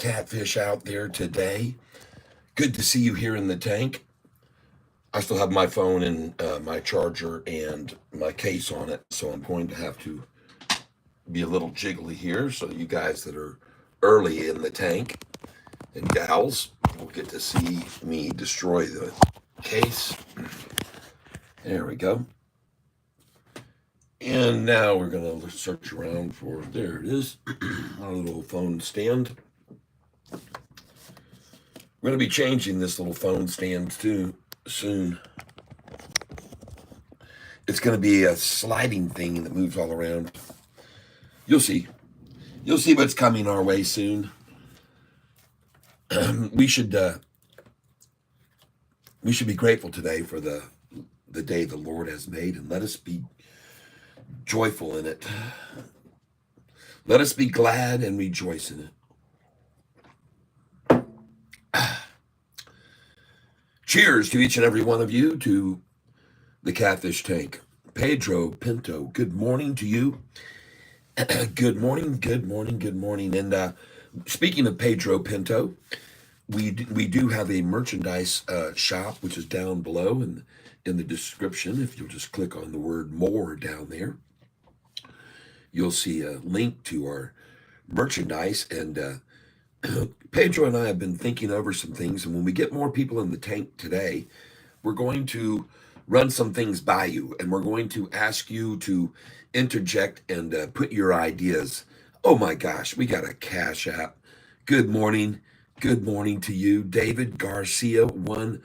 Catfish out there today. Good to see you here in the tank. I still have my phone and my charger and my case on it, so I'm going to have to be a little jiggly here. So you guys that are early in the tank and gals will get to see me destroy the case. There we go. And now we're going to search around for, there it is, our little phone stand. We're going to be changing this little phone stand too soon. It's going to be a sliding thing that moves all around. You'll see. You'll see what's coming our way soon. we should be grateful today for the day the Lord has made, and let us be joyful in it. Let us be glad and rejoice in it. Cheers to each and every one of you, to the Catfish Tank. Pedro Pinto, good morning to you. Good morning, good morning, good morning. And speaking of Pedro Pinto, we do have a merchandise shop, which is down below in the description. If you'll just click on the word more down there, you'll see a link to our merchandise. And Pedro and I have been thinking over some things, and when we get more people in the tank today, we're going to run some things by you, and we're going to ask you to interject and put your ideas. Oh my gosh, we got a Cash App. Good morning. Good morning to you. David Garcia, 1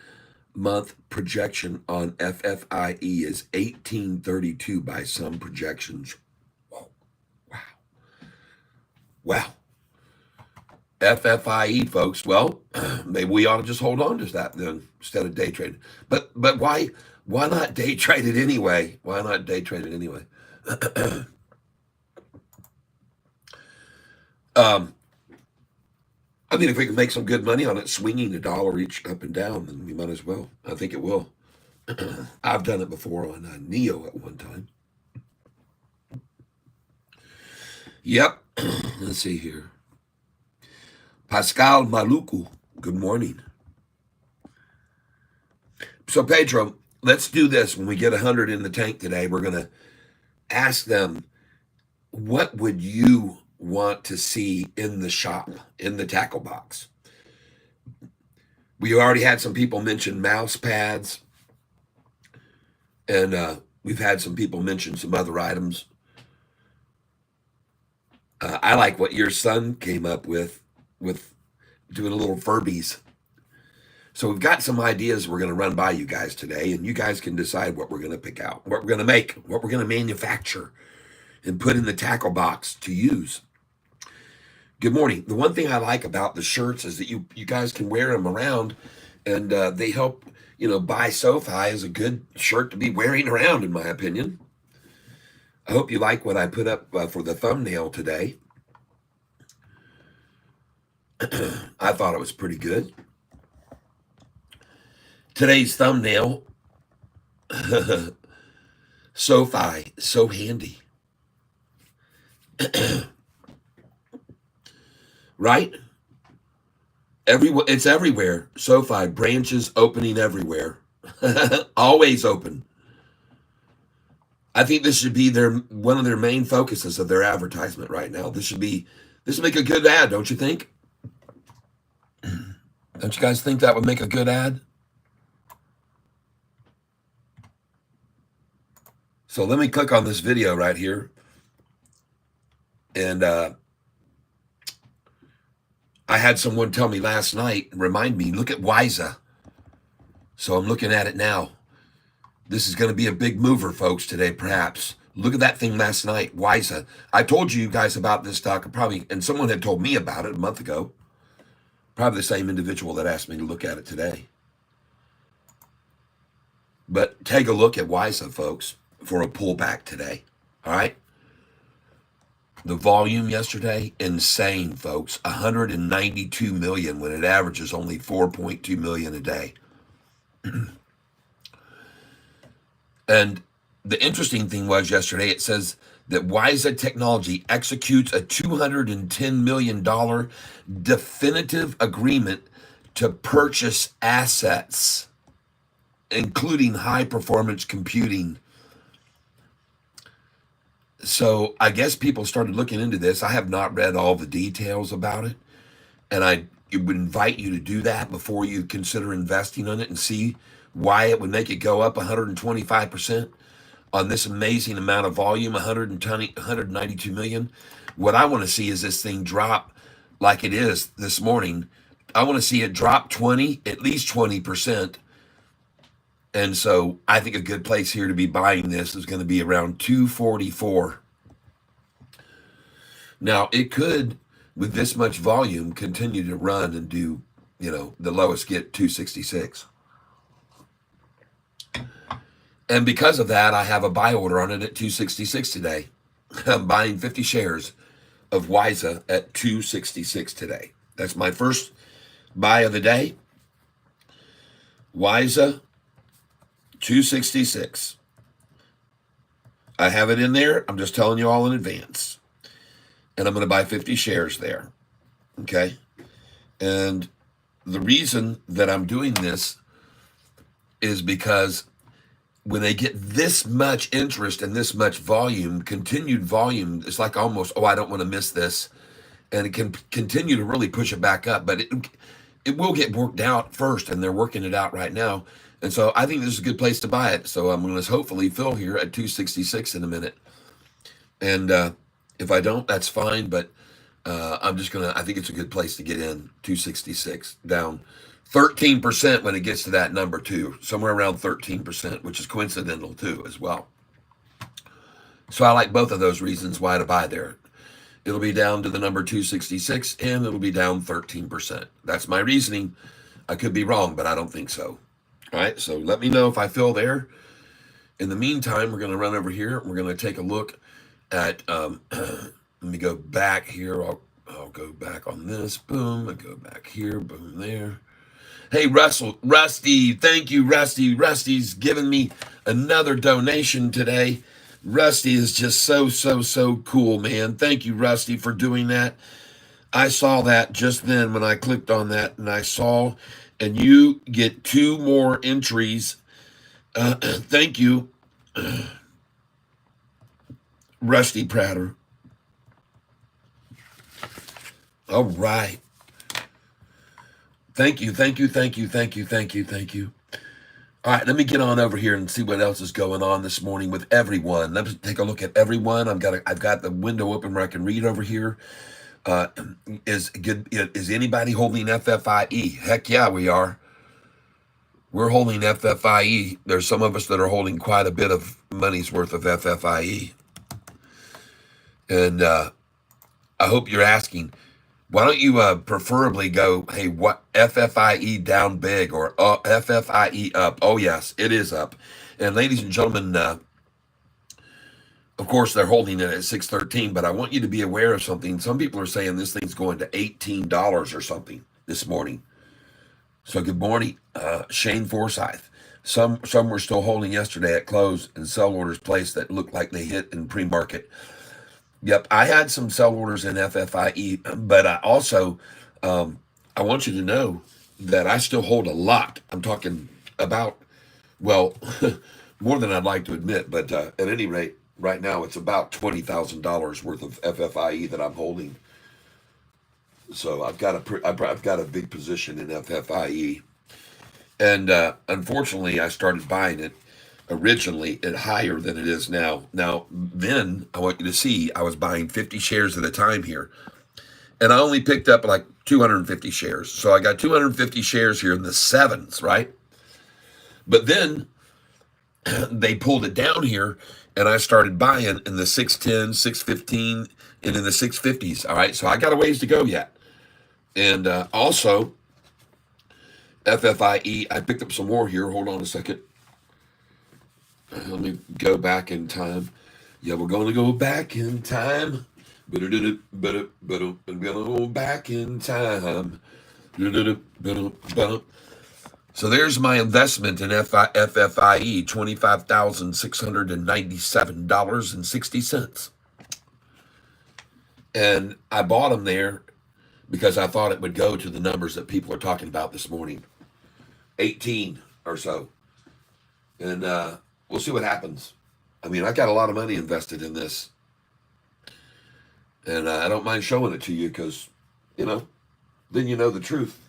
month projection on FFIE is 1832 by some projections. Whoa. Wow. Wow. FFIE, folks. Well, maybe we ought to just hold on to that then instead of day trading. But why not day trade it anyway? Why not day trade it anyway? I mean, if we can make some good money on it, swinging $1 each up and down, then we might as well. I think it will. I've done it before on Neo at one time. Yep. Let's see here. Pascal Maluku, good morning. So, Pedro, let's do this. When we get 100 in the tank today, we're going to ask them, what would you want to see in the shop, in the tackle box? We already had some people mention mouse pads, and we've had some people mention some other items. I like what your son came up with doing a little Furbies. So we've got some ideas we're going to run by you guys today, and you guys can decide what we're going to pick out, what we're going to make, what we're going to manufacture and put in the tackle box to use. Good morning. The one thing I like about the shirts is that you guys can wear them around, and they help, buy Sofi is a good shirt to be wearing around, in my opinion. I hope you like what I put up for the thumbnail today. I thought it was pretty good. Today's thumbnail, Sofi, so handy. Right? It's everywhere. Sofi, branches opening everywhere. Always open. I think this should be one of their main focuses of their advertisement right now. This would make a good ad, don't you think? Don't you guys think that would make a good ad? So let me click on this video right here. And I had someone tell me last night, remind me, look at Wiza. So I'm looking at it now. This is going to be a big mover, folks, today, perhaps. Look at that thing last night, Wiza. I told you guys about this stock, and someone had told me about it a month ago. Probably the same individual that asked me to look at it today. But take a look at Wiza, folks, for a pullback today. All right? The volume yesterday, insane, folks. 192 million when it averages only 4.2 million a day. And the interesting thing was yesterday, it says that WISA Technology executes a $210 million definitive agreement to purchase assets, including high-performance computing. So I guess people started looking into this. I have not read all the details about it, and I would invite you to do that before you consider investing on it and see why it would make it go up 125% on this amazing amount of volume, 192 million. What I want to see is this thing drop like it is this morning. I want to see it drop at least 20%. And so I think a good place here to be buying this is going to be around 244. Now, it could, with this much volume, continue to run and do, the lowest get 266. And because of that, I have a buy order on it at 266 today. I'm buying 50 shares of WISA at 266 today. That's my first buy of the day. WISA, 266. I have it in there. I'm just telling you all in advance. And I'm going to buy 50 shares there. Okay? And the reason that I'm doing this is because when they get this much interest and this much volume, continued volume, it's like almost, I don't want to miss this. And it can continue to really push it back up. But it will get worked out first, and they're working it out right now. And so I think this is a good place to buy it. So I'm going to hopefully fill here at 266 in a minute. And if I don't, that's fine. But I'm just going to, I think it's a good place to get in, 266, down 13% when it gets to that number too, somewhere around 13%, which is coincidental too as well. So I like both of those reasons why to buy there. It'll be down to the number 266 and it'll be down 13%. That's my reasoning. I could be wrong, but I don't think so. All right, so let me know if I fill there. In the meantime, we're going to run over here. We're going to take a look at, let me go back here. I'll go back on this. Boom. I go back here. Boom there. Hey, Rusty, thank you, Rusty. Rusty's given me another donation today. Rusty is just so cool, man. Thank you, Rusty, for doing that. I saw that just then when I clicked on that, and I saw, and you get 2 more entries. Thank you, Rusty Prater. All right. Thank you. All right, let me get on over here and see what else is going on this morning with everyone. Let's take a look at everyone. I've got the window open where I can read over here. Is anybody holding FFIE? Heck yeah, we are. We're holding FFIE. There's some of us that are holding quite a bit of money's worth of FFIE. And I hope you're asking, why don't you preferably go, hey, what FFIE down big or FFIE up? Oh, yes, it is up. And ladies and gentlemen, of course, they're holding it at 613, but I want you to be aware of something. Some people are saying this thing's going to $18 or something this morning. So good morning, Shane Forsyth. Some were still holding yesterday at close and sell orders placed that looked like they hit in pre-market. Yep, I had some sell orders in FFIE, but I also, I want you to know that I still hold a lot. I'm talking about, well, more than I'd like to admit, but at any rate, right now it's about $20,000 worth of FFIE that I'm holding. So I've got a big position in FFIE, and unfortunately, I started buying it originally at higher than it is now. Now, then I want you to see I was buying 50 shares at a time here, and I only picked up like 250 shares. So I got 250 shares here in the sevens, right? But then they pulled it down here, and I started buying in the 610, 615, and in the 650s. All right, so I got a ways to go yet. And also, FFIE, I picked up some more here. Hold on a second. Let me go back in time. Yeah, we're going to go back in time. We're going to go back in time. So there's my investment in FFIE, $25,697.60. And I bought them there because I thought it would go to the numbers that people are talking about this morning, 18 or so. And we'll see what happens. I mean, I got a lot of money invested in this. And I don't mind showing it to you because, then you know the truth.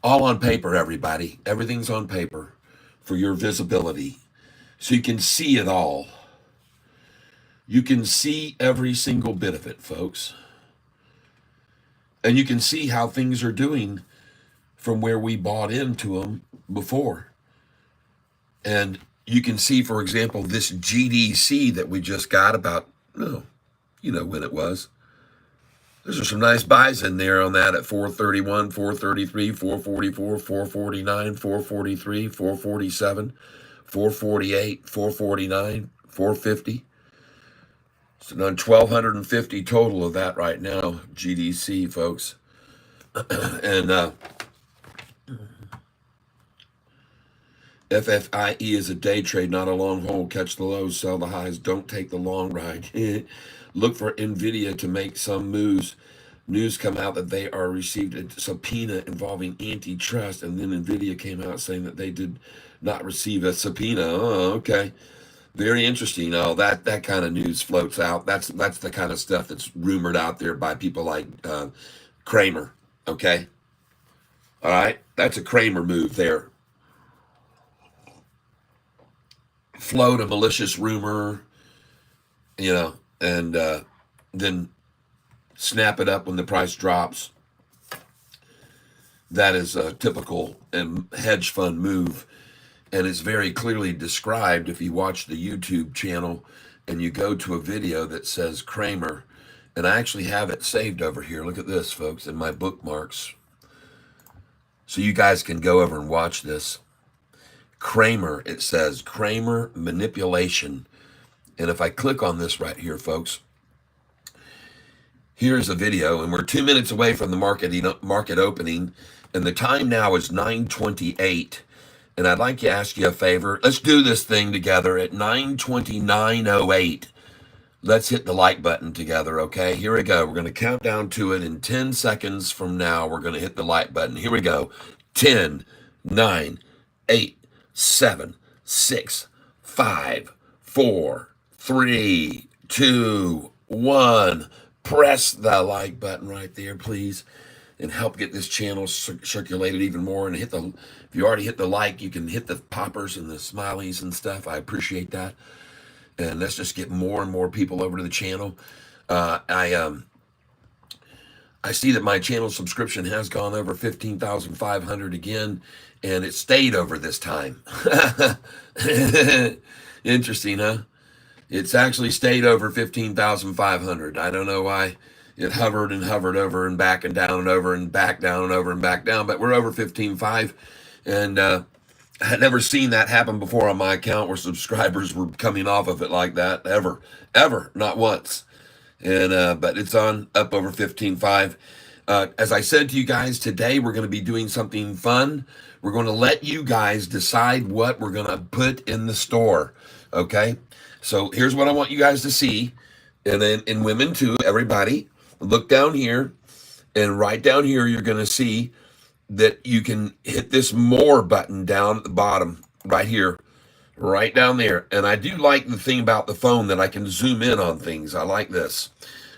All on paper, everybody. Everything's on paper for your visibility. So you can see it all. You can see every single bit of it, folks. And you can see how things are doing from where we bought into them before. And you can see, for example, this GDC that we just got about, you know when it was. There's some nice buys in there on that at 431, 433, 444, 449, 443, 447, 448, 449, 450. So done 1,250 total of that right now, GDC, folks. And FFIE is a day trade, not a long hold. Catch the lows, sell the highs. Don't take the long ride. Look for NVIDIA to make some moves. News come out that they are received a subpoena involving antitrust, and then NVIDIA came out saying that they did not receive a subpoena. Oh, okay. Very interesting. Oh, that kind of news floats out. That's the kind of stuff that's rumored out there by people like Kramer. Okay. All right. That's a Kramer move there. Float a malicious rumor, and then snap it up when the price drops. That is a typical hedge fund move. And it's very clearly described if you watch the YouTube channel and you go to a video that says Kramer. And I actually have it saved over here. Look at this, folks, in my bookmarks. So you guys can go over and watch this. Kramer, it says Kramer manipulation. And if I click on this right here, folks, here's a video, and we're 2 minutes away from the market opening, and the time now is 9:28. And I'd like to ask you a favor. Let's do this thing together at 9:29:08. Let's hit the like button together, okay? Here we go. We're going to count down to it in 10 seconds from now. We're going to hit the like button. Here we go. 10, 9, 8, 7, 6, 5, 4, 3, 2, 1. Press the like button right there, please, and help get this channel circulated even more. And if you already hit the like, you can hit the poppers and the smileys and stuff. I appreciate that. And let's just get more and more people over to the channel. I see that my channel subscription has gone over 15,500 again, and it stayed over this time. Interesting, huh? It's actually stayed over 15,500. I don't know why it hovered and hovered over and back and down and over and back down and over and back down, but we're over 15.5, and I had never seen that happen before on my account where subscribers were coming off of it like that, ever, not once. And but it's on up over 15.5. As I said to you guys, today we're going to be doing something fun. We're going to let you guys decide what we're going to put in the store, okay? So here's what I want you guys to see, and then in women too, everybody, look down here, and right down here, you're going to see that you can hit this more button down at the bottom, right here, right down there. And I do like the thing about the phone that I can zoom in on things. I like this.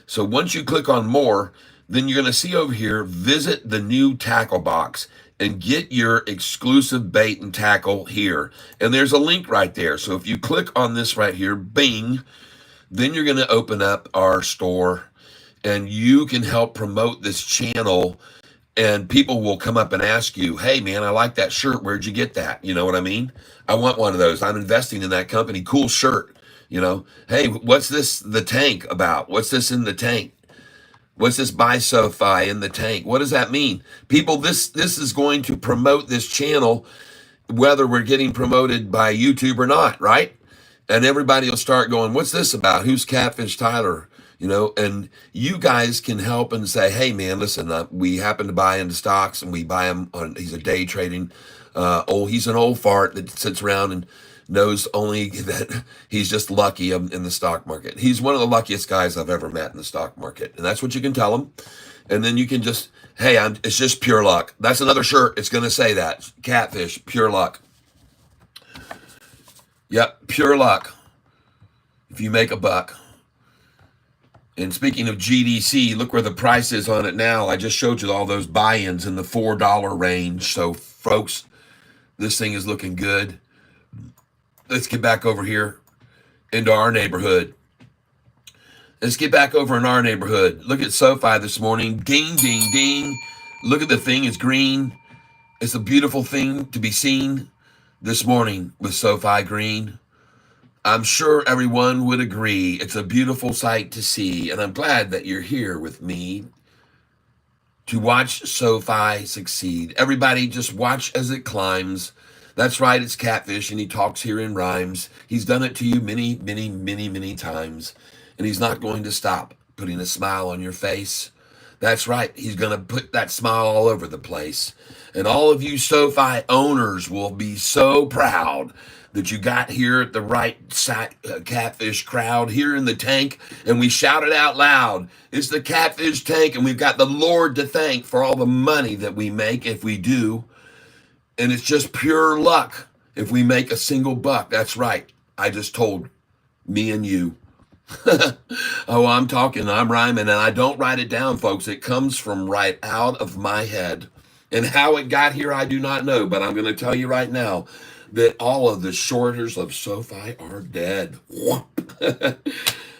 So once you click on more, then you're going to see over here, visit the new tackle box and get your exclusive bait and tackle here. And there's a link right there. So if you click on this right here, bing, then you're going to open up our store, and you can help promote this channel, and people will come up and ask you, hey man, I like that shirt. Where'd you get that? You know what I mean? I want one of those. I'm investing in that company. Cool shirt. Hey, what's this, the tank about? What's this in the tank? What's this buy Sofi in the tank? What does that mean? People, this is going to promote this channel, whether we're getting promoted by YouTube or not, right? And everybody will start going, what's this about? Who's Catfish Tyler? And you guys can help and say, hey man, listen, we happen to buy into stocks, and we buy him on, he's a day trading, he's an old fart that sits around and knows only that he's just lucky in the stock market. He's one of the luckiest guys I've ever met in the stock market. And that's what you can tell him. And then you can just, hey, it's just pure luck. That's another shirt. It's going to say that. Catfish, pure luck. Yep, pure luck. If you make a buck. And speaking of GDC, look where the price is on it now. I just showed you all those buy-ins in the $4 range. So, folks, this thing is looking good. Let's get back over here into our neighborhood. Let's get back over in our neighborhood. Look at Sofi this morning. Ding, ding, ding. Look at the thing. It's green. It's a beautiful thing to be seen this morning with Sofi green. I'm sure everyone would agree. It's a beautiful sight to see, and I'm glad that you're here with me to watch Sofi succeed. Everybody just watch as it climbs. That's right, it's Catfish, and he talks here in rhymes. He's done it to you many, many, many, many times, and he's not going to stop putting a smile on your face. That's right, he's going to put that smile all over the place. And all of you Sofi owners will be so proud that you got here at the right Catfish crowd here in the tank, and we shouted out loud, it's the Catfish tank, and we've got the Lord to thank for all the money that we make if we do. And it's just pure luck if we make a single buck. That's right. I just told me and you. Oh, I'm talking, I'm rhyming, and I don't write it down, folks. It comes from right out of my head. And how it got here, I do not know, but I'm going to tell you right now that all of the shorters of Sofi are dead. Well,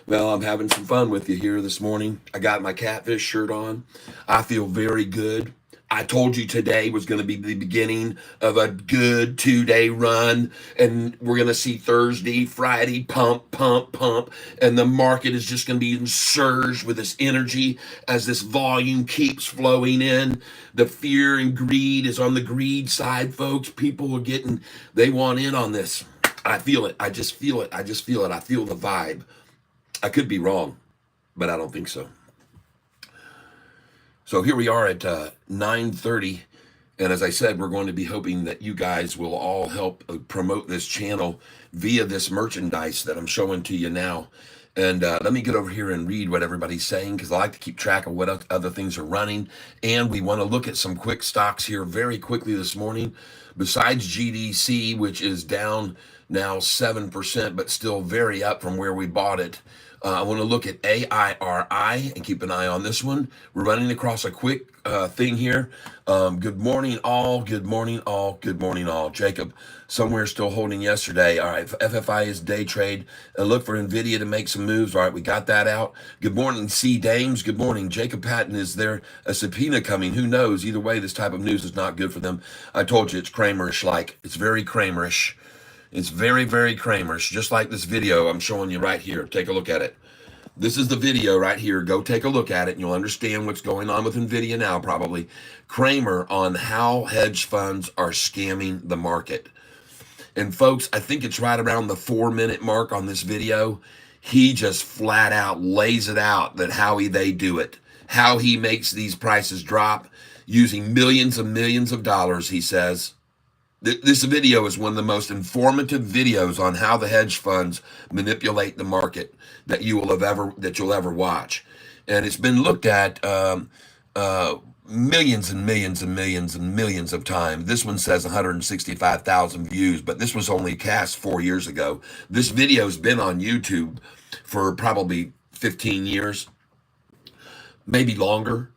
I'm having some fun with you here this morning. I got my Catfish shirt on. I feel very good. I told you today was going to be the beginning of a good 2-day run, and we're going to see Thursday, Friday, pump, pump, pump, and the market is just going to be in surge with this energy as this volume keeps flowing in. The fear and greed is on the greed side, folks. People are they want in on this. I feel it. I just feel it. I just feel it. I feel the vibe. I could be wrong, but I don't think so. So here we are at 9:30, and as I said, we're going to be hoping that you guys will all help promote this channel via this merchandise that I'm showing to you now. And let me get over here and read what everybody's saying, because I like to keep track of what other things are running. And we want to look at some quick stocks here very quickly this morning. Besides GDC, which is down now 7%, but still very up from where we bought it. I want to look at AIRI and keep an eye on this one. We're running across a quick thing here. Good morning, all. Good morning, all. Good morning, all. Jacob, somewhere still holding yesterday. All right, FFI is day trade. Look for NVIDIA to make some moves. All right, we got that out. Good morning, C. Dames. Good morning. Jacob Patton, is there a subpoena coming? Who knows? Either way, this type of news is not good for them. I told you it's Kramerish-like. It's very Kramerish. It's very, very Kramerish, just like this video I'm showing you right here. Take a look at it. This is the video right here. Go take a look at it, and you'll understand what's going on with NVIDIA now, probably. Kramer on how hedge funds are scamming the market. And, folks, I think it's right around the 4-minute mark on this video. He just flat out lays it out that how they do it, how he makes these prices drop using millions and millions of dollars, he says. This video is one of the most informative videos on how the hedge funds manipulate the market that you'll ever watch, and it's been looked at millions and millions and millions and millions of times. This one says 165,000 views, but this was only cast 4 years ago. This video's been on YouTube for probably 15 years, maybe longer.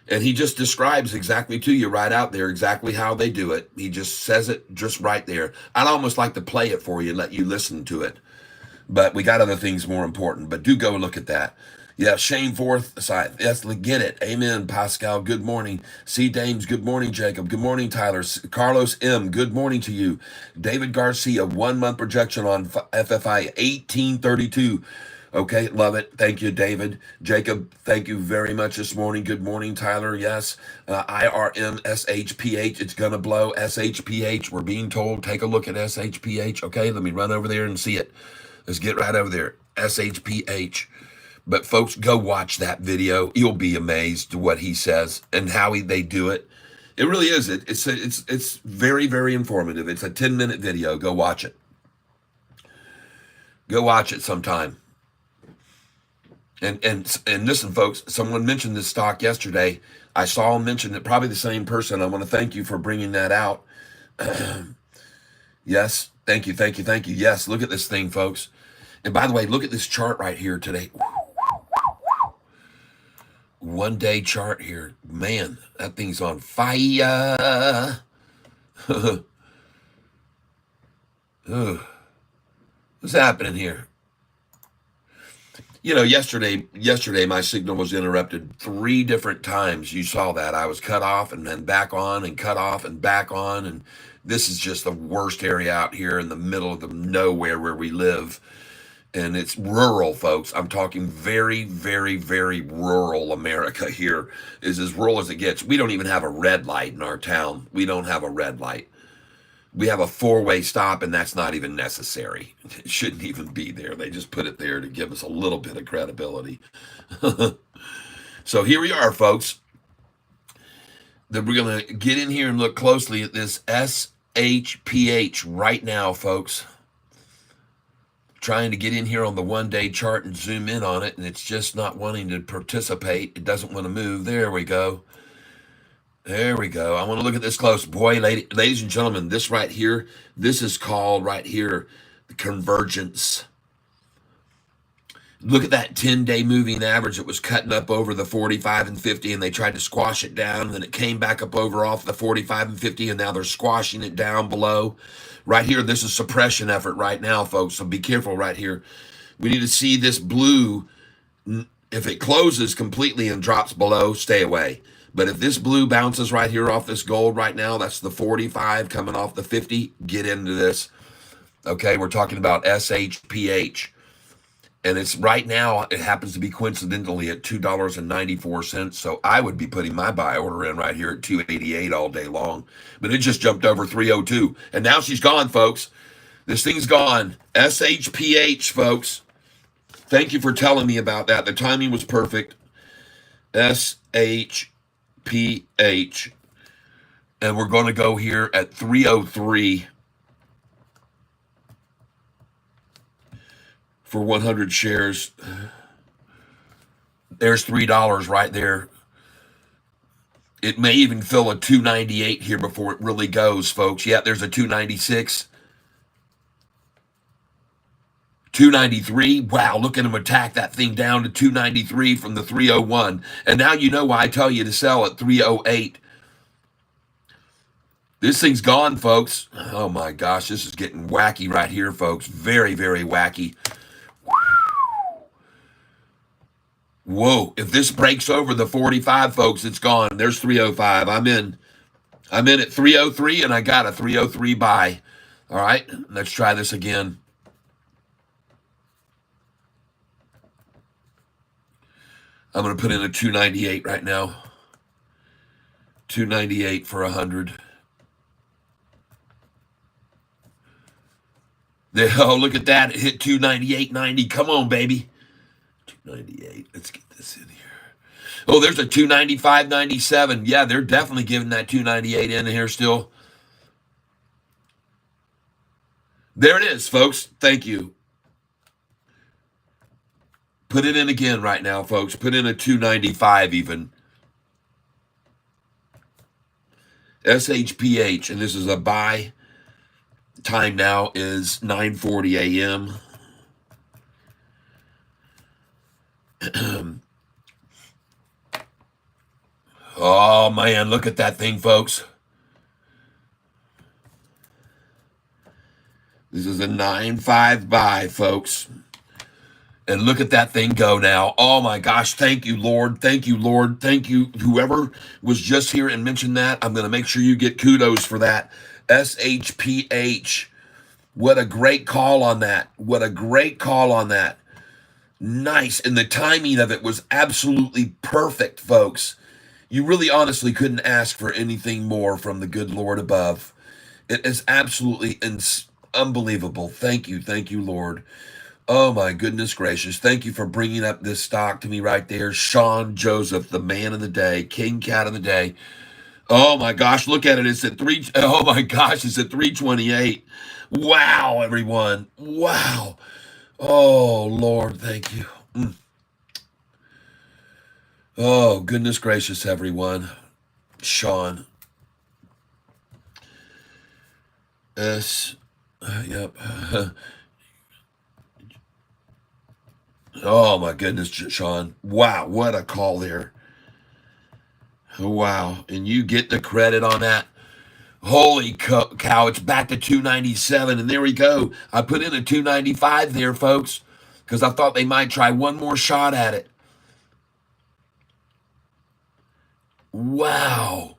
And he just describes exactly to you right out there exactly how they do it. He just says it just right there. I'd almost like to play it for you and let you listen to it. But we got other things more important. But do go look at that. Yeah, Shane Forsyth. Yes, get it. Amen, Pascal. Good morning. C. Dames. Good morning, Jacob. Good morning, Tyler. Carlos M. Good morning to you. David Garcia, 1 month projection on FFI 1832. Okay, love it. Thank you, David. Jacob, thank you very much this morning. Good morning, Tyler. Yes. IRM it's going to blow. SHPH, we're being told. Take a look at SHPH. Okay, let me run over there and see it. Let's get right over there. SHPH. But, folks, go watch that video. You'll be amazed to what he says and how they do it. It really is. It's very, very informative. It's a 10-minute video. Go watch it. Go watch it sometime. And listen, folks, someone mentioned this stock yesterday. I saw him mention it, probably the same person. I want to thank you for bringing that out. Yes, thank you, thank you, thank you. Yes, look at this thing, folks. And by the way, look at this chart right here today. 1 day chart here. Man, that thing's on fire. What's happening here? You know, yesterday my signal was interrupted 3 different times. You saw that. I was cut off and then back on and cut off and back on. And this is just the worst area out here in the middle of the nowhere where we live. And it's rural, folks. I'm talking very, very, very rural America here. Is as rural as it gets. We don't even have a red light in our town. We don't have a red light. We have a 4-way stop, and that's not even necessary. It shouldn't even be there. They just put it there to give us a little bit of credibility. So here we are, folks. Then we're going to get in here and look closely at this SHPH right now, folks. Trying to get in here on the 1 day chart and zoom in on it, and it's just not wanting to participate. It doesn't want to move. There we go. There we go. I want to look at this close. Boy, ladies and gentlemen, this right here, this is called right here the convergence. Look at that 10-day moving average. It was cutting up over the 45 and 50, and they tried to squash it down, and then it came back up over off the 45 and 50, and now they're squashing it down below. Right here, this is suppression effort right now, folks, so be careful right here. We need to see this blue. If it closes completely and drops below, stay away. But if this blue bounces right here off this gold right now, that's the 45 coming off the 50, get into this. Okay, we're talking about SHPH. And it's right now, it happens to be coincidentally at $2.94. So I would be putting my buy order in right here at $2.88 all day long. But it just jumped over $3.02. And now she's gone, folks. This thing's gone. SHPH, folks. Thank you for telling me about that. The timing was perfect. SHPH. And we're going to go here at 303 for 100 shares. There's $3 right there. It may even fill a 298 here before it really goes, folks. Yeah, there's a 296. 293. Wow, look at him attack that thing down to 293 from the 301. And now you know why I tell you to sell at 308. This thing's gone, folks. Oh my gosh, this is getting wacky right here, folks. Very, very wacky. Whoa, if this breaks over the 45, folks, it's gone. There's 305. I'm in at 303, and I got a 303 buy. All right, let's try this again. I'm going to put in a 298 right now. 298 for 100. Oh, look at that. It hit 298.90. Come on, baby. 298. Let's get this in here. Oh, there's a 295.97. Yeah, they're definitely giving that 298 in here still. There it is, folks. Thank you. Put it in again right now, folks. Put in a 295 even. SHPH, and this is a buy. Time now is 9:40 a.m. Oh, man, look at that thing, folks. This is a 9.5 buy, folks. And look at that thing go now. Oh, my gosh. Thank you, Lord. Thank you, Lord. Thank you. Whoever was just here and mentioned that, I'm going to make sure you get kudos for that. SHPH. What a great call on that. What a great call on that. Nice. And the timing of it was absolutely perfect, folks. You really honestly couldn't ask for anything more from the good Lord above. It is absolutely unbelievable. Thank you. Thank you, Lord. Oh, my goodness gracious. Thank you for bringing up this stock to me right there. Sean Joseph, the man of the day, King Cat of the day. Oh, my gosh. Look at it. It's at Oh, my gosh. It's at 328. Wow, everyone. Wow. Oh, Lord, thank you. Oh, goodness gracious, everyone. Sean. S. Yep. Oh, my goodness, Sean. Wow, what a call there. Wow. And you get the credit on that. Holy cow, it's back to 297. And there we go. I put in a 295 there, folks, because I thought they might try one more shot at it. Wow.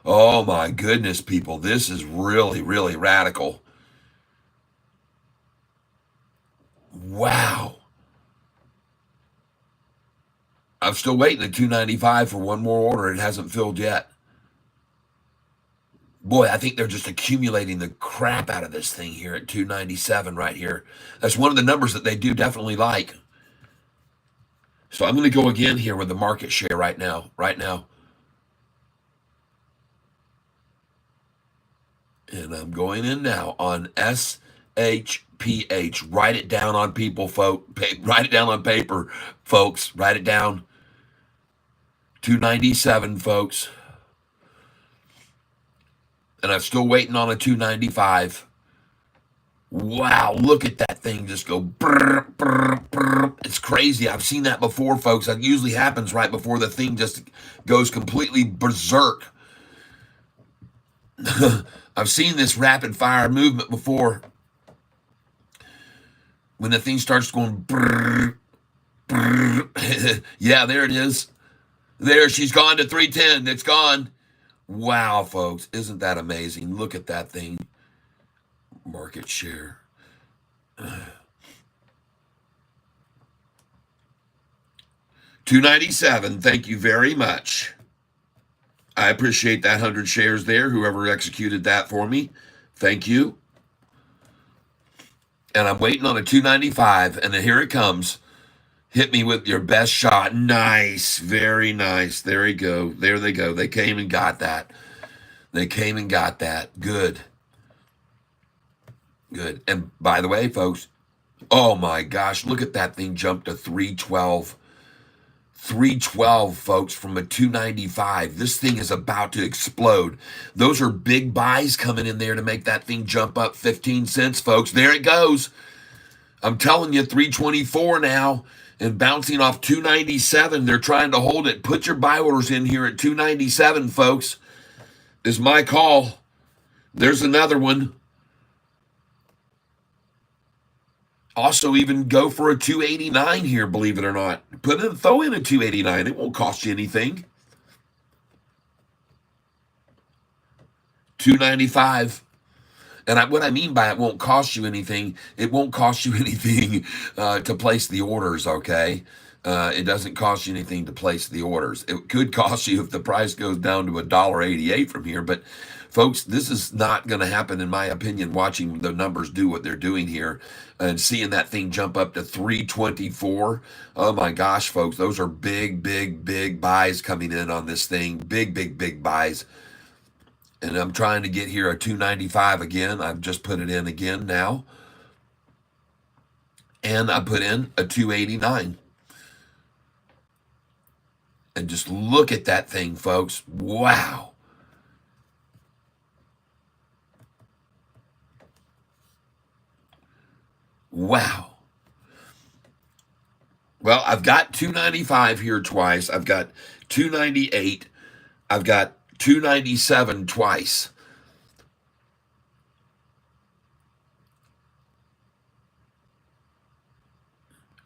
Oh, my goodness, people. This is really, really radical. Wow. I'm still waiting at 295 for one more order. It hasn't filled yet. Boy, I think they're just accumulating the crap out of this thing here at 297 right here. That's one of the numbers that they do definitely like. So I'm going to go again here with the market share right now. And I'm going in now on SHPH. Write it down on people, write it down on paper, folks. Write it down. 297, folks. And I'm still waiting on a 295. Wow, look at that thing just go brr, brr, brr. It's crazy. I've seen that before, folks. That usually happens right before the thing just goes completely berserk. I've seen this rapid fire movement before. When the thing starts going brr, brr. Yeah, there it is. There, she's gone to 310. It's gone. Wow, folks. Isn't that amazing? Look at that thing. Market share. 297. Thank you very much. I appreciate that 100 shares there. Whoever executed that for me. Thank you. And I'm waiting on a 295. And then here it comes. Hit me with your best shot. Nice. Very nice. There you go. There they go. They came and got that. Good. Good. And by the way, folks, oh my gosh, look at that thing jump to 312. 312, folks, from a 295. This thing is about to explode. Those are big buys coming in there to make that thing jump up 15 cents, folks. There it goes. I'm telling you, 324 now and bouncing off 297. They're trying to hold it. Put your buy orders in here at 297, folks. Is my call. There's another one. Also, even go for a 289 here, believe it or not. Throw in a 289. It won't cost you anything. 295. And what I mean by it won't cost you anything, it won't cost you anything to place the orders, okay? It doesn't cost you anything to place the orders. It could cost you if the price goes down to $1.88 from here, but folks, this is not going to happen, in my opinion, watching the numbers do what they're doing here and seeing that thing jump up to 324. Oh my gosh, folks, those are big, big, big buys coming in on this thing. Big, big, big buys. And I'm trying to get here a 295 again. I've just put it in again now. And I put in a 289. And just look at that thing, folks. Wow. Wow. Well, I've got 295 here twice. I've got 298. I've got 297 twice.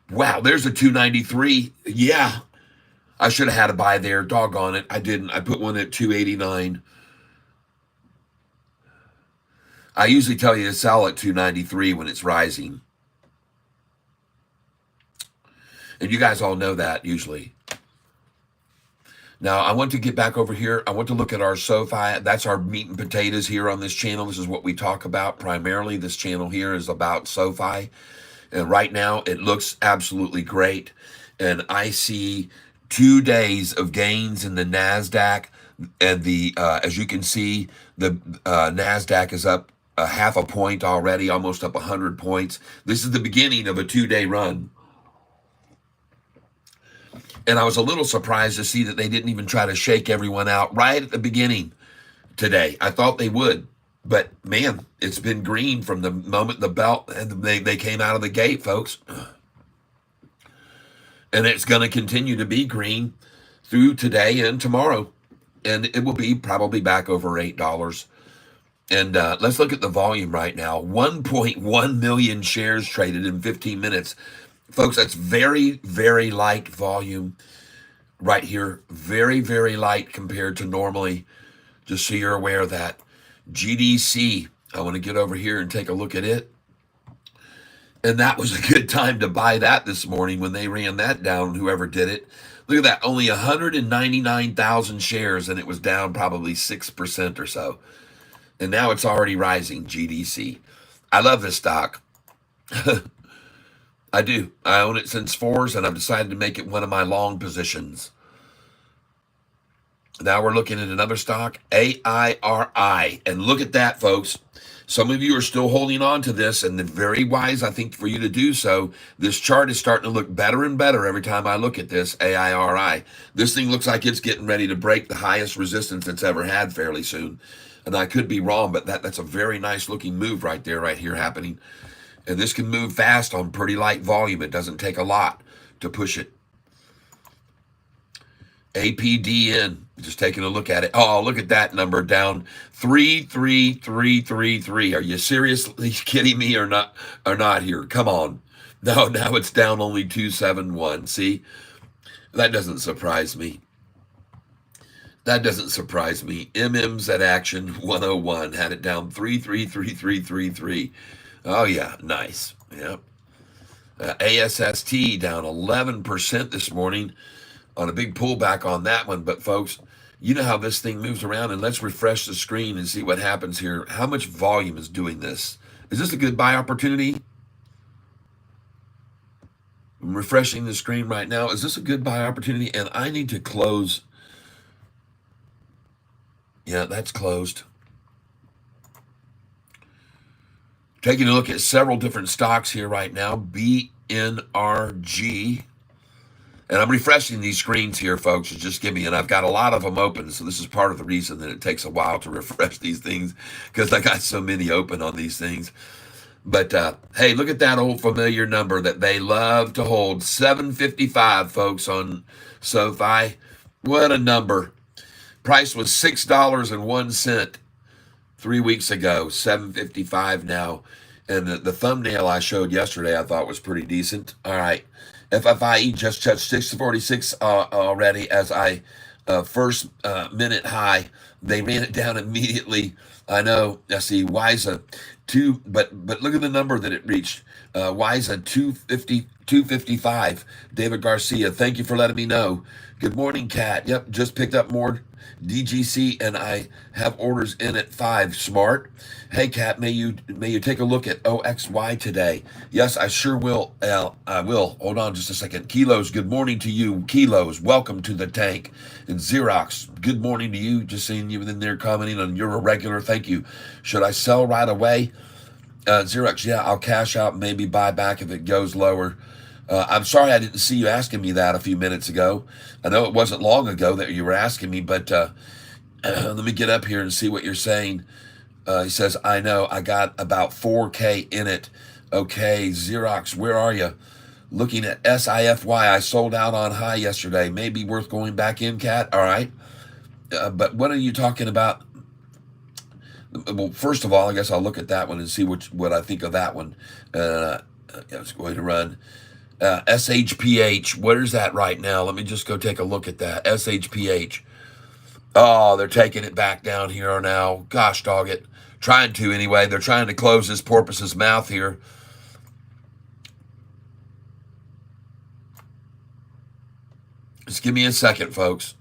Wow, there's a 293. Yeah. I should have had a buy there. Doggone it. I didn't. I put one at 289. I usually tell you to sell at 293 when it's rising. And you guys all know that usually. Now, I want to get back over here. I want to look at our Sofi. That's our meat and potatoes here on this channel. This is what we talk about primarily. This channel here is about Sofi. And right now, it looks absolutely great. And I see 2 days of gains in the NASDAQ. And as you can see, the NASDAQ is up a half a point already, almost up 100 points. This is the beginning of a 2-day run. And I was a little surprised to see that they didn't even try to shake everyone out right at the beginning today. I thought they would. But, man, it's been green from the moment the belt and they came out of the gate, folks. And it's going to continue to be green through today and tomorrow. And it will be probably back over $8. And let's look at the volume right now. 1.1 million shares traded in 15 minutes. Folks, that's very, very light volume right here. Very, very light compared to normally, just so you're aware of that. GDC, I want to get over here and take a look at it. And that was a good time to buy that this morning when they ran that down, whoever did it. Look at that, only 199,000 shares, and it was down probably 6% or so. And now it's already rising, GDC. I love this stock. I do. I own it since 4s, and I've decided to make it one of my long positions. Now we're looking at another stock, AIRI. And look at that, folks. Some of you are still holding on to this, and it's very wise, I think, for you to do so. This chart is starting to look better and better every time I look at this, AIRI. This thing looks like it's getting ready to break the highest resistance it's ever had fairly soon. And I could be wrong, but that's a very nice looking move right there, right here happening. And this can move fast on pretty light volume. It doesn't take a lot to push it. APDN, just taking a look at it. Oh, look at that number down 33333. Are you seriously kidding me or not here? Come on. No, now it's down only 271. See, that doesn't surprise me. That doesn't surprise me. MM's at Action 101 had it down 333333. Oh yeah, nice. Yep. ASST down 11% this morning on a big pullback on that one. But folks, you know how this thing moves around, and let's refresh the screen and see what happens here. How much volume is doing this? Is this a good buy opportunity? I'm refreshing the screen right now. Is this a good buy opportunity? And I need to close. Yeah, that's closed. Taking a look at several different stocks here right now. BNRG. And I'm refreshing these screens here, folks. Just give me, and I've got a lot of them open, so this is part of the reason that it takes a while to refresh these things, because I got so many open on these things. But, hey, look at that old familiar number that they love to hold. 755, folks, on Sofi. What a number. Price was $6.01 3 weeks ago, $7.55 now. And the thumbnail I showed yesterday I thought was pretty decent. All right. FFIE just touched 646 already as I first minute high. They ran it down immediately. I know. I see WISA 2, but look at the number that it reached. WISA 255. David Garcia, thank you for letting me know. Good morning, Kat. Yep, just picked up more DGC, and I have orders in at 5. Smart. Hey, Kat, may you take a look at OXY today? Yes, I sure will. I will. Hold on just a second. Kilos, good morning to you. Kilos, welcome to the tank. And Xerox, good morning to you. Just seeing you in there commenting on you're a regular. Thank you. Should I sell right away? Xerox, yeah, I'll cash out and maybe buy back if it goes lower. I'm sorry I didn't see you asking me that a few minutes ago. I know it wasn't long ago that you were asking me, but let me get up here and see what you're saying. He says, I know, I got about 4K in it. Okay, Xerox, where are you? Looking at SIFY, I sold out on high yesterday. Maybe worth going back in, Kat. All right. But what are you talking about? Well, first of all, I guess I'll look at that one and see what I think of that one. I was going to run. SHPH, where's that right now? Let me just go take a look at that. SHPH. Oh, they're taking it back down here now. Gosh dog it. Trying to anyway. They're trying to close this porpoise's mouth here. Just give me a second, folks.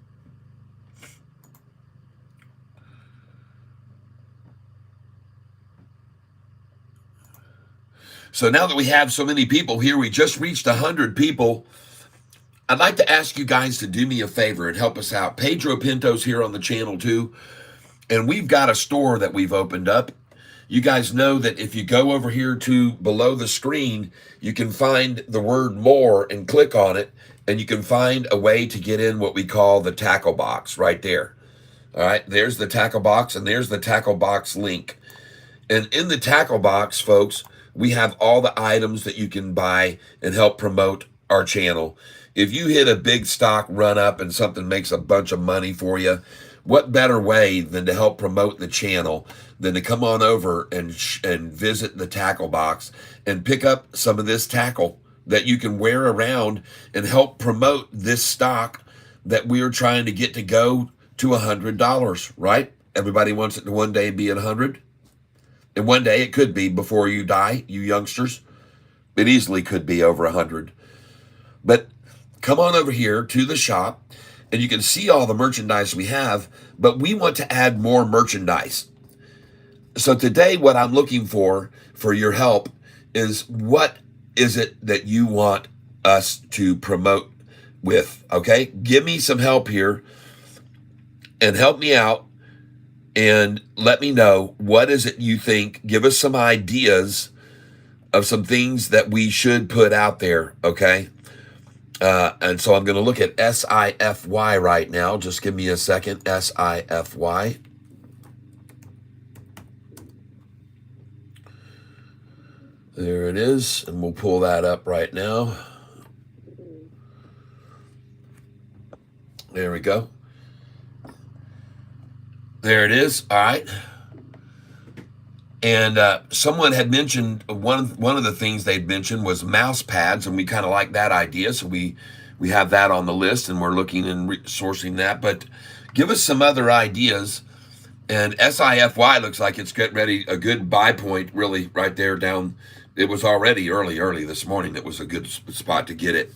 So now that we have so many people here, we just reached 100 people. I'd like to ask you guys to do me a favor and help us out. Pedro Pinto's here on the channel too. And we've got a store that we've opened up. You guys know that if you go over here to below the screen, you can find the word more and click on it, and you can find a way to get in what we call the tackle box right there. All right, there's the tackle box, and there's the tackle box link. And in the tackle box, folks, we have all the items that you can buy and help promote our channel. If you hit a big stock run up and something makes a bunch of money for you, what better way than to help promote the channel than to come on over and visit the tackle box and pick up some of this tackle that you can wear around and help promote this stock that we're trying to get to go to $100, right? Everybody wants it to one day be at 100. And one day it could be before you die, you youngsters. It easily could be over 100. But come on over here to the shop and you can see all the merchandise we have, but we want to add more merchandise. So today what I'm looking for your help is, what is it that you want us to promote with, okay? Give me some help here and help me out and let me know, what is it you think? Give us some ideas of some things that we should put out there, okay? And so I'm going to look at SIFY right now. Just give me a second. SIFY. There it is. And we'll pull that up right now. There we go. There it is. All right. And someone had mentioned one of the things they'd mentioned was mouse pads, and we kind of like that idea, so we have that on the list, and we're looking and sourcing that. But give us some other ideas. And SIFY looks like it's getting ready, a good buy point, really, right there down. It was already early this morning. It was a good spot to get it.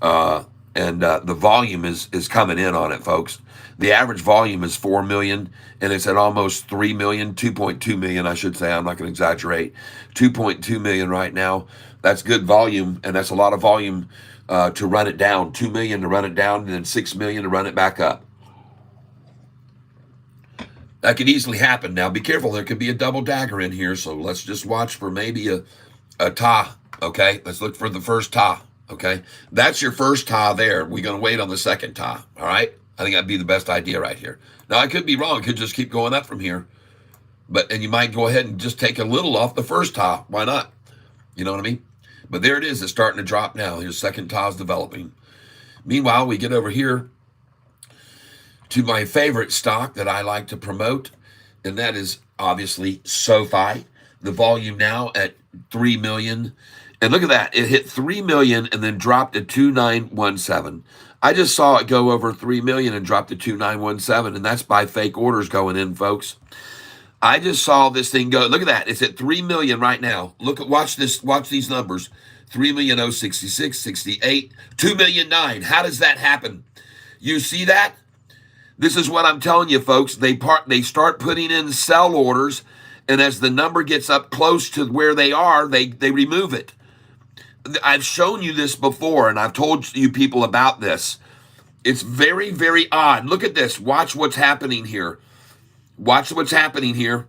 And the volume is coming in on it, folks. The average volume is 4 million, and it's at almost 3 million, 2.2 million, I should say. I'm not going to exaggerate. 2.2 million right now. That's good volume, and that's a lot of volume to run it down. 2 million to run it down, and then 6 million to run it back up. That could easily happen. Now, be careful. There could be a double dagger in here, so let's just watch for maybe a ta, okay? Let's look for the first ta, okay? That's your first ta there. We're going to wait on the second ta, all right? I think that'd be the best idea right here. Now, I could be wrong. It could just keep going up from here. And you might go ahead and just take a little off the first ta. Why not? You know what I mean? But there it is. It's starting to drop now. Here's second ta is developing. Meanwhile, we get over here to my favorite stock that I like to promote, and that is obviously Sofi. The volume now at 3 million. And look at that. It hit 3 million and then dropped to 2917. I just saw it go over 3 million and drop to 2917, and that's by fake orders going in, folks. I just saw this thing go. Look at that. It's at 3 million right now. Watch these numbers. 3,066, 68, 2,000,009. How does that happen? You see that? This is what I'm telling you, folks. They start putting in sell orders, and as the number gets up close to where they are, they remove it. I've shown you this before, and I've told you people about this. It's very, very odd. Look at this. Watch what's happening here. Watch what's happening here.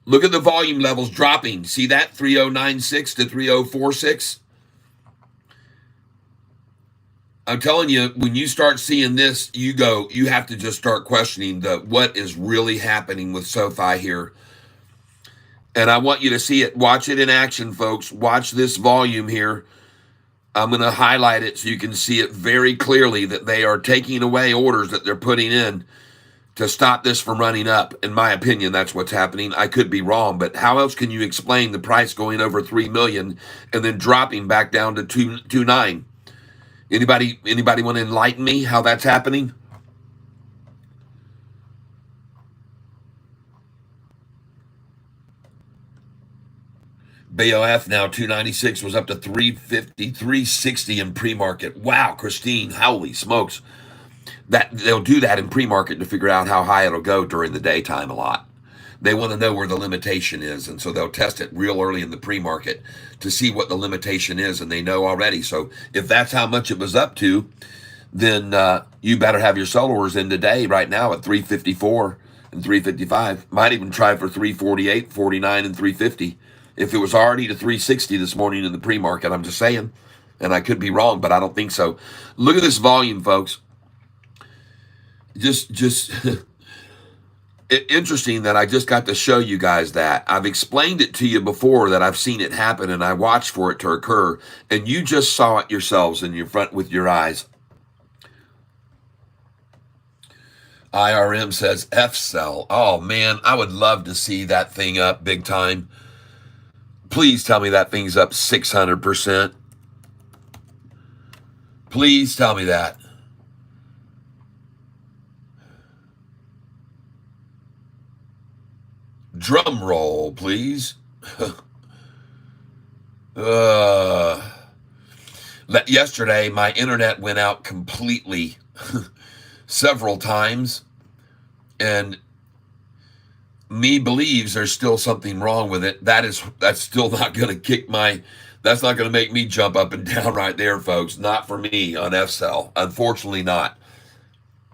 Look at the volume levels dropping. See that? 3096 to 3046. I'm telling you, when you start seeing this, you have to just start questioning what is really happening with Sofi here. And I want you to see it. Watch it in action, folks. Watch this volume here. I'm going to highlight it so you can see it very clearly that they are taking away orders that they're putting in to stop this from running up. In my opinion, that's what's happening. I could be wrong, but how else can you explain the price going over 3 million and then dropping back down to 2.9? Anybody want to enlighten me how that's happening? BOF now 296 was up to 350, 360 in pre-market. Wow, Christine, holy smokes. That they'll do that in pre-market to figure out how high it'll go during the daytime a lot. They want to know where the limitation is, and so they'll test it real early in the pre-market to see what the limitation is, and they know already. So if that's how much it was up to, then you better have your sell orders in today right now at 354 and 355. Might even try for 348, 49, and 350. If it was already to 360 this morning in the pre-market, I'm just saying. And I could be wrong, but I don't think so. Look at this volume, folks. Just interesting that I just got to show you guys that. I've explained it to you before that I've seen it happen and I watched for it to occur. And you just saw it yourselves in your front with your eyes. IRM says F-cell. Oh, man, I would love to see that thing up big time. Please tell me that thing's up 600%. Please tell me that. Drum roll, please. Yesterday, my internet went out completely several times, and me believes there's still something wrong with it. That's still not going to that's not going to make me jump up and down right there, folks. Not for me on F-cell. Unfortunately not.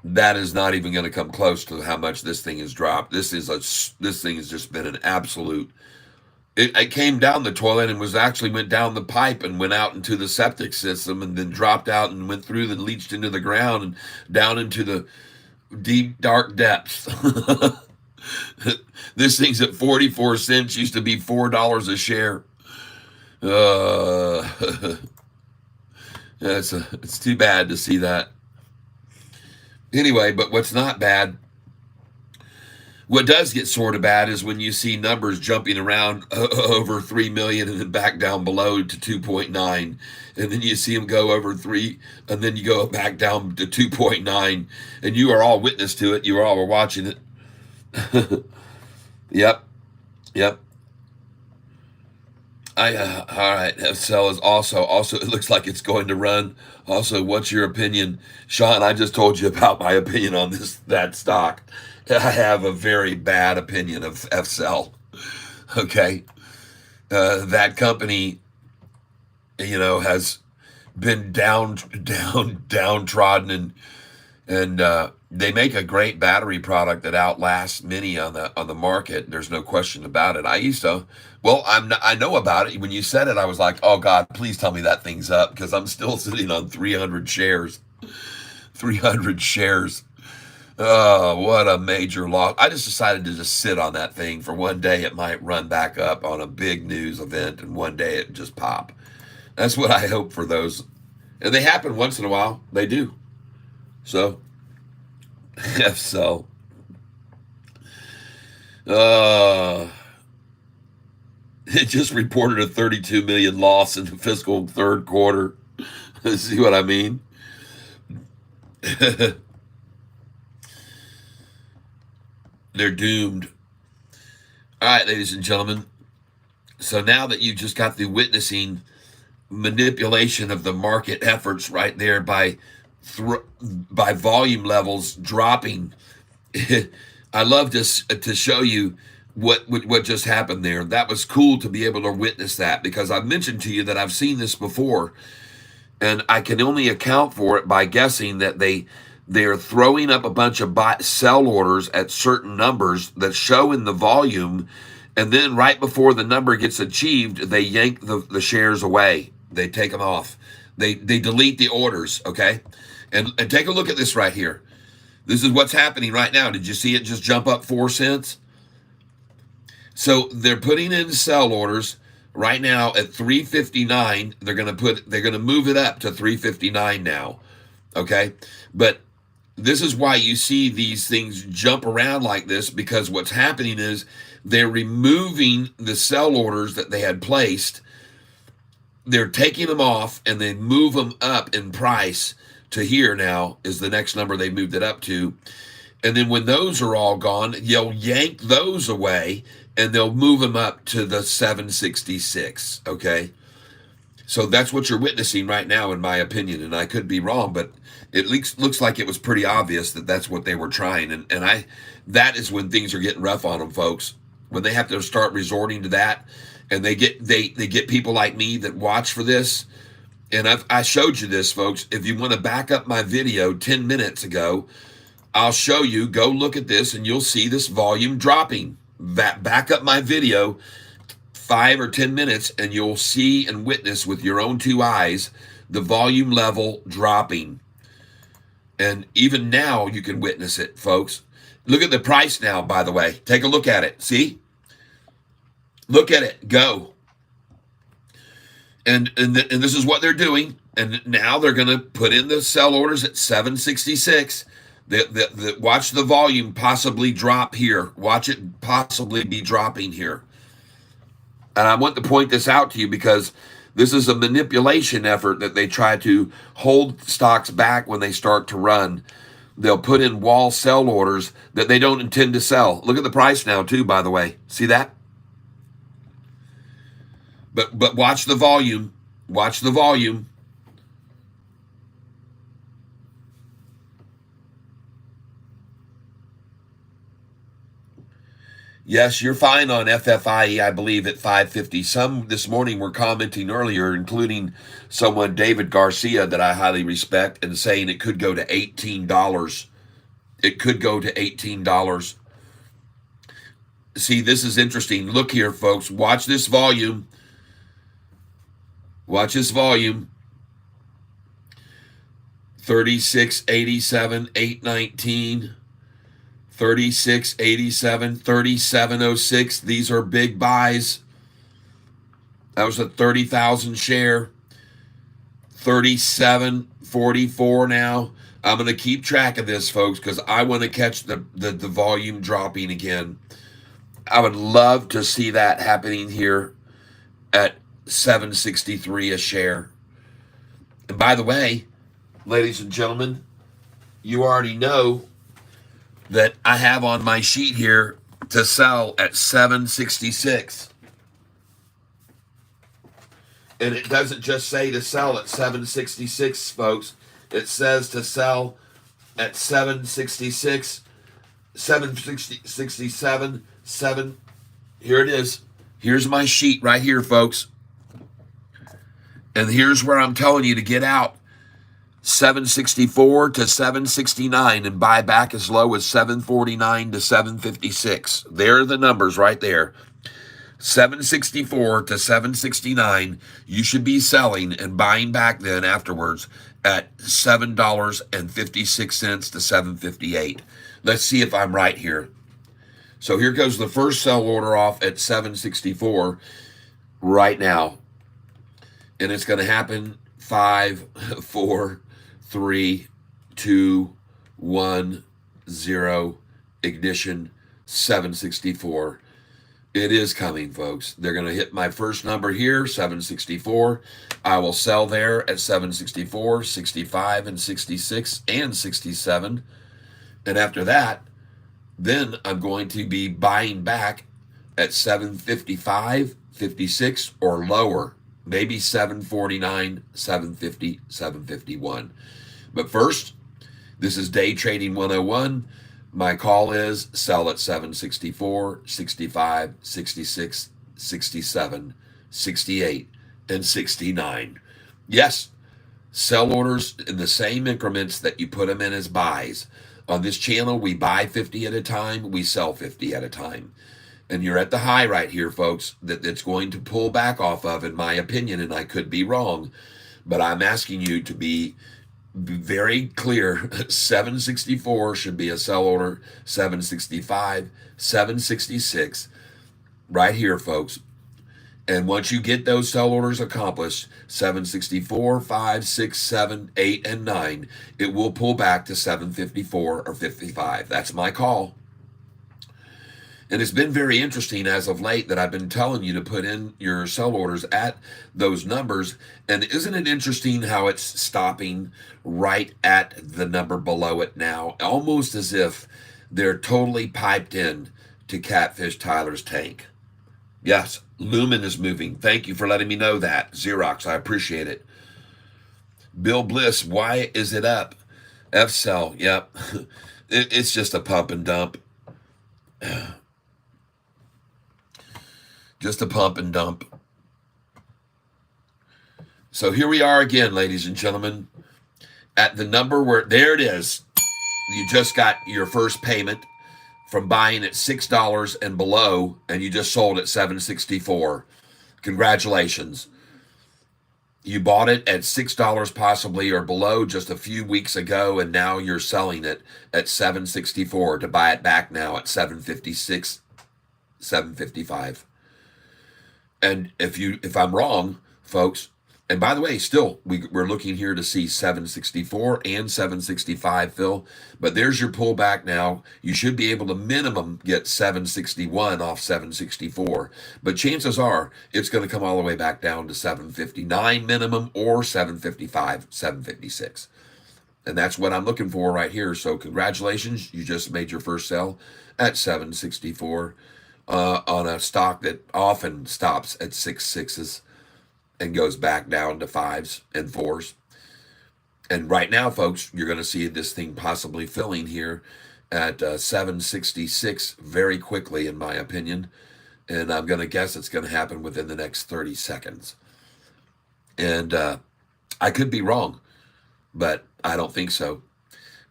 That is not even going to come close to how much this thing has dropped. This thing has just been an absolute. It came down the toilet and went down the pipe and went out into the septic system and then dropped out and went through and leached into the ground and down into the deep, dark depths. This thing's at 44 cents, used to be $4 a share. It's too bad to see that. Anyway, but what's not bad, what does get sort of bad is when you see numbers jumping around over 3 million and then back down below to 2.9, and then you see them go over 3, and then you go back down to 2.9, and you are all witness to it. You all are watching it. Yep. All right. F-cell is also, it looks like it's going to run. Also, what's your opinion? Sean, I just told you about my opinion on that stock. I have a very bad opinion of F-cell. Okay. That company, has been downtrodden, and they make a great battery product that outlasts many on the market. There's no question about it. I know about it. When you said it, I was like, oh God, please tell me that thing's up, because I'm still sitting on 300 shares. 300 shares. Oh, what a major loss. I just decided to just sit on that thing for one day. It might run back up on a big news event, and one day it just pop. That's what I hope for those. And they happen once in a while. They do. So, F-cell. It just reported a 32 million loss in the fiscal third quarter. See what I mean? They're doomed. All right, ladies and gentlemen. So now that you just got through witnessing manipulation of the market efforts right there by volume levels dropping, I love to show you what just happened there. That was cool to be able to witness that, because I've mentioned to you that I've seen this before, and I can only account for it by guessing that they're throwing up a bunch of sell orders at certain numbers that show in the volume, and then right before the number gets achieved, they yank the shares away. They take them off. They delete the orders, okay? And take a look at this right here. This is what's happening right now. Did you see it just jump up 4 cents? So they're putting in sell orders right now at 359. They're going to move it up to 359 now. Okay? But this is why you see these things jump around like this, because what's happening is they're removing the sell orders that they had placed. They're taking them off, and they move them up in price to here now is the next number they moved it up to. And then when those are all gone, you'll yank those away, and they'll move them up to the 766, okay? So that's what you're witnessing right now, in my opinion, and I could be wrong, but it looks like it was pretty obvious that that's what they were trying, and that is when things are getting rough on them, folks. When they have to start resorting to that, and they get people like me that watch for this, and I showed you this, folks. If you want to back up my video 10 minutes ago, I'll show you. Go look at this, and you'll see this volume dropping. Back up my video 5 or 10 minutes, and you'll see and witness with your own two eyes the volume level dropping. And even now, you can witness it, folks. Look at the price now, by the way. Take a look at it. See? Look at it. Go. And this is what they're doing. And now they're going to put in the sell orders at 766. Watch the volume possibly drop here. Watch it possibly be dropping here. And I want to point this out to you because this is a manipulation effort that they try to hold stocks back when they start to run. They'll put in wall sell orders that they don't intend to sell. Look at the price now, too, by the way. See that? But watch the volume. Watch the volume. Yes, you're fine on FFIE, I believe, at 550. Some this morning were commenting earlier, including someone, David Garcia, that I highly respect, and saying it could go to $18. It could go to $18. See, this is interesting. Look here, folks. Watch this volume. Watch this volume. 3687, 819. 3687, 3706. These are big buys. That was a 30,000 share. 3744 now. I'm going to keep track of this, folks, because I want to catch the volume dropping again. I would love to see that happening here at 763 a share. And by the way, ladies and gentlemen, you already know that I have on my sheet here to sell at 766. And it doesn't just say to sell at 766, folks. It says to sell at 766, 767, 7. Here it is. Here's my sheet right here, folks. And here's where I'm telling you to get out. 764 to 769 and buy back as low as 749 to 756. There are the numbers right there. 764 to 769, you should be selling and buying back then afterwards at $7.56 to 758. Let's see if I'm right here. So here goes the first sell order off at 764 right now. And it's going to happen 5, 4, 3, 2, 1, 0, ignition, 764. It is coming, folks. They're going to hit my first number here, 764. I will sell there at 764, 65, and 66, and 67. And after that, then I'm going to be buying back at 755, 56, or lower. Maybe 749, 750, 751. But first, this is Day Trading 101. My call is sell at 764, 65, 66, 67, 68, and 69. Yes, sell orders in the same increments that you put them in as buys. On this channel, we buy 50 at a time, we sell 50 at a time. And you're at the high right here, folks, that's going to pull back off of, in my opinion, and I could be wrong, but I'm asking you to be very clear. 764 should be a sell order, 765, 766, right here, folks. And once you get those sell orders accomplished, 764, 5, 6, 7, 8, and 9, it will pull back to 754 or 55. That's my call. And it's been very interesting as of late that I've been telling you to put in your sell orders at those numbers. And isn't it interesting how it's stopping right at the number below it now, almost as if they're totally piped in to Catfish Tyler's tank. Yes, Lumen is moving. Thank you for letting me know that. Xerox, I appreciate it. Bill Bliss, why is it up? F-Cell, yep. It's just a pump and dump. Just a pump and dump. So here we are again, ladies and gentlemen, at the number where, there it is. You just got your first payment from buying at $6 and below, and you just sold at 764. Congratulations. You bought it at $6 possibly or below just a few weeks ago, and now you're selling it at 764 to buy it back now at 756, 755. And if I'm wrong, folks, and by the way, still we're looking here to see 764 and 765, Phil. But there's your pullback now. You should be able to minimum get 761 off 764. But chances are it's going to come all the way back down to 759 minimum or 755, 756. And that's what I'm looking for right here. So congratulations, you just made your first sell at 764 on a stock that often stops at 6.6s and goes back down to 5s and 4s. And right now, folks, you're going to see this thing possibly filling here at 766 very quickly, in my opinion. And I'm going to guess it's going to happen within the next 30 seconds. And I could be wrong, but I don't think so.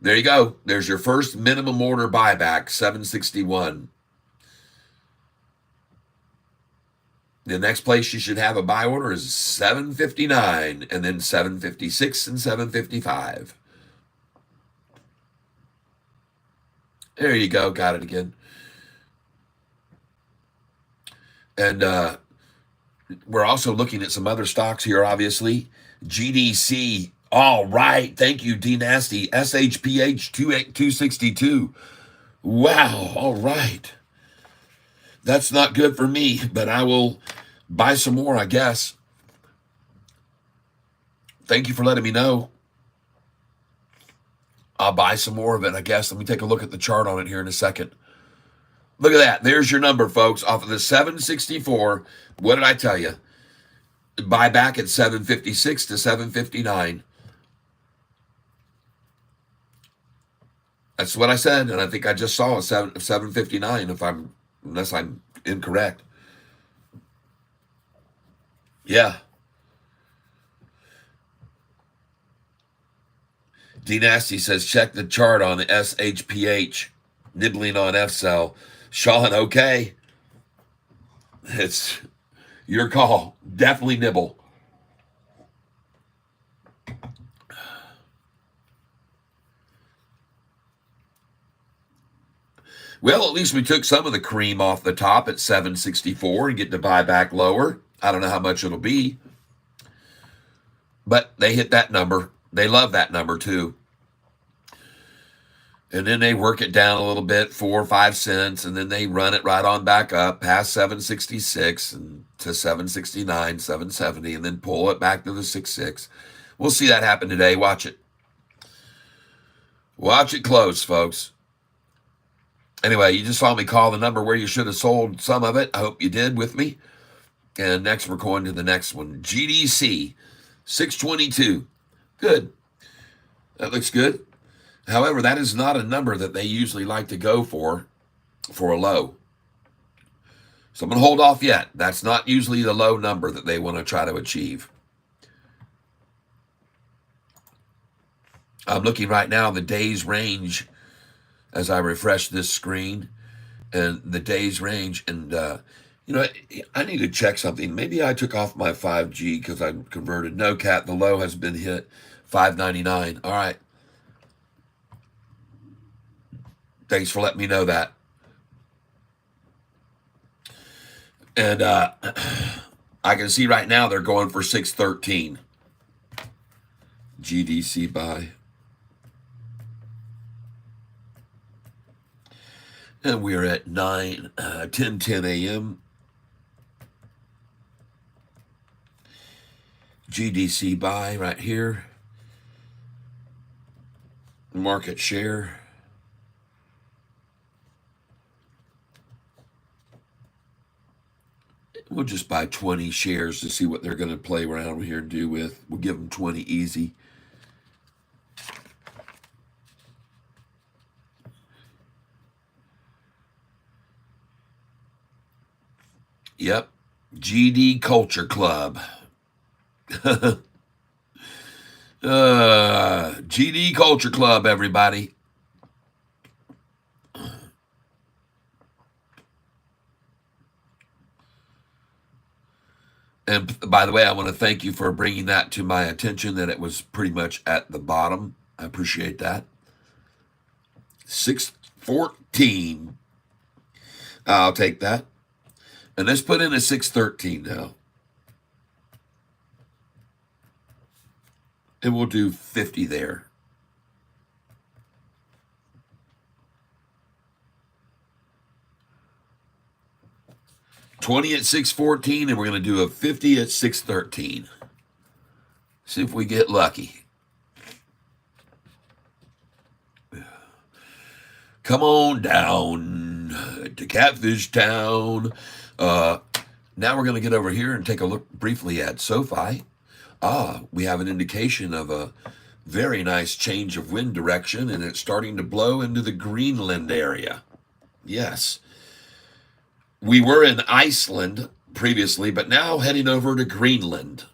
There you go. There's your first minimum order buyback, 761. The next place you should have a buy order is 759, and then 756 and 755. There you go. Got it again. And we're also looking at some other stocks here, obviously. GDC. All right. Thank you, D Nasty. SHPH 262. Wow. All right. That's not good for me, but I will buy some more, I guess. Thank you for letting me know. I'll buy some more of it, I guess. Let me take a look at the chart on it here in a second. Look at that. There's your number, folks. Off of the 764, what did I tell you? Buy back at 756 to 759. That's what I said, and I think I just saw a 759 unless I'm incorrect. Yeah. D Nasty says, check the chart on the SHPH. Nibbling on F-cell. Sean, okay. It's your call. Definitely nibble. Well, at least we took some of the cream off the top at 764 and get to buy back lower. I don't know how much it'll be. But they hit that number. They love that number too. And then they work it down a little bit, 4 or 5 cents, and then they run it right on back up past 766 and to 769, 770, and then pull it back to the 66. We'll see that happen today. Watch it. Watch it close, folks. Anyway, you just saw me call the number where you should have sold some of it. I hope you did with me. And next, we're going to the next one. GDC, 622. Good. That looks good. However, that is not a number that they usually like to go for a low. So I'm going to hold off yet. That's not usually the low number that they want to try to achieve. I'm looking right now, the days range, as I refresh this screen, and the days range. And, I need to check something. Maybe I took off my 5G because I converted. No, Cat, the low has been hit, 599. All right. Thanks for letting me know that. And I can see right now they're going for 613. GDC buy. And we're at 10:10 a.m. GDC buy right here. Market share. We'll just buy 20 shares to see what they're going to play around here and do with. We'll give them 20 easy. Yep. GD Culture Club. GD Culture Club, everybody. And by the way, I want to thank you for bringing that to my attention that it was pretty much at the bottom. I appreciate that. 614. I'll take that. And let's put in a 613 now. And we'll do 50 there. $20 at 614, and we're going to do a 50 at 613. See if we get lucky. Come on down to Catfish Town. Now we're going to get over here and take a look briefly at Sofi. We have an indication of a very nice change of wind direction, and it's starting to blow into the Greenland area. Yes. We were in Iceland previously, but now heading over to Greenland.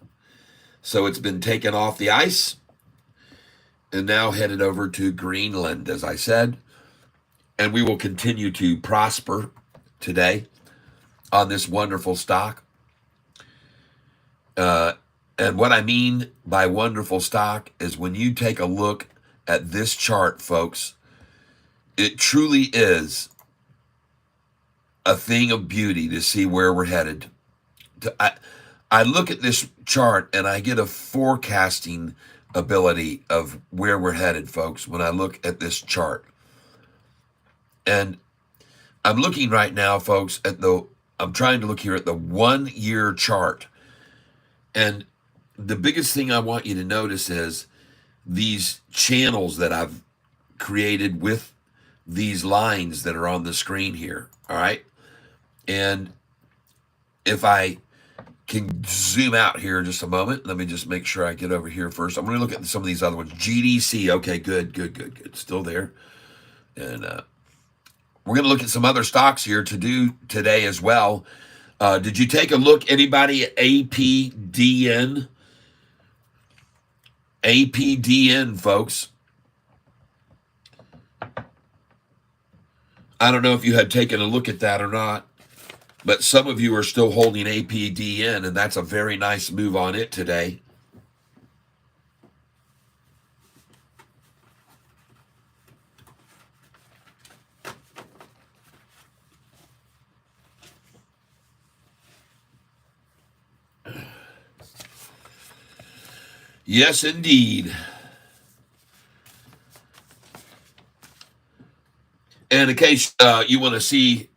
So it's been taken off the ice and now headed over to Greenland, as I said. And we will continue to prosper today on this wonderful stock. And what I mean by wonderful stock is when you take a look at this chart, folks, it truly is a thing of beauty to see where we're headed. I look at this chart and I get a forecasting ability of where we're headed, folks, when I look at this chart. And I'm looking right now, folks, I'm trying to look here at the 1 year chart. And the biggest thing I want you to notice is these channels that I've created with these lines that are on the screen here. All right. And if I can zoom out here in just a moment, let me just make sure I get over here first. I'm going to look at some of these other ones. GDC. Okay, good. Still there. And we're going to look at some other stocks here to do today as well. Did you take a look, anybody, at APDN? APDN, folks. I don't know if you had taken a look at that or not, but some of you are still holding APDN, and that's a very nice move on it today. Yes, indeed. And in case you want to see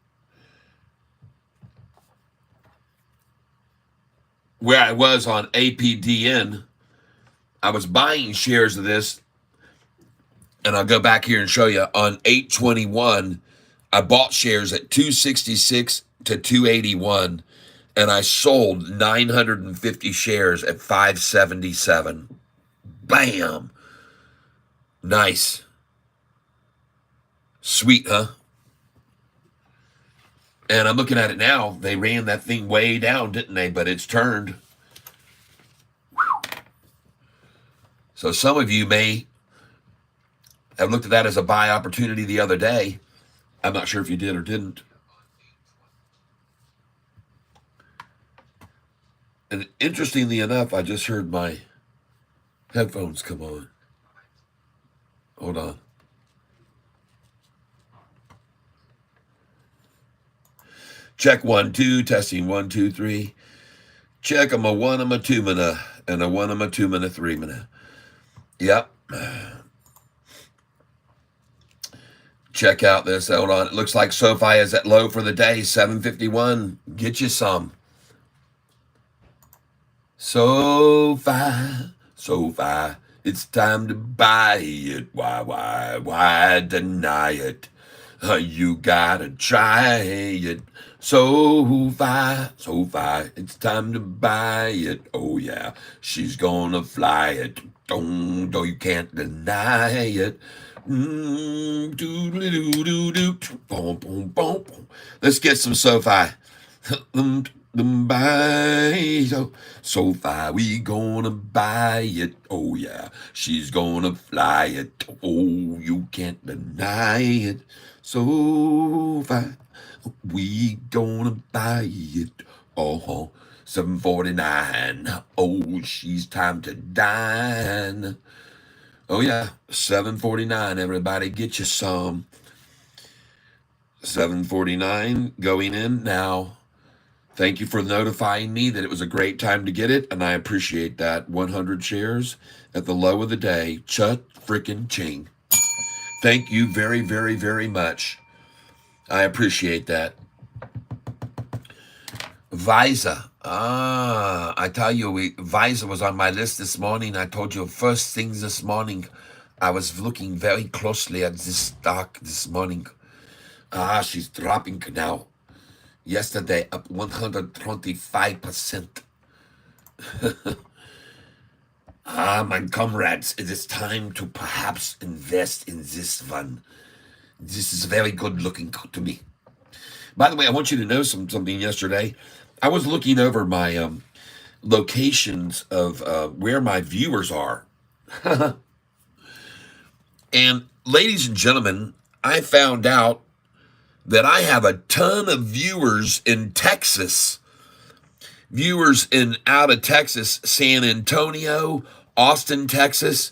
where I was on APDN, I was buying shares of this, and I'll go back here and show you. On 8/21, I bought shares at 266 to 281, and I sold 950 shares at 577. Bam! Nice. Sweet, huh? And I'm looking at it now. They ran that thing way down, didn't they? But it's turned. So some of you may have looked at that as a buy opportunity the other day. I'm not sure if you did or didn't. And interestingly enough, I just heard my headphones come on. Hold on. Check 1, 2, testing 1, 2, 3. Check, I'm a 1, I'm a 2, and a 1, I'm a 2, and a 3. Yep. Check out this. Hold on. It looks like Sofi is at low for the day, 751. Get you some. Sofi, it's time to buy it. Why deny it? You gotta try it. Sofi, it's time to buy it. Oh yeah, she's gonna fly it. Don't you can't deny it. Let's get some Sofi. Sofi, we gonna buy it. Oh yeah, she's gonna fly it. Oh, you can't deny it. Sofi, we gonna buy it. 7:49. Oh, she's time to dine. Oh yeah, 7:49. Everybody, get you some. 7:49 going in now. Thank you for notifying me that it was a great time to get it, and I appreciate that. 100 shares at the low of the day. Chut freaking ching. Thank you very, very, very much. I appreciate that. Visa. I tell you, Visa was on my list this morning. I told you first things this morning. I was looking very closely at this stock this morning. She's dropping now. Yesterday, up 125%. My comrades, it is time to perhaps invest in this one. This is very good looking to me. By the way, I want you to know something yesterday. I was looking over my locations of where my viewers are. And ladies and gentlemen, I found out that I have a ton of viewers in Texas. Viewers out of Texas, San Antonio, Austin, Texas,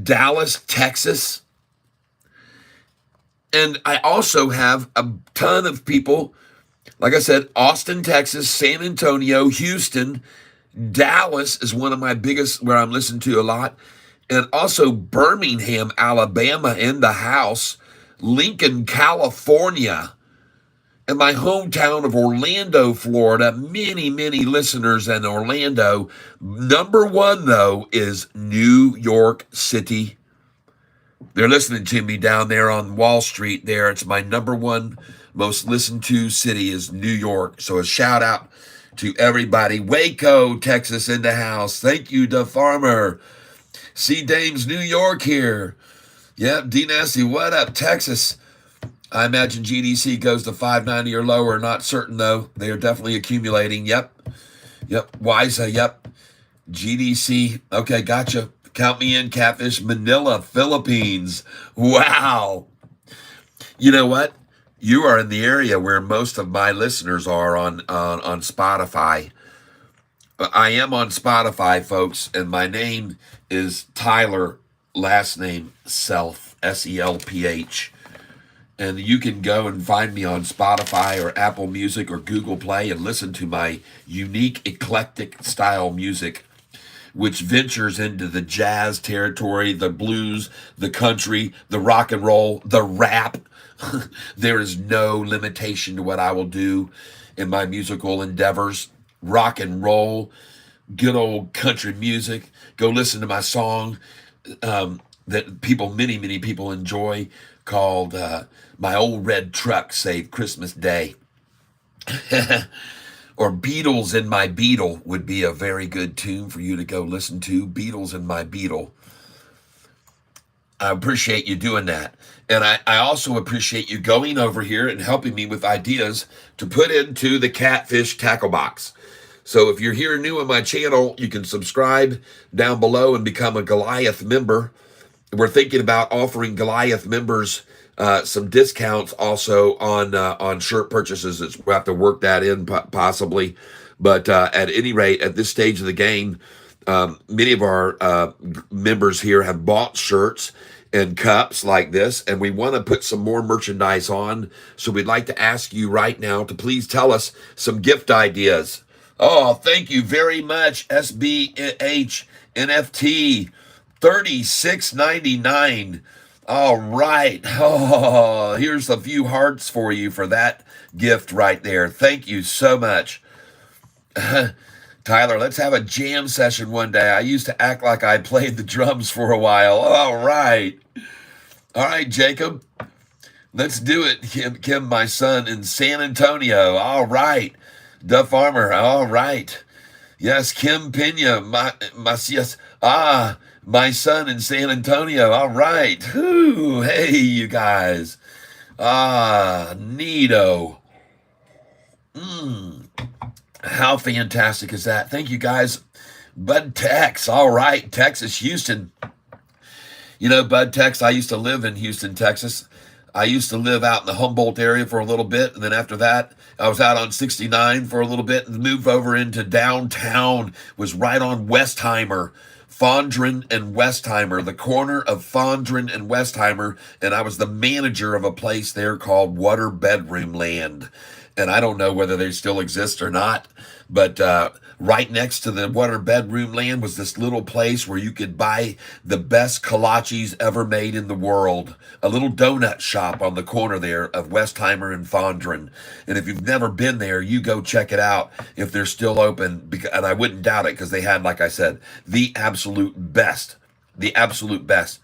Dallas, Texas. And I also have a ton of people, like I said, Austin, Texas, San Antonio, Houston, Dallas is one of my biggest, where I'm listening to a lot, and also Birmingham, Alabama in the house, Lincoln, California, and my hometown of Orlando, Florida. Many, many listeners in Orlando. Number one, though, is New York City. They're listening to me down there on Wall Street there. It's my number one most listened to city is New York. So a shout out to everybody. Waco, Texas in the house. Thank you, the farmer. C. Dames, New York here. Yep, D. Nasty, what up, Texas? I imagine GDC goes to 590 or lower. Not certain, though. They are definitely accumulating. Yep. WISA, yep. GDC. Okay, gotcha. Count me in, Catfish. Manila, Philippines. Wow. You know what? You are in the area where most of my listeners are on Spotify. I am on Spotify, folks, and my name is Tyler, last name Self, SELPH. And you can go and find me on Spotify or Apple Music or Google Play and listen to my unique, eclectic style music, which ventures into the jazz territory, the blues, the country, the rock and roll, the rap. There is no limitation to what I will do in my musical endeavors. Rock and roll, good old country music. Go listen to my song that many people enjoy, called My Old Red Truck Saved Christmas Day. Or Beatles in My Beetle would be a very good tune for you to go listen to. Beatles in My Beetle. I appreciate you doing that. And I also appreciate you going over here and helping me with ideas to put into the Catfish tackle box. So if you're here new on my channel, you can subscribe down below and become a Goliath member. We're thinking about offering Goliath members some discounts also on shirt purchases. We'll have to work that in possibly. But at any rate, at this stage of the game, many of our members here have bought shirts and cups like this, and we want to put some more merchandise on. So we'd like to ask you right now to please tell us some gift ideas. Oh, thank you very much, SBH NFT, $36.99. All right. Oh, here's a few hearts for you for that gift right there. Thank you so much. Tyler, let's have a jam session one day. I used to act like I played the drums for a while. All right. All right, Jacob. Let's do it. Kim, my son in San Antonio. All right. Duff Farmer. All right. Yes, Kim Pena. Yes. My son in San Antonio. All right. Whew. Hey, you guys. Neato. How fantastic is that? Thank you, guys. Bud Tex. All right. Texas, Houston. You know, Bud Tex, I used to live in Houston, Texas. I used to live out in the Humboldt area for a little bit, and then after that, I was out on 69 for a little bit and moved over into downtown, was right on Westheimer, Fondren and Westheimer, the corner of Fondren and Westheimer, and I was the manager of a place there called Water Bedroom Land. And I don't know whether they still exist or not, but right next to the Water Bedroom Land was this little place where you could buy the best kolaches ever made in the world. A little donut shop on the corner there of Westheimer and Fondren. And if you've never been there, you go check it out if they're still open. And I wouldn't doubt it because they had, like I said, the absolute best. The absolute best.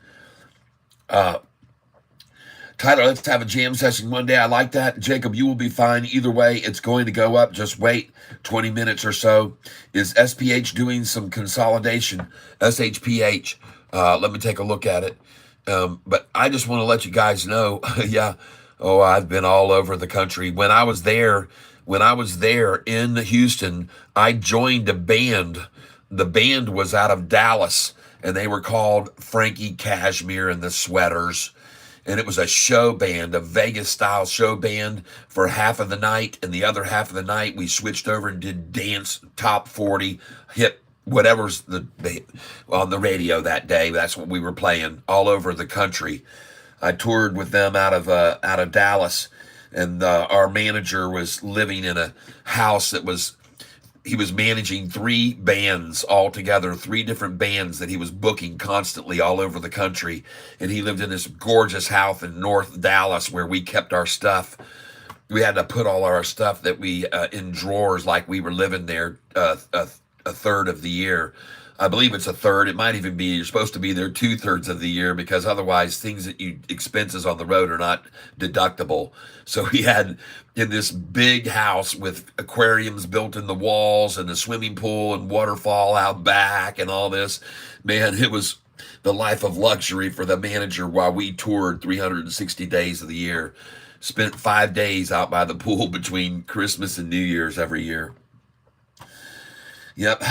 Tyler, let's have a jam session one day. I like that. Jacob, you will be fine. Either way, it's going to go up. Just wait 20 minutes or so. Is SPH doing some consolidation? SHPH. Let me take a look at it. But I just want to let you guys know, yeah. Oh, I've been all over the country. When I was there in Houston, I joined a band. The band was out of Dallas, and they were called Frankie Cashmere and the Sweaters. And it was a show band, a Vegas-style show band for half of the night. And the other half of the night, we switched over and did dance, top 40, hit whatever's on the radio that day. That's what we were playing all over the country. I toured with them out of Dallas, and our manager was living in a house that he was managing 3 bands altogether, 3 different bands that he was booking constantly all over the country. And he lived in this gorgeous house in North Dallas where we kept our stuff. We had to put all our stuff that we in drawers like we were living there a third of the year. I believe it's a third. It might even be, you're supposed to be there 2/3 of the year because otherwise expenses on the road are not deductible. So he had in this big house with aquariums built in the walls and a swimming pool and waterfall out back and all this. Man, it was the life of luxury for the manager while we toured 360 days of the year. Spent 5 days out by the pool between Christmas and New Year's every year. Yep.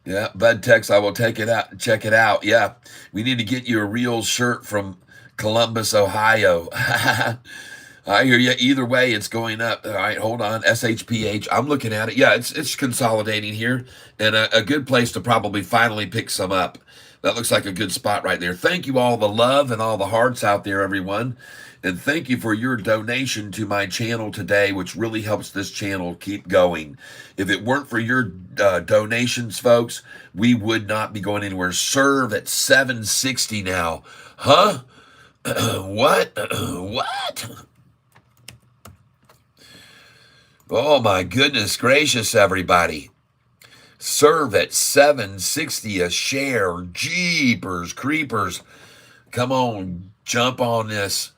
Yeah, Bud Tex, I will check it out. Yeah, we need to get you a real shirt from Columbus, Ohio. I hear you. Either way, it's going up. All right, hold on. SHPH. I'm looking at it. Yeah, it's consolidating here, and a good place to probably finally pick some up. That looks like a good spot right there. Thank you all the love and all the hearts out there, everyone. And thank you for your donation to my channel today, which really helps this channel keep going. If it weren't for your donations, folks, we would not be going anywhere. Serve at $7.60 now. Huh? What? What? Oh, my goodness gracious, everybody. Serve at $7.60 a share. Jeepers creepers. Come on, jump on this.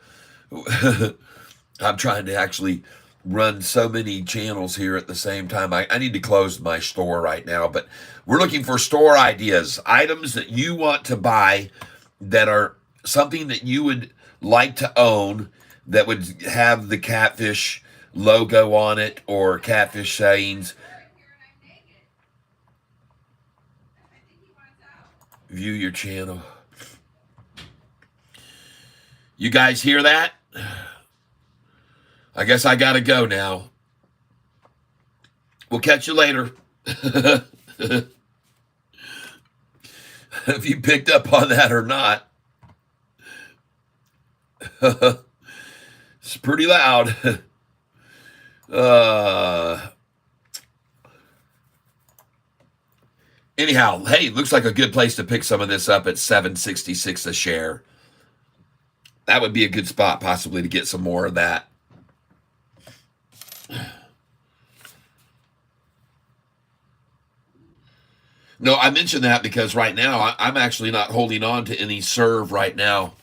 I'm trying to actually run so many channels here at the same time. I need to close my store right now, but we're looking for store ideas, items that you want to buy that are something that you would like to own that would have the Catfish logo on it or Catfish sayings. View your channel. You guys hear that? I guess I gotta go now. We'll catch you later. If you picked up on that or not. It's pretty loud. Anyhow, hey, looks like a good place to pick some of this up at $7.66 a share. That would be a good spot possibly to get some more of that. No, I mentioned that because right now I'm actually not holding on to any serve right now.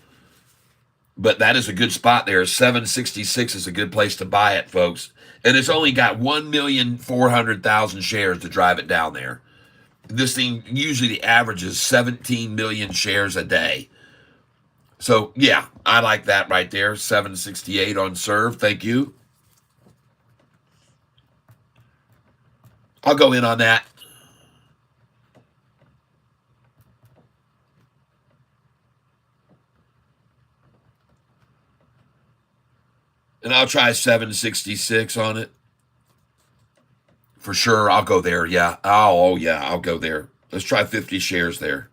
But that is a good spot there. $7.66 is a good place to buy it, folks. And it's only got 1,400,000 shares to drive it down there. This thing, usually the average is 17 million shares a day. So, yeah, I like that right there. $7.68 on serve. Thank you. I'll go in on that. And I'll try 766 on it. For sure, I'll go there. Yeah. Oh, yeah, I'll go there. Let's try 50 shares there.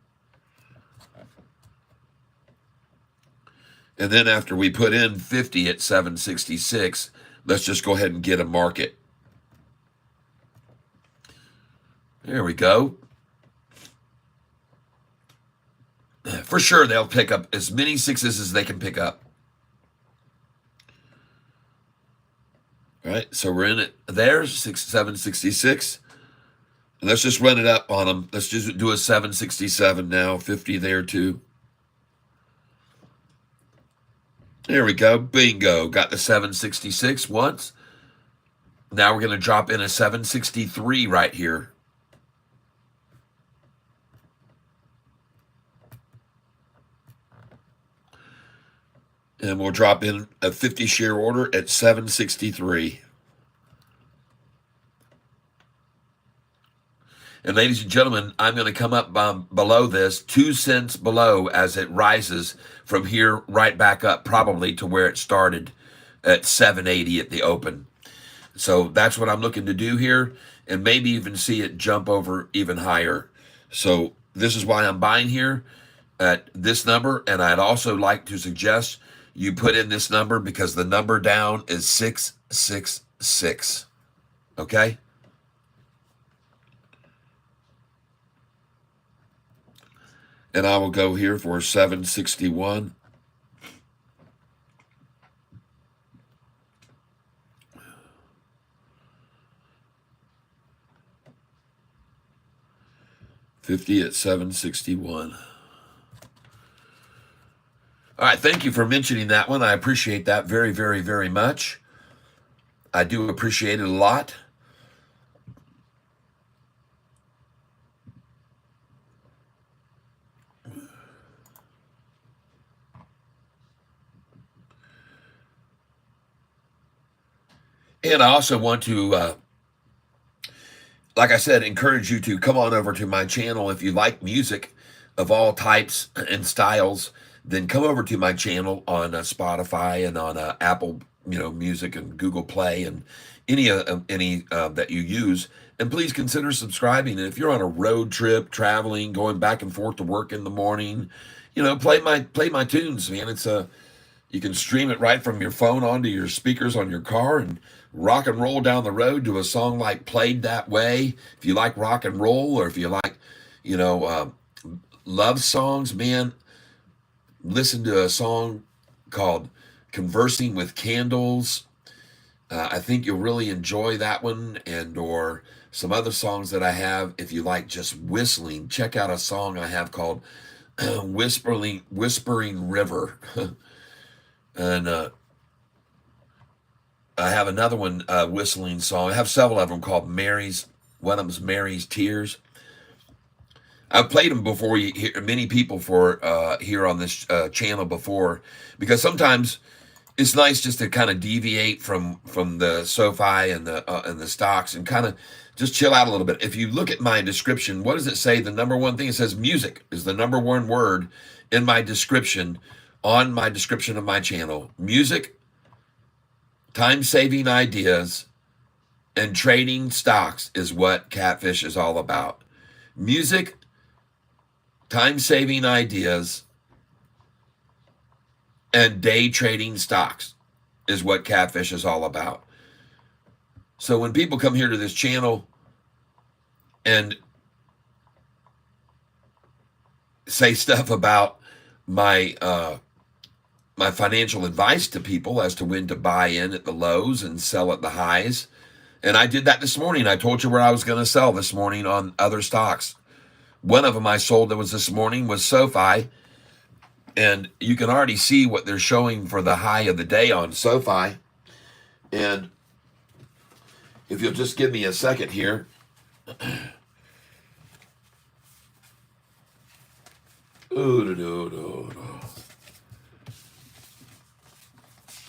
And then after we put in 50 at 766, let's just go ahead and get a market. There we go. For sure, they'll pick up as many sixes as they can pick up. All right, so we're in it there, 766. Let's just run it up on them. Let's just do a 767 now, 50 there too. There we go, bingo. Got the 766 once. Now we're going to drop in a 763 right here. And we'll drop in a 50 share order at 763. And ladies and gentlemen, I'm going to come up below this, 2 cents below as it rises from here right back up probably to where it started at 780 at the open. So that's what I'm looking to do here, and maybe even see it jump over even higher. So this is why I'm buying here at this number, and I'd also like to suggest you put in this number because the number down is 666. Okay? And I will go here for 761. $50 at 761. All right, thank you for mentioning that one. I appreciate that very, very, very much. I do appreciate it a lot. And I also want to, like I said, encourage you to come on over to my channel. If you like music of all types and styles, then come over to my channel on Spotify and on Apple, Music and Google Play and any that you use. And please consider subscribing. And if you're on a road trip, traveling, going back and forth to work in the morning, play my tunes, man. It's you can stream it right from your phone onto your speakers on your car and rock and roll down the road to a song like Played That Way. If you like rock and roll, or if you like, love songs, man, listen to a song called Conversing with Candles. I think you'll really enjoy that one, or some other songs that I have. If you like just whistling, check out a song I have called Whispering River. And I have another one, whistling song. I have several of them called Mary's. One of them's Mary's Tears. I've played them before. You hear many people here on this channel before, because sometimes it's nice just to kind of deviate from the Sofi and the stocks and kind of just chill out a little bit. If you look at my description, what does it say? The number one thing, it says music is the number one word in my description, on my description of my channel. Music, time-saving ideas, and trading stocks is what Catfish is all about. Music, time-saving ideas, and day trading stocks is what Catfish is all about. So when people come here to this channel and say stuff about my my financial advice to people as to when to buy in at the lows and sell at the highs, and I did that this morning. I told you where I was going to sell this morning on other stocks. One of them I sold that was this morning was Sofi, and you can already see what they're showing for the high of the day on Sofi. And if you'll just give me a second here.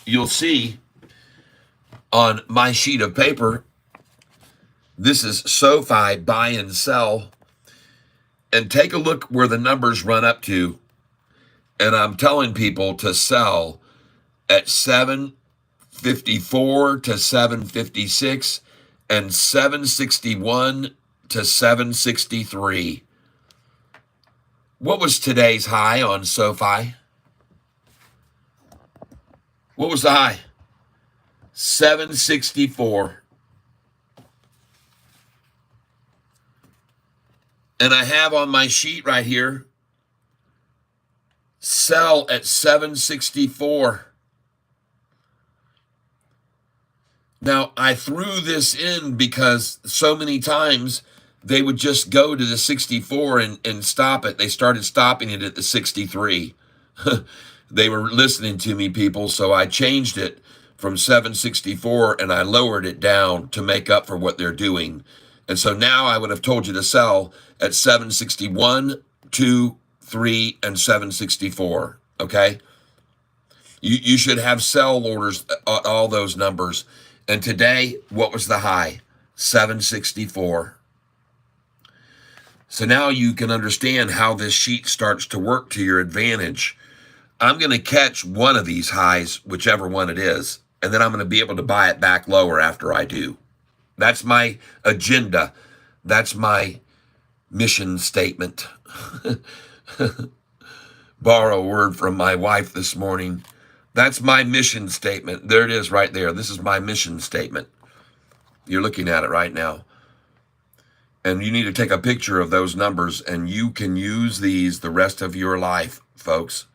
You'll see on my sheet of paper, this is Sofi buy and sell. And take a look where the numbers run up to. And I'm telling people to sell at 7 754 to 756, and 761 to 763. What was today's high on Sofi? What was the high? 764. And I have on my sheet right here, sell at 764. Now, I threw this in because so many times they would just go to the 64 and stop it. They started stopping it at the 63. They were listening to me, people, so I changed it from 764 and I lowered it down to make up for what they're doing. And so now I would have told you to sell at 761, 2, 3, and 764, okay? You should have sell orders, all those numbers. And today, what was the high? 764. So now you can understand how this sheet starts to work to your advantage. I'm going to catch one of these highs, whichever one it is, and then I'm going to be able to buy it back lower after I do. That's my agenda. That's my mission statement. Borrow a word from my wife this morning. That's my mission statement. There it is right there. This is my mission statement. You're looking at it right now. And you need to take a picture of those numbers, and you can use these the rest of your life, folks.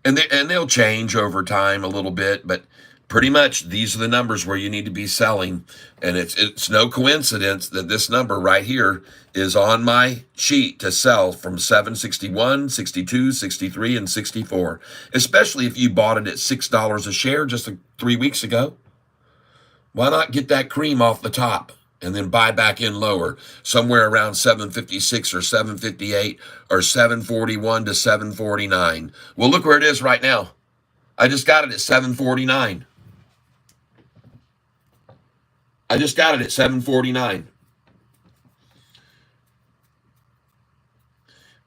And they'll change over time a little bit, but pretty much these are the numbers where you need to be selling. And it's no coincidence that this number right here is on my sheet to sell from 761, 62, 63, and 64. Especially if you bought it at $6 a share just 3 weeks ago. Why not get that cream off the top and then buy back in lower, somewhere around 756 or 758 or 741 to 749. Well, look where it is right now. I just got it at 749. I just got it at 749.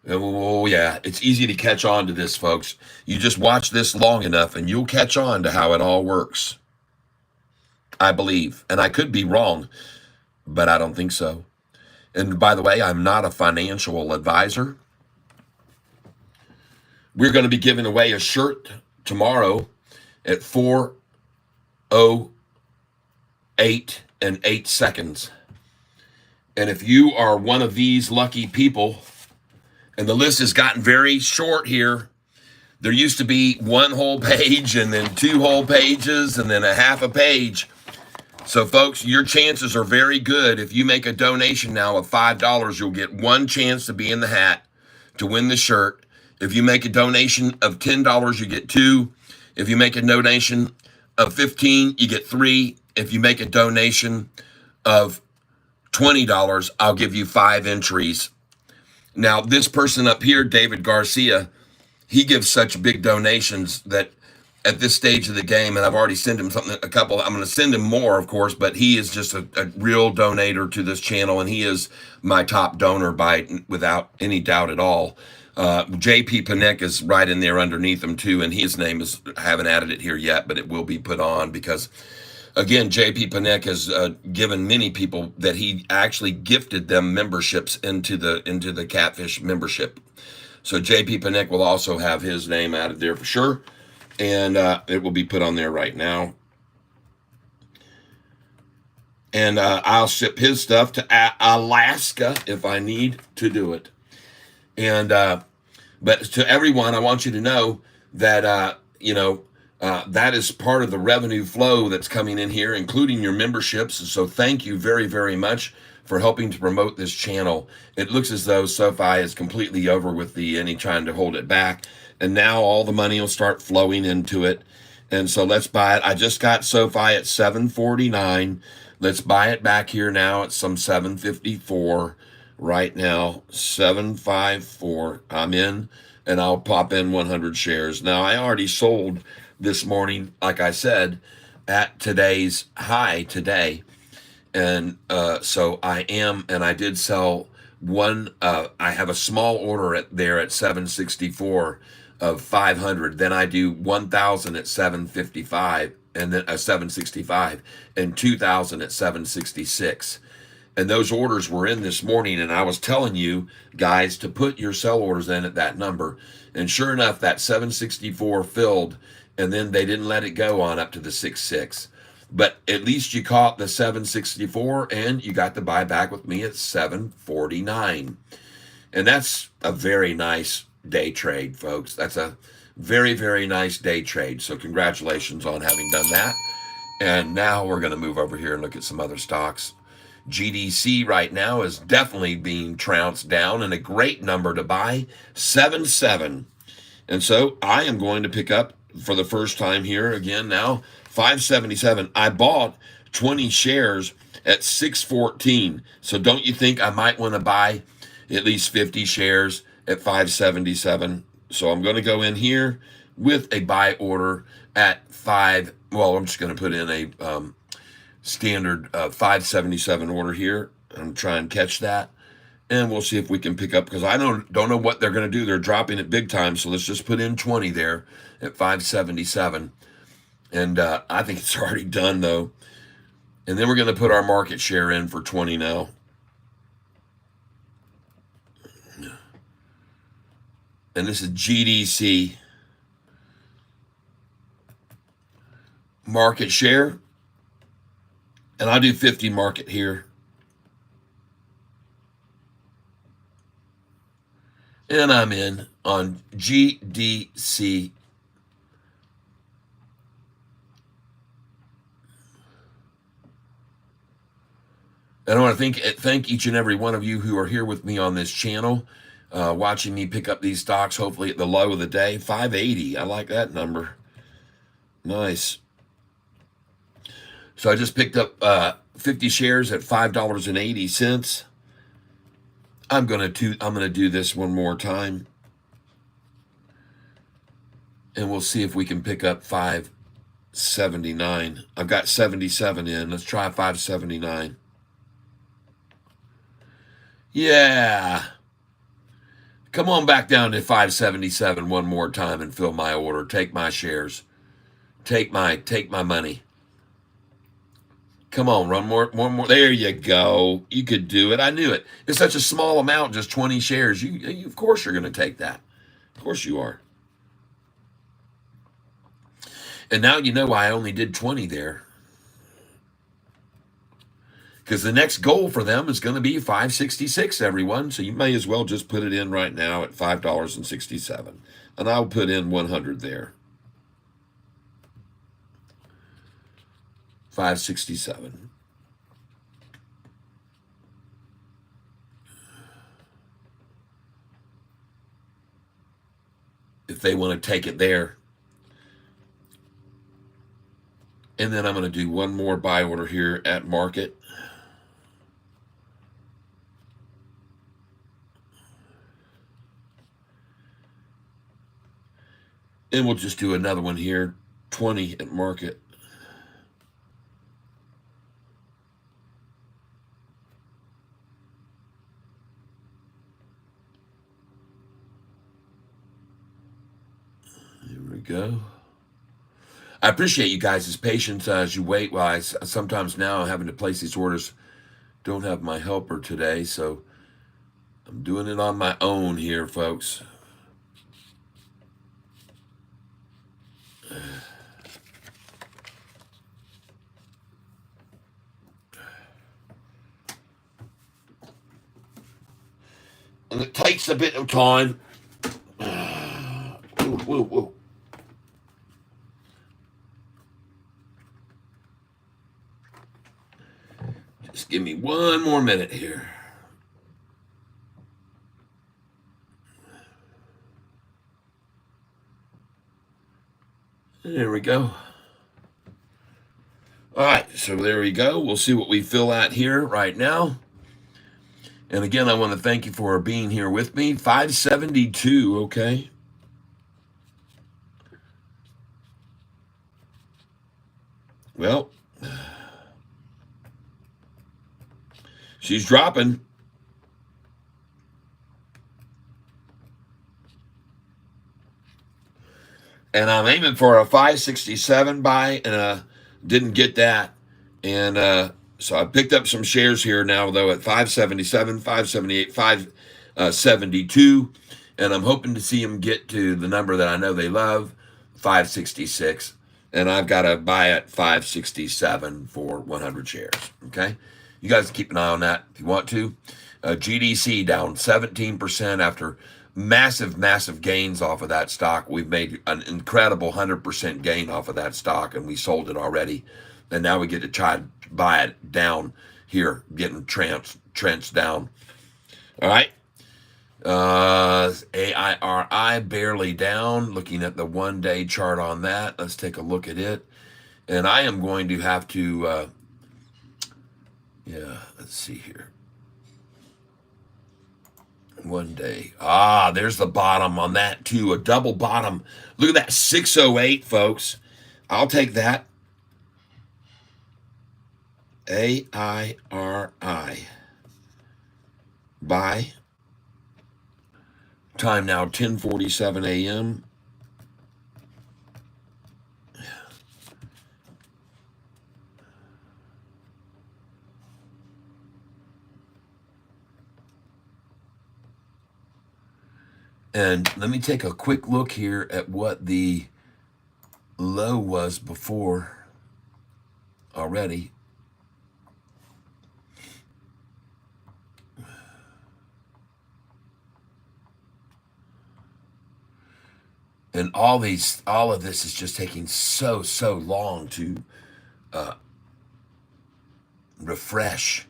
Oh, yeah, it's easy to catch on to this, folks. You just watch this long enough and you'll catch on to how it all works. I believe. And I could be wrong, but I don't think so. And by the way, I'm not a financial advisor. We're going to be giving away a shirt tomorrow at 4:08 and 8 seconds. And if you are one of these lucky people, and the list has gotten very short here. There used to be one whole page and then 2 whole pages and then a half a page. So, folks, your chances are very good. If you make a donation now of $5, you'll get 1 chance to be in the hat to win the shirt. If you make a donation of $10, you get 2. If you make a donation of $15, you get 3. If you make a donation of $20, I'll give you 5 entries. Now, this person up here, David Garcia, he gives such big donations that at this stage of the game, and I've already sent him a couple. I'm going to send him more, of course, but he is just a real donator to this channel, and he is my top donor without any doubt at all. JP Panek is right in there underneath him too, and his name is, I haven't added it here yet, but it will be put on because, again, JP Panek has given many people that he actually gifted them memberships into the Catfish membership. So JP Panek will also have his name added there for sure. And it will be put on there right now. And I'll ship his stuff to Alaska if I need to do it. And but to everyone, I want you to know that that is part of the revenue flow that's coming in here, including your memberships. So thank you very, very much for helping to promote this channel. It looks as though Sofi is completely over with any trying to hold it back. And now all the money will start flowing into it. And so let's buy it. I just got Sofi at 749. Let's buy it back here now at some 754 right now. 754. I'm in, and I'll pop in 100 shares. Now, I already sold this morning, like I said, at today's high today. And so I am, and I did sell one. I have a small order there at 764 of 500. Then I do 1,000 at 755. and then a 765, and 2,000 at 766. And those orders were in this morning, and I was telling you guys to put your sell orders in at that number. And sure enough, that 764 filled, and then they didn't let it go on up to the 66. But at least you caught the 764, and you got to buy back with me at 749. And that's a very nice day trade, folks. That's a very, very nice day trade. So congratulations on having done that. And now we're going to move over here and look at some other stocks. GDC right now is definitely being trounced down, and a great number to buy, 77. And so I am going to pick up for the first time here again now, 577. I bought 20 shares at 614. So don't you think I might want to buy at least 50 shares at 577? So I'm going to go in here with a buy order at 5. Well, I'm just going to put in a standard 577 order here and try and catch that, and we'll see if we can pick up, because I don't know what they're going to do. They're dropping it big time, so let's just put in 20 there at 577, and I think it's already done though. And then we're going to put our market share in for 20 now. And this is GDC market share. And I'll do 50 market here. And I'm in on GDC. And I want to thank each and every one of you who are here with me on this channel, watching me pick up these stocks, hopefully at the low of the day. 580. I like that number. Nice. So I just picked up 50 shares at $5.80. I'm gonna do this one more time, and we'll see if we can pick up 579. I've got 77 in. Let's try 579. Yeah. Come on back down to 577 one more time and fill my order. Take my shares. Take my money. Come on, run one more. There you go. You could do it. I knew it. It's such a small amount, just 20 shares. You of course you're going to take that. Of course you are. And now you know why I only did 20 there. Because the next goal for them is going to be 566, everyone. So you may as well just put it in right now at $5.67. And I'll put in 100 there. 567. If they want to take it there. And then I'm going to do one more buy order here at market. And we'll just do another one here, 20 at market. Here we go. I appreciate you guys' patience as you wait while I sometimes now having to place these orders. Don't have my helper today, so I'm doing it on my own here, folks. And it takes a bit of time. Whoa. Just give me one more minute here. There we go. All right, so there we go. We'll see what we fill at here right now. And again, I want to thank you for being here with me. 572, okay. Well, she's dropping. And I'm aiming for a 567 buy, and didn't get that. And so I picked up some shares here now, though, at 577, 578, 572. And I'm hoping to see them get to the number that I know they love, 566. And I've got to buy at 567 for 100 shares. Okay? You guys keep an eye on that if you want to. GDC down 17% after massive gains off of that stock. We've made an incredible 100% gain off of that stock, and we sold it already. And now we get to try to buy it down here, getting trenched down. All right. AIRI barely down. Looking at the 1-day chart on that. Let's take a look at it. And I am going to have to, let's see here. 1 day. There's the bottom on that too. A double bottom. Look at that, 608, folks. I'll take that. AIRI. Buy. Time now 10:47 a.m. And let me take a quick look here at what the low was before already. And all of this is just taking so long to refresh.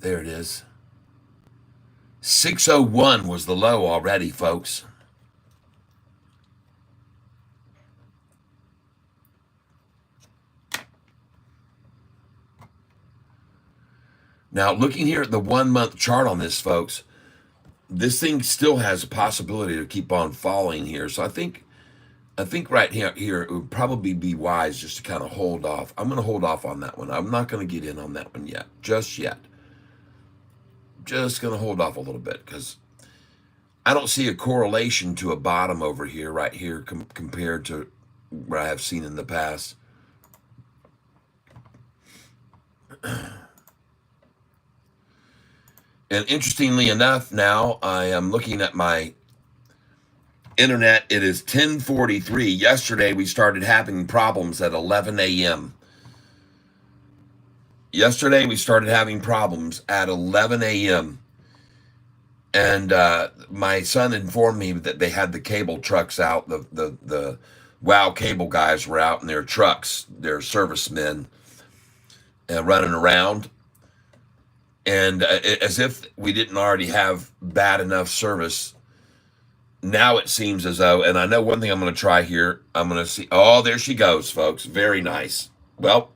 There it is. 601 was the low already, folks. Now, looking here at the 1-month chart on this, folks, this thing still has a possibility to keep on falling here. So I think right here it would probably be wise just to kind of hold off. I'm going to hold off on that one. I'm not going to get in on that one yet, just yet. Just going to hold off a little bit because I don't see a correlation to a bottom over here, right here, compared to what I have seen in the past. And interestingly enough, now I am looking at my internet. It is 10:43. Yesterday, we started having problems at 11 a.m. Yesterday, we started having problems at 11 a.m. And my son informed me that they had the cable trucks out. The WOW cable guys were out in their trucks, their servicemen, running around. And as if we didn't already have bad enough service, now it seems as though, and I know one thing I'm going to try here. I'm going to see, oh, there she goes, folks. Very nice. Well,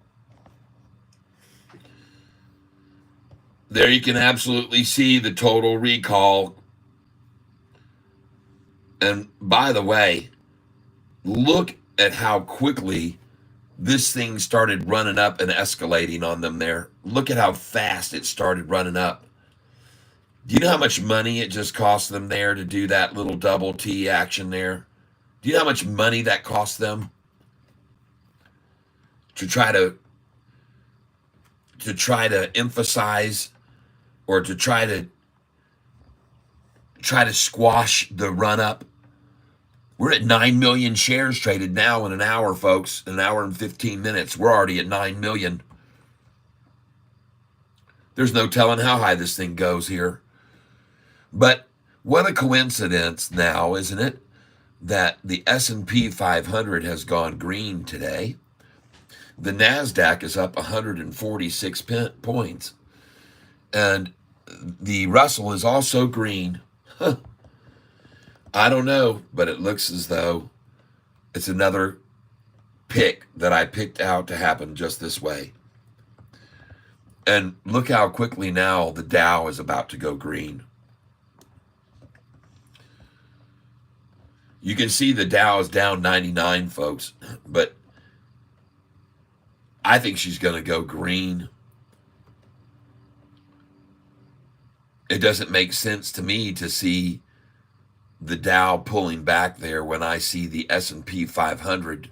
there you can absolutely see the total recall. And by the way, look at how quickly this thing started running up and escalating on them there. Look at how fast it started running up. Do you know how much money it just cost them there to do that little double T action there? Do you know how much money that cost them to try to emphasize or to try to squash the run up? We're at 9 million shares traded now in an hour, folks. An hour and 15 minutes. We're already at 9 million. There's no telling how high this thing goes here. But what a coincidence now, isn't it, that the S&P 500 has gone green today. The NASDAQ is up 146 points. And the Russell is also green. I don't know, but it looks as though it's another pick that I picked out to happen just this way. And look how quickly now the Dow is about to go green. You can see the Dow is down 99, folks, but I think she's going to go green. It doesn't make sense to me to see the Dow pulling back there when I see the S&P 500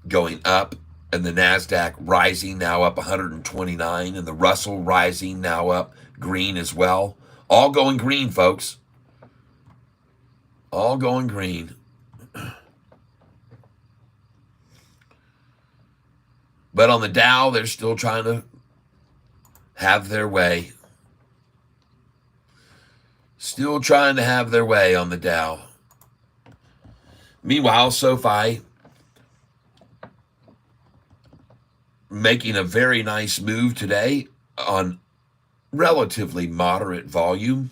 going up and the NASDAQ rising, now up 129, and the Russell rising, now up green as well. All going green, folks. All going green. But on the Dow, they're still trying to have their way. Still trying to have their way on the Dow. Meanwhile, Sofi making a very nice move today on relatively moderate volume.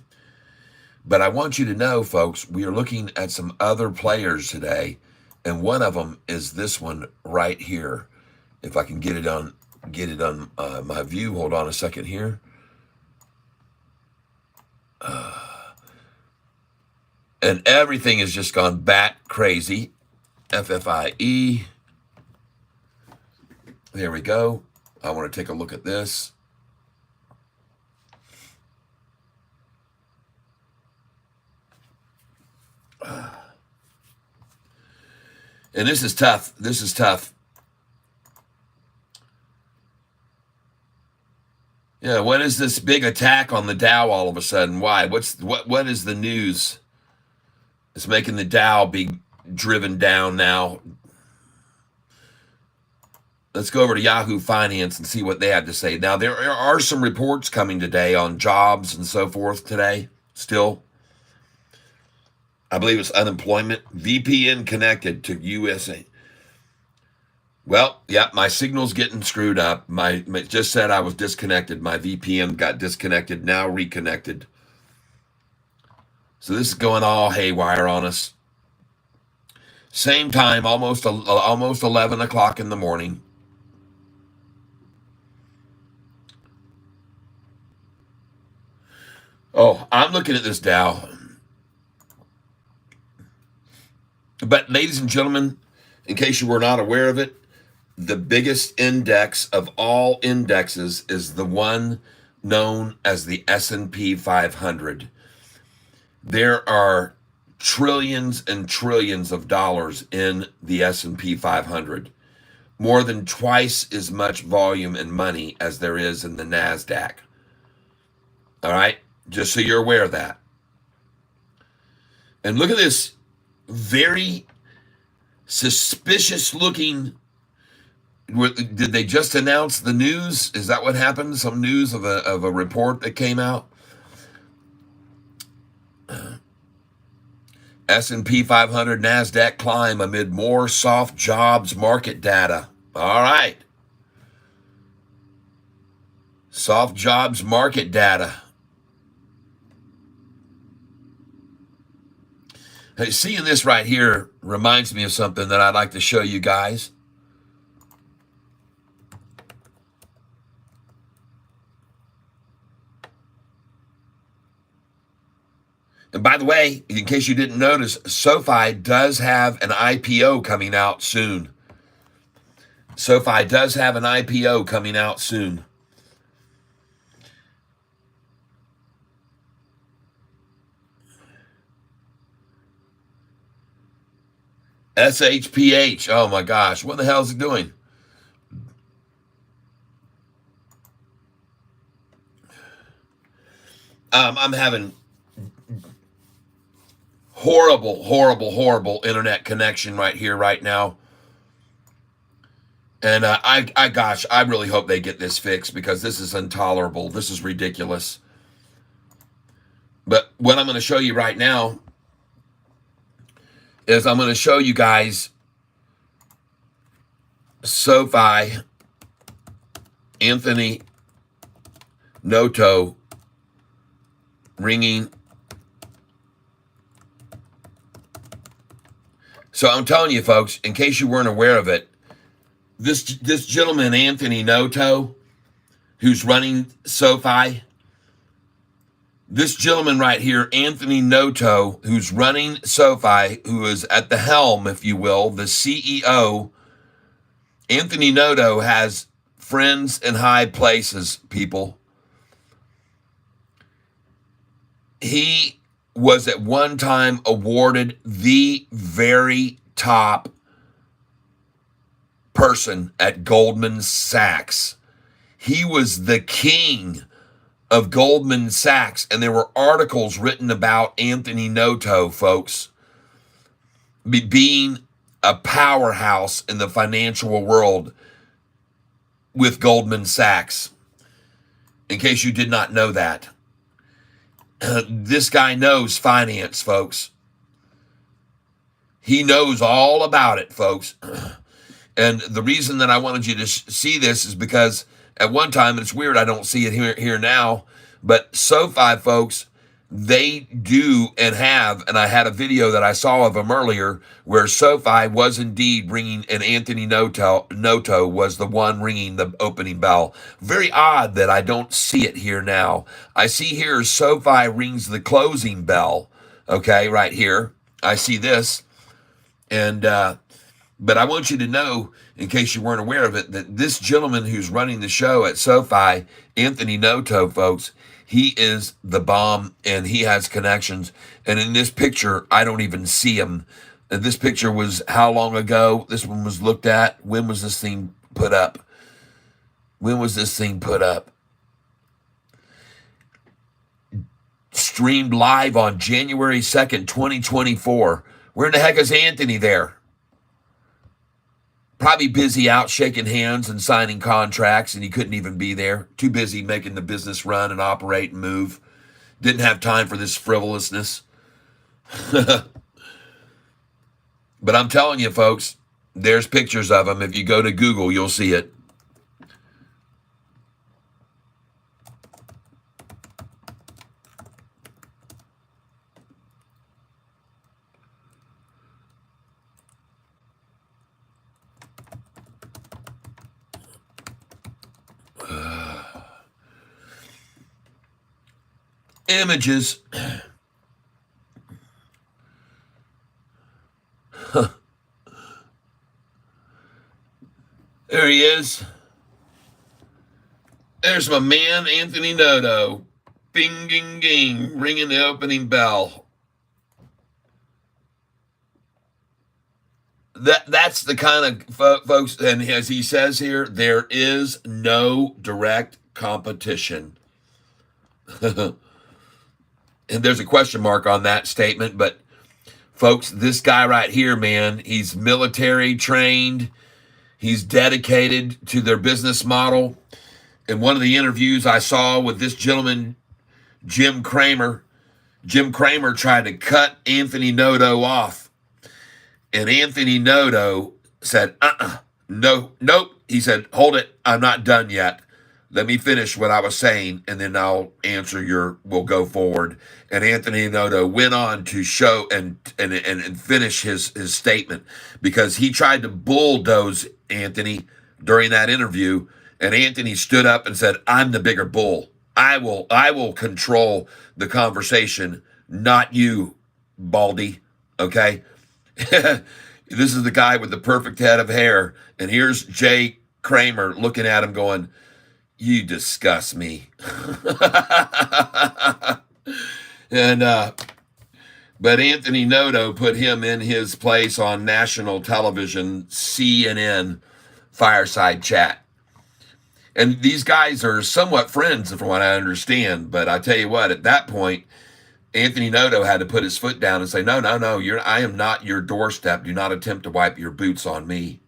But I want you to know, folks, we are looking at some other players today, and one of them is this one right here. If I can get it on my view. Hold on a second here. And everything has just gone bat crazy. FFIE. There we go. I want to take a look at this. And this is tough. This is tough. Yeah, what is this big attack on the Dow all of a sudden? Why? What is the news? It's making the Dow be driven down now. Let's go over to Yahoo Finance and see what they have to say. Now, there are some reports coming today on jobs and so forth today, still. I believe it's unemployment. VPN connected to USA. Well, yeah, my signal's getting screwed up. It just said I was disconnected. My VPN got disconnected, now reconnected. So this is going all haywire on us. Same time, almost 11 o'clock in the morning. Oh, I'm looking at this Dow. But ladies and gentlemen, in case you were not aware of it, the biggest index of all indexes is the one known as the S&P 500. There are trillions and trillions of dollars in the S&P 500. More than twice as much volume and money as there is in the NASDAQ. All right? Just so you're aware of that. And look at this very suspicious looking. Did they just announce the news? Is that what happened? Some news of a report that came out? S&P 500 NASDAQ climb amid more soft jobs market data. All right. Soft jobs market data. Hey, seeing this right here reminds me of something that I'd like to show you guys. And by the way, in case you didn't notice, Sofi does have an IPO coming out soon. Sofi does have an IPO coming out soon. SHPH. Oh my gosh. What the hell is it doing? I'm having horrible internet connection right here, right now. And I really hope they get this fixed because this is intolerable. This is ridiculous. But what I'm going to show you right now is I'm going to show you guys Sofi, Anthony Noto ringing. So I'm telling you, folks, in case you weren't aware of it, this gentleman, Anthony Noto, who's running Sofi, this gentleman right here, Anthony Noto, who's running Sofi, who is at the helm, if you will, the CEO, Anthony Noto has friends in high places, people. He was at one time awarded the very top person at Goldman Sachs. He was the king of Goldman Sachs, and there were articles written about Anthony Noto, folks, being a powerhouse in the financial world with Goldman Sachs. In case you did not know that, this guy knows finance, folks. He knows all about it, folks. And the reason that I wanted you to see this is because at one time, and it's weird I don't see it here now, but Sofi, folks, they do and have, and I had a video that I saw of them earlier where Sofi was indeed ringing, and Anthony Noto was the one ringing the opening bell. Very odd that I don't see it here now. I see here Sofi rings the closing bell, okay, right here. I see this, and but I want you to know, in case you weren't aware of it, that this gentleman who's running the show at Sofi, Anthony Noto, folks, he is the bomb, and he has connections. And in this picture, I don't even see him. And this picture was how long ago this one was looked at? When was this thing put up? When was this thing put up? Streamed live on January 2nd, 2024. Where in the heck is Anthony there? Probably busy out shaking hands and signing contracts, and he couldn't even be there. Too busy making the business run and operate and move. Didn't have time for this frivolousness. But I'm telling you, folks, there's pictures of him. If you go to Google, you'll see it. Images. There he is. There's my man, Anthony Noto. Bing, ging, ging, ringing the opening bell. That's the kind of folks, and as he says here, there is no direct competition. And there's a question mark on that statement, but folks, this guy right here, man, he's military trained. He's dedicated to their business model. In one of the interviews I saw with this gentleman, Jim Cramer tried to cut Anthony Noto off. And Anthony Noto said, nope. He said, hold it, I'm not done yet. Let me finish what I was saying, and then I'll answer we'll go forward. And Anthony Noto went on to show and finish his statement, because he tried to bulldoze Anthony during that interview, and Anthony stood up and said, I'm the bigger bull. I will control the conversation, not you, Baldy, okay? This is the guy with the perfect head of hair, and here's Jay Cramer looking at him going, you disgust me. And but Anthony Noto put him in his place on national television, CNN Fireside Chat. And these guys are somewhat friends, from what I understand. But I tell you what, at that point, Anthony Noto had to put his foot down and say, no, I am not your doorstep. Do not attempt to wipe your boots on me.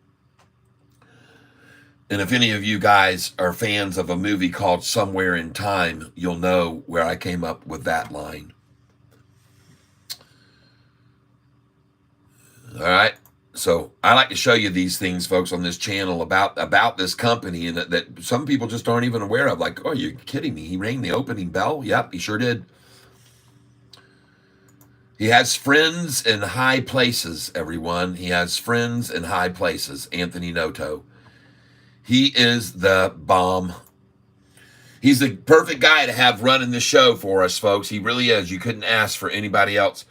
And if any of you guys are fans of a movie called Somewhere in Time, you'll know where I came up with that line. All right. So I like to show you these things, folks, on this channel about this company, and that some people just aren't even aware of. Like, oh, you're kidding me. He rang the opening bell? Yep, he sure did. He has friends in high places, everyone. He has friends in high places, Anthony Noto. He is the bomb. He's the perfect guy to have running the show for us, folks. He really is. You couldn't ask for anybody else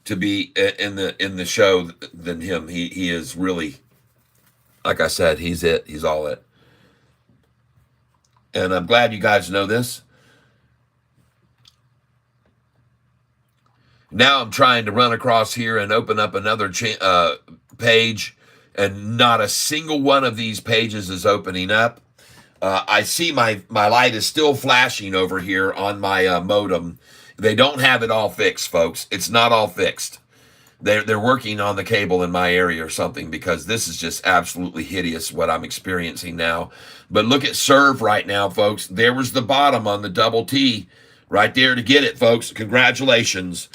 to be in the show than him. He is really, like I said, he's it. He's all it. And I'm glad you guys know this. Now I'm trying to run across here and open up another page, and not a single one of these pages is opening up. I see my light is still flashing over here on my modem. They don't have it all fixed, folks. It's not all fixed. They're working on the cable in my area or something, because this is just absolutely hideous what I'm experiencing now. But look at serve right now, folks. There was the bottom on the double T right there to get it, folks. Congratulations.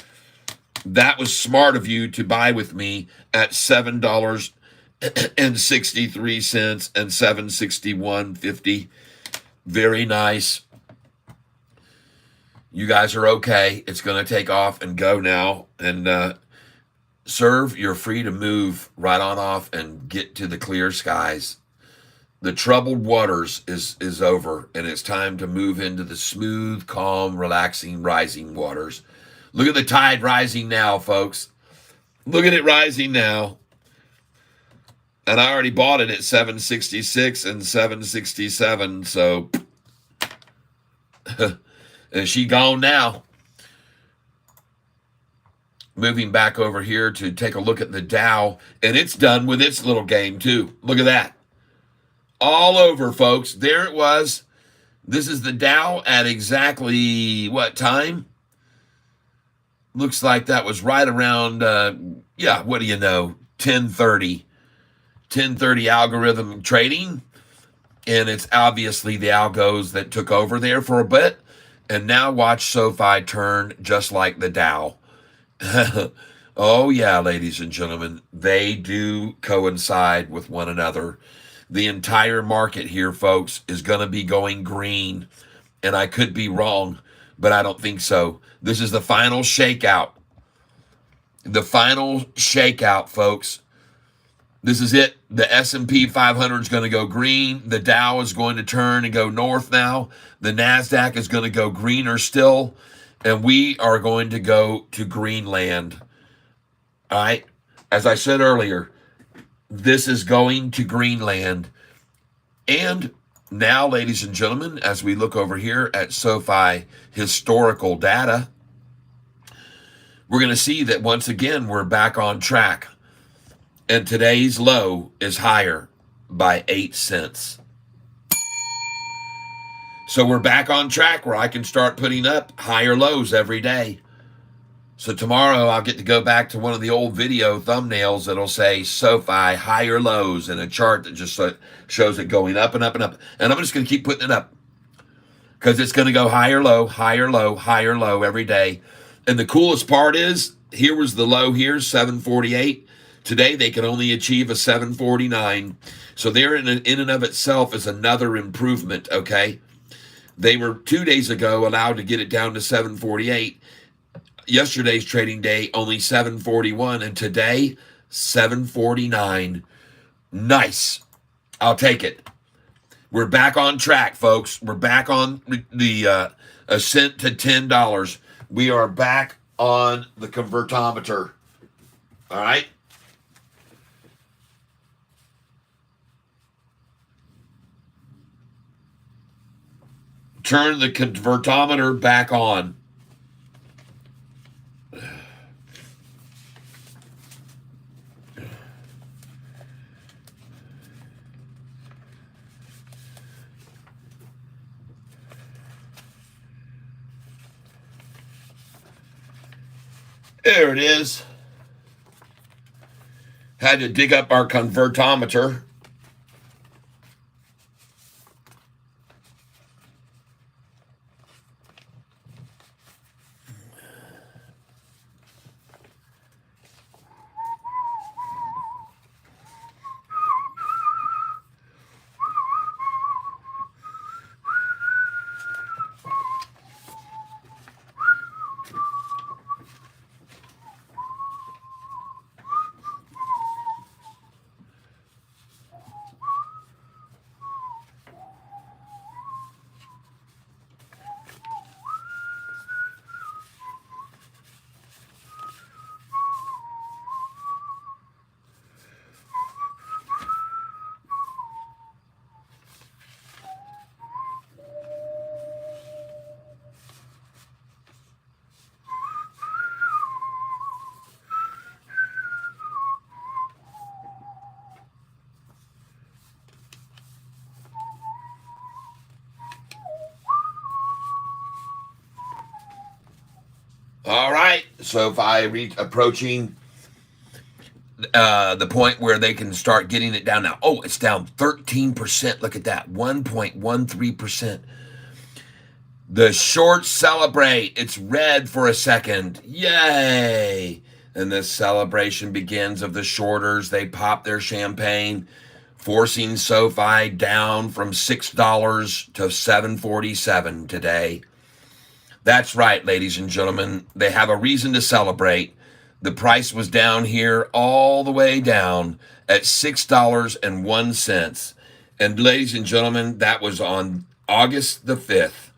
That was smart of you to buy with me at $7.63 and $7.61.50. Very nice. You guys are okay. It's going to take off and go now. And serve, you're free to move right on off and get to the clear skies. The troubled waters is over, and it's time to move into the smooth, calm, relaxing, rising waters. Look at the tide rising now, folks. Look at it rising now. And I already bought it at $7.66 and $7.67, so and she gone now. Moving back over here to take a look at the Dow, and it's done with its little game too. Look at that. All over, folks. There it was. This is the Dow at exactly what time? Looks like that was right around, what do you know, 10:30. 10:30 algorithm trading. And it's obviously the algos that took over there for a bit. And now watch SoFi turn just like the Dow. Oh, yeah, ladies and gentlemen, they do coincide with one another. The entire market here, folks, is going to be going green. And I could be wrong, but I don't think so. This is the final shakeout. The final shakeout, folks. This is it. The S&P 500 is going to go green. The Dow is going to turn and go north now. The NASDAQ is going to go greener still. And we are going to go to Greenland. All right? As I said earlier, this is going to Greenland. And now, ladies and gentlemen, as we look over here at SoFi historical data, we're going to see that once again, we're back on track. And today's low is higher by 8 cents. So we're back on track where I can start putting up higher lows every day. So tomorrow I'll get to go back to one of the old video thumbnails that'll say SoFi higher lows, and a chart that just shows it going up and up and up. And I'm just going to keep putting it up, because it's going to go higher low, higher low, higher low every day. And the coolest part is, here was the low here, 748. Today, they can only achieve a 749. So there in and of itself is another improvement, okay? They were 2 days ago allowed to get it down to 748. Yesterday's trading day, only 741. And today, 749. Nice. I'll take it. We're back on track, folks. We're back on the ascent to $10. We are back on the convertometer. All right? Turn the convertometer back on. There it is. Had to dig up our convertometer. All right. So if I reach approaching the point where they can start getting it down now. Oh, it's down 13%. Look at that. 1.13%. The shorts celebrate. It's red for a second. Yay. And this celebration begins of the shorters. They pop their champagne, forcing SoFi down from $6 to $7.47 today. That's right, ladies and gentlemen. They have a reason to celebrate. The price was down here all the way down at $6.01. And ladies and gentlemen, that was on August the 5th.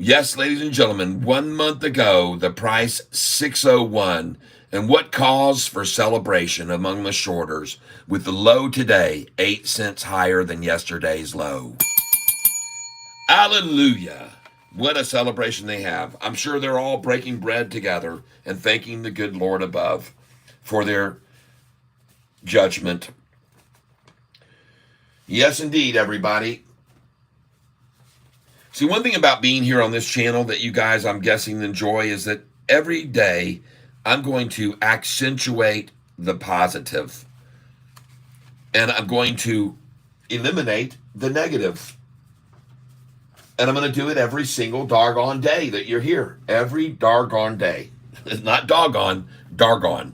Yes, ladies and gentlemen, 1 month ago, the price 601. And what cause for celebration among the shorters with the low today 8 cents higher than yesterday's low. Hallelujah. What a celebration they have. I'm sure they're all breaking bread together and thanking the good Lord above for their judgment. Yes, indeed, everybody. See, one thing about being here on this channel that you guys, I'm guessing, enjoy is that every day I'm going to accentuate the positive. And I'm going to eliminate the negative. And I'm going to do it every single doggone day that you're here. Every doggone day. It's not doggone, dargon.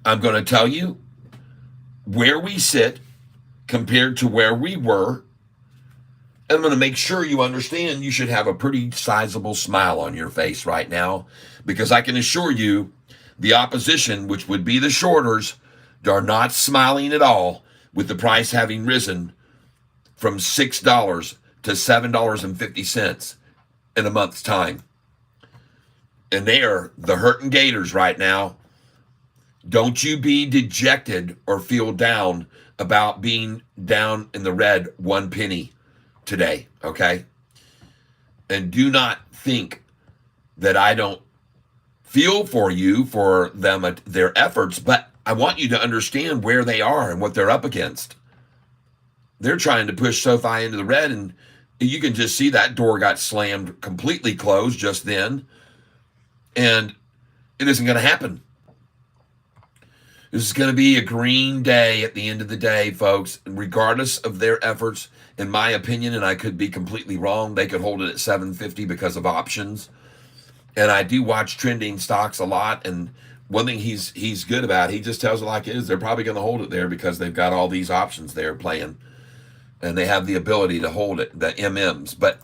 I'm going to tell you where we sit compared to where we were. And I'm going to make sure you understand you should have a pretty sizable smile on your face right now. Because I can assure you, the opposition, which would be the shorters, are not smiling at all with the price having risen from $6 to $7.50 in a month's time. And they're the hurting gators right now. Don't you be dejected or feel down about being down in the red 1 penny today, okay? And do not think that I don't feel for you for them, their efforts, but I want you to understand where they are and what they're up against. They're trying to push SoFi into the red, and you can just see that door got slammed, completely closed just then, and it isn't going to happen. This is going to be a green day at the end of the day, folks. And regardless of their efforts, in my opinion, and I could be completely wrong, they could hold it at 750 because of options. And I do watch trending stocks a lot, and one thing he's good about, he just tells it like it is. They're probably going to hold it there because they've got all these options there playing, and they have the ability to hold it, the MMs. But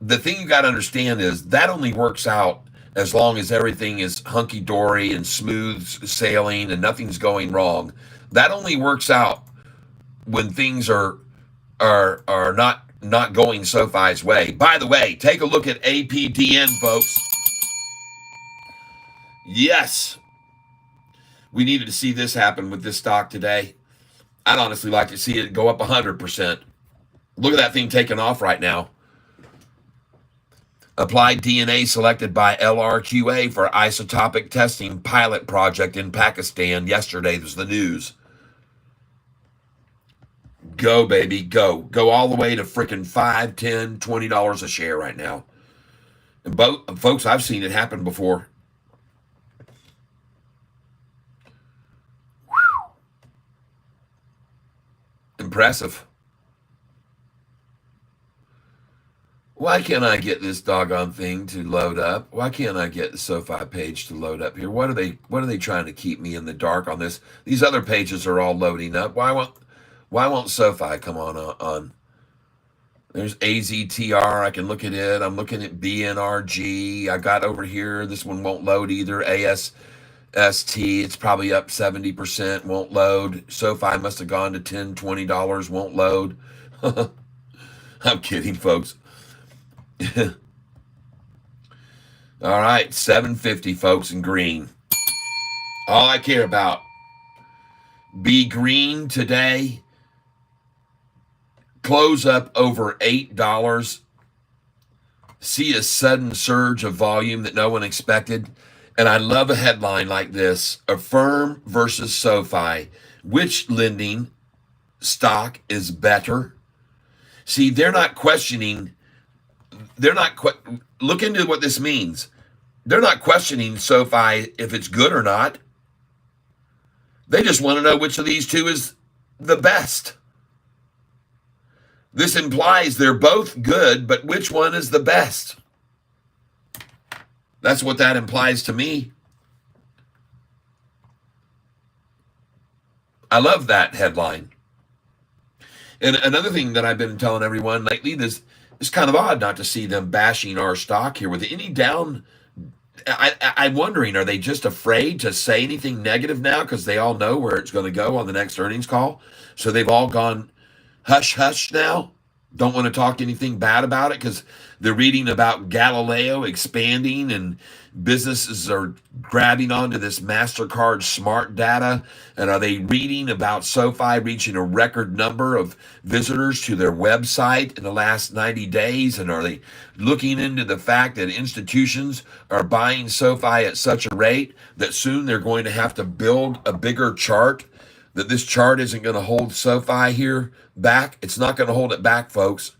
the thing you got to understand is that only works out as long as everything is hunky-dory and smooth sailing and nothing's going wrong. That only works out when things are not going SoFi's way. By the way, take a look at APDN, folks. Yes, we needed to see this happen with this stock today. I'd honestly like to see it go up 100%. Look at that thing taking off right now. Applied DNA selected by LRQA for isotopic testing pilot project in Pakistan. Yesterday was the news. Go, baby, go. Go all the way to freaking $5, $10, $20 a share right now. And folks, I've seen it happen before. Impressive. Why can't I get this doggone thing to load up? Why can't I get the SoFi page to load up here? What are they trying to keep me in the dark on this? These other pages are all loading up. Why won't SoFi come on? There's AZTR. I can look at it. I'm looking at BNRG. I got over here. This one won't load either. ASST. It's probably up 70%. Won't load. SoFi must have gone to $10, $20. Won't load. I'm kidding, folks. All right, 750, folks, in green. All I care about. Be green today. Close up over $8. See a sudden surge of volume that no one expected. And I love a headline like this. Affirm versus SoFi. Which lending stock is better? See, they're not questioning. Look into what this means. They're not questioning SoFi if it's good or not. They just want to know which of these two is the best. This implies they're both good, but which one is the best? That's what that implies to me. I love that headline. And another thing that I've been telling everyone lately, this is kind of odd not to see them bashing our stock here with any down. I'm wondering, are they just afraid to say anything negative now because they all know where it's going to go on the next earnings call? So they've all gone hush hush now. Don't want to talk anything bad about it because they're reading about Galileo expanding and businesses are grabbing onto this MasterCard smart data. And are they reading about SoFi reaching a record number of visitors to their website in the last 90 days? And are they looking into the fact that institutions are buying SoFi at such a rate that soon they're going to have to build a bigger chart? That this chart isn't going to hold SoFi here back. It's not going to hold it back, folks.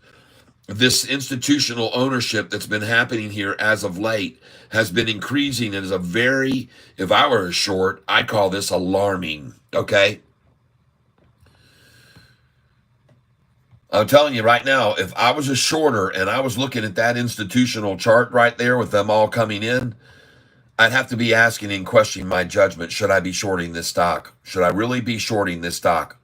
This institutional ownership that's been happening here as of late has been increasing and is a very, if I were a short, I'd call this alarming, okay? I'm telling you right now, if I was a shorter and I was looking at that institutional chart right there with them all coming in, I'd have to be asking and questioning my judgment. Should I be shorting this stock? Should I really be shorting this stock?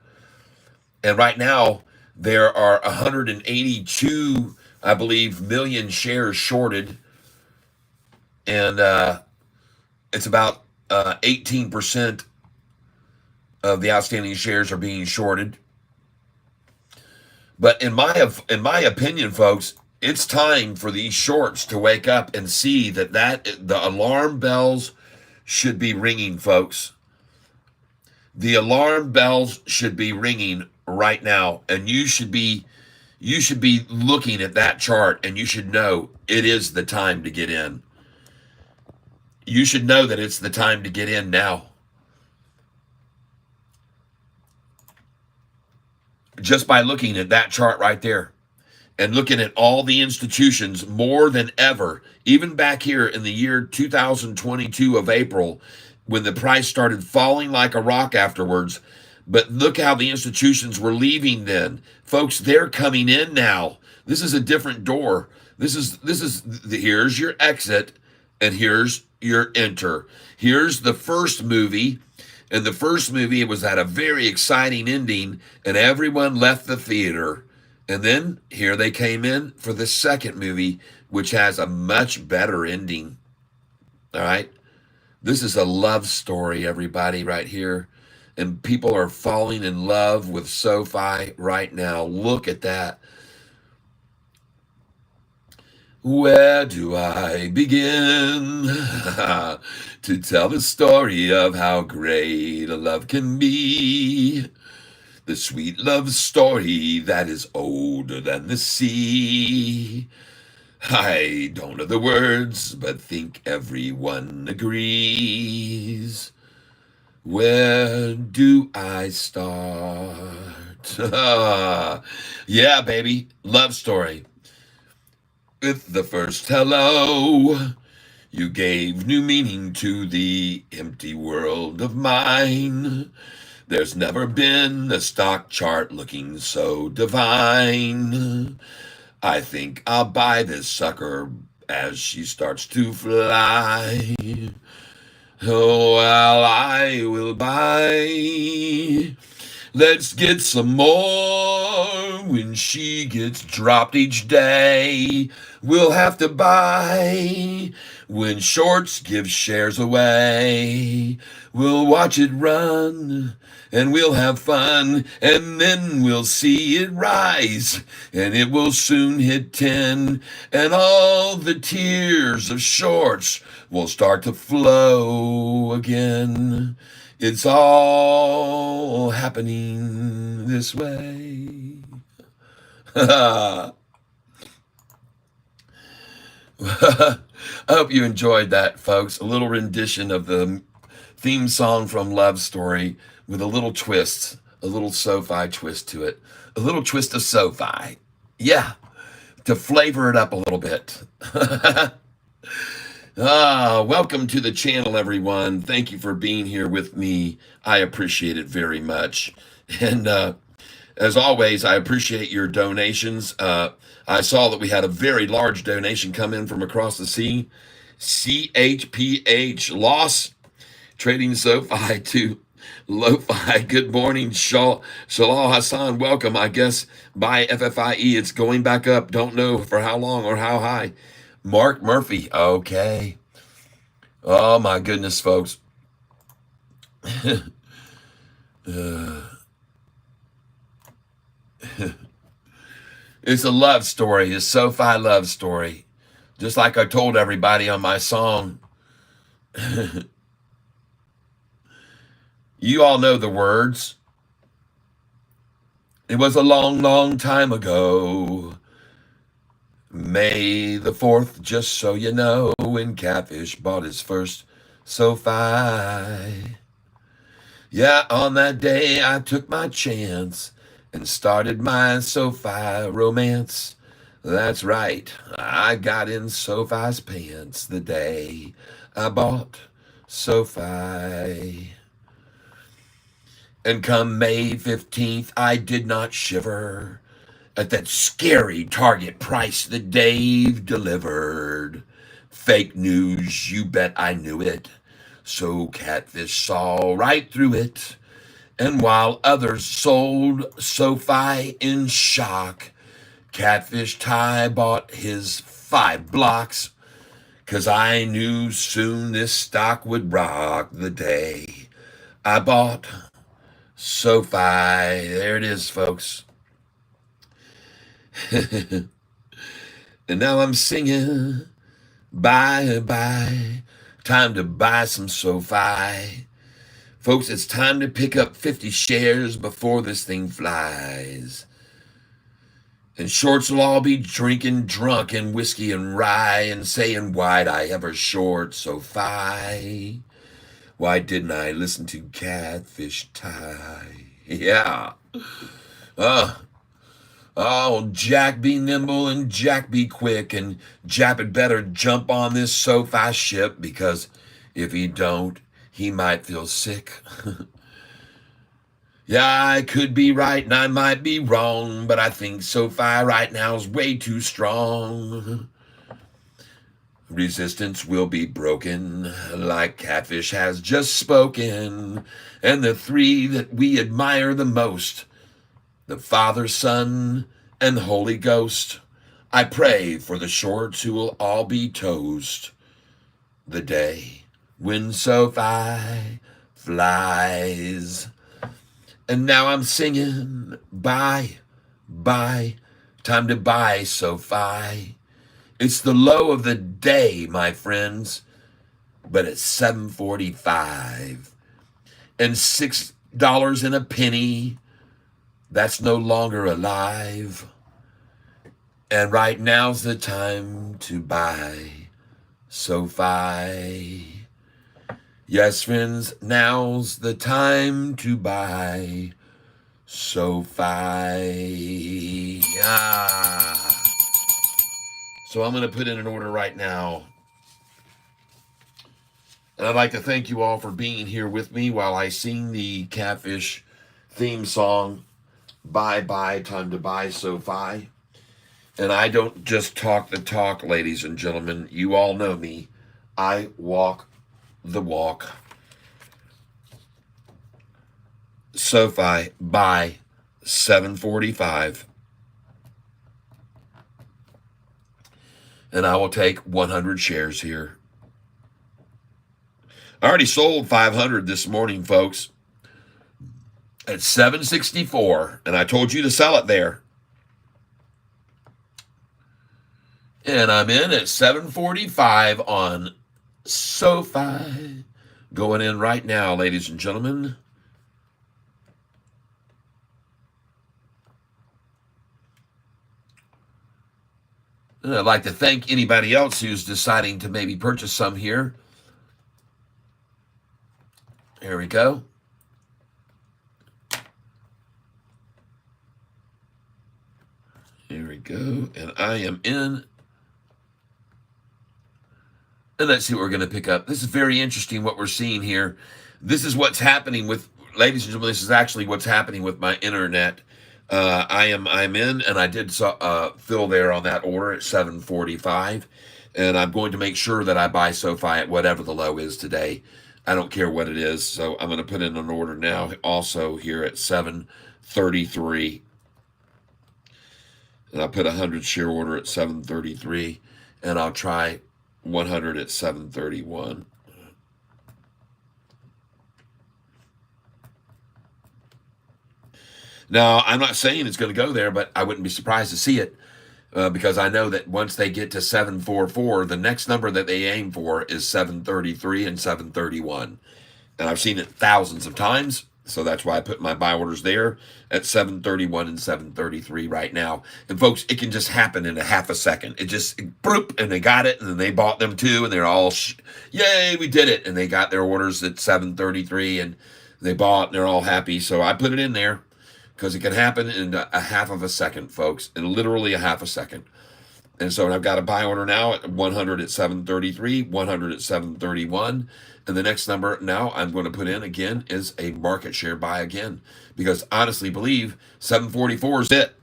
And right now, there are 182, I believe, million shares shorted. And it's about 18% of the outstanding shares are being shorted. But in my opinion, folks, it's time for these shorts to wake up and see that the alarm bells should be ringing, folks. The alarm bells should be ringing right now, and you should be looking at that chart, and you should know it is the time to get in. You should know that it's the time to get in now. Just by looking at that chart right there. And looking at all the institutions more than ever, even back here in the year 2022 of April, when the price started falling like a rock afterwards. But look how the institutions were leaving then. Folks, they're coming in now. This is a different door. Here's your exit and here's your enter. Here's the first movie. And the first movie, it was at a very exciting ending and everyone left the theater. And then here they came in for the second movie, which has a much better ending. All right. This is a love story, everybody, right here. And people are falling in love with SoFi right now. Look at that. Where do I begin to tell the story of how great a love can be? The sweet love story that is older than the sea. I don't know the words, but think everyone agrees. Where do I start? Yeah, baby, love story. With the first hello, you gave new meaning to the empty world of mine. There's never been a stock chart looking so divine. I think I'll buy this sucker as she starts to fly. Oh, well, I will buy. Let's get some more when she gets dropped each day. We'll have to buy when shorts give shares away. We'll watch it run and we'll have fun, and then we'll see it rise, and it will soon hit 10, and all the tears of shorts will start to flow again. It's all happening this way. I hope you enjoyed that, folks. A little rendition of the theme song from Love Story with a little twist, a little SoFi twist to it. A little twist of SoFi. Yeah, to flavor it up a little bit. Welcome to the channel, everyone. Thank you for being here with me. I appreciate it very much. And as always, I appreciate your donations. I saw that we had a very large donation come in from across the sea. CHPH loss trading SoFi to Lo-Fi. Good morning, Shalal Hassan. Welcome. I guess by FFIE, it's going back up. Don't know for how long or how high. Mark Murphy. Okay. Oh my goodness, folks. It's a love story. It's SoFi love story. Just like I told everybody on my song. You all know the words. It was a long, long time ago. May the 4th, just so you know, when Catfish bought his first SoFi. Yeah, on that day I took my chance and started my SoFi romance. That's right, I got in SoFi's pants the day I bought SoFi. And come May 15th, I did not shiver at that scary target price that Dave delivered. Fake news, you bet I knew it. So Catfish saw right through it. And while others sold SoFi in shock, Catfish Ty bought his 5 blocks, 'cause I knew soon this stock would rock the day I bought SoFi. There it is, folks. And now I'm singing, bye, bye, time to buy some SoFi. Folks, it's time to pick up 50 shares before this thing flies. And shorts will all be drinking drunk and whiskey and rye and saying, why'd I ever short SoFi? Why didn't I listen to Catfish Ty? Yeah. Oh, Jack be nimble and Jack be quick, and Jap had better jump on this SoFi ship, because if he don't, he might feel sick. Yeah, I could be right and I might be wrong, but I think SoFi right now is way too strong. Resistance will be broken, like Catfish has just spoken, and the 3 that we admire the most, the Father, Son, and the Holy Ghost. I pray for the shorts who will all be toast the day when SoFi flies. And now I'm singing, bye, bye, time to buy SoFi. It's the low of the day, my friends, but it's 7.45 and $6 and a penny. That's no longer alive. And right now's the time to buy SoFi. Yes, friends, now's the time to buy SoFi. So I'm going to put in an order right now. And I'd like to thank you all for being here with me while I sing the Catfish theme song, Bye Bye, Time to Buy SoFi. And I don't just talk the talk, ladies and gentlemen. You all know me. I walk the walk. SoFi, buy 7.45. And I will take 100 shares here. I already sold 500 this morning, folks, at 7.64, and I told you to sell it there. And I'm in at 7.45 on SoFi. Going in right now, ladies and gentlemen. And I'd like to thank anybody else who's deciding to maybe purchase some here. There we go. Here we go. And I am in And let's see what we're going to pick up. This is very interesting what we're seeing here. This is what's happening with, ladies and gentlemen, this is actually what's happening with my internet. I'm in, and I did fill there on that order at 7:45, and I'm going to make sure that I buy Sofi at whatever the low is today. I don't care what it is, so I'm going to put in an order now also here at 7:33, and I'll put a 100 share order at 7:33, and I'll try 100 at 7:31. Now, I'm not saying it's going to go there, but I wouldn't be surprised to see it because I know that once they get to 744, the next number that they aim for is 733 and 731. And I've seen it thousands of times, so that's why I put my buy orders there at 731 and 733 right now. And folks, it can just happen in a half a second. It just, boop, and they got it, and then they bought them too, and they're all, yay, we did it. And they got their orders at 733, and they bought, and they're all happy. So I put it in there because it can happen in a half of a second, folks, in literally a half a second. And so I've got a buy order now at 100 at 733, 100 at 731. And the next number now I'm going to put in again is a market share buy again. Because honestly believe 744 is it.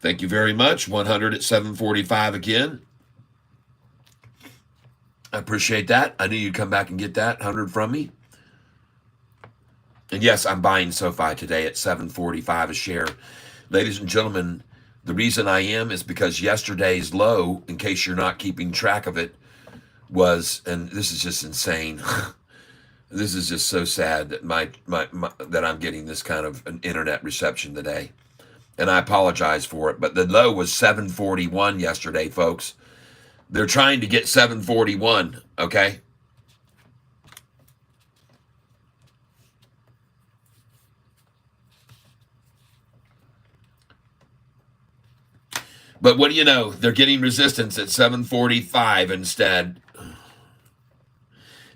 Thank you very much. 100 at 745 again. I appreciate that. I knew you'd come back and get that 100 from me. And yes, I'm buying Sofi today at 745 a share. Ladies and gentlemen, the reason I am is because yesterday's low, in case you're not keeping track of it, was, and this is just insane. This is just so sad that that I'm getting this kind of an internet reception today. And I apologize for it, but the low was 741 yesterday, folks. They're trying to get 741, okay? But what do you know? They're getting resistance at 745 instead.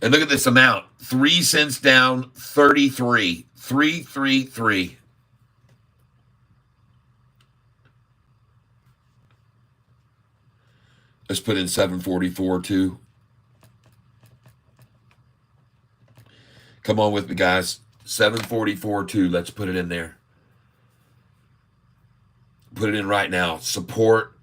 And look at this amount. 3 cents down, 33. 333. Let's put in 744 too. Come on with me, guys. 744 too. Let's put it in there. Put it in right now. Support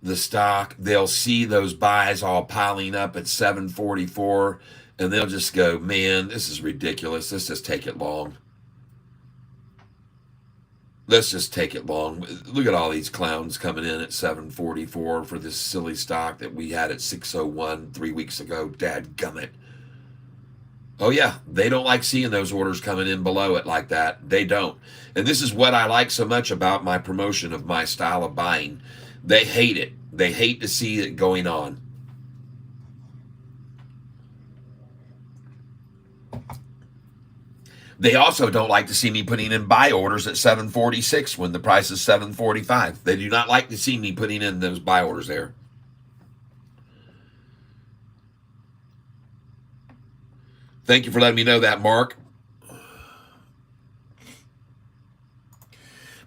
the stock. They'll see those buys all piling up at 744, and they'll just go, man, this is ridiculous. Let's just take it long. Let's just take it long. Look at all these clowns coming in at 744 for this silly stock that we had at 601 3 weeks ago. Dadgummit. Oh, yeah, they don't like seeing those orders coming in below it like that. They don't. And this is what I like so much about my promotion of my style of buying. They hate it. They hate to see it going on. They also don't like to see me putting in buy orders at 746 when the price is 745. They do not like to see me putting in those buy orders there. Thank you for letting me know that, Mark.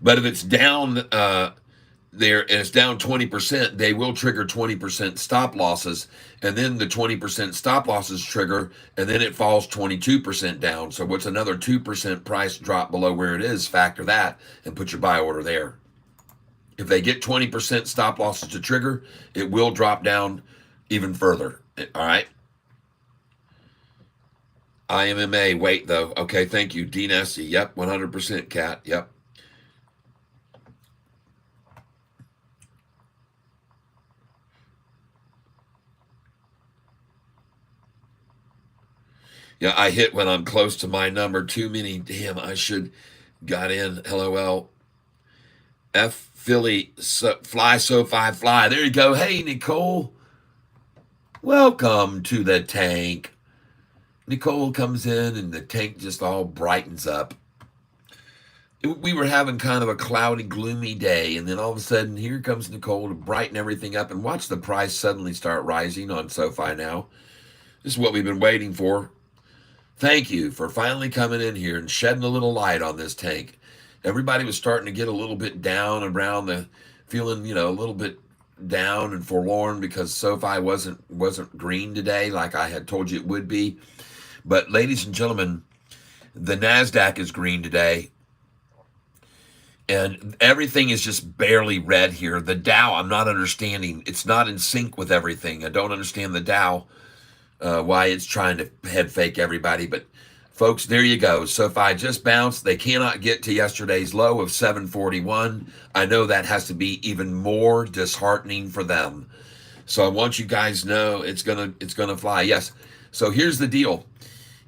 But if it's down there and it's down 20%, they will trigger 20% stop losses. And then the 20% stop losses trigger, and then it falls 22% down. So what's another 2% price drop below where it is? Factor that and put your buy order there. If they get 20% stop losses to trigger, it will drop down even further. All right. IMMA, wait though. Okay, thank you. Dean Essie. Yep, 100% Cat. Yep. Yeah, I hit when I'm close to my number. Too many. Damn, I should got in. LOL. F Philly fly Sofi fly. There you go. Hey, Nicole. Welcome to the tank. Nicole comes in and the tank just all brightens up. we were having kind of a cloudy, gloomy day, and then all of a sudden, here comes Nicole to brighten everything up, and watch the price suddenly start rising on SoFi now. This is what we've been waiting for. Thank you for finally coming in here and shedding a little light on this tank. Everybody was starting to get a little bit down around the feeling, a little bit down and forlorn because SoFi wasn't green today like I had told you it would be. But ladies and gentlemen, the NASDAQ is green today. And everything is just barely red here. The Dow, I'm not understanding. It's not in sync with everything. I don't understand the Dow, why it's trying to head fake everybody. But folks, there you go. SoFi just bounced. They cannot get to yesterday's low of 741. I know that has to be even more disheartening for them. So I want you guys to know it's gonna fly. Yes. So here's the deal.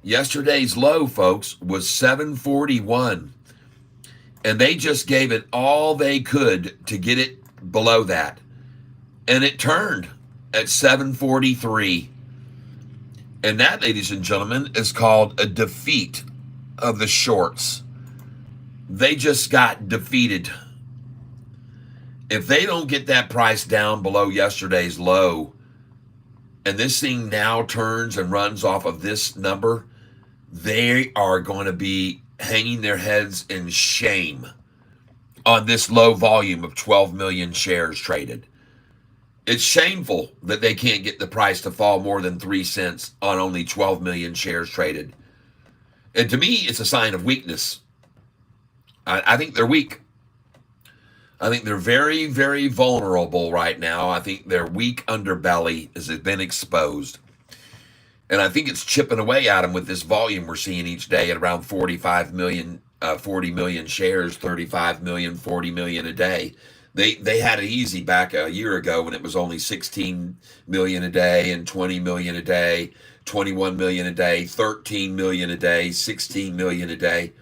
Yesterday's low, folks, was 741. And they just gave it all they could to get it below that. And it turned at 743. And that, ladies and gentlemen, is called a defeat of the shorts. They just got defeated. If they don't get that price down below yesterday's low, and this thing now turns and runs off of this number, they are going to be hanging their heads in shame on this low volume of 12 million shares traded. It's shameful that they can't get the price to fall more than 3 cents on only 12 million shares traded. And to me, it's a sign of weakness. I think they're weak. I think they're very, very vulnerable right now. I think their weak underbelly has been exposed. And I think it's chipping away at them with this volume we're seeing each day at around 45 million, 40 million shares, 35 million, 40 million a day. They had it easy back a year ago when it was only 16 million a day and 20 million a day, 21 million a day, 13 million a day, 16 million a day.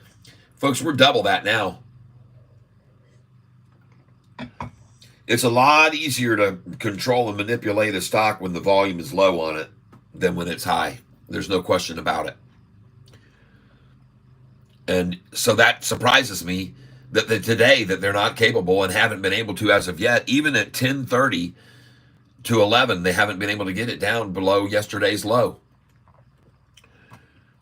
Folks, we're double that now. It's a lot easier to control and manipulate a stock when the volume is low on it than when it's high. There's no question about it. And so that surprises me that today that they're not capable and haven't been able to as of yet. Even at 10:30 to 11, they haven't been able to get it down below yesterday's low.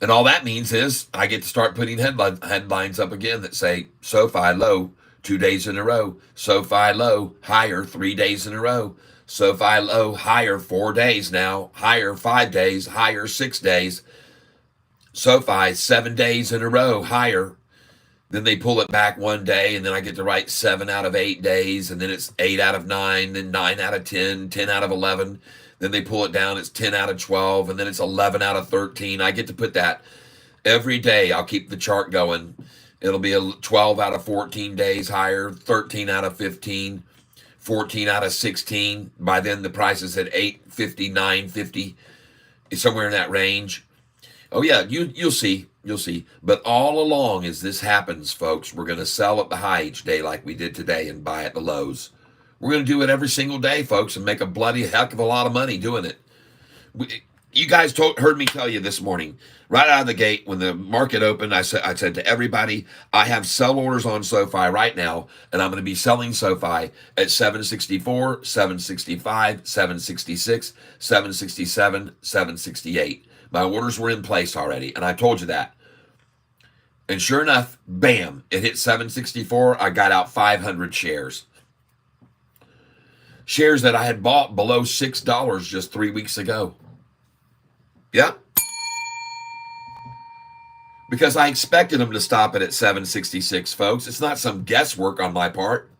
And all that means is I get to start putting headlines up again that say SoFi low 2 days in a row, SoFi low higher 3 days in a row, SoFi low higher 4 days now, higher 5 days, higher 6 days, SoFi 7 days in a row higher. Then they pull it back one day, and then I get to write 7 out of 8 days, and then it's 8 out of 9, then 9 out of 10, 10 out of 11. Then they pull it down, it's 10 out of 12, and then it's 11 out of 13. I get to put that every day. I'll keep the chart going. It'll be a 12 out of 14 days higher, 13 out of 15, 14 out of 16. By then, the price is at 850, 950, somewhere in that range. Oh, yeah, you'll see. You'll see. But all along as this happens, folks, we're going to sell at the high each day like we did today and buy at the lows. We're going to do it every single day, folks, and make a bloody heck of a lot of money doing it. You guys heard me tell you this morning, right out of the gate, when the market opened, I said to everybody, I have sell orders on SoFi right now, and I'm going to be selling SoFi at 764, 765, 766, 767, 768. My orders were in place already, and I told you that. And sure enough, bam, it hit 764. I got out 500 shares. Shares that I had bought below $6 just 3 weeks ago. Yeah. Because I expected them to stop it at 766, folks. It's not some guesswork on my part.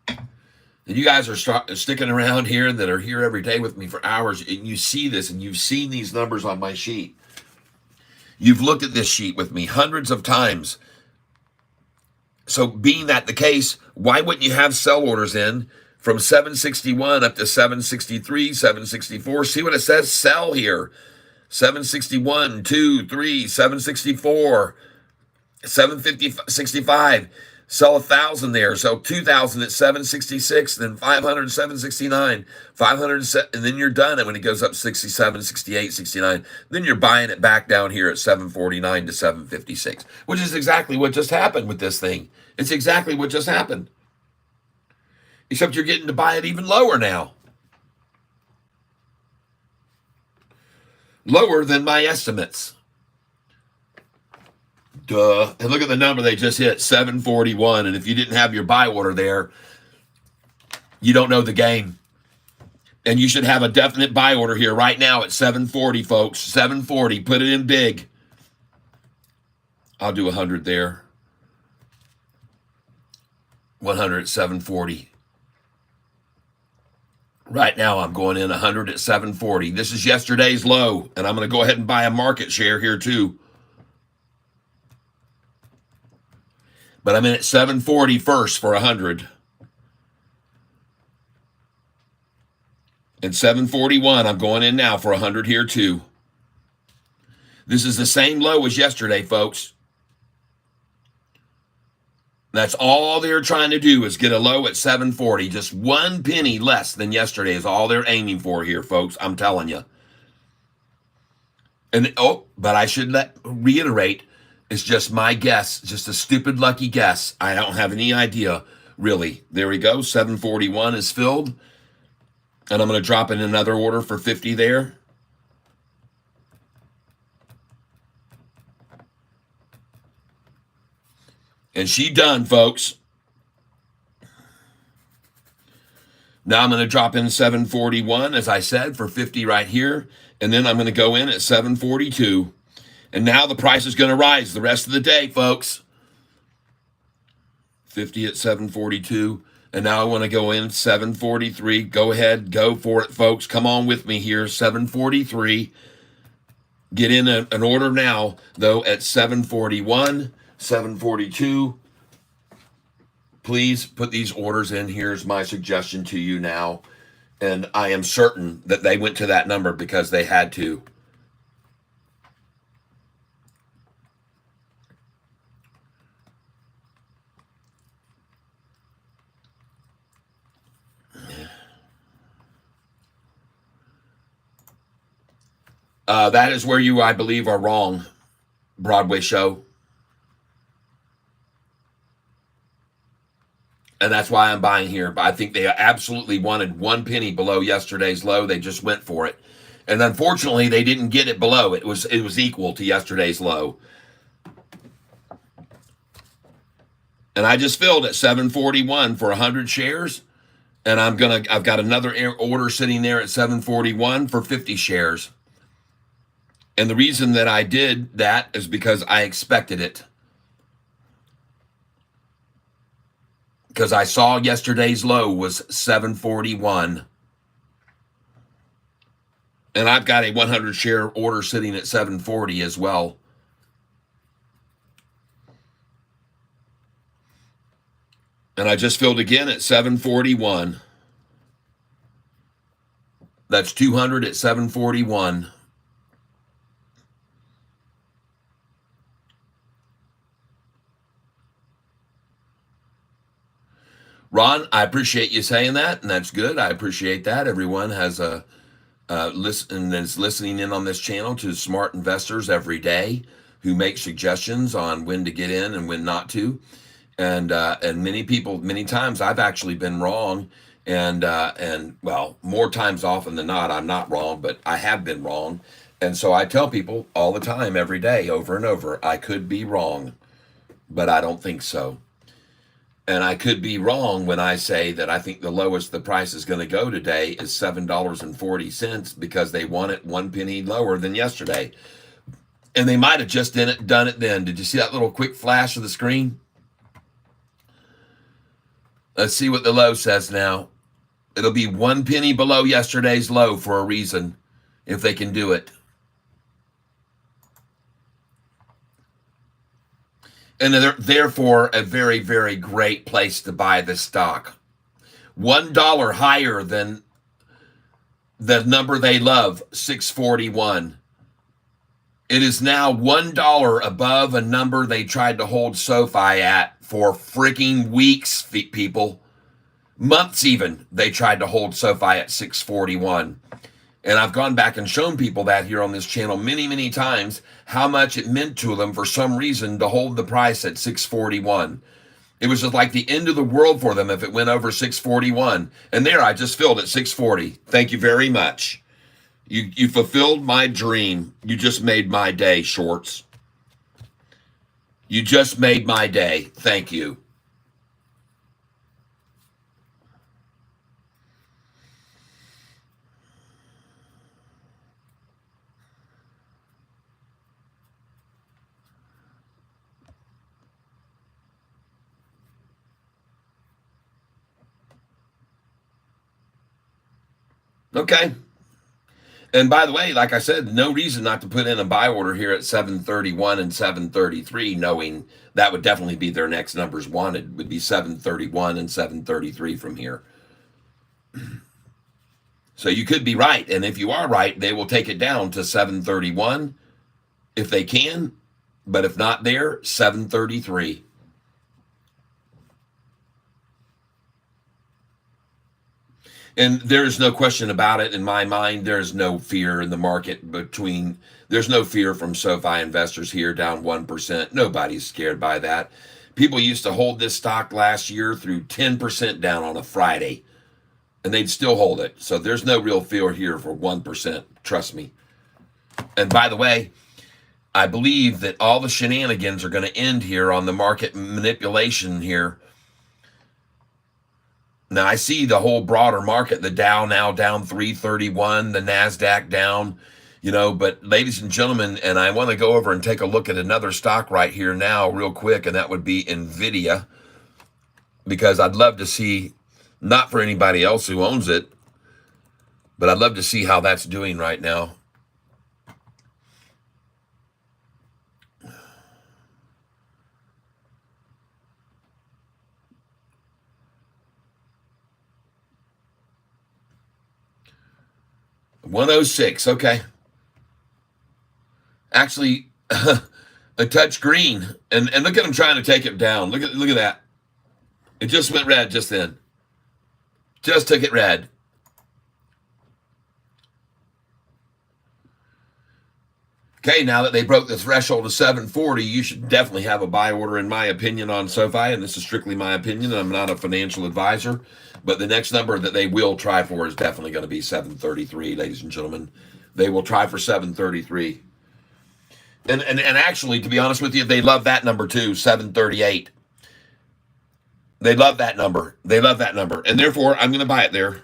And you guys are sticking around here that are here every day with me for hours, and you see this, and you've seen these numbers on my sheet. You've looked at this sheet with me hundreds of times. So being that the case, why wouldn't you have sell orders in from 761 up to 763, 764? See what it says? Sell here. 761, 2, 3, 764, 750, 65. Sell 1,000 there. So 2,000 at 766, then 500 769, 500, and then you're done. And when it goes up 67, 68, 69, then you're buying it back down here at 749 to 756, which is exactly what just happened with this thing. It's exactly what just happened. Except you're getting to buy it even lower now. Lower than my estimates. Duh. And look at the number they just hit, 741. And if you didn't have your buy order there, you don't know the game. And you should have a definite buy order here right now at 740, folks. 740. Put it in big. I'll do 100 there. 100 at 740. Right now, I'm going in 100 at 740. This is yesterday's low, and I'm going to go ahead and buy a market share here too. But I'm in at 740 first for 100. And 741, I'm going in now for 100 here too. This is the same low as yesterday, folks. That's all they're trying to do is get a low at 740. Just 1 penny less than yesterday is all they're aiming for here, folks. I'm telling you. And but I should reiterate, it's just my guess, just a stupid lucky guess. I don't have any idea, really. There we go. 741 is filled. And I'm going to drop in another order for 50 there. And she done, folks. Now I'm going to drop in 741, as I said, for 50 right here. And then I'm going to go in at 742. And now the price is going to rise the rest of the day, folks. 50 at 742. And now I want to go in 743. Go ahead. Go for it, folks. Come on with me here. 743. Get in an order now, though, at 741. 742. Please put these orders in. Here's my suggestion to you now. And I am certain that they went to that number because they had to. That is where you, I believe, are wrong, Broadway show. And that's why I'm buying here. But I think they absolutely wanted 1 penny below yesterday's low. They just went for it. And unfortunately, they didn't get it below. It was equal to yesterday's low. And I just filled at 741 for 100 shares. And I've got another order sitting there at 741 for 50 shares. And the reason that I did that is because I expected it. Because I saw yesterday's low was 741. And I've got a 100 share order sitting at 740 as well. And I just filled again at 741. That's 200 at 741. Ron, I appreciate you saying that, and that's good. I appreciate that. Everyone has a listen is listening in on this channel to smart investors every day who make suggestions on when to get in and when not to. And many people, many times, I've actually been wrong, and well, more times often than not, I'm not wrong, but I have been wrong. And so I tell people all the time, every day, over and over, I could be wrong, but I don't think so. And I could be wrong when I say that I think the lowest the price is going to go today is $7.40 because they want it 1 penny lower than yesterday. And they might have just done it then. Did you see that little quick flash of the screen? Let's see what the low says now. It'll be 1 penny below yesterday's low for a reason, if they can do it. And they're therefore a very, very great place to buy this stock. $1 higher than the number they love, 641. It is now $1 above a number they tried to hold SoFi at for freaking weeks, people. Months even, they tried to hold SoFi at 641. And I've gone back and shown people that here on this channel many, many times, how much it meant to them for some reason to hold the price at 641. It was just like the end of the world for them if it went over 641. And there, I just filled at 640. Thank you very much. You fulfilled my dream. You just made my day, shorts. You just made my day. Thank you. Okay. And by the way, like I said, no reason not to put in a buy order here at 731 and 733, knowing that would definitely be their next numbers wanted, would be 731 and 733 from here. So you could be right. And if you are right, they will take it down to 731 if they can. But if not there, 733. And there's no question about it in my mind. There's no fear in the market there's no fear from SoFi investors here down 1%. Nobody's scared by that. People used to hold this stock last year through 10% down on a Friday, and they'd still hold it. So there's no real fear here for 1%. Trust me. And by the way, I believe that all the shenanigans are going to end here on the market manipulation here. Now, I see the whole broader market, the Dow now down 331, the NASDAQ down, but ladies and gentlemen, and I want to go over and take a look at another stock right here now real quick, and that would be NVIDIA, because I'd love to see, not for anybody else who owns it, but I'd love to see how that's doing right now. $106, okay. Actually, a touch green, and look at them trying to take it down. Look at that. It just went red just then. Just took it red. Okay, now that they broke the threshold of 740, you should definitely have a buy order, in my opinion, on SoFi, and this is strictly my opinion. I'm not a financial advisor, but the next number that they will try for is definitely going to be 733, ladies and gentlemen. They will try for 733. And actually, to be honest with you, they love that number too, 738. They love that number. They love that number. And therefore, I'm going to buy it there.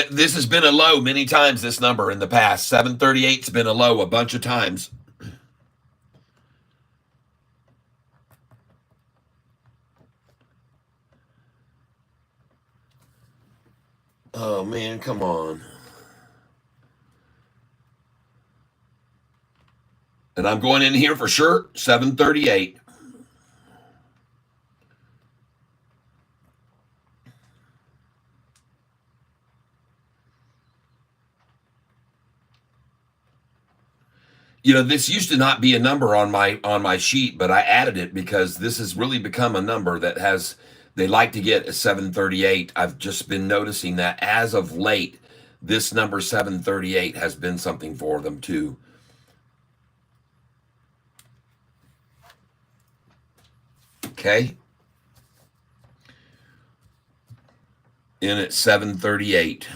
This has been a low many times, this number in the past. 738's been a low a bunch of times. Oh, man, come on. And I'm going in here for sure, 738. This used to not be a number on my sheet, but I added it because this has really become a number that they like to get a 738. I've just been noticing that as of late, this number 738 has been something for them too. Okay. In at 738.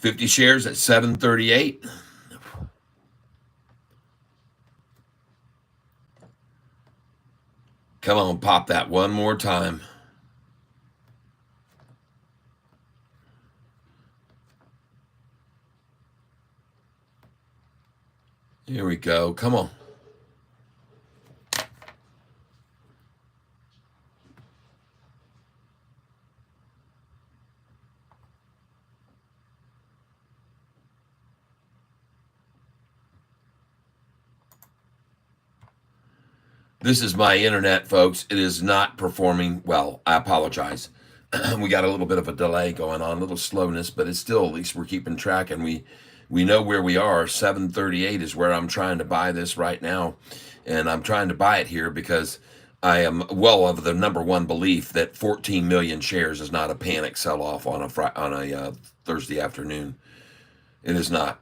$50 shares at 738. Come on, pop that one more time. Here we go. Come on. This is my internet, folks. It is not performing well. I apologize. We got a little bit of a delay going on, a little slowness, but it's still, at least we're keeping track, and we know where we are. 738 is where I'm trying to buy this right now, and I'm trying to buy it here because I am well of the number one belief that 14 million shares is not a panic sell-off on a Thursday afternoon. It is not.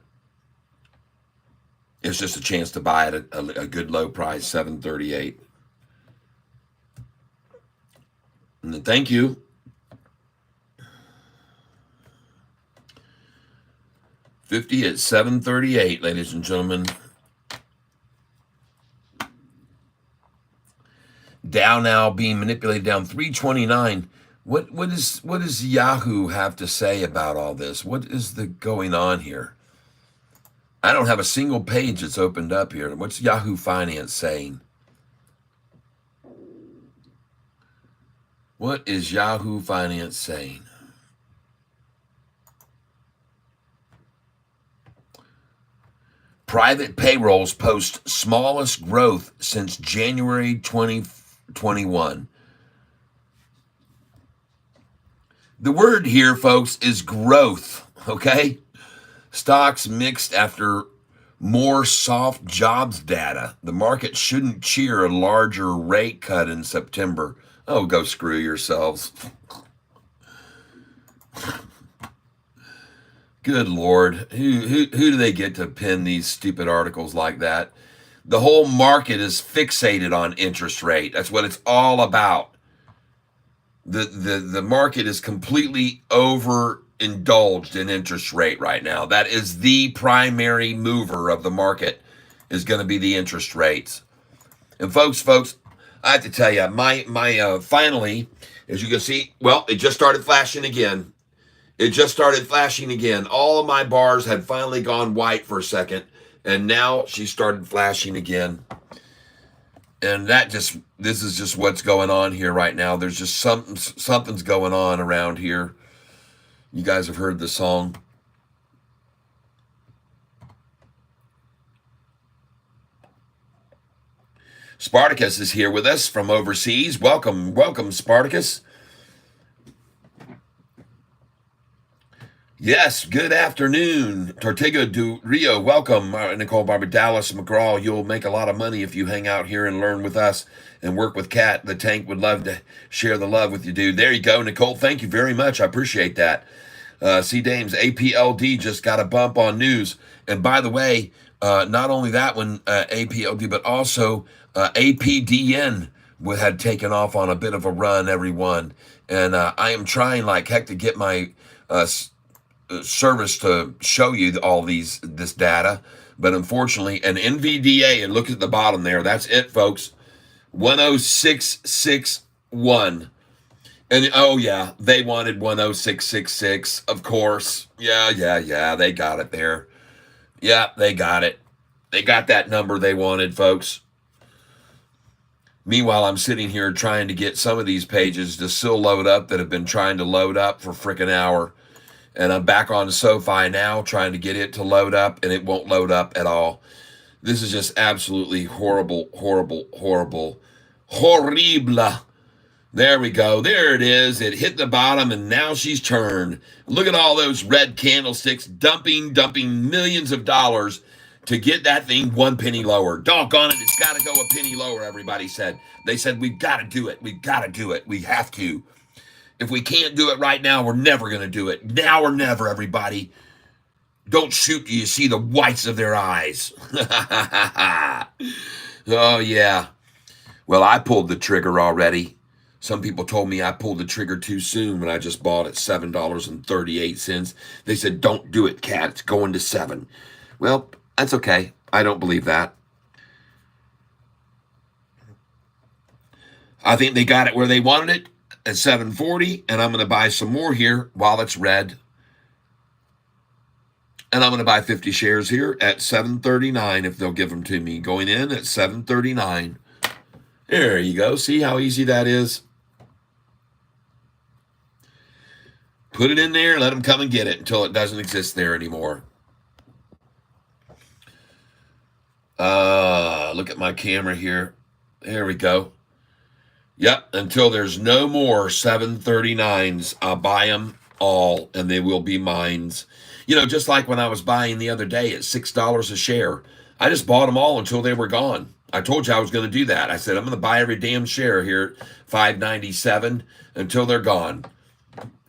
It's just a chance to buy it at a good low price, 738. And thank you. $50 at 738, ladies and gentlemen. Dow now being manipulated down 329. What does Yahoo have to say about all this? What is going on here? I don't have a single page that's opened up here. What's Yahoo Finance saying? What is Yahoo Finance saying? Private payrolls post smallest growth since January 2021. The word here, folks, is growth, okay? Stocks mixed after more soft jobs data. The market shouldn't cheer a larger rate cut in September. Oh, go screw yourselves. Good Lord. Who do they get to pen these stupid articles like that? The whole market is fixated on interest rate. That's what it's all about. The market is completely overindulged in interest rate right now. That is the primary mover of the market, is going to be the interest rates. And folks, I have to tell you, my finally, as you can see, well, it just started flashing again. It just started flashing again. All of my bars had finally gone white for a second, and now she started flashing again. And this is just what's going on here right now. There's just something's going on around here. You guys have heard the song. Spartacus is here with us from overseas. Welcome, Spartacus. Yes, good afternoon. Tortuga do Rio, welcome. Nicole Barbara, Dallas, McGraw, you'll make a lot of money if you hang out here and learn with us and work with Kat. The tank would love to share the love with you, dude. There you go, Nicole. Thank you very much. I appreciate that. C. Dames, APLD just got a bump on news. And by the way, not only that one, APLD, but also APDN had taken off on a bit of a run, everyone. And I am trying like heck to get my service to show you all this data, but unfortunately, an NVDA, and look at the bottom there, that's it, folks, 10661. And oh yeah, they wanted 10666, of course. Yeah, they got it there. Yeah, they got it. They got that number they wanted, folks. Meanwhile, I'm sitting here trying to get some of these pages to still load up that have been trying to load up for frickin' hour. And I'm back on Sofi now trying to get it to load up, and it won't load up at all. This is just absolutely horrible. Horrible. There we go. There it is. It hit the bottom, and now she's turned. Look at all those red candlesticks dumping millions of dollars to get that thing 1 penny lower. Doggone it, it's got to go a penny lower, everybody said. They said, we've got to do it. We've got to do it. We have to. If we can't do it right now, we're never going to do it. Now or never, everybody. Don't shoot till you see the whites of their eyes. Oh, yeah. Well, I pulled the trigger already. Some people told me I pulled the trigger too soon when I just bought at $7.38. They said, don't do it, Cat. It's going to 7. Well, that's okay. I don't believe that. I think they got it where they wanted it. At 740, and I'm going to buy some more here while it's red. And I'm going to buy 50 shares here at 739 if they'll give them to me. Going in at 739. There you go. See how easy that is? Put it in there, let them come and get it until it doesn't exist there anymore. Look at my camera here. There we go. Yep, until there's no more 739s, I'll buy them all and they will be mines. Just like when I was buying the other day at $6 a share. I just bought them all until they were gone. I told you I was going to do that. I said I'm going to buy every damn share here at 597 until they're gone.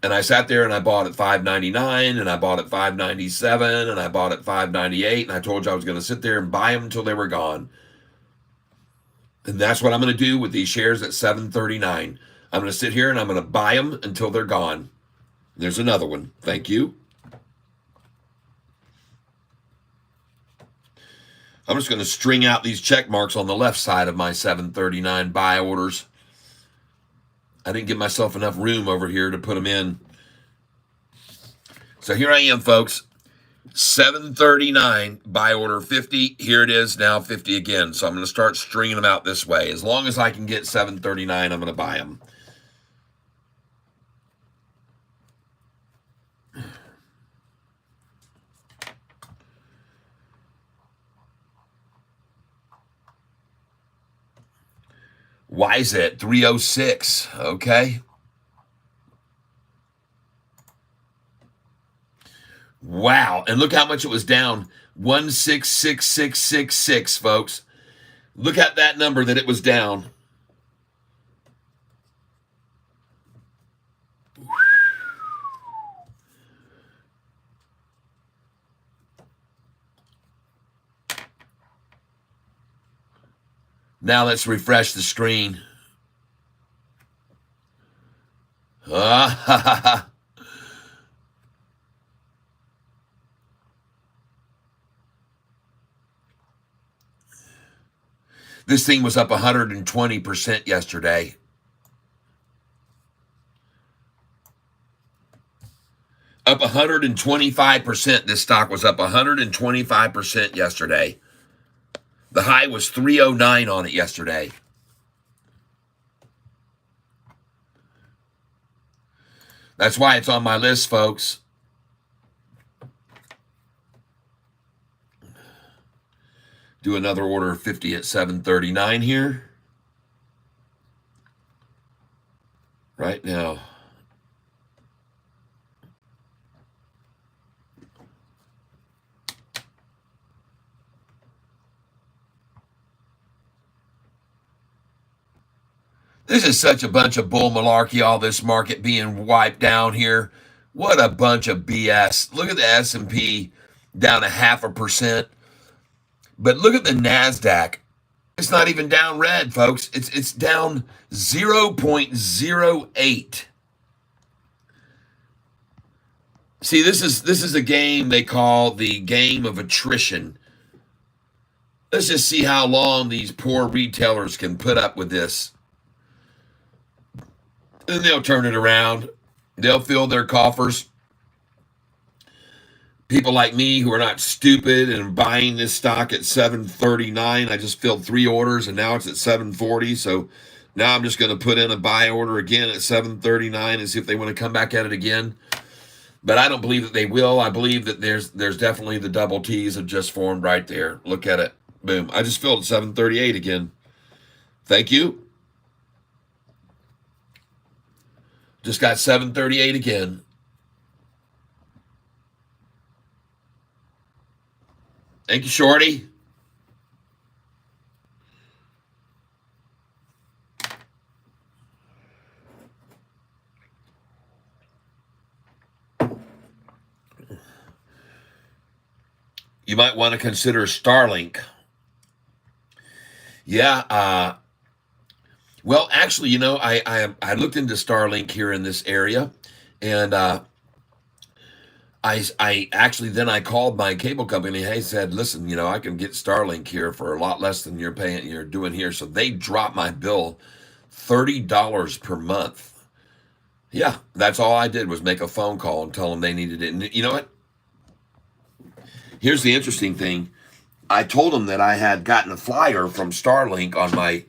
And I sat there and I bought at 599 and I bought at 597 and I bought at 598 and I told you I was going to sit there and buy them until they were gone. And that's what I'm going to do with these shares at 739. I'm going to sit here and I'm going to buy them until they're gone. There's another one. Thank you. I'm just going to string out these check marks on the left side of my 739 buy orders. I didn't give myself enough room over here to put them in. So here I am, folks. 739 buy order 50. Here it is now 50 again. So I'm going to start stringing them out this way. As long as I can get 739, I'm going to buy them. Why is it 306? Okay. Wow. And look how much it was down. 166666, folks. Look at that number that it was down. Now let's refresh the screen. This thing was up 120% yesterday. Up 125%. This stock was up 125% yesterday. The high was 309 on it yesterday. That's why it's on my list, folks. Do another order of 50 at 739 here. Right now. This is such a bunch of bull malarkey, all this market being wiped down here. What a bunch of BS. Look at the S&P down 0.5%. But look at the NASDAQ. It's not even down red, folks. It's down 0.08. See, this is a game they call the game of attrition. Let's just see how long these poor retailers can put up with this. Then they'll turn it around. They'll fill their coffers. People like me who are not stupid and buying this stock at 739. I just filled 3 orders and now it's at 740. So now I'm just going to put in a buy order again at 739 and see if they want to come back at it again. But I don't believe that they will. I believe that there's definitely the double T's have just formed right there. Look at it. Boom. I just filled at 738 again. Thank you. Just got 738 again. Thank you, Shorty. You might want to consider Starlink. Yeah. Well, actually, I looked into Starlink here in this area, and I actually then I called my cable company. Hey, said, listen, I can get Starlink here for a lot less than you're doing here. So they dropped my bill $30 per month. Yeah, that's all I did was make a phone call and tell them they needed it. And you know what? Here's the interesting thing. I told them that I had gotten a flyer from Starlink on my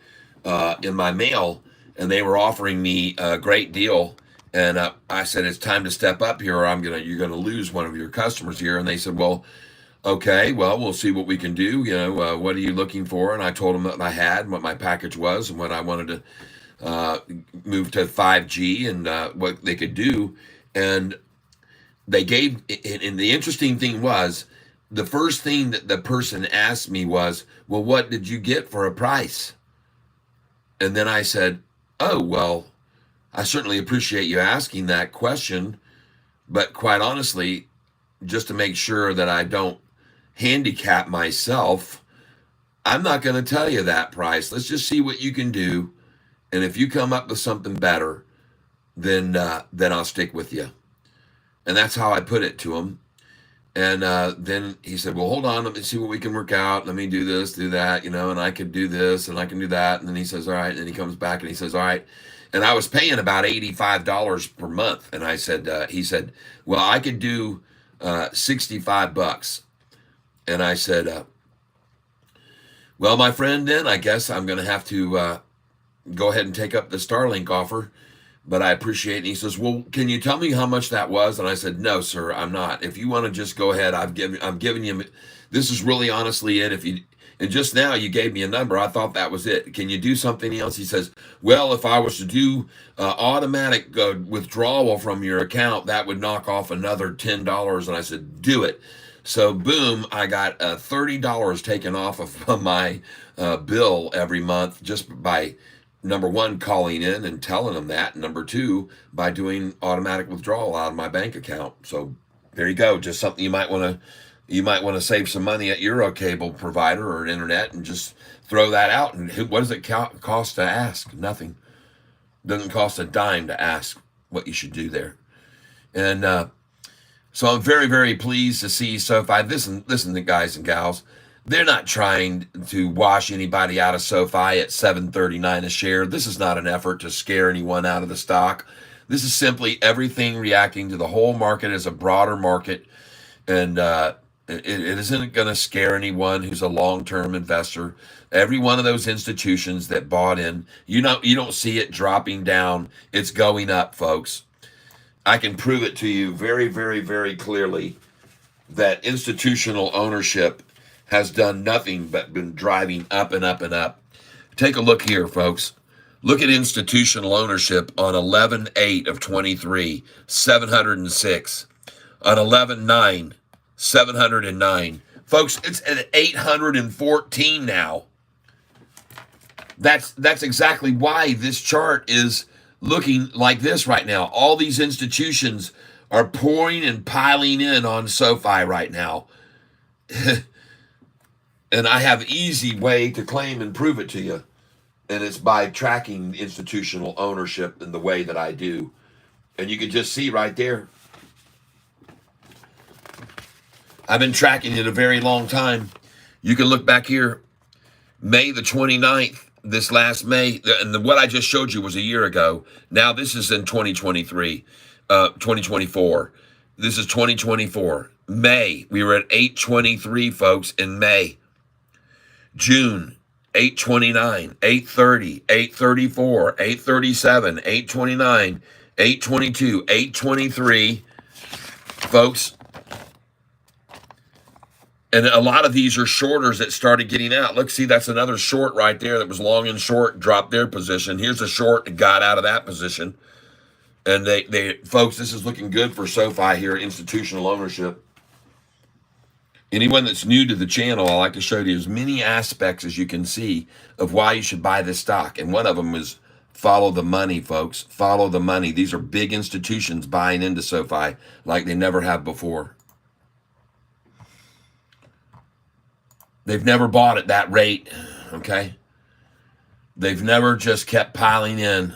in my mail, and they were offering me a great deal. And I said, it's time to step up here, or you're gonna lose one of your customers here. And they said, well, Okay, well, we'll see what we can do. What are you looking for? And I told them what I had, and what my package was, and what I wanted to move to 5G, and what they could do. And they gave, and the interesting thing was, the first thing that the person asked me was, well, what did you get for a price? And then I said, oh, well, I certainly appreciate you asking that question, but quite honestly, just to make sure that I don't handicap myself, I'm not going to tell you that price. Let's just see what you can do. And if you come up with something better, then I'll stick with you. And that's how I put it to him. And then he said, well, hold on, let me see what we can work out. Let me do this, do that, and I could do this and I can do that. And then he says, all right. And then he comes back and he says, all right. And I was paying about $85 per month. And I said, he said, well, I could do $65. And I said, well, my friend, then I guess I'm going to have to go ahead and take up the Starlink offer, but I appreciate it. And he says, well, can you tell me how much that was? And I said, no, sir, I'm not. If you want to just go ahead, I'm giving you, this is really honestly it. And just now you gave me a number. I thought that was it. Can you do something else? He says, well, if I was to do automatic withdrawal from your account, that would knock off another $10. And I said, do it. So boom, I got $30 taken off of my bill every month just by, number one, calling in and telling them that. And number two, by doing automatic withdrawal out of my bank account. So there you go. Just something you might want to save some money at your cable provider or internet and just throw that out. And what does it cost to ask? Nothing. Doesn't cost a dime to ask what you should do there. And so I'm very, very pleased to see SoFi. Listen to guys and gals. They're not trying to wash anybody out of SoFi at $7.39 a share. This is not an effort to scare anyone out of the stock. This is simply everything reacting to the whole market as a broader market. And it isn't going to scare anyone who's a long-term investor. Every one of those institutions that bought in, you don't see it dropping down. It's going up, folks. I can prove it to you very, very, very clearly that institutional ownership has done nothing but been driving up and up and up. Take a look here, folks. Look at institutional ownership on 11/8 of 23, 706. On 11/9, 709. Folks, it's at 814 now. That's exactly why this chart is looking like this right now. All these institutions are pouring and piling in on SoFi right now. And I have an easy way to claim and prove it to you. And it's by tracking institutional ownership in the way that I do. And you can just see right there. I've been tracking it a very long time. You can look back here, May the 29th, this last May, and what I just showed you was a year ago. Now this is in 2024. This is 2024. May, we were at 823, folks, in May. June, 829, 830, 834, 837, 829, 822, 823, folks. And a lot of these are shorters that started getting out. Look, see, that's another short right there that was long and short, dropped their position. Here's a short that got out of that position. And they folks, this is looking good for SoFi here, institutional ownership. Anyone that's new to the channel, I like to show you as many aspects as you can see of why you should buy this stock. And one of them is follow the money, folks. Follow the money. These are big institutions buying into SoFi like they never have before. They've never bought at that rate, okay? They've never just kept piling in.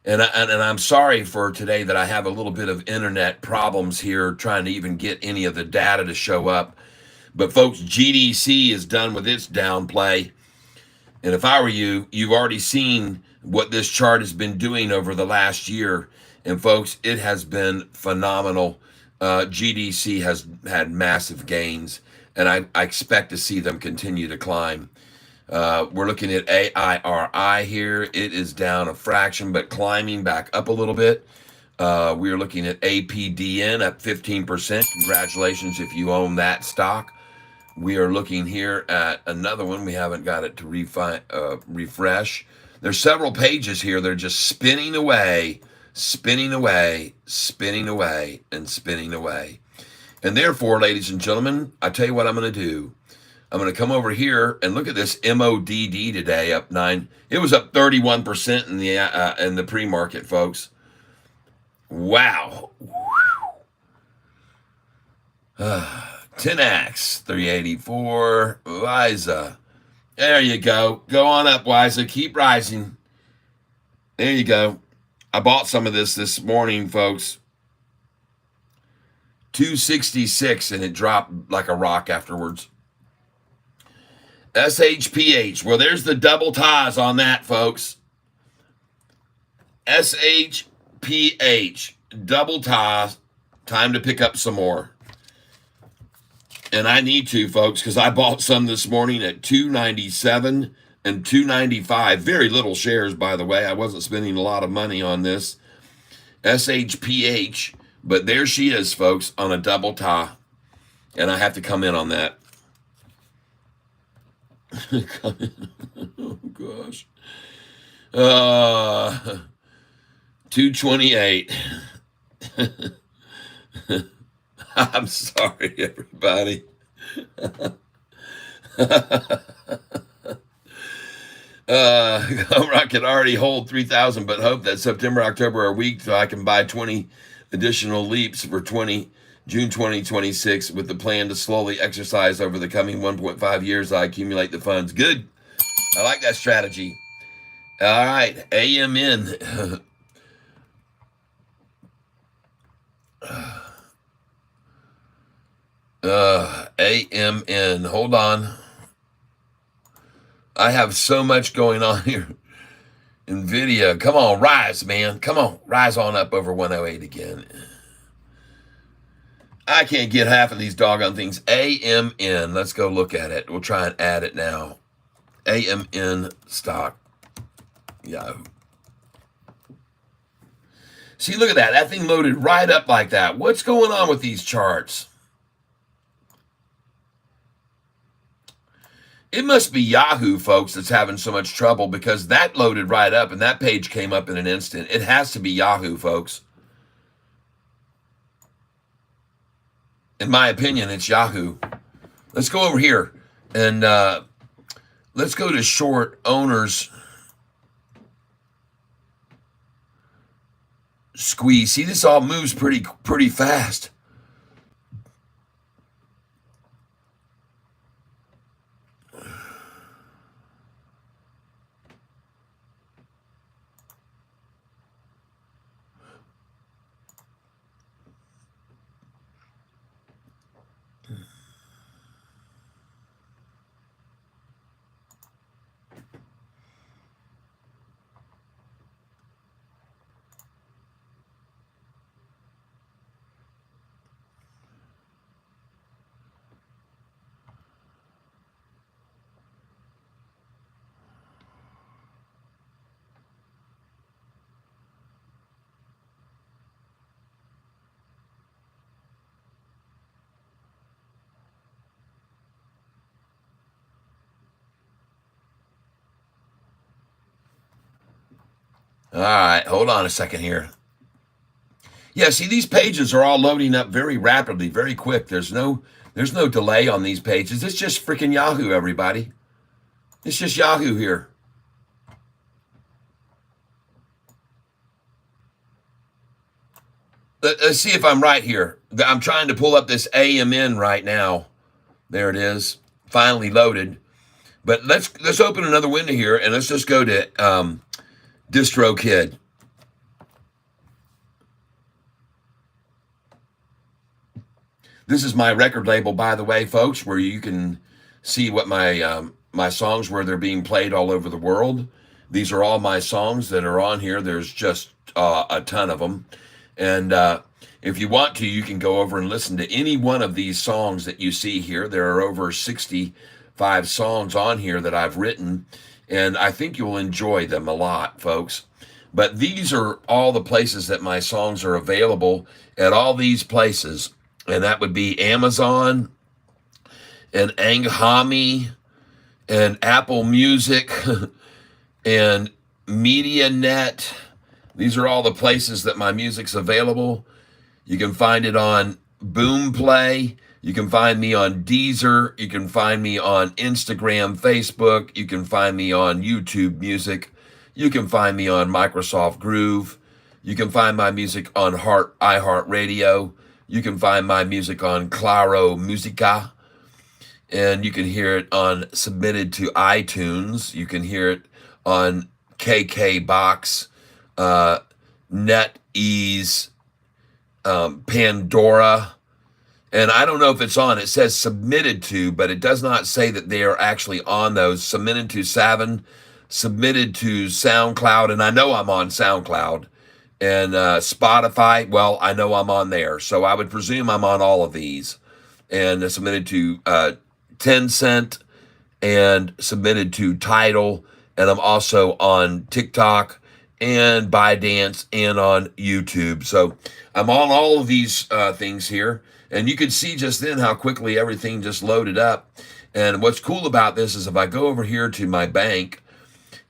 And I'm sorry for today that I have a little bit of internet problems here trying to even get any of the data to show up. But folks, GDC is done with its downplay. And if I were you, you've already seen what this chart has been doing over the last year. And folks, it has been phenomenal. GDC has had massive gains. And I expect to see them continue to climb. We're looking at AIRI here. It is down a fraction, but climbing back up a little bit. We are looking at APDN up 15%. Congratulations if you own that stock. We are looking here at another one. We haven't got it to refresh. There's several pages here. They're just spinning away, spinning away, spinning away, and spinning away. And therefore, ladies and gentlemen, I tell you what I'm going to do. I'm going to come over here and look at this MODD today, up 9. It was up 31% in the pre-market, folks. Wow. 10X, 384, WISA. There you go. Go on up, WISA. Keep rising. There you go. I bought some of this morning, folks. 266, and it dropped like a rock afterwards. SHPH. Well, there's the double ties on that, folks. SHPH. Double ties. Time to pick up some more. And I need to, folks, because I bought some this morning at $2.97 and $2.95. Very little shares, by the way. I wasn't spending a lot of money on this. SHPH. But there she is, folks, on a double tie. And I have to come in on that. Oh, gosh. 228. I'm sorry, everybody. I can already hold 3,000, but hope that September, October are weak so I can buy 20 additional leaps for June 2026 with the plan to slowly exercise over the coming 1.5 years. I accumulate the funds. Good. I like that strategy. All right. AMN. AMN. Hold on. I have so much going on here. NVIDIA. Come on, rise, man. Come on. Rise on up over 108 again. I can't get half of these doggone things. AMN. Let's go look at it. We'll try and add it now. AMN stock. Yahoo. See, look at that. That thing loaded right up like that. What's going on with these charts? It must be Yahoo, folks, that's having so much trouble because that loaded right up and that page came up in an instant. It has to be Yahoo, folks. In my opinion, it's Yahoo. Let's go over here and let's go to short owners. Squeeze. See, this all moves pretty fast. All right, hold on a second here. Yeah, see, these pages are all loading up very rapidly, very quick. There's no delay on these pages. It's just freaking Yahoo, everybody. It's just Yahoo here. Let's see if I'm right here. I'm trying to pull up this AMN right now. There it is, finally loaded. But let's open another window here and let's just go to DistroKid. This is my record label, by the way, folks, where you can see what my songs, where they're being played all over the world. These are all my songs that are on here. There's just a ton of them. And if you want to, you can go over and listen to any one of these songs that you see here. There are over 65 songs on here that I've written, and I think you'll enjoy them a lot, folks. But these are all the places that my songs are available, at all these places. And that would be Amazon and Anghami and Apple Music and MediaNet. These are all the places that my music's available. You can find it on Boomplay. You can find me on Deezer. You can find me on Instagram, Facebook. You can find me on YouTube Music. You can find me on Microsoft Groove. You can find my music on iHeartRadio. You can find my music on Claro Musica. And you can hear it on submitted to iTunes. You can hear it on KKBox, NetEase, Pandora. And I don't know if it's on. It says submitted to, but it does not say that they are actually on those. Submitted to Savin, submitted to SoundCloud, and I know I'm on SoundCloud. And Spotify, well, I know I'm on there. So I would presume I'm on all of these. And submitted to Tencent and submitted to Tidal. And I'm also on TikTok and ByteDance and on YouTube. So I'm on all of these things here. And you can see just then how quickly everything just loaded up. And what's cool about this is if I go over here to my bank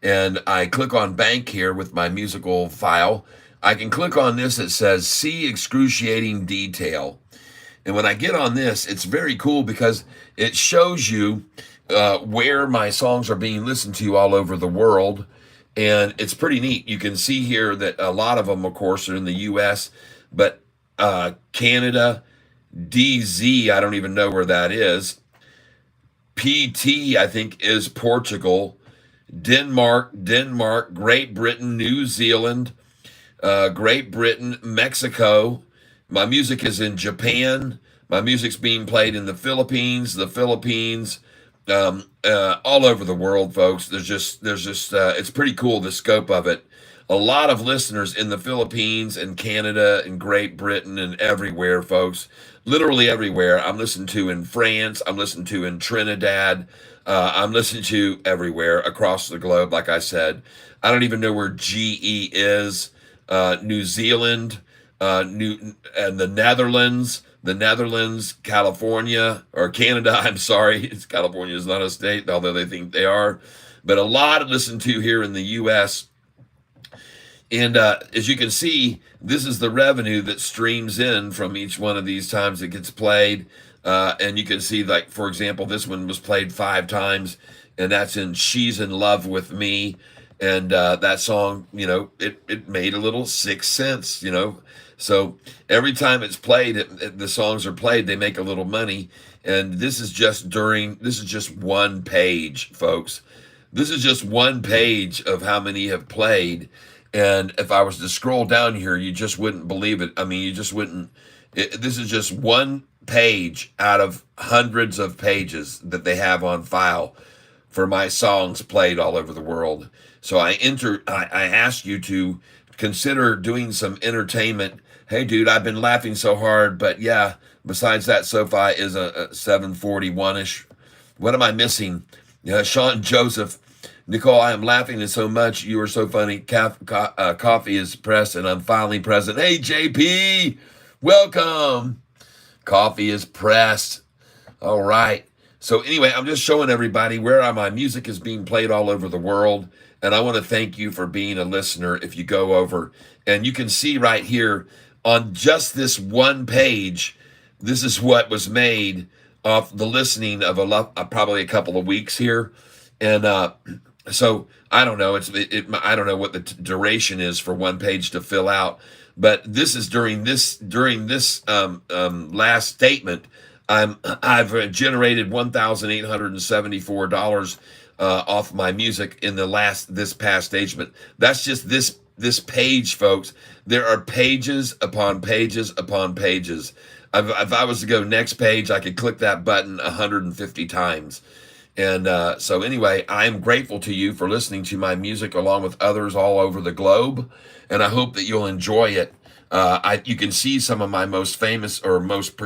and I click on bank here with my musical file, I can click on this that says see excruciating detail. And when I get on this, it's very cool because it shows you where my songs are being listened to all over the world. And it's pretty neat. You can see here that a lot of them, of course, are in the U.S., but Canada, DZ, I don't even know where that is. PT, I think, is Portugal. Denmark, Great Britain, New Zealand, Great Britain, Mexico. My music is in Japan. My music's being played in the Philippines, all over the world, folks. There's just, it's pretty cool, the scope of it. A lot of listeners in the Philippines and Canada and Great Britain and everywhere, folks. Literally everywhere. I'm listened to in France. I'm listened to in Trinidad. I'm listened to everywhere across the globe, like I said. I don't even know where GE is. New Zealand, and the Netherlands, California, or Canada, I'm sorry. California is not a state, although they think they are. But a lot of listened to here in the U.S., and as you can see, this is the revenue that streams in from each one of these times it gets played. And you can see, like, for example, this one was played 5 times, and that's in She's in Love with Me. And that song, it made a little 6 cents, So every time it's played, the songs are played, they make a little money. And this is just one page, folks. This is just one page of how many have played. And if I was to scroll down here, you just wouldn't believe it. I mean, you just wouldn't. This is just one page out of hundreds of pages that they have on file for my songs played all over the world. So I ask you to consider doing some entertainment. Hey, dude, I've been laughing so hard, but yeah, besides that, Sofi is a 741-ish. What am I missing? Sean Joseph. Nicole, I am laughing so much. You are so funny. Coffee is pressed, and I'm finally present. Hey, JP, welcome. Coffee is pressed. All right. So anyway, I'm just showing everybody where my music is being played all over the world. And I want to thank you for being a listener if you go over. And you can see right here on just this one page, this is what was made off the listening of probably a couple of weeks here. And so I don't know. I don't know what the duration is for one page to fill out. But this is during this last statement. I've generated $1,874 off my music in this past statement. That's just this page, folks. There are pages upon pages upon pages. If I was to go next page, I could click that button 150 times. And so anyway, I'm grateful to you for listening to my music along with others all over the globe. And I hope that you'll enjoy it. You can see some of my most famous or most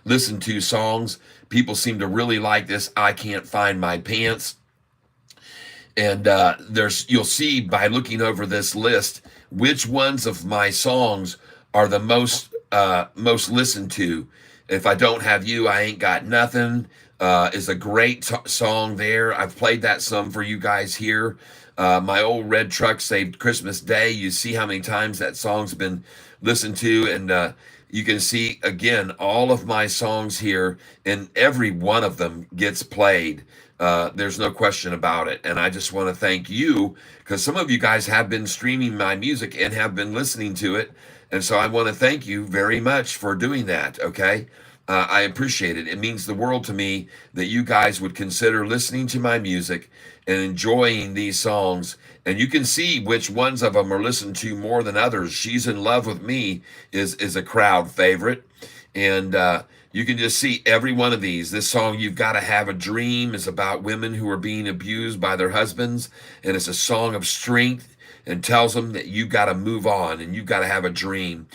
listened to songs. People seem to really like this. I Can't Find My Pants. And you'll see by looking over this list which ones of my songs are the most listened to. If I Don't Have You, I Ain't Got Nothing is a great song there. I've played that some for you guys here. My Old Red Truck Saved Christmas Day. You see how many times that song's been listened to, and you can see again all of my songs here, and every one of them gets played. There's no question about it. And I just want to thank you because some of you guys have been streaming my music and have been listening to it. And so I want to thank you very much for doing that. Okay. I appreciate it. It means the world to me that you guys would consider listening to my music and enjoying these songs. And you can see which ones of them are listened to more than others. She's in Love with Me is a crowd favorite. And you can just see every one of these. This song, You've Got to Have a Dream, is about women who are being abused by their husbands. And it's a song of strength and tells them that you got to move on and you've got to have a dream.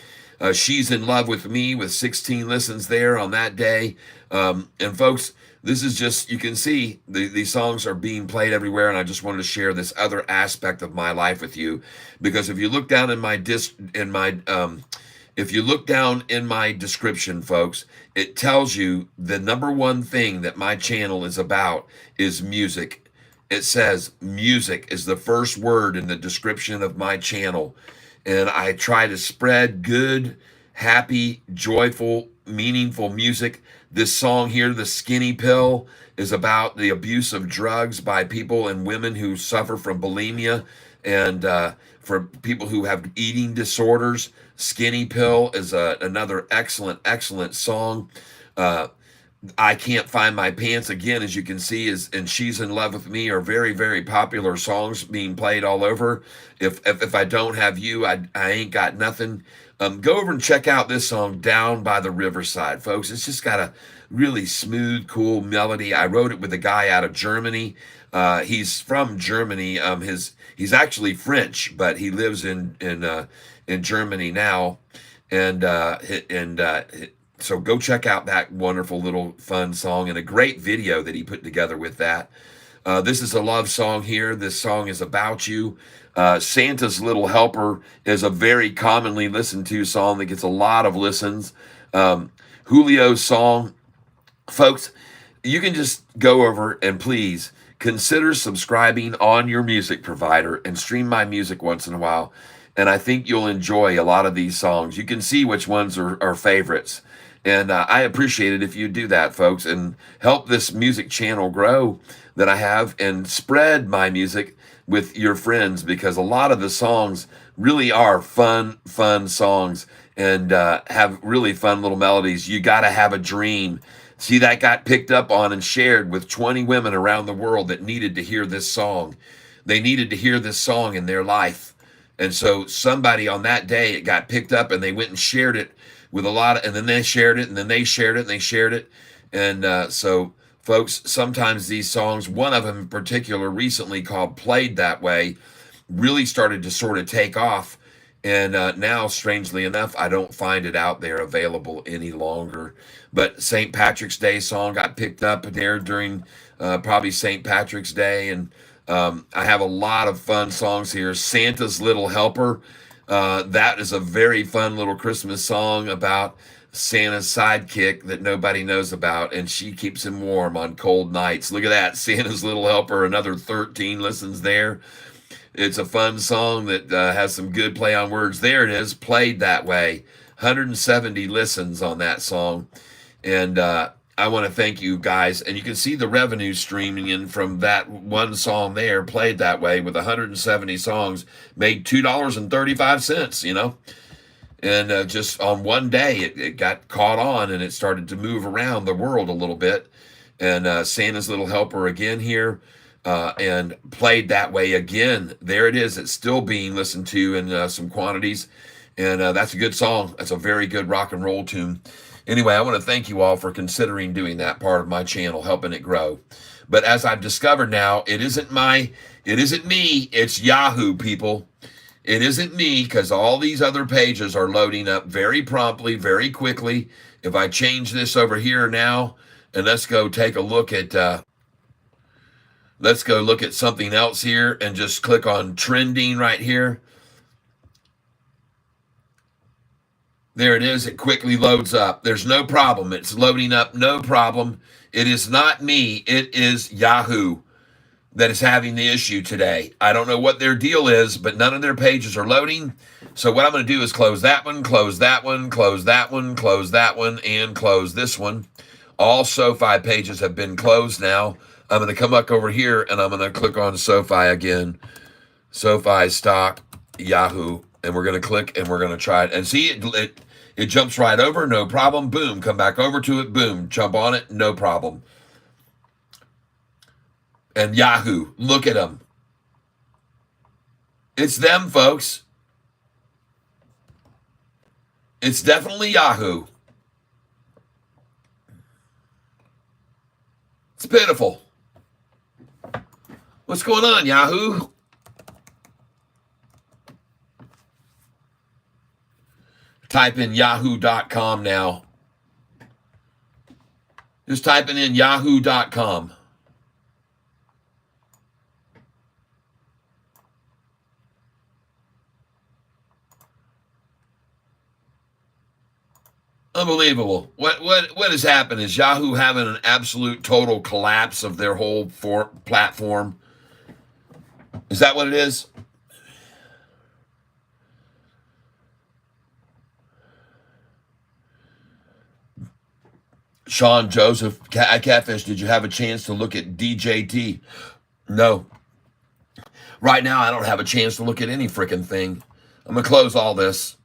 She's in Love with Me with 16 listens there on that day. And folks, this is just, you can see these songs are being played everywhere. And I just wanted to share this other aspect of my life with you, because if you look down in my if you look down in my description, folks, it tells you the number one thing that my channel is about is music. It says music is the first word in the description of my channel. And I try to spread good, happy, joyful, meaningful music. This song here, The Skinny Pill, is about the abuse of drugs by people and women who suffer from bulimia and for people who have eating disorders. Skinny Pill is another excellent song. I Can't Find My Pants, again, as you can see, and She's in Love with Me are very popular songs being played all over. If I Don't Have You, I Ain't Got Nothing. Go over and check out this song, Down by the Riverside, folks. It's just got a really smooth, cool melody. I wrote it with a guy out of Germany. He's from Germany. He's actually French, but he lives in Germany now, so go check out that wonderful little fun song and a great video that he put together with that. This is a love song here. This song is about you. Santa's Little Helper is a very commonly listened to song that gets a lot of listens. Julio's song, folks, you can just go over and please consider subscribing on your music provider and stream my music once in a while. And I think you'll enjoy a lot of these songs. You can see which ones are favorites. And I appreciate it if you do that, folks, and help this music channel grow that I have and spread my music with your friends, because a lot of the songs really are fun songs and have really fun little melodies. You Got to Have a Dream. See, that got picked up on and shared with 20 women around the world that needed to hear this song. They needed to hear this song in their life. And so somebody on that day, it got picked up and they went and shared it with a lot and then they shared it and then they shared it and they shared it. And so folks, sometimes these songs, one of them in particular recently called Played That Way, really started to sort of take off. And now, strangely enough, I don't find it out there available any longer. But St. Patrick's Day song got picked up there during probably St. Patrick's Day. And I have a lot of fun songs here. Santa's Little Helper. That is a very fun little Christmas song about Santa's sidekick that nobody knows about, and she keeps him warm on cold nights. Look at that. Santa's Little Helper, another 13 listens there. It's a fun song that has some good play on words. There it is, Played That Way. 170 listens on that song. And I want to thank you guys. And you can see the revenue streaming in from that one song there, Played That Way, with 170 songs, made $2.35, you know. And just on one day, it got caught on and it started to move around the world a little bit. And Santa's Little Helper again here. And Played That Way again. There it is. It's still being listened to in some quantities. And that's a good song. That's a very good rock and roll tune. Anyway, I want to thank you all for considering doing that part of my channel, helping it grow. But as I've discovered now, it isn't me, it's Yahoo, people. It isn't me, because all these other pages are loading up very promptly, very quickly. If I change this over here now, and let's go take a look at Let's go look at something else here and just click on trending right here. There it is. It quickly loads up. There's no problem. It's loading up, no problem. It is not me. It is Yahoo that is having the issue today. I don't know what their deal is, but none of their pages are loading. So what I'm going to do is close that one, close that one, close that one, close that one, and close this one. All Sofi pages have been closed now. I'm going to come back over here, and I'm going to click on Sofi again. Sofi stock, Yahoo. And we're going to click, and we're going to try it. And see, it jumps right over, no problem. Boom, come back over to it. Boom, jump on it, no problem. And Yahoo, look at them. It's them, folks. It's definitely Yahoo. It's pitiful. What's going on, Yahoo? Type in yahoo.com now. Just typing in yahoo.com. Unbelievable. What has happened? Is Yahoo having an absolute total collapse of their whole platform? Is that what it is? Sean Joseph, Catfish, did you have a chance to look at DJT? No. Right now, I don't have a chance to look at any freaking thing. I'm going to close all this.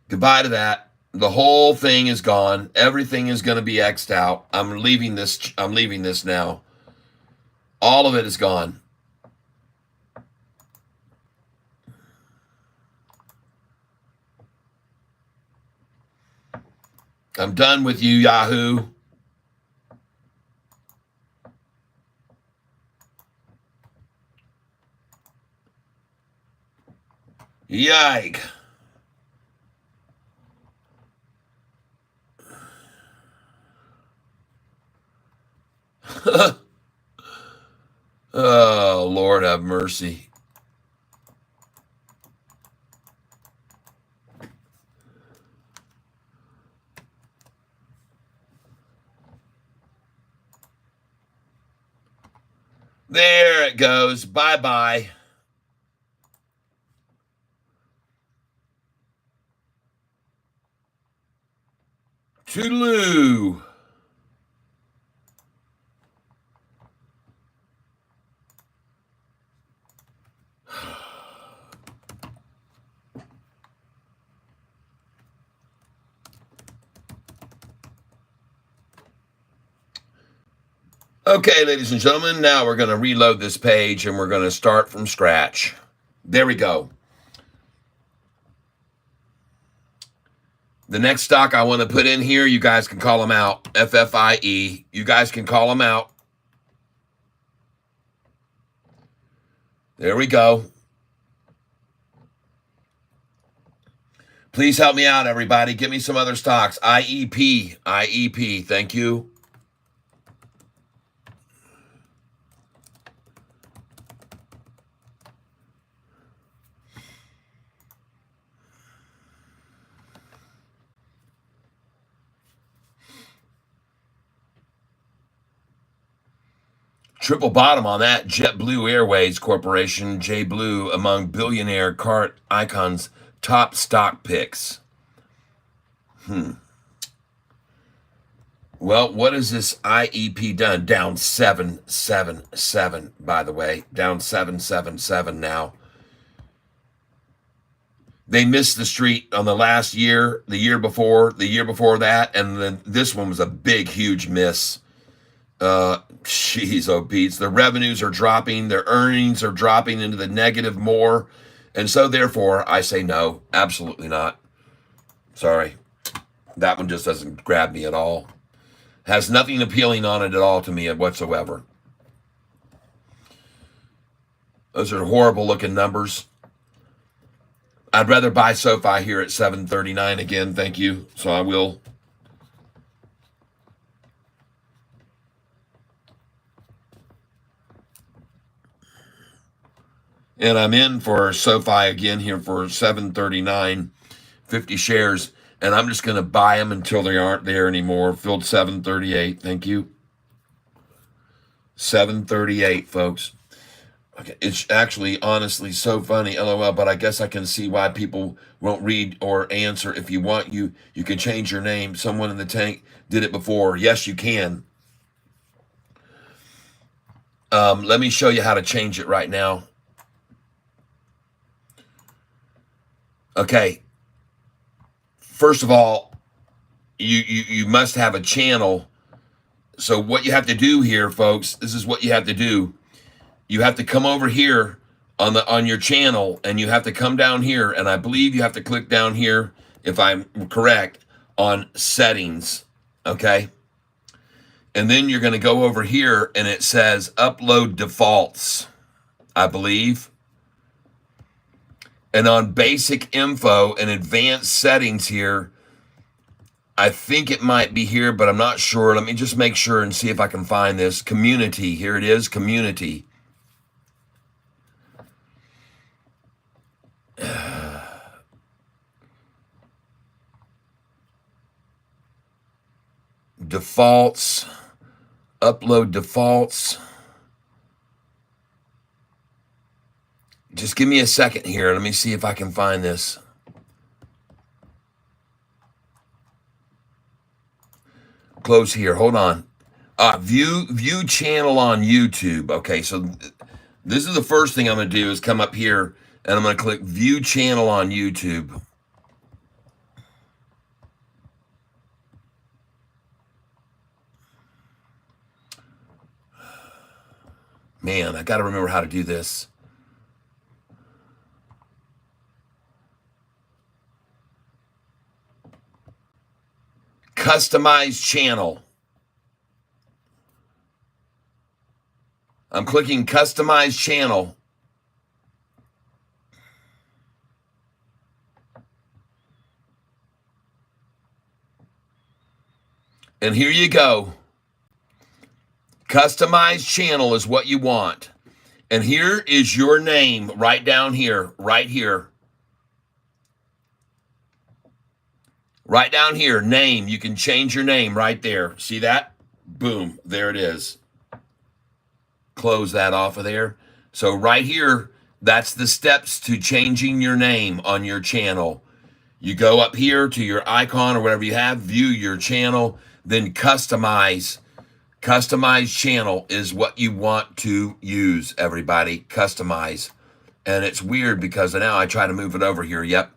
Goodbye to that. The whole thing is gone. Everything is going to be X'd out. I'm leaving this now. All of it is gone. I'm done with you, Yahoo. Yike. Oh, Lord have mercy. There it goes. Bye-bye. Toodaloo. Okay, ladies and gentlemen, now we're going to reload this page and we're going to start from scratch. There we go. The next stock I want to put in here, you guys can call them out. FFIE. You guys can call them out. There we go. Please help me out, everybody. Give me some other stocks. IEP. IEP. Thank you. Triple bottom on that. JetBlue Airways Corporation, JBlue, among billionaire cart icons, top stock picks. Well, what has this IEP done? Down 777, by the way. Down 777 now. They missed the street on the last year, the year before that, and then this one was a big, huge miss. Jeez, oh Pete's. The revenues are dropping, their earnings are dropping into the negative more, and so therefore I say no, absolutely not. Sorry, that one just doesn't grab me at all. Has nothing appealing on it at all to me whatsoever. Those are horrible looking numbers. I'd rather buy Sofi here at 739 again, thank you. So I will. And I'm in for Sofi again here for 739, 50 shares. And I'm just going to buy them until they aren't there anymore. Filled 738. Thank you. 738, folks. Okay, it's actually honestly so funny, LOL, but I guess I can see why people won't read or answer. If you want, you can change your name. Someone in the tank did it before. Yes, you can. Let me show you how to change it right now. Okay. First of all, you must have a channel. So what you have to do here, folks, this is what you have to do. You have to come over here on your channel, and you have to come down here, and I believe you have to click down here, if I'm correct, on settings, okay? And then you're going to go over here, and it says upload defaults, I believe. And on basic info and advanced settings here, I think it might be here, but I'm not sure. Let me just make sure and see if I can find this. Community, here it is, community. Defaults, upload defaults. Just give me a second here. Let me see if I can find this. Close here. Hold on. View channel on YouTube. Okay, so this is the first thing I'm going to do is come up here and I'm going to click view channel on YouTube. Man, I got to remember how to do this. Customize channel. I'm clicking customize channel. And here you go. Customize channel is what you want. And here is your name right down here, right here. Right down here, name. You can change your name right there. See that? Boom, there it is. Close that off of there. So right here, that's the steps to changing your name on your channel. You go up here to your icon or whatever you have, view your channel, then customize. Customize channel is what you want to use, everybody. Customize. And it's weird because now I try to move it over here. Yep.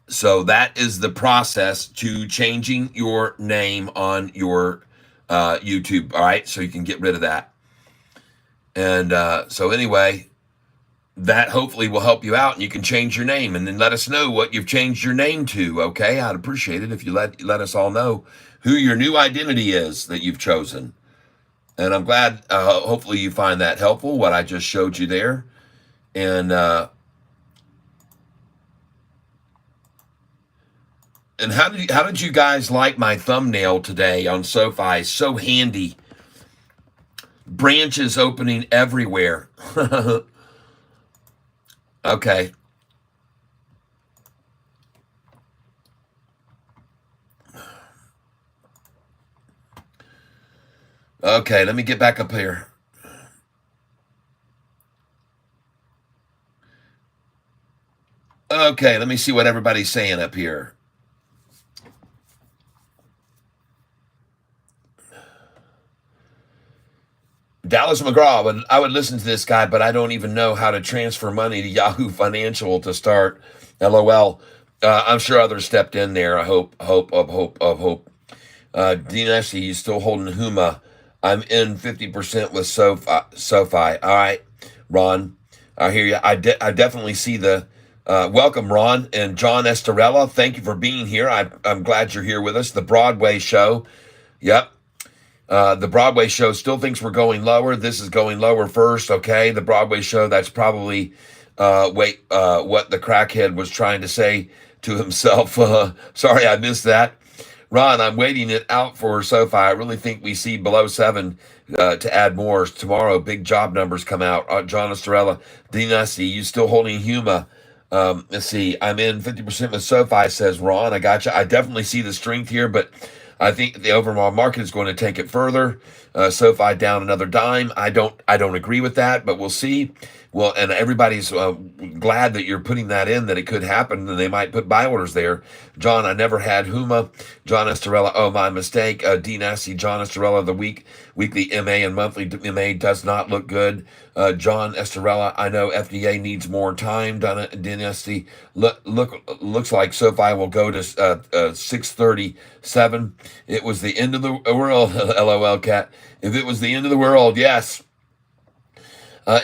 So that is the process to changing your name on your YouTube. All right. So you can get rid of that. And so anyway, that hopefully will help you out and you can change your name and then let us know what you've changed your name to. Okay. I'd appreciate it if you let us all know who your new identity is that you've chosen. And I'm glad, hopefully you find that helpful, what I just showed you there. And how did you guys like my thumbnail today on Sofi? So handy. Branches opening everywhere. Okay. Okay, let me get back up here. Okay, let me see what everybody's saying up here. Dallas McGraw, I would listen to this guy, but I don't even know how to transfer money to Yahoo Financial to start. LOL. I'm sure others stepped in there. I hope. Dean Essie, you still holding Huma. I'm in 50% with Sofi. All right, Ron. I hear you. I definitely see the welcome, Ron and John Estorella. Thank you for being here. I'm glad you're here with us. The Broadway show. Yep. The Broadway show still thinks we're going lower. This is going lower first. Okay. The Broadway show, that's probably what the crackhead was trying to say to himself. Sorry, I missed that. Ron, I'm waiting it out for SoFi. I really think we see below 7 to add more. Tomorrow, big job numbers come out. John Estrella, Dynasty, you still holding Huma? Let's see. I'm in 50% with SoFi, says Ron. I got you. I definitely see the strength here, but I think the overall market is going to take it further. SoFi down another dime. I don't agree with that, but we'll see. Well, and everybody's glad that you're putting that in, that it could happen, and they might put buy orders there. John, I never had Huma. John Estorella, oh, my mistake. D Nasty, John Estorella, the weekly MA and monthly MA does not look good. John Estorella, I know FDA needs more time. Dynasty, looks like SoFi will go to 637. It was the end of the world, LOL, cat. If it was the end of the world, yes.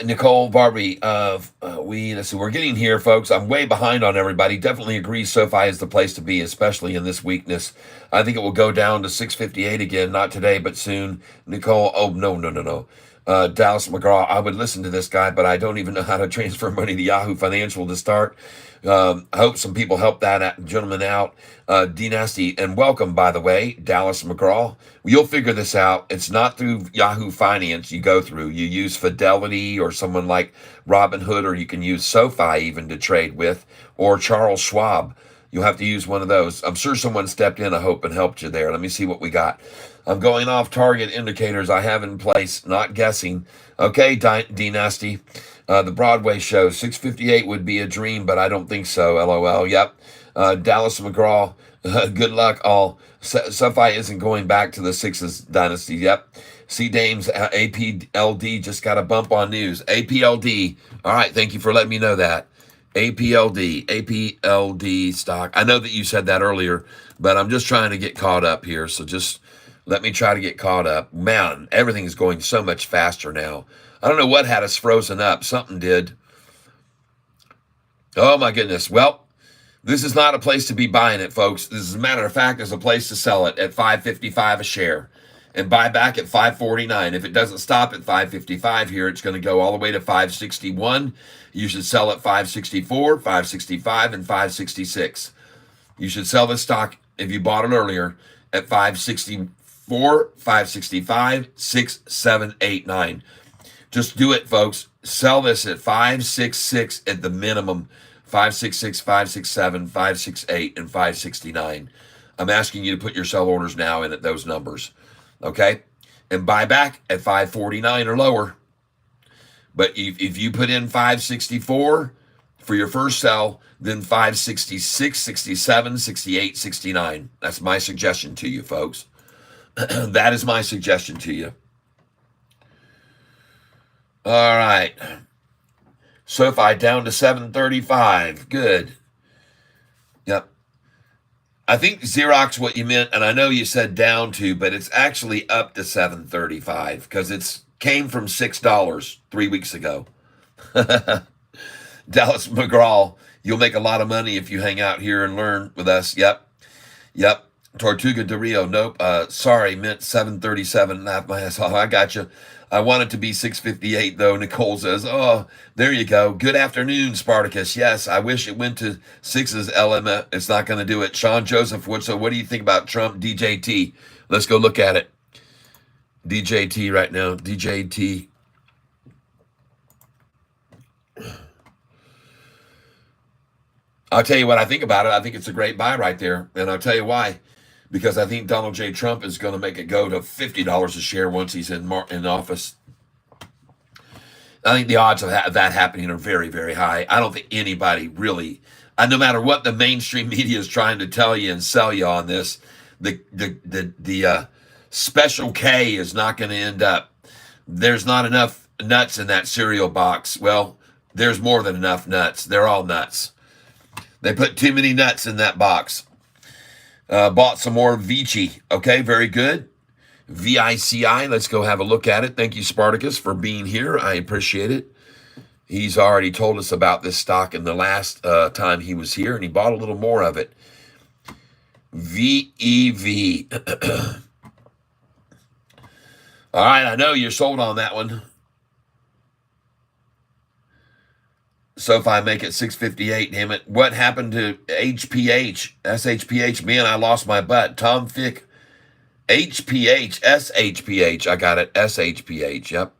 Nicole Barbie, let's see, we're getting here, folks. I'm way behind on everybody. Definitely agree SoFi is the place to be, especially in this weakness. I think it will go down to 658 again, not today, but soon. Nicole, oh, no. Dallas McGraw, I would listen to this guy, but I don't even know how to transfer money to Yahoo Financial to start. I hope some people help that gentleman out. D-Nasty, and welcome, by the way, Dallas McGraw. You'll figure this out. It's not through Yahoo Finance you go through. You use Fidelity or someone like Robinhood, or you can use SoFi even to trade with, or Charles Schwab. You'll have to use one of those. I'm sure someone stepped in, I hope, and helped you there. Let me see what we got. I'm going off target indicators I have in place, not guessing. Okay, D-Nasty. The Broadway show, 658 would be a dream, but I don't think so. LOL. Yep. Dallas McGraw, good luck all. SoFi isn't going back to the sixes, Dynasty. Yep. C. Dames, APLD just got a bump on news. APLD. All right. Thank you for letting me know that. APLD stock. I know that you said that earlier, but I'm just trying to get caught up here. So just let me try to get caught up. Man, everything is going so much faster now. I don't know what had us frozen up. Something did. Oh, my goodness. Well, this is not a place to be buying it, folks. This, as a matter of fact, is a place to sell it at $5.55 a share and buy back at $5.49. If it doesn't stop at $5.55 here, it's going to go all the way to $5.61. You should sell at $5.64, $5.65, and $5.66. You should sell this stock, if you bought it earlier, at $5.64, $5.65, $6, $7, $8, $9. Just do it, folks. Sell this at $5.66 at the minimum. $5.66, $5.67, $5.68, and $5.69. I'm asking you to put your sell orders now in at those numbers. Okay? And buy back at $5.49 or lower. But if you put in $5.64 for your first sell, then $5.66, $67, $68, $69. That's my suggestion to you, folks. That is my suggestion to you. All right. SoFi down to 735. Good. Yep. I think Xerox what you meant, and I know you said down to, but it's actually up to 735 because it's came from $6 3 weeks ago. Dallas McGraw, you'll make a lot of money if you hang out here and learn with us. Yep. Tortuga de Rio, nope. Sorry, meant 737. Laugh my ass off. I got you. I want it to be 658, though. Nicole says, oh, there you go. Good afternoon, Spartacus. Yes, I wish it went to sixes, LM. It's not going to do it. Sean Joseph, what do you think about Trump DJT? Let's go look at it. DJT right now. DJT. I'll tell you what I think about it. I think it's a great buy right there. And I'll tell you why. Because I think Donald J. Trump is going to make it go to $50 a share once he's in office. I think the odds of that happening are very, very high. I don't think anybody really, no matter what the mainstream media is trying to tell you and sell you on this, the special K is not going to end up. There's not enough nuts in that cereal box. Well, there's more than enough nuts. They're all nuts. They put too many nuts in that box. Bought some more Vici. Okay, very good. VICI. Let's go have a look at it. Thank you, Spartacus, for being here. I appreciate it. He's already told us about this stock in the last time he was here, and he bought a little more of it. VEV. All right, I know you're sold on that one. SoFi make it 658. Damn it. What happened to HPH? SHPH? Man, I lost my butt. Tom Fick. HPH. SHPH. I got it. SHPH. Yep.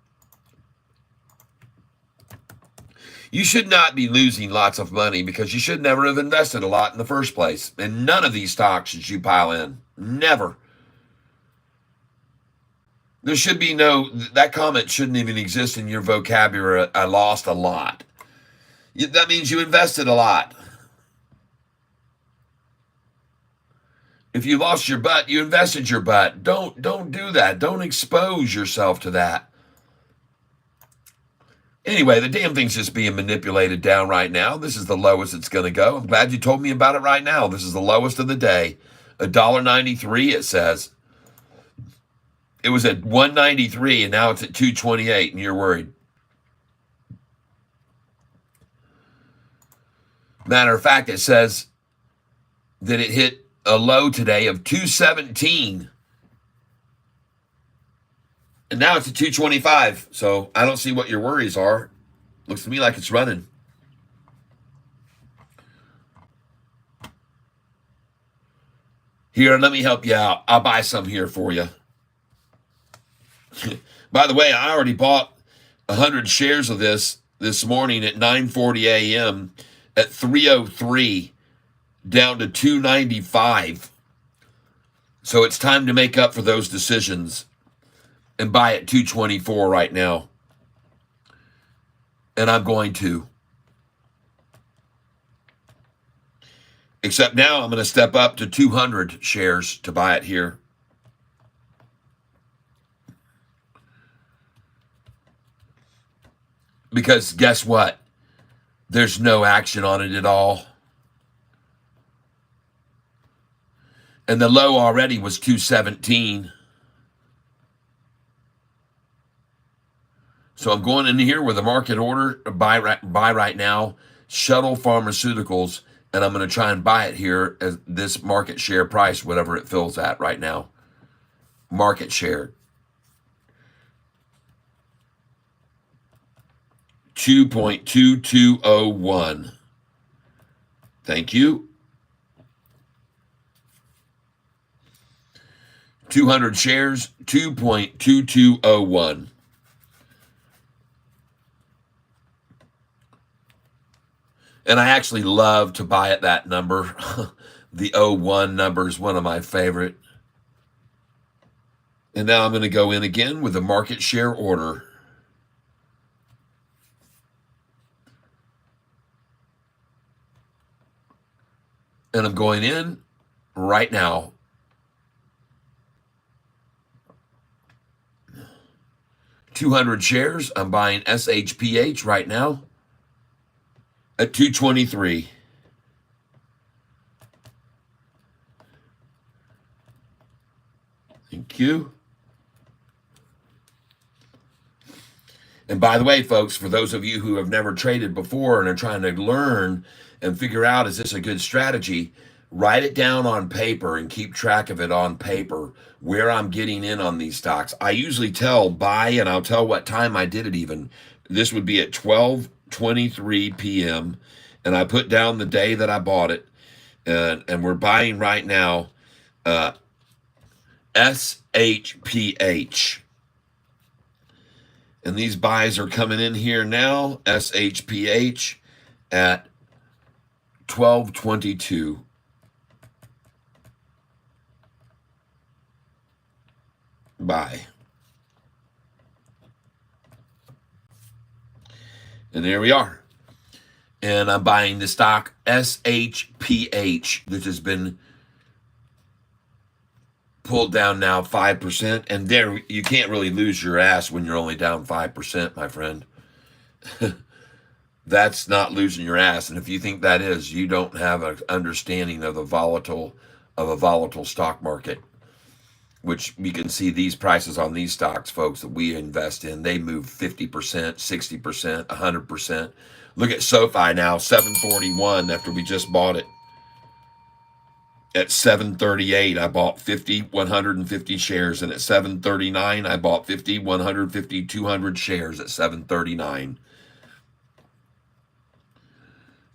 You should not be losing lots of money because you should never have invested a lot in the first place. And none of these stocks should you pile in. Never. There should be that comment shouldn't even exist in your vocabulary. I lost a lot. That means you invested a lot. If you lost your butt, you invested your butt. Don't do that. Don't expose yourself to that. Anyway, the damn thing's just being manipulated down right now. This is the lowest it's going to go. I'm glad you told me about it right now. This is the lowest of the day. $1.93, it says. It was at 193 and now it's at 228 and you're worried. Matter of fact, it says that it hit a low today of 217. And now it's at 225. So I don't see what your worries are. Looks to me like it's running. Here, let me help you out. I'll buy some here for you. By the way, I already bought 100 shares of this morning at 9:40 a.m. at 303 down to 295. So it's time to make up for those decisions and buy at 224 right now. And I'm going to. Except now I'm going to step up to 200 shares to buy it here. Because guess what? There's no action on it at all. And the low already was 217. So I'm going in here with a market order, buy right now, Shuttle Pharmaceuticals, and I'm going to try and buy it here at this market share price, whatever it fills at right now. Market share. 2.2201. Thank you. 200 shares, 2.2201. And I actually love to buy at that number. The 01 number is one of my favorite. And now I'm going to go in again with a market share order. And I'm going in right now. $200 shares. I'm buying SHPH right now at 223. Thank you. And by the way, folks, for those of you who have never traded before and are trying to learn and figure out, is this a good strategy? Write it down on paper and keep track of it on paper, where I'm getting in on these stocks. I usually tell buy, and I'll tell what time I did it even. This would be at 12:23 p.m., and I put down the day that I bought it, and we're buying right now SHPH. And these buys are coming in here now, SHPH at 12:22. Buy. And there we are. And I'm buying the stock SHPH that has been pulled down now 5%. And there, you can't really lose your ass when you're only down 5%, my friend. That's not losing your ass. And if you think that is, you don't have an understanding of a volatile stock market, which we can see these prices on these stocks, folks, that we invest in. They move 50%, 60%, 100%. Look at SoFi now, 741 after we just bought it. At 738, I bought 150 shares. And at 739, I bought 150, 200 shares at 739.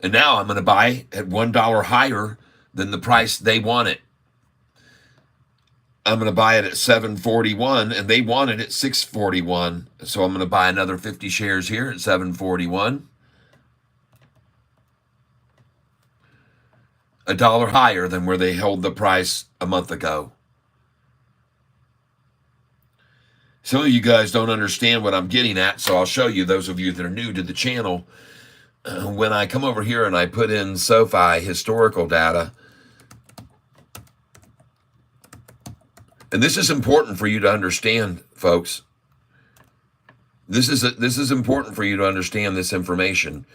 And now I'm going to buy at $1 higher than the price they want it. I'm going to buy it at 741, and they want it at 641. So I'm going to buy another 50 shares here at 741. $1 higher than where they held the price a month ago. Some of you guys don't understand what I'm getting at, so I'll show you, those of you that are new to the channel. When I come over here and I put in Sofi historical data, and this is important for you to understand, folks. This is important for you to understand this information.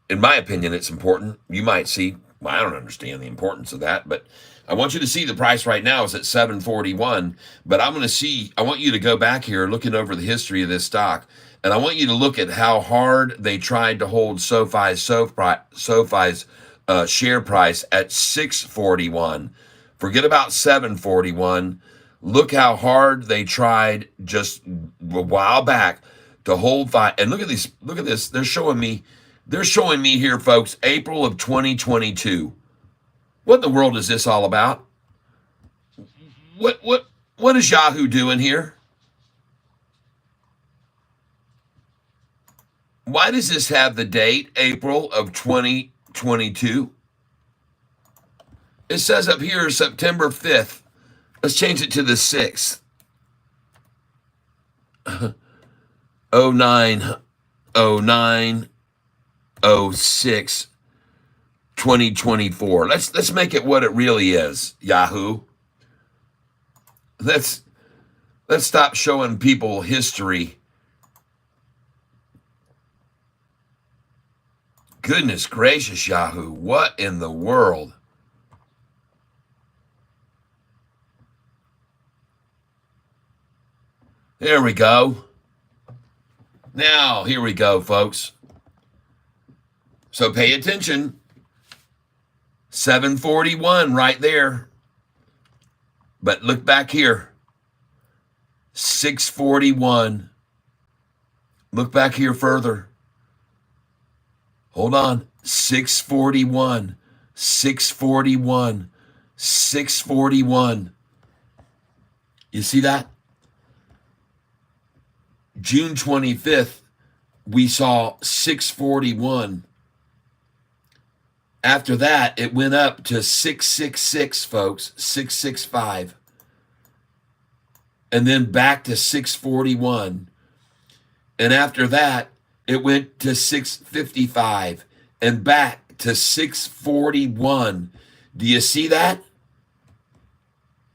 In my opinion, it's important. You might see, well, I don't understand the importance of that, but I want you to see the price right now is at 741. But I want you to go back here looking over the history of this stock, and I want you to look at how hard they tried to hold Sofi's share price at 641. Forget about 741. Look how hard they tried just a while back to hold five. And look at these. Look at this. They're showing me here, folks, April of 2022. What in the world is this all about? What is Yahoo doing here? Why does this have the date April of 2022? It says up here September 5th. Let's change it to the 6th. 09/06 2024. Let's make it what it really is, Yahoo. Let's stop showing people history. Goodness gracious, Yahoo. What in the world? There we go. Now, here we go, folks. So pay attention. 741 right there. But look back here. 641. Look back here further. Hold on. 641. 641. 641. You see that? June 25th, we saw 641. After that, it went up to 666, folks, 665. And then back to 641. And after that, it went to 655 and back to 641. Do you see that?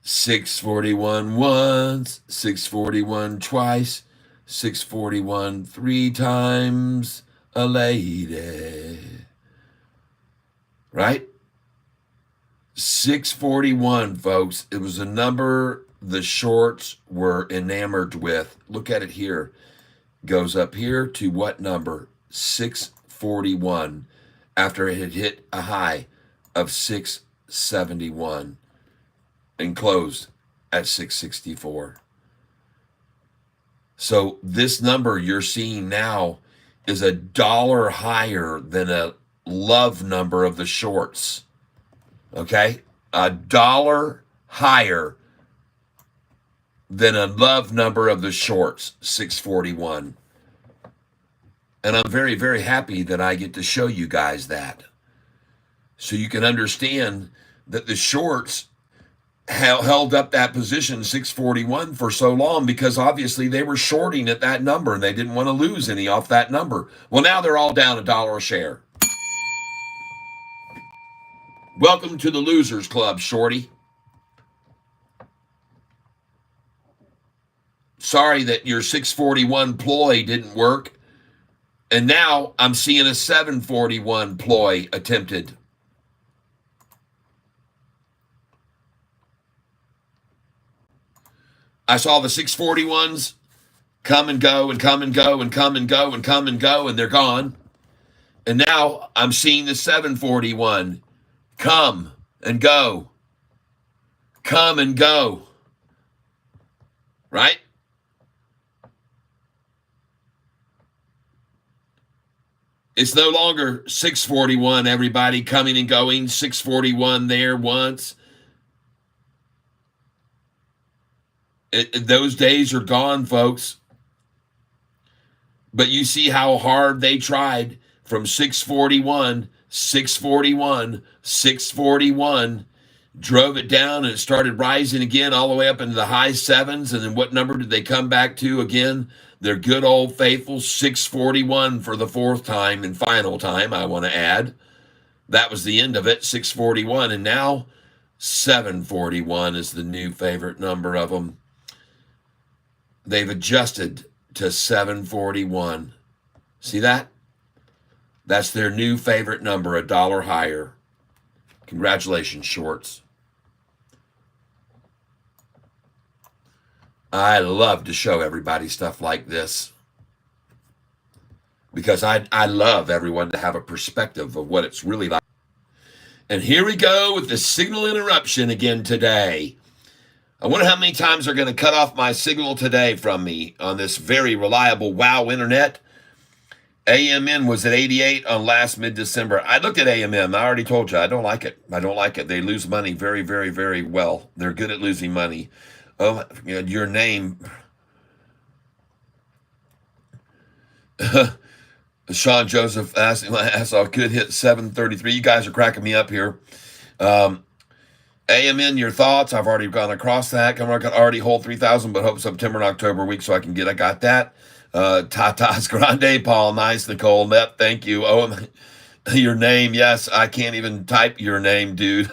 641 once, 641 twice, 641 three times a lady. Right? 641, folks. It was a number the shorts were enamored with. Look at it here. Goes up here to what number? 641. After it had hit a high of 671 and closed at 664. So this number you're seeing now is $1 higher than a love number of the shorts. Okay? $1 higher than a love number of the shorts, 641. And I'm very, very happy that I get to show you guys that. So you can understand that the shorts held up that position 641 for so long because obviously they were shorting at that number and they didn't want to lose any off that number. Well, now they're all down $1 a share. Welcome to the Losers Club, Shorty. Sorry that your 641 ploy didn't work. And now I'm seeing a 741 ploy attempted. I saw the 641s come and go and come and go and come and go and come and go, and they're gone. And now I'm seeing the 741 come and go. Come and go. Right? It's no longer 641, everybody coming and going. 641 there once. Those days are gone, folks. But you see how hard they tried from 641, 641, 641, drove it down, and it started rising again all the way up into the high sevens. And then what number did they come back to again? Their good old faithful 641 for the fourth time and final time, I want to add. That was the end of it, 641. And now 741 is the new favorite number of them. They've adjusted to 741. See that? That's their new favorite number, $1 higher. Congratulations, shorts. I love to show everybody stuff like this because I love everyone to have a perspective of what it's really like. And here we go with the signal interruption again today. I wonder how many times they're going to cut off my signal today from me on this very reliable WOW internet. AMN was at 88 on last mid-December. I looked at AMN. I already told you, I don't like it. I don't like it. They lose money very, very, very well. They're good at losing money. Oh, your name. Sean Joseph asked my ass off. Could hit 733. You guys are cracking me up here. AMN, your thoughts? I've already gone across that. I already hold 3,000, but hope September and October week so I can get. I got that. Tata's Grande, Paul. Nice, Nicole. Mep, thank you. Oh, your name. Yes, I can't even type your name, dude.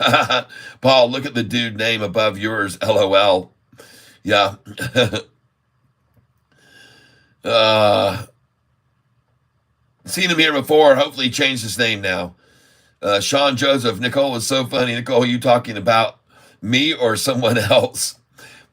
Paul, look at the dude name above yours. LOL. Yeah. Seen him here before. Hopefully he changed his name now. Sean Joseph, Nicole is so funny. Nicole, you talking about me or someone else?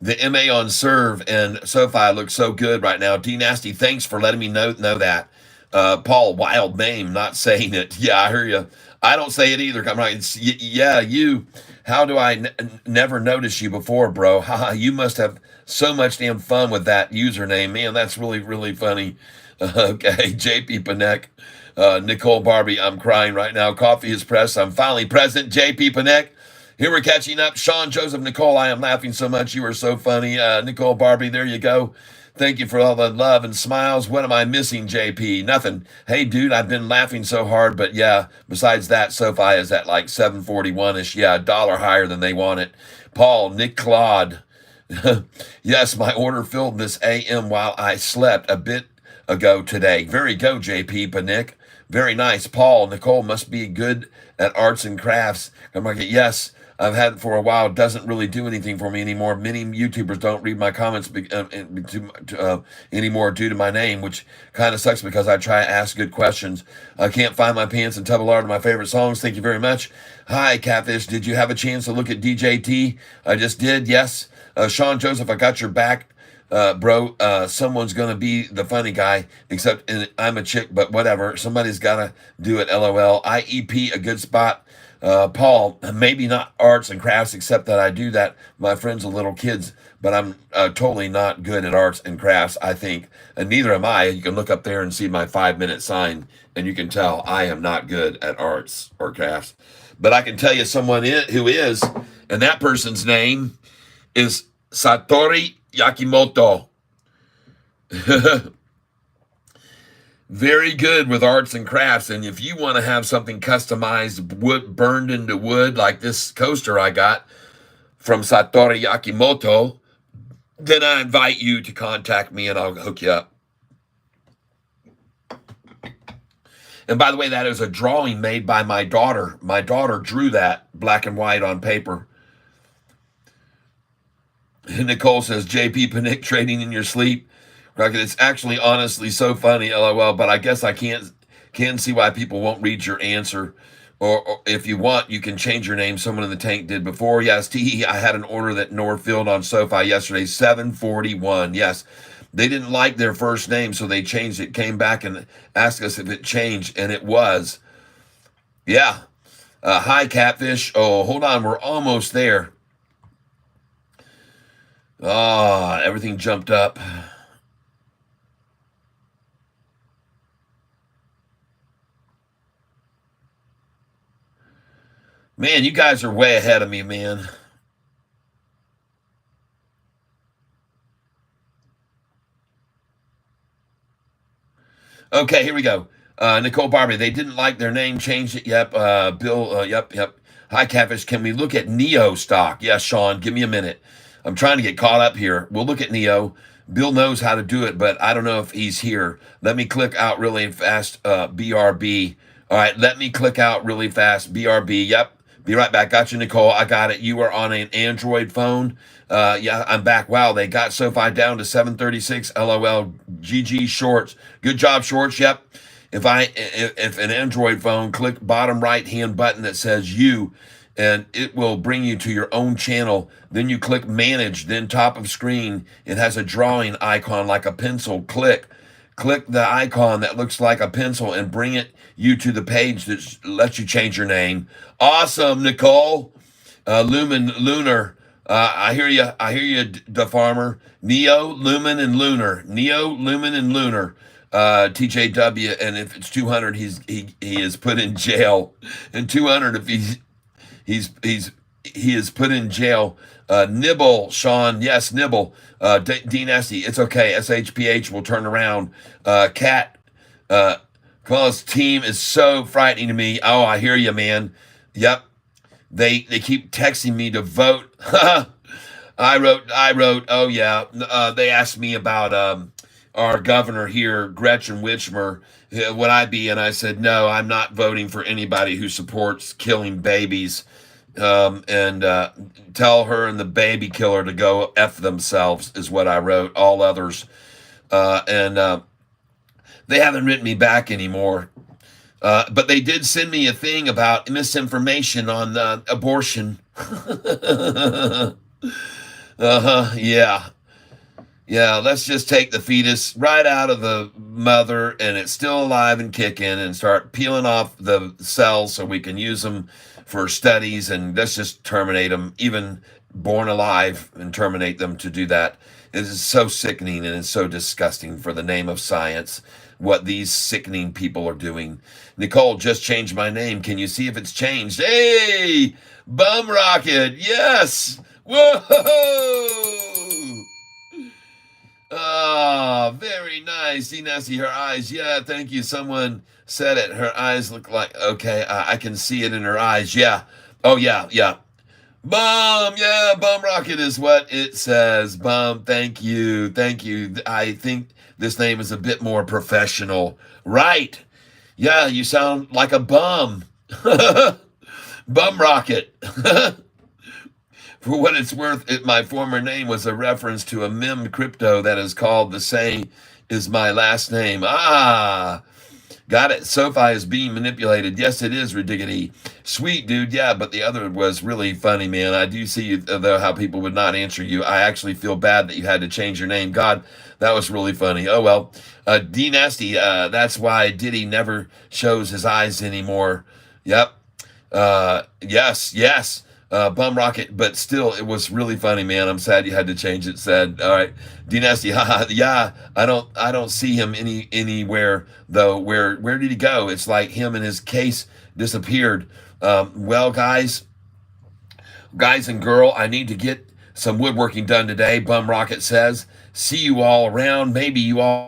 The MA on Serve and Sofi looks so good right now. D Nasty, thanks for letting me know that. Paul, wild name, not saying it. Yeah, I hear you. I don't say it either. I'm right. Yeah, you. How do I never notice you before, bro? Haha, you must have so much damn fun with that username. Man, that's really, really funny. Okay, JP Panek. Nicole Barbie, I'm crying right now. Coffee is pressed. I'm finally present. JP Panek. Here we're catching up. Sean Joseph, Nicole, I am laughing so much. You are so funny. Nicole Barbie, there you go. Thank you for all the love and smiles. What am I missing, JP? Nothing. Hey, dude, I've been laughing so hard, but yeah, besides that, Sofi is at like 741-ish. Yeah, $1 higher than they want it. Paul, Nick Claude. Yes, my order filled this AM while I slept a bit ago today. Very go, JP Panik. Very nice. Paul, Nicole must be good at arts and crafts. I'm like, yes, I've had it for a while. It doesn't really do anything for me anymore. Many YouTubers don't read my comments anymore due to my name, which kind of sucks because I try to ask good questions. I can't find my pants and Tubble are my favorite songs. Thank you very much. Hi, Catfish. Did you have a chance to look at DJT? I just did, yes. Sean Joseph, I got your back. Bro, someone's gonna be the funny guy, except I'm a chick, but whatever. Somebody's gotta do it, LOL. IEP, a good spot. Paul, maybe not arts and crafts, except that I do that. My friends are little kids, but I'm totally not good at arts and crafts, I think. And neither am I. You can look up there and see my 5-minute sign, and you can tell I am not good at arts or crafts. But I can tell you someone who is, and that person's name is Satori Yakimoto. Very good with arts and crafts. And if you want to have something customized, wood burned into wood, like this coaster I got from Satori Yakimoto, then I invite you to contact me and I'll hook you up. And by the way, that is a drawing made by my daughter. My daughter drew that black and white on paper. Nicole says, JP Panic trading in your sleep. It's actually honestly so funny, LOL, but I guess I can't see why people won't read your answer. Or if you want, you can change your name. Someone in the tank did before. Yes, TE, I had an order that Nord filled on Sofi yesterday, 741. Yes, they didn't like their first name, so they changed it. Came back and asked us if it changed, and it was. Yeah. Hi, Catfish. Oh, hold on. We're almost there. Ah, everything jumped up. Man, you guys are way ahead of me, man. Okay, here we go. Nicole Barbie, they didn't like their name, changed it. Yep. Bill, yep. Hi, Catfish. Can we look at Neo stock? Yes, Sean, give me a minute. I'm trying to get caught up here. We'll look at Neo. Bill knows how to do it, but I don't know if he's here. Let me click out really fast. BRB. All right, let me click out really fast. BRB. Yep. Be right back. Got you, Nicole. I got it. You are on an Android phone. Yeah, I'm back. Wow, they got SoFi down to 736. LOL. GG Shorts. Good job, Shorts. Yep. If an Android phone, click bottom right hand button that says you, and it will bring you to your own channel. Then you click manage. Then top of screen, it has a drawing icon like a pencil. Click the icon that looks like a pencil and bring it you to the page that lets you change your name. Awesome, Nicole. Lunar. I hear you. I hear you, the farmer. Neo, Lumen, and Lunar. Neo, Lumen, and Lunar. TJW, and if it's 200, he is put in jail. And 200 if he is put in jail. Nibble, Sean, yes, Nibble. D Nasty, it's okay. SHPH will turn around. Cat, Carlos' team is so frightening to me. Oh, I hear you, man. Yep, they keep texting me to vote. I wrote. Oh yeah, they asked me about our governor here, Gretchen Whitmer. Would I be? And I said no. I'm not voting for anybody who supports killing babies. And tell her and the baby killer to go f themselves is what I wrote. All others, and they haven't written me back anymore. But they did send me a thing about misinformation on abortion. Yeah. Yeah, let's just take the fetus right out of the mother and it's still alive and kicking and start peeling off the cells so we can use them for studies and let's just terminate them, even born alive, and terminate them to do that. It is so sickening and it's so disgusting for the name of science what these sickening people are doing. Nicole just changed my name. Can you see if it's changed? Hey, Bum Rocket. Yes. Whoa. Ah, very nice. Nasty, her eyes. Yeah, thank you. Someone said it. Her eyes look like, okay, I can see it in her eyes. Yeah. Oh, yeah. Bum, yeah, Bum Rocket is what it says. Bum, thank you. Thank you. I think this name is a bit more professional. Right. Yeah, you sound like a bum. Bum Rocket. For what it's worth, my former name was a reference to a meme crypto that is called the same is my last name. Ah, got it. SoFi is being manipulated. Yes, it is, Ridiggity. Sweet, dude. Yeah, but the other was really funny, man. I do see, though, how people would not answer you. I actually feel bad that you had to change your name. God, that was really funny. Oh, well. D Nasty, that's why Diddy never shows his eyes anymore. Yep. Yes. Bum Rocket, but still, it was really funny, man. I'm sad you had to change it. Said, all right, D Nasty, haha, yeah. I don't see him anywhere though. Where did he go? It's like him and his case disappeared. Well, guys and girl, I need to get some woodworking done today. Bum Rocket says, see you all around. Maybe you all.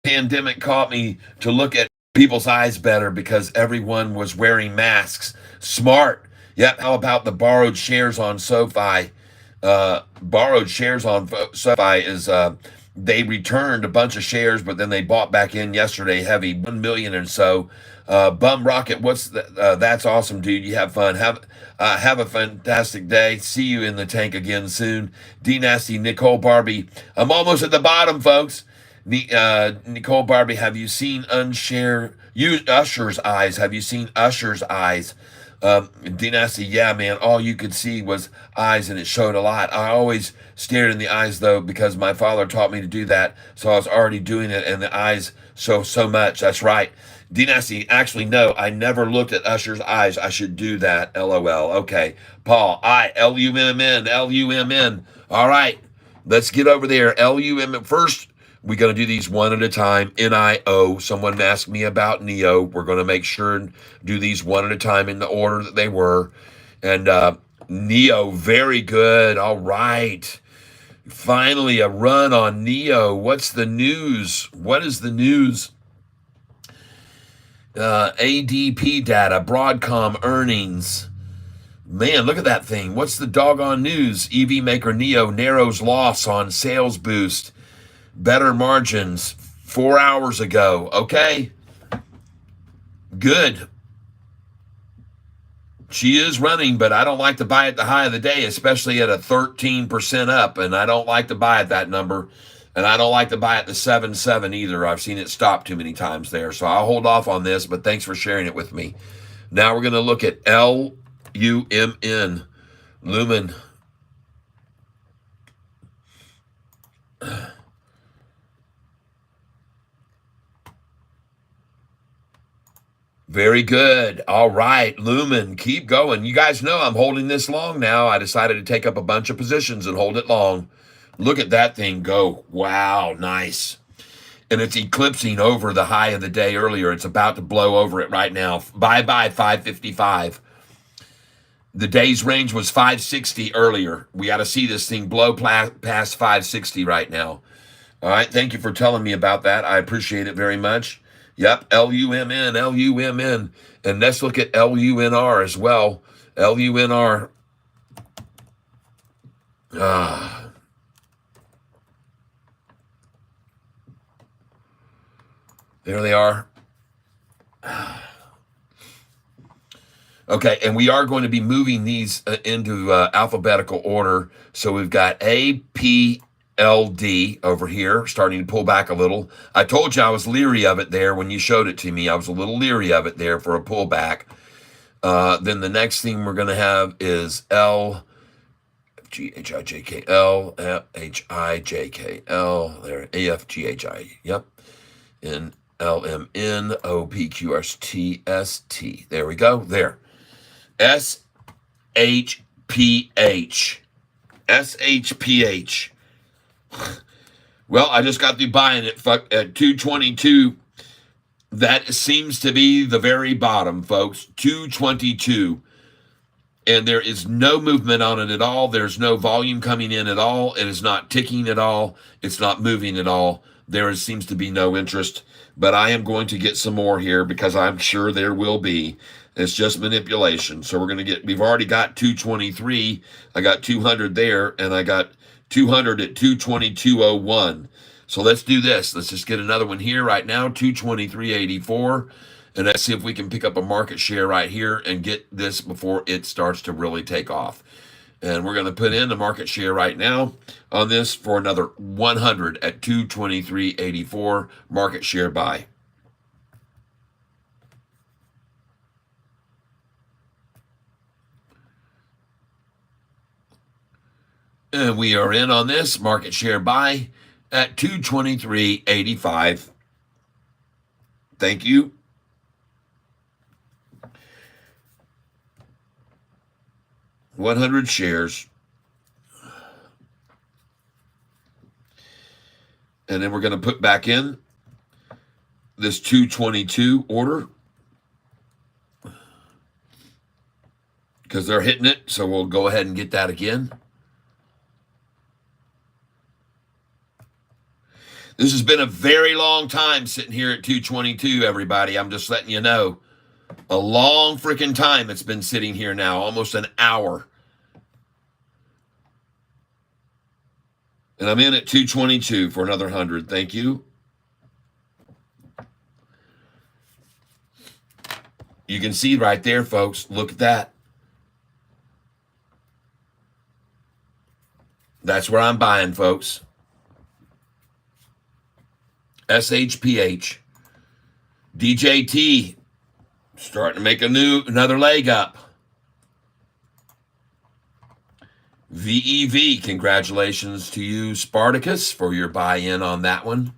Pandemic caught me to look at people's eyes better because everyone was wearing masks. Smart. Yep. How about the borrowed shares on SoFi? Borrowed shares on SoFi is they returned a bunch of shares, but then they bought back in yesterday, heavy 1 million or so. Bum Rocket, what's that's awesome, dude. You have fun. Have a fantastic day. See you in the tank again soon. D Nasty, Nicole Barbie. I'm almost at the bottom, folks. Nicole Barbie, have you seen Usher's eyes? Have you seen Usher's eyes? Dynasty, yeah, man. All you could see was eyes, and it showed a lot. I always stared in the eyes, though, because my father taught me to do that. So I was already doing it, and the eyes show so much. That's right. Dynasty, actually, no, I never looked at Usher's eyes. I should do that. LOL. Okay. Paul, Lummn. All right. Let's get over there. LUM first. We're going to do these one at a time. NIO. Someone asked me about NEO. We're going to make sure and do these one at a time in the order that they were. And NEO, very good. All right. Finally, a run on NEO. What's the news? What is the news? ADP data, Broadcom earnings. Man, look at that thing. What's the doggone news? EV maker NEO narrows loss on sales boost. Better margins 4 hours ago. Okay. Good. She is running, but I don't like to buy at the high of the day, especially at a 13% up. And I don't like to buy at that number. And I don't like to buy at the 7.7 either. I've seen it stop too many times there. So I'll hold off on this, but thanks for sharing it with me. Now we're going to look at LUMN, Lumen. Very good. All right, Lumen, keep going. You guys know I'm holding this long now. I decided to take up a bunch of positions and hold it long. Look at that thing go. Wow, nice. And it's eclipsing over the high of the day earlier. It's about to blow over it right now. Bye-bye, 555. The day's range was 560 earlier. We got to see this thing blow past 560 right now. All right, thank you for telling me about that. I appreciate it very much. Yep, LUMN, LUMN. And let's look at LUNR as well. LUNR. There they are. Okay, and we are going to be moving these into alphabetical order. So we've got APLD over here, starting to pull back a little. I told you I was leery of it there when you showed it to me. I was a little leery of it there for a pullback. Then the next thing we're going to have is LGHIJKL, HIJKL, there, AFGHI, yep, and LMN, OPQRST, there we go, there. SHPH. SHPH. Well, I just got through buying it at 222. That seems to be the very bottom, folks. 222. And there is no movement on it at all. There's no volume coming in at all. It is not ticking at all. It's not moving at all. There seems to be no interest. But I am going to get some more here because I'm sure there will be. It's just manipulation. So we've already got 223. I got 200 there, and I got 200 at 222.01. So let's do this. Let's just get another one here right now, 223.84. And let's see if we can pick up a market share right here and get this before it starts to really take off. And we're going to put in the market share right now on this for another 100 at 223.84 market share buy. And we are in on this market share buy at 223.85. Thank you. $100 shares. And then we're going to put back in this 222 order because they're hitting it. So we'll go ahead and get that again. This has been a very long time sitting here at 222, everybody. I'm just letting you know. A long freaking time it's been sitting here now, almost an hour. And I'm in at 222 for another 100. Thank you. You can see right there, folks. Look at that. That's where I'm buying, folks. SHPH. DJT. Starting to make another leg up. VEV, congratulations to you, Spartacus, for your buy-in on that one.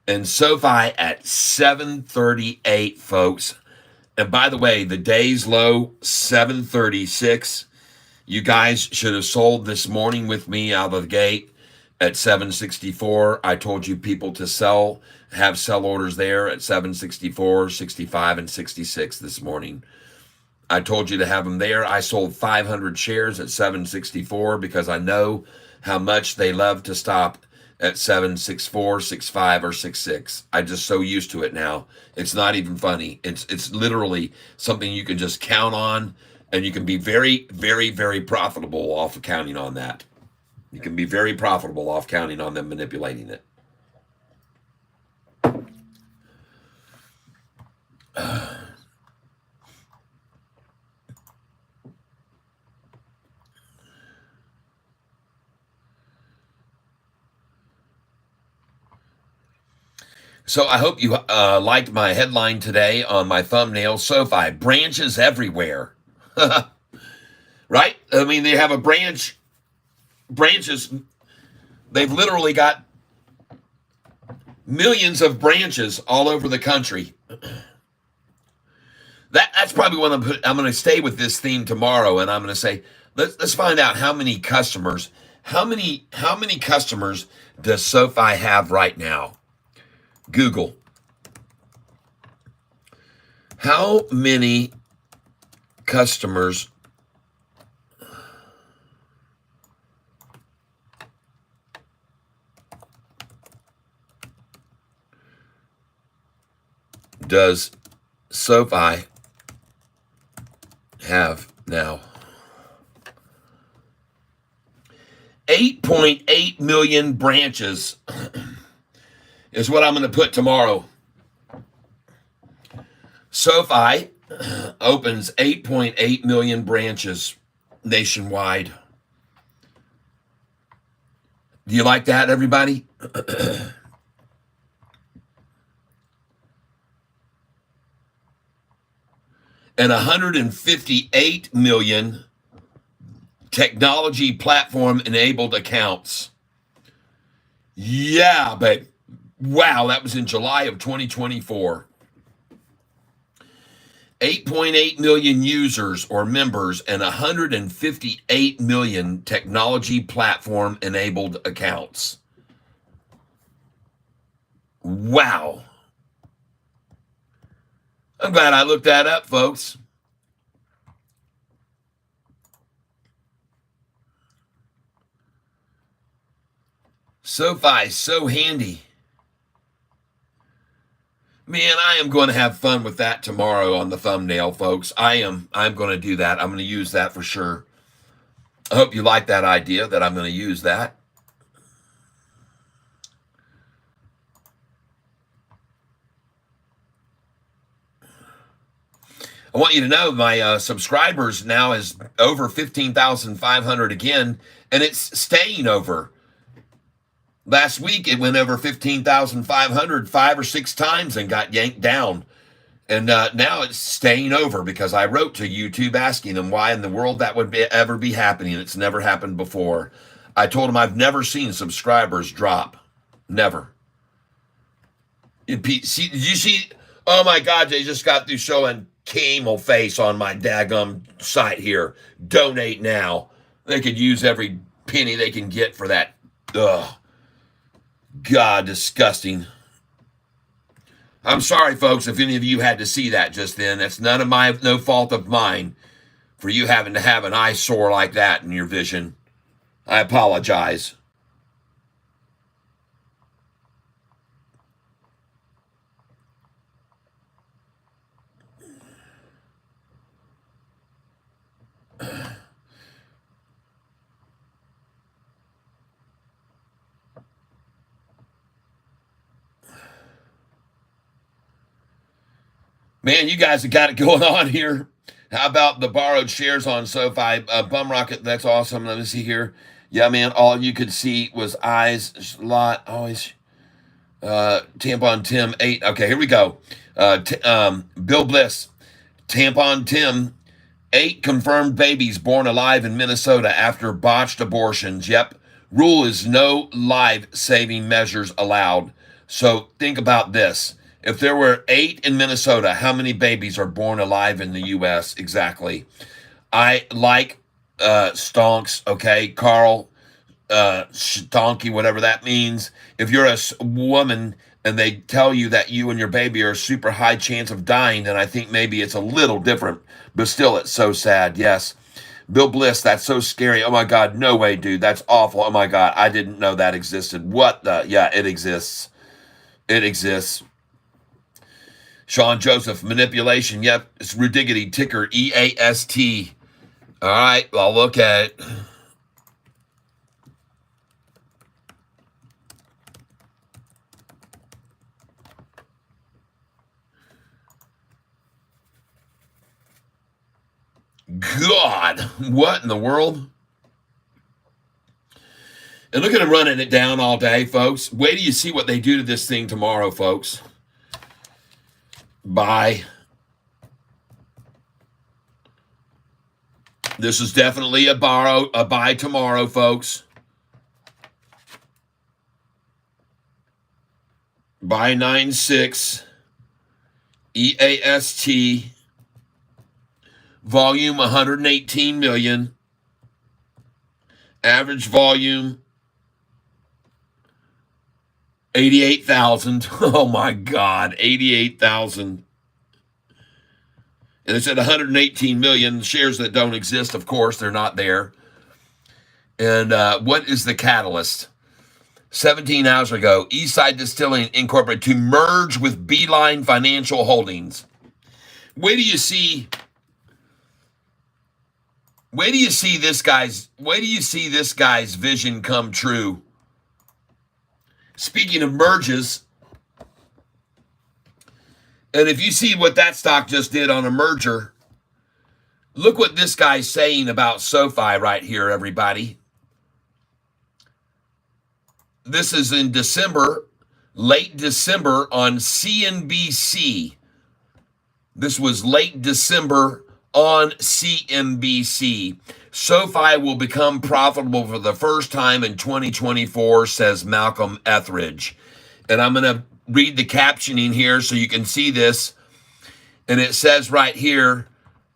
And Sofi at 738, folks. And by the way, the day's low, 736. You guys should have sold this morning with me out of the gate. at 764. I told you people to have sell orders there at 764, 65, and 66 this morning. I told you to have them there. I sold 500 shares at 764 because I know how much they love to stop at 764, 65, or 66. I'm just so used to it now. It's not even funny. It's literally something you can just count on, and you can be very, very, very profitable off of counting on that. You can be very profitable off counting on them manipulating it. So I hope you liked my headline today on my thumbnail. Sofi, branches everywhere. Right? I mean, they have branches. They've literally got millions of branches all over the country. That's probably what I'm going to stay with this theme tomorrow, and I'm going to say, let's find out how many customers does Sofi have right now? Google. How many customers does Sofi have now? 8.8 million branches is what I'm going to put tomorrow. Sofi opens 8.8 million branches nationwide. Do you like that, everybody? And 158 million technology platform enabled accounts. Yeah, babe. Wow, that was in July of 2024. 8.8 million users or members and 158 million technology platform enabled accounts. Wow. I'm glad I looked that up, folks. Sofi, so handy. Man, I am going to have fun with that tomorrow on the thumbnail, folks. I'm going to do that. I'm going to use that for sure. I hope you like that idea that I'm going to use that. I want you to know my subscribers now is over 15,500 again, and it's staying over. Last week, it went over 15,500 5 or 6 times and got yanked down. And now it's staying over because I wrote to YouTube asking them why in the world that would ever be happening. It's never happened before. I told them I've never seen subscribers drop. Never. Did you see? Oh, my God, they just got through showing camel face on my daggum site here. Donate now. They could use every penny they can get for that. Ugh. God, disgusting. I'm sorry, folks, if any of you had to see that just then. That's no fault of mine for you having to have an eyesore like that in your vision. I apologize. Man, you guys have got it going on here. How about the borrowed shares on SoFi? Bum Rocket, that's awesome. Let me see here. Yeah, man, all you could see was eyes, lot, always. Tampon Tim 8. Okay, here we go. Bill Bliss. Tampon Tim, 8 confirmed babies born alive in Minnesota after botched abortions. Yep. Rule is no life-saving measures allowed. So think about this. If there were 8 in Minnesota, how many babies are born alive in the U.S. exactly? I like stonks, okay? Carl, donkey, whatever that means. If you're a woman and they tell you that you and your baby are a super high chance of dying, then I think maybe it's a little different. But still, it's so sad. Yes. Bill Bliss, that's so scary. Oh my God, no way, dude. That's awful. Oh my God, I didn't know that existed. What the? Yeah, it exists. It exists. Sean Joseph, manipulation. Yep, it's Rudiggity, ticker EAST. All right, I'll look at it. God, what in the world? And look at them running it down all day, folks. Wait till you see what they do to this thing tomorrow, folks. Bye. This is definitely a buy tomorrow, folks. Buy 9.6 EAST. Volume 118 million. Average volume 88,000. Oh my God, 88,000. And it's at 118 million shares that don't exist. Of course, they're not there. And what is the catalyst? 17 hours ago, Eastside Distilling Incorporated to merge with Beeline Financial Holdings. Where do you see this guy's vision come true? Speaking of merges, and if you see what that stock just did on a merger, look what this guy's saying about Sofi right here, everybody. This is in December, late December on CNBC. This was late December on CNBC. Sofi will become profitable for the first time in 2024, says Malcolm Etheridge. And I'm going to read the captioning here so you can see this. And it says right here,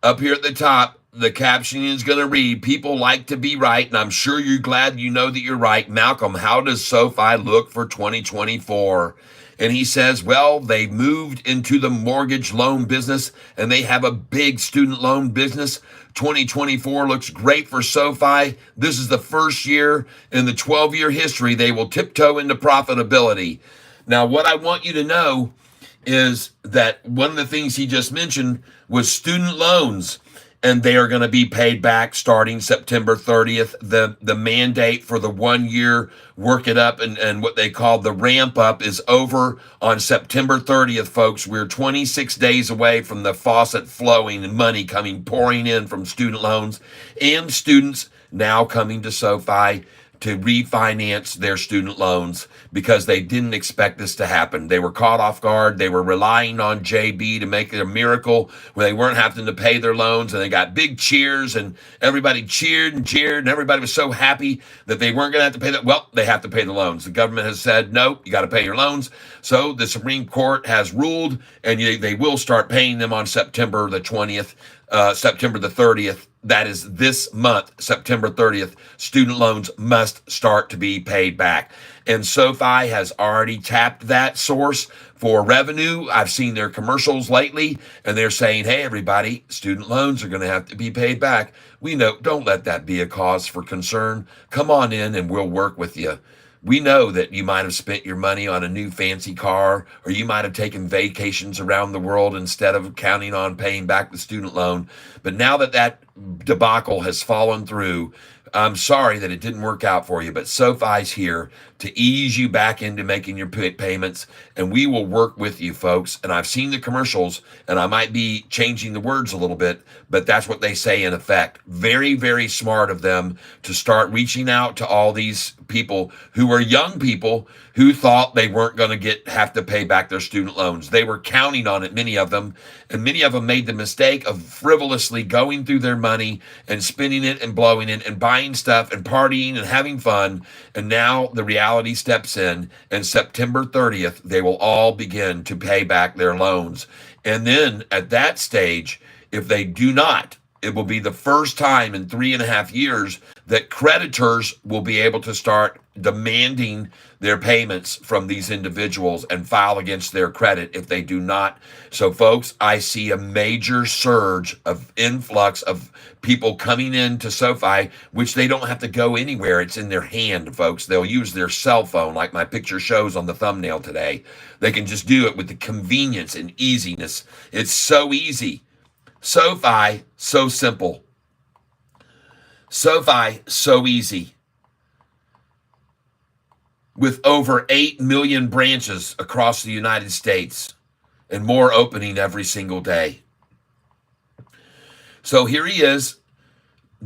up here at the top, the captioning is going to read, people like to be right, and I'm sure you're glad you know that you're right. Malcolm, how does Sofi look for 2024? And he says, well, they moved into the mortgage loan business, and they have a big student loan business. 2024 looks great for Sofi. This is the first year in the 12-year history they will tiptoe into profitability. Now, what I want you to know is that one of the things he just mentioned was student loans, and they are going to be paid back starting September 30th. The mandate for the 1 year work it up and what they call the ramp up is over on September 30th, folks. We're 26 days away from the faucet flowing and money pouring in from student loans and students now coming to Sofi to refinance their student loans because they didn't expect this to happen. They were caught off guard. They were relying on JB to make it a miracle where they weren't having to pay their loans, and they got big cheers, and everybody cheered and cheered, and everybody was so happy that they weren't going to have to pay that. Well, they have to pay the loans. The government has said, no, you got to pay your loans. So the Supreme Court has ruled, and they will start paying them on September the 20th, September the 30th. That is this month, September 30th. Student loans must start to be paid back. And Sofi has already tapped that source for revenue. I've seen their commercials lately, and they're saying, hey, everybody, student loans are going to have to be paid back. We know, don't let that be a cause for concern. Come on in and we'll work with you. We know that you might have spent your money on a new fancy car, or you might have taken vacations around the world instead of counting on paying back the student loan. But now that that debacle has fallen through, I'm sorry that it didn't work out for you, but Sofi's here to ease you back into making your payments, and we will work with you, folks. And I've seen the commercials, and I might be changing the words a little bit, but that's what they say in effect. Very, very smart of them to start reaching out to all these people who were young people who thought they weren't going to have to pay back their student loans. They were counting on it, many of them, and many of them made the mistake of frivolously going through their money and spending it and blowing it and buying stuff and partying and having fun. And now the reality steps in, and September 30th, they will all begin to pay back their loans. And then at that stage, if they do not, it will be the first time in 3.5 years that creditors will be able to start demanding their payments from these individuals and file against their credit if they do not. So, folks, I see a major surge of influx of people coming into SoFi, which they don't have to go anywhere. It's in their hand, folks. They'll use their cell phone, like my picture shows on the thumbnail today. They can just do it with the convenience and easiness. It's so easy. SoFi, so simple. SoFi, so easy. With over 8 million branches across the United States and more opening every single day. So here he is.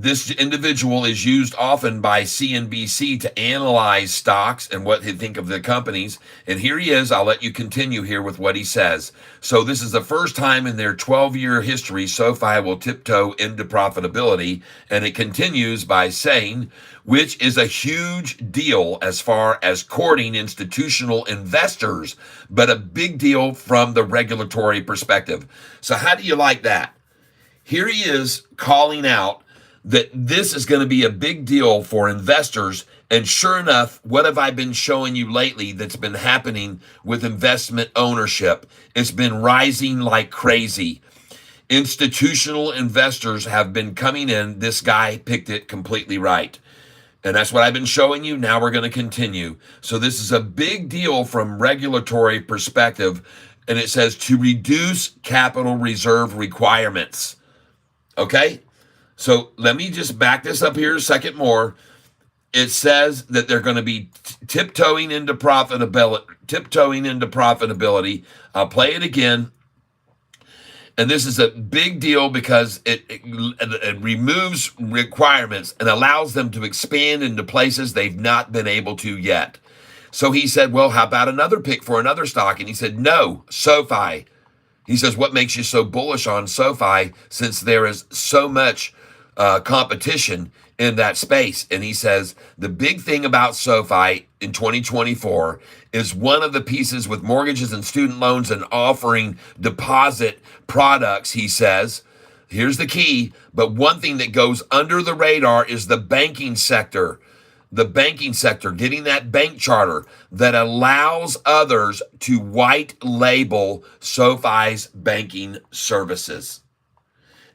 This individual is used often by CNBC to analyze stocks and what they think of the companies. And here he is. I'll let you continue here with what he says. So this is the first time in their 12-year history SoFi will tiptoe into profitability. And it continues by saying, which is a huge deal as far as courting institutional investors, but a big deal from the regulatory perspective. So how do you like that? Here he is calling out that this is going to be a big deal for investors. And sure enough, what have I been showing you lately that's been happening with investment ownership? It's been rising like crazy. Institutional investors have been coming in. This guy picked it completely right. And that's what I've been showing you. Now we're going to continue. So this is a big deal from regulatory perspective. And it says to reduce capital reserve requirements. Okay? So let me just back this up here a second more. It says that they're going to be tiptoeing into profitability. I'll play it again. And this is a big deal because it removes requirements and allows them to expand into places they've not been able to yet. So he said, well, how about another pick for another stock? And he said, no, SoFi. He says, what makes you so bullish on SoFi since there is so much competition in that space? And he says, the big thing about SoFi in 2024 is one of the pieces with mortgages and student loans and offering deposit products, he says. Here's the key, but one thing that goes under the radar is the banking sector. The banking sector, getting that bank charter that allows others to white label SoFi's banking services.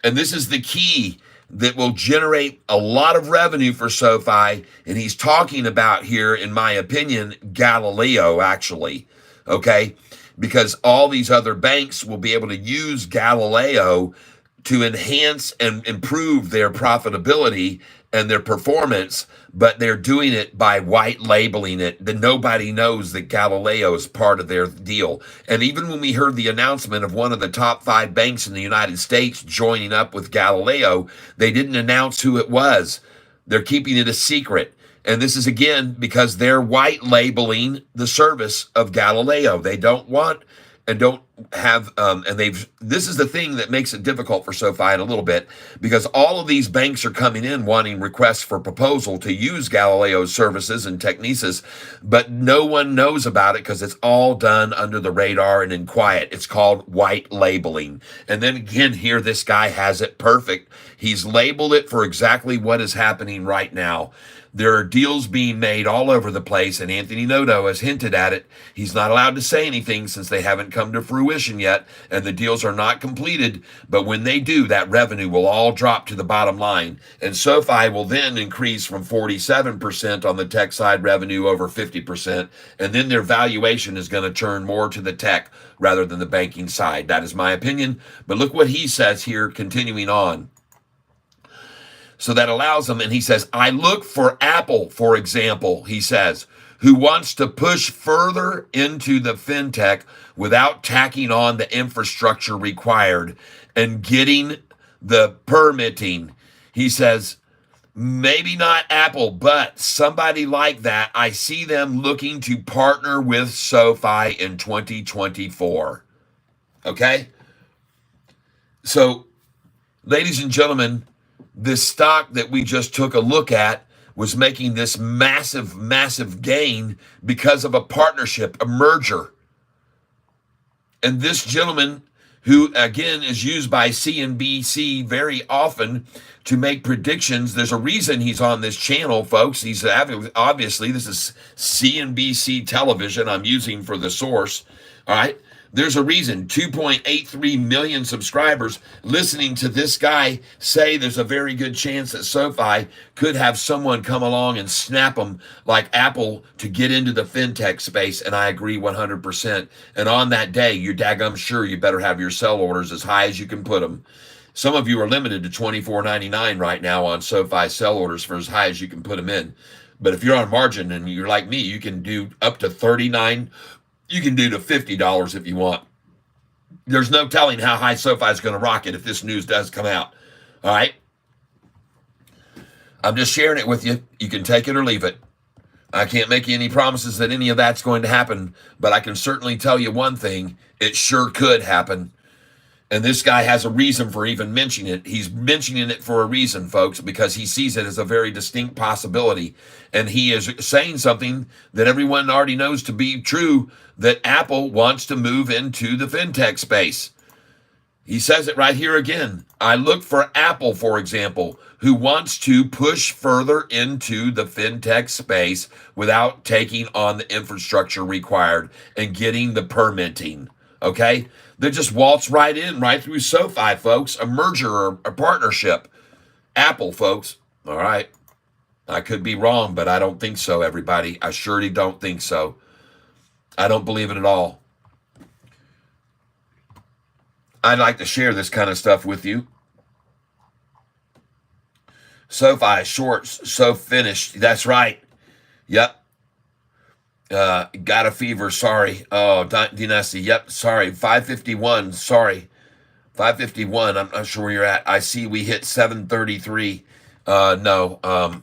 And this is the key that will generate a lot of revenue for SoFi. And he's talking about here, in my opinion, Galileo, actually. Okay? Because all these other banks will be able to use Galileo to enhance and improve their profitability and their performance, but they're doing it by white labeling it. That nobody knows that Galileo is part of their deal. And even when we heard the announcement of one of the top 5 banks in the United States joining up with Galileo, they didn't announce who it was. They're keeping it a secret. And this is, again, because they're white labeling the service of Galileo. They don't want and don't have, this is the thing that makes it difficult for SoFi in a little bit, because all of these banks are coming in wanting requests for proposal to use Galileo's services and Technesis, but no one knows about it because it's all done under the radar and in quiet. It's called white labeling. And then again, here, this guy has it perfect. He's labeled it for exactly what is happening right now. There are deals being made all over the place, and Anthony Noto has hinted at it. He's not allowed to say anything since they haven't come to fruition yet, and the deals are not completed. But when they do, that revenue will all drop to the bottom line. And SoFi will then increase from 47% on the tech side revenue over 50%. And then their valuation is going to turn more to the tech rather than the banking side. That is my opinion. But look what he says here, continuing on. So that allows them, and he says, I look for Apple, for example, he says, who wants to push further into the fintech without tacking on the infrastructure required and getting the permitting. He says, maybe not Apple, but somebody like that. I see them looking to partner with SoFi in 2024. Okay? So, ladies and gentlemen, this stock that we just took a look at was making this massive, massive gain because of a partnership, a merger. And this gentleman who again is used by CNBC very often to make predictions. There's a reason he's on this channel, folks. He's obviously, this is CNBC television I'm using for the source. All right. There's a reason 2.83 million subscribers listening to this guy say there's a very good chance that SoFi could have someone come along and snap them like Apple to get into the fintech space. And I agree 100%. And on that day, you're daggum sure you better have your sell orders as high as you can put them. Some of you are limited to $24.99 right now on SoFi sell orders for as high as you can put them in. But if you're on margin and you're like me, you can do up to $39. You can do to $50 if you want. There's no telling how high SoFi is going to rocket if this news does come out. All right? I'm just sharing it with you. You can take it or leave it. I can't make you any promises that any of that's going to happen, but I can certainly tell you one thing. It sure could happen. And this guy has a reason for even mentioning it. He's mentioning it for a reason, folks, because he sees it as a very distinct possibility. And he is saying something that everyone already knows to be true, that Apple wants to move into the fintech space. He says it right here again. I look for Apple, for example, who wants to push further into the fintech space without taking on the infrastructure required and getting the permitting. Okay? They just waltz right in, right through SoFi, folks. A merger or a partnership. Apple, folks. All right. I could be wrong, but I don't think so, everybody. I surely don't think so. I don't believe it at all. I'd like to share this kind of stuff with you. SoFi shorts, so finished. That's right. Yep. Got a fever, sorry. Oh, Dynasty, yep, sorry. 551, sorry. 551, I'm not sure where you're at. I see we hit 733. No,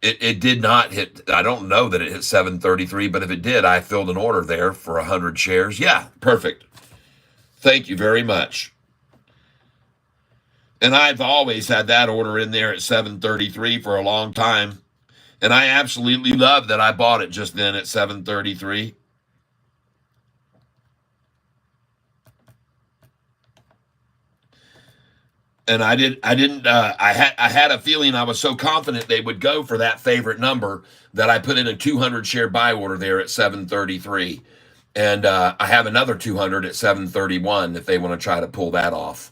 it did not hit. I don't know that it hit 733, but if it did, I filled an order there for 100 shares. Yeah, perfect. Thank you very much. And I've always had that order in there at 733 for a long time. And I absolutely love that I bought it just then at 733. And I had a feeling, I was so confident they would go for that favorite number that I put in a 200 share buy order there at 733. And I have another 200 at 731 if they want to try to pull that off.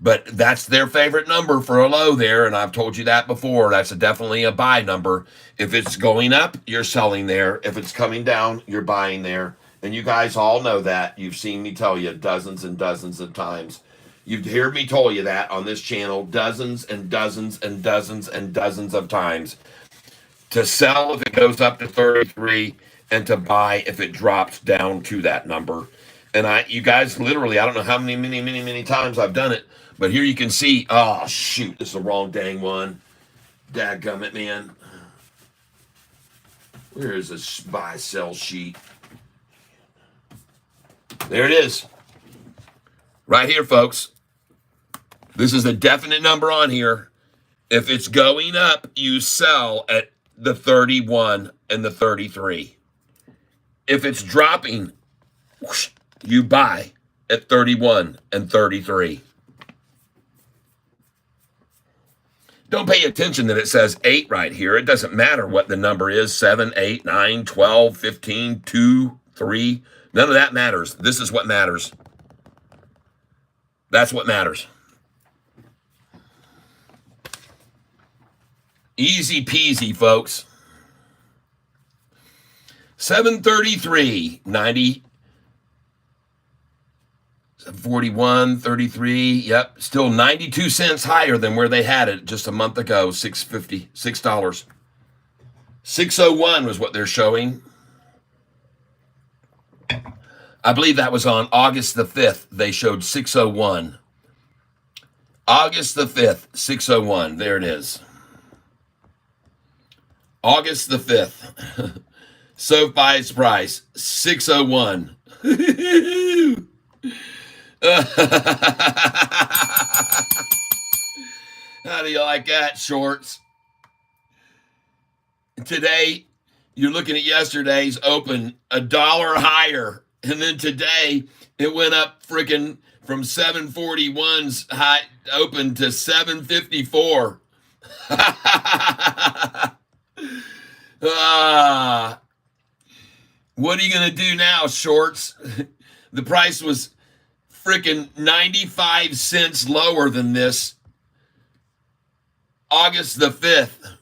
But that's their favorite number for a low there, and I've told you that before. That's definitely a buy number. If it's going up, you're selling there. If it's coming down, you're buying there. And you guys all know that. You've seen me tell you dozens and dozens of times. You've heard me tell you that on this channel dozens and dozens and dozens and dozens of times. To sell if it goes up to 33, and to buy if it drops down to that number. And you guys literally, I don't know how many times I've done it, but here you can see, oh, shoot, this is the wrong dang one. Dadgummit, man. Where is this buy sell sheet? There it is. Right here, folks. This is a definite number on here. If it's going up, you sell at the 31 and the 33. If it's dropping, whoosh, you buy at 31 and 33. Don't pay attention that it says 8 right here. It doesn't matter what the number is, 7, 8, 9, 12, 15, 2, 3. None of that matters. This is what matters. That's what matters. Easy peasy, folks. 733, 90, 41, 33. Yep, still 92 cents higher than where they had it just a month ago. $6. 601 was what they're showing. I believe that was on August the 5th. They showed 601. August the 5th, 601. There it is. August the 5th. SoFi's price, 601. How do you like that, shorts? Today, you're looking at yesterday's open $1 higher. And then today, it went up freaking from 741's high open to 754. Ah, what are you going to do now, shorts? The price was freaking 95 cents lower than this August the 5th.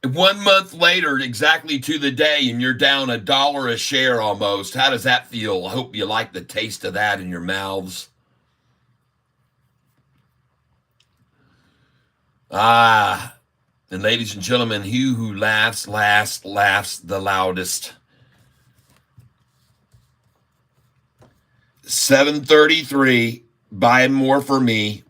1 month later, exactly to the day, and you're down $1 a share almost. How does that feel? I hope you like the taste of that in your mouths. Ah, and ladies and gentlemen, he who laughs last laughs the loudest. 733, buy more for me.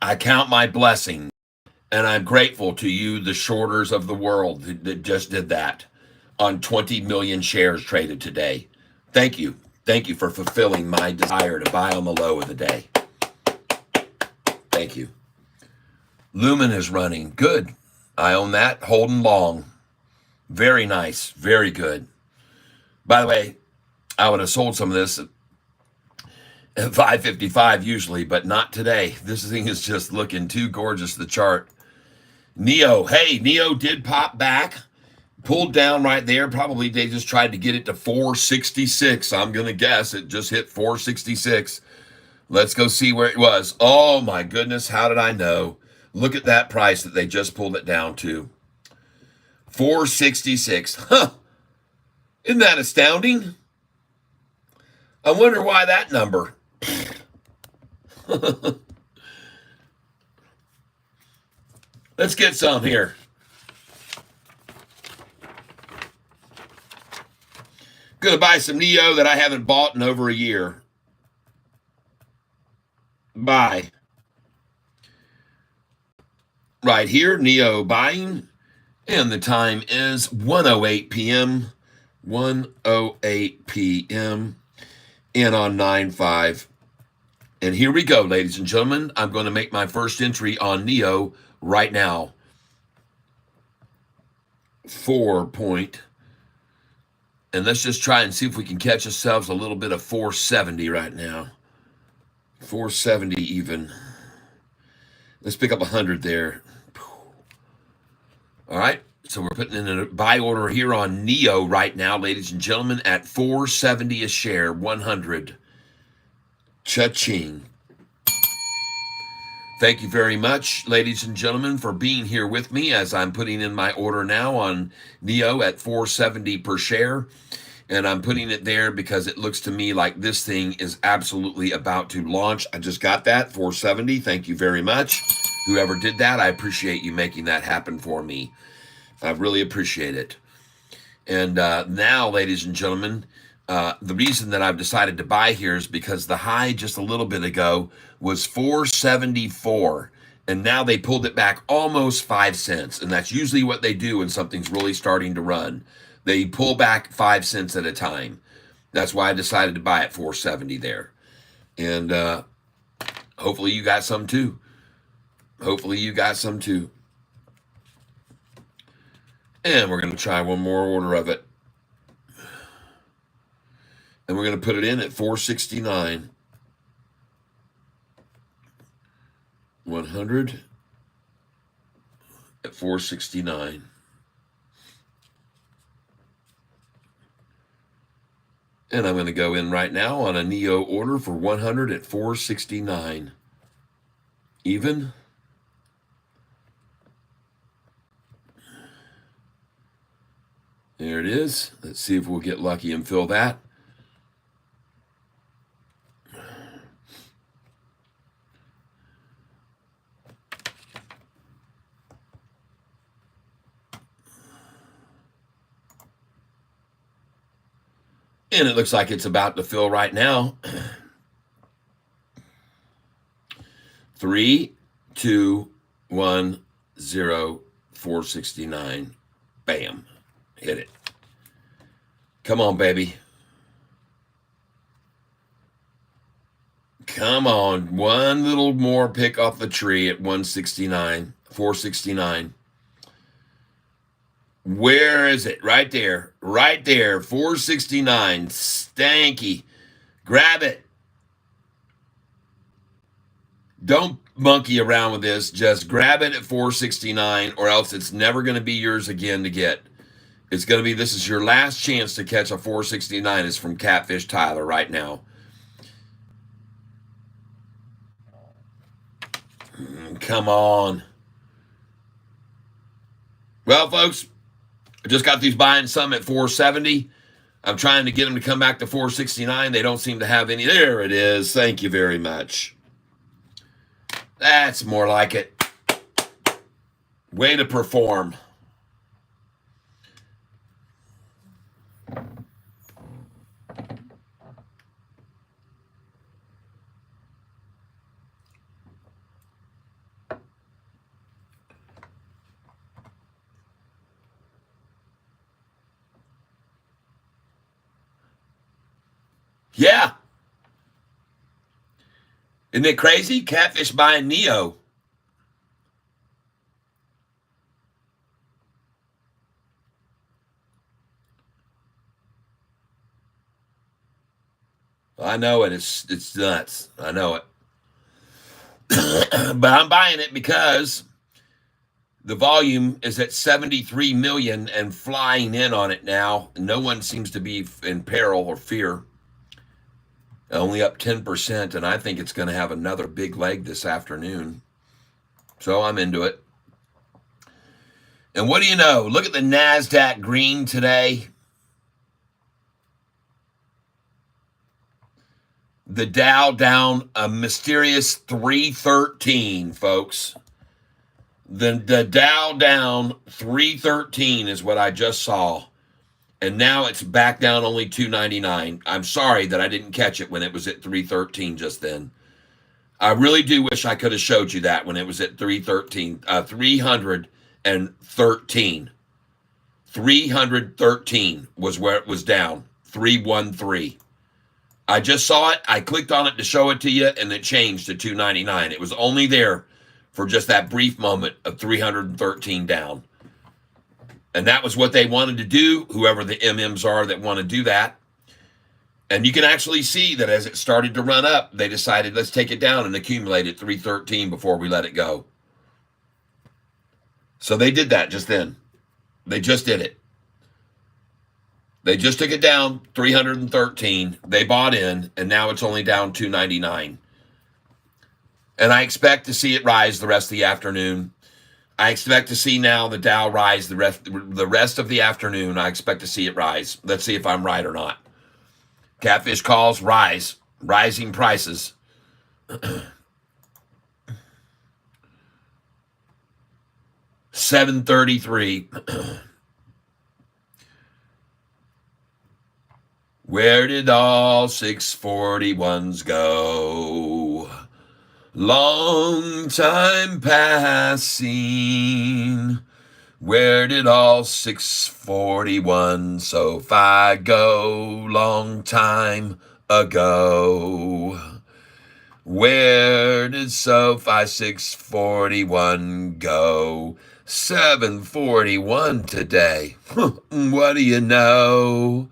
I count my blessing, and I'm grateful to you, the shorters of the world that just did that on 20 million shares traded today. Thank you. Thank you for fulfilling my desire to buy on the low of the day. Thank you. Lumen is running. Good. I own that. Holding long. Very nice. Very good. By the way, I would have sold some of this at 555 usually, but not today. This thing is just looking too gorgeous, the chart. Neo. Hey, Neo did pop back. Pulled down right there. Probably they just tried to get it to 466. I'm going to guess it just hit 466. Let's go see where it was. Oh, my goodness. How did I know? Look at that price that they just pulled it down to. 466. Huh. Isn't that astounding? I wonder why that number. Let's get some here. Gonna buy some Neo that I haven't bought in over a year. Buy. Right here, Neo buying. And the time is 1:08 p.m. 1:08 p.m. And on 9/5. And here we go, ladies and gentlemen. I'm going to make my first entry on Neo right now. 4 point. And let's just try and see if we can catch ourselves a little bit of 470 right now. 470 even. Let's pick up 100 there. All right. So we're putting in a buy order here on Neo right now, ladies and gentlemen, at 470 a share, 100. Cha-ching. Thank you very much, ladies and gentlemen, for being here with me as I'm putting in my order now on Neo at 470 per share. And I'm putting it there because it looks to me like this thing is absolutely about to launch. I just got that, 470. Thank you very much. Whoever did that, I appreciate you making that happen for me. I really appreciate it. And now, ladies and gentlemen, the reason that I've decided to buy here is because the high just a little bit ago was 474. And now they pulled it back almost 5 cents. And that's usually what they do when something's really starting to run. They pull back 5 cents at a time. That's why I decided to buy at 470 there. And hopefully you got some too. Hopefully you got some too. And we're going to try one more order of it. And we're going to put it in at 469. 100 at 469. And I'm going to go in right now on a Neo order for 100 at 469. Even. There it is. Let's see if we'll get lucky and fill that. And it looks like it's about to fill right now. 3, 2, 1, 0, 469. Bam. Hit it. Come on, baby. Come on. One little more pick off the tree at 169. 469. Where is it? Right there. Right there. 469. Stanky. Grab it. Don't monkey around with this. Just grab it at 469, or else it's never going to be yours again to get. It's going to be, this is your last chance to catch a 469. It's from Catfish Tyler right now. Come on. Well, folks, I just got these buying some at 470. I'm trying to get them to come back to 469. They don't seem to have any. There it is. Thank you very much. That's more like it. Way to perform. Yeah. Isn't it crazy? Catfish buying Neo. I know it. It's nuts. I know it. But I'm buying it because the volume is at 73 million and flying in on it now. No one seems to be in peril or fear. Only up 10%, and I think it's going to have another big leg this afternoon. So I'm into it. And what do you know? Look at the NASDAQ green today. The Dow down a mysterious 313, folks. The Dow down 313 is what I just saw. And now it's back down only 299. I'm sorry that I didn't catch it when it was at 313 just then. I really do wish I could have showed you that when it was at 313. 313. 313 was where it was down. 313. I just saw it. I clicked on it to show it to you, and it changed to 299. It was only there for just that brief moment of 313 down. And that was what they wanted to do, whoever the MMs are that want to do that. And you can actually see that as it started to run up, they decided, let's take it down and accumulate at 313 before we let it go. So they did that just then. They just did it. They just took it down 313. They bought in, and now it's only down 299. And I expect to see it rise the rest of the afternoon. I expect to see now the Dow rise the rest of the afternoon. I expect to see it rise. Let's see if I'm right or not. Catfish calls rise. Rising prices. 733. Where did all 641s go? Long time passing. Where did all 641 Sofi go? Long time ago. Where did Sofi 641 go? 741 today. What do you know?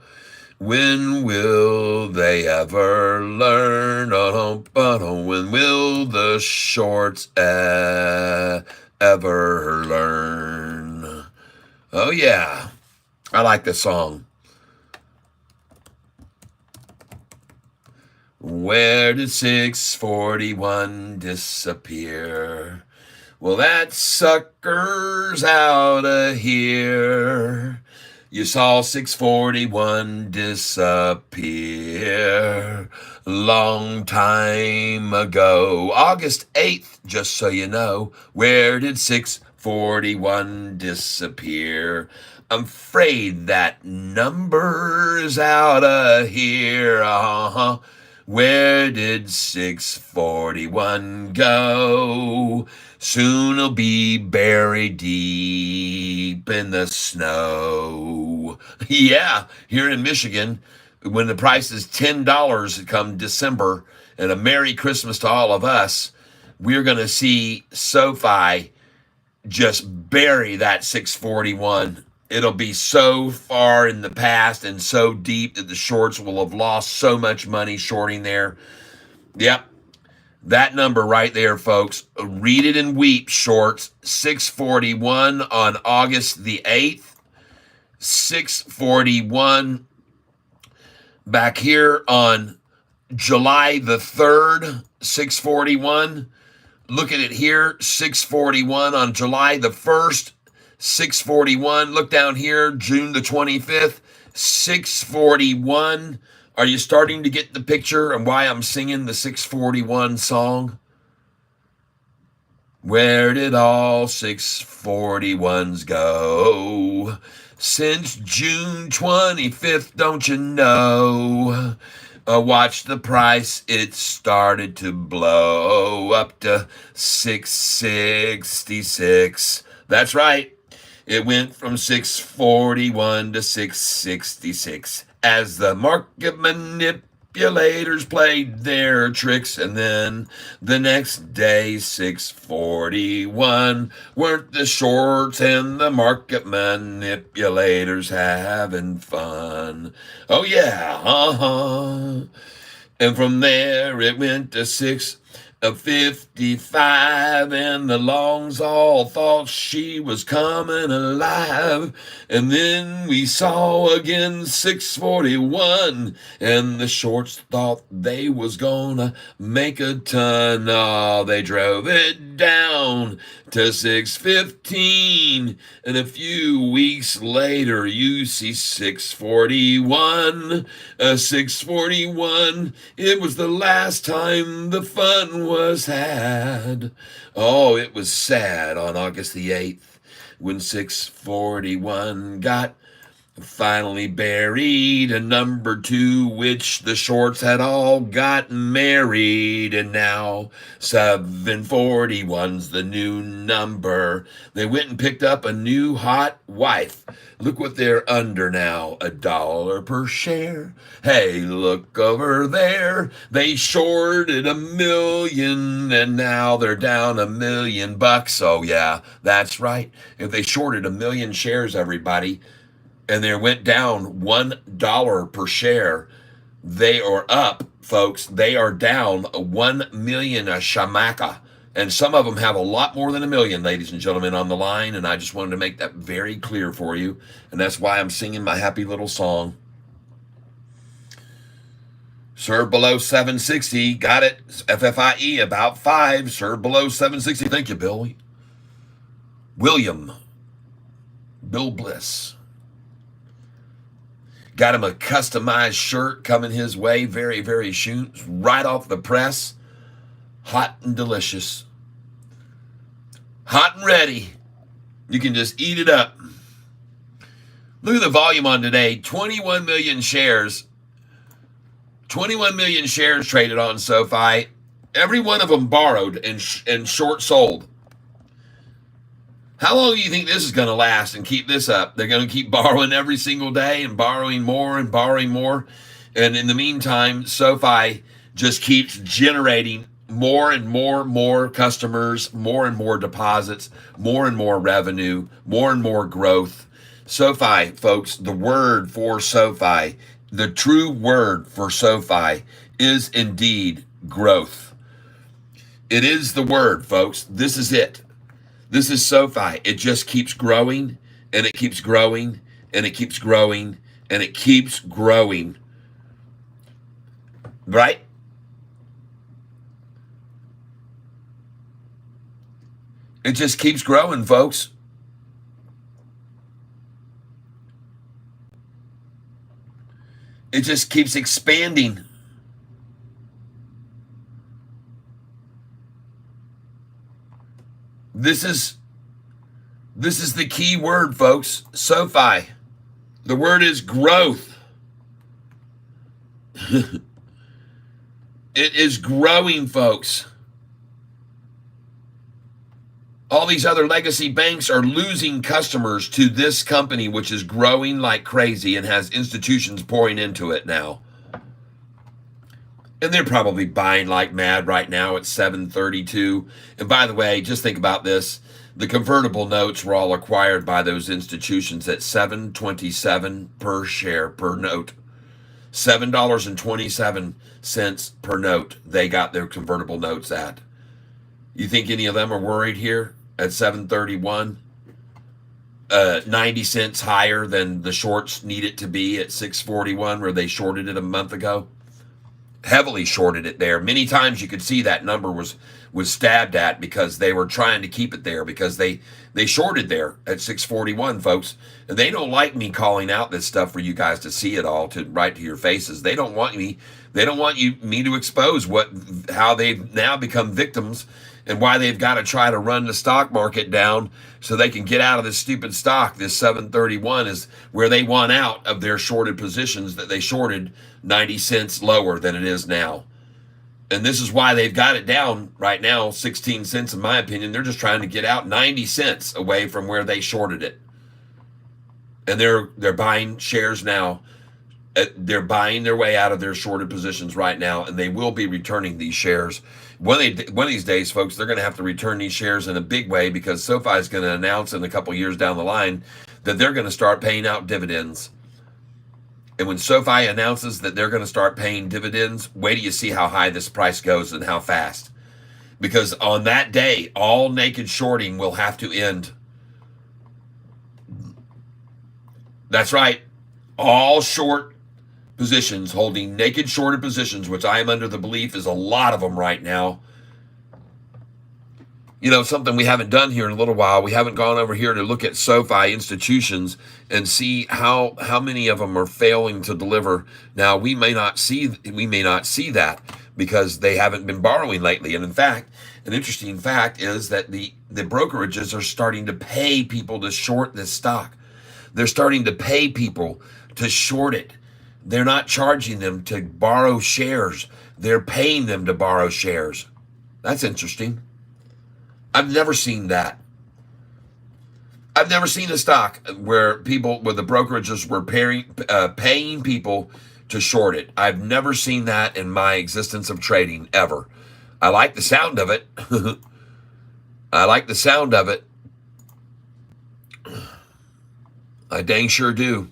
When will they ever learn? When will the shorts ever learn? Oh, yeah. I like the song. Where did 641 disappear? Well, that sucker's out of here. You saw 641 disappear long time ago. August 8th, just so you know. Where did 641 disappear? I'm afraid that number's out of here. Where did 641 go? Soon it'll be buried deep in the snow. Yeah, here in Michigan, when the price is $10 come December, and a Merry Christmas to all of us, we're going to see Sofi just bury that 641 It'll be so far in the past and so deep that the shorts will have lost so much money shorting there. Yep, that number right there, folks. Read it and weep, shorts. 641 on August the 8th. 641 back here on July the 3rd. 641. Look at it here. 641 on July the 1st. 641. Look down here, June the 25th. 641. Are you starting to get the picture and why I'm singing the 641 song? Where did all 641s go? Since June 25th, don't you know? Watch the price, it started to blow up to 666. That's right. It went from 641 to 666 as the market manipulators played their tricks. And then the next day, 641, weren't the shorts and the market manipulators having fun? Oh, yeah, And from there, it went to 655, and the longs all thought she was coming alive. And then we saw again 641, and the shorts thought they was gonna make a ton. Oh, they drove it down to 615, and a few weeks later you see 641. 641, it was the last time the fun was had. Oh, it was sad on August the 8th when 641 got finally buried, and number 2, which the shorts had all gotten married, and now 741's the new number. They went and picked up a new hot wife. Look what they're under now, $1 per share. Hey, look over there. They shorted 1 million, and now they're down $1 million. Oh yeah, that's right. If they shorted 1 million shares, everybody, and they went down $1 per share, they are up, folks. They are down 1 million a shamaka. And some of them have a lot more than 1 million, ladies and gentlemen, on the line. And I just wanted to make that very clear for you. And that's why I'm singing my happy little song. Serve below 760. Got it. FFIE about 5. Serve below 760. Thank you, Billy. Bill Bliss. Got him a customized shirt coming his way very, very soon, right off the press. Hot and delicious. Hot and ready. You can just eat it up. Look at the volume on today. 21 million shares. 21 million shares traded on Sofi. Every one of them borrowed and short sold. How long do you think this is going to last and keep this up? They're going to keep borrowing every single day and borrowing more and borrowing more. And in the meantime, Sofi just keeps generating more and more customers, more and more deposits, more and more revenue, more and more growth. Sofi, folks, the word for Sofi, the true word for Sofi is indeed growth. It is the word, folks. This is it. This is Sofi. It just keeps growing, and it keeps growing, and it keeps growing, and it keeps growing. Right? It just keeps growing, folks. It just keeps expanding. This is the key word, folks. Sofi. The word is growth. It is growing, folks. All these other legacy banks are losing customers to this company, which is growing like crazy and has institutions pouring into it now. And they're probably buying like mad right now at 732. And by the way, just think about this. The convertible notes were all acquired by those institutions at $7.27 per share per note. $7.27 per note they got their convertible notes at. You think any of them are worried here at 731? 90 cents higher than the shorts need it to be at 641 where they shorted it a month ago. Heavily shorted it there. Many times you could see that number was stabbed at because they were trying to keep it there because they shorted there at 641, folks. And they don't like me calling out this stuff for you guys to see it all, to right to your faces. They don't want me to expose how they've now become victims and why they've got to try to run the stock market down so they can get out of this stupid stock. This 731 is where they want out of their shorted positions that they shorted 90 cents lower than it is now. And this is why they've got it down right now, 16 cents in my opinion. They're just trying to get out 90 cents away from where they shorted it. And they're buying shares now. They're buying their way out of their shorted positions right now, and they will be returning these shares. One of these days, folks, they're going to have to return these shares in a big way because SoFi is going to announce in a couple years down the line that they're going to start paying out dividends. And when SoFi announces that they're going to start paying dividends, wait till you see how high this price goes and how fast. Because on that day, all naked shorting will have to end. That's right. All short positions, holding naked shorted positions, which I am under the belief is a lot of them right now. You know, something we haven't done here in a little while. We haven't gone over here to look at SoFi institutions and see how many of them are failing to deliver. Now, we may not see that because they haven't been borrowing lately. And in fact, an interesting fact is that the brokerages are starting to pay people to short this stock. They're starting to pay people to short it. They're not charging them to borrow shares. They're paying them to borrow shares. That's interesting. I've never seen that. I've never seen a stock where the brokerages were paying people to short it. I've never seen that in my existence of trading ever. I like the sound of it. I like the sound of it. I dang sure do.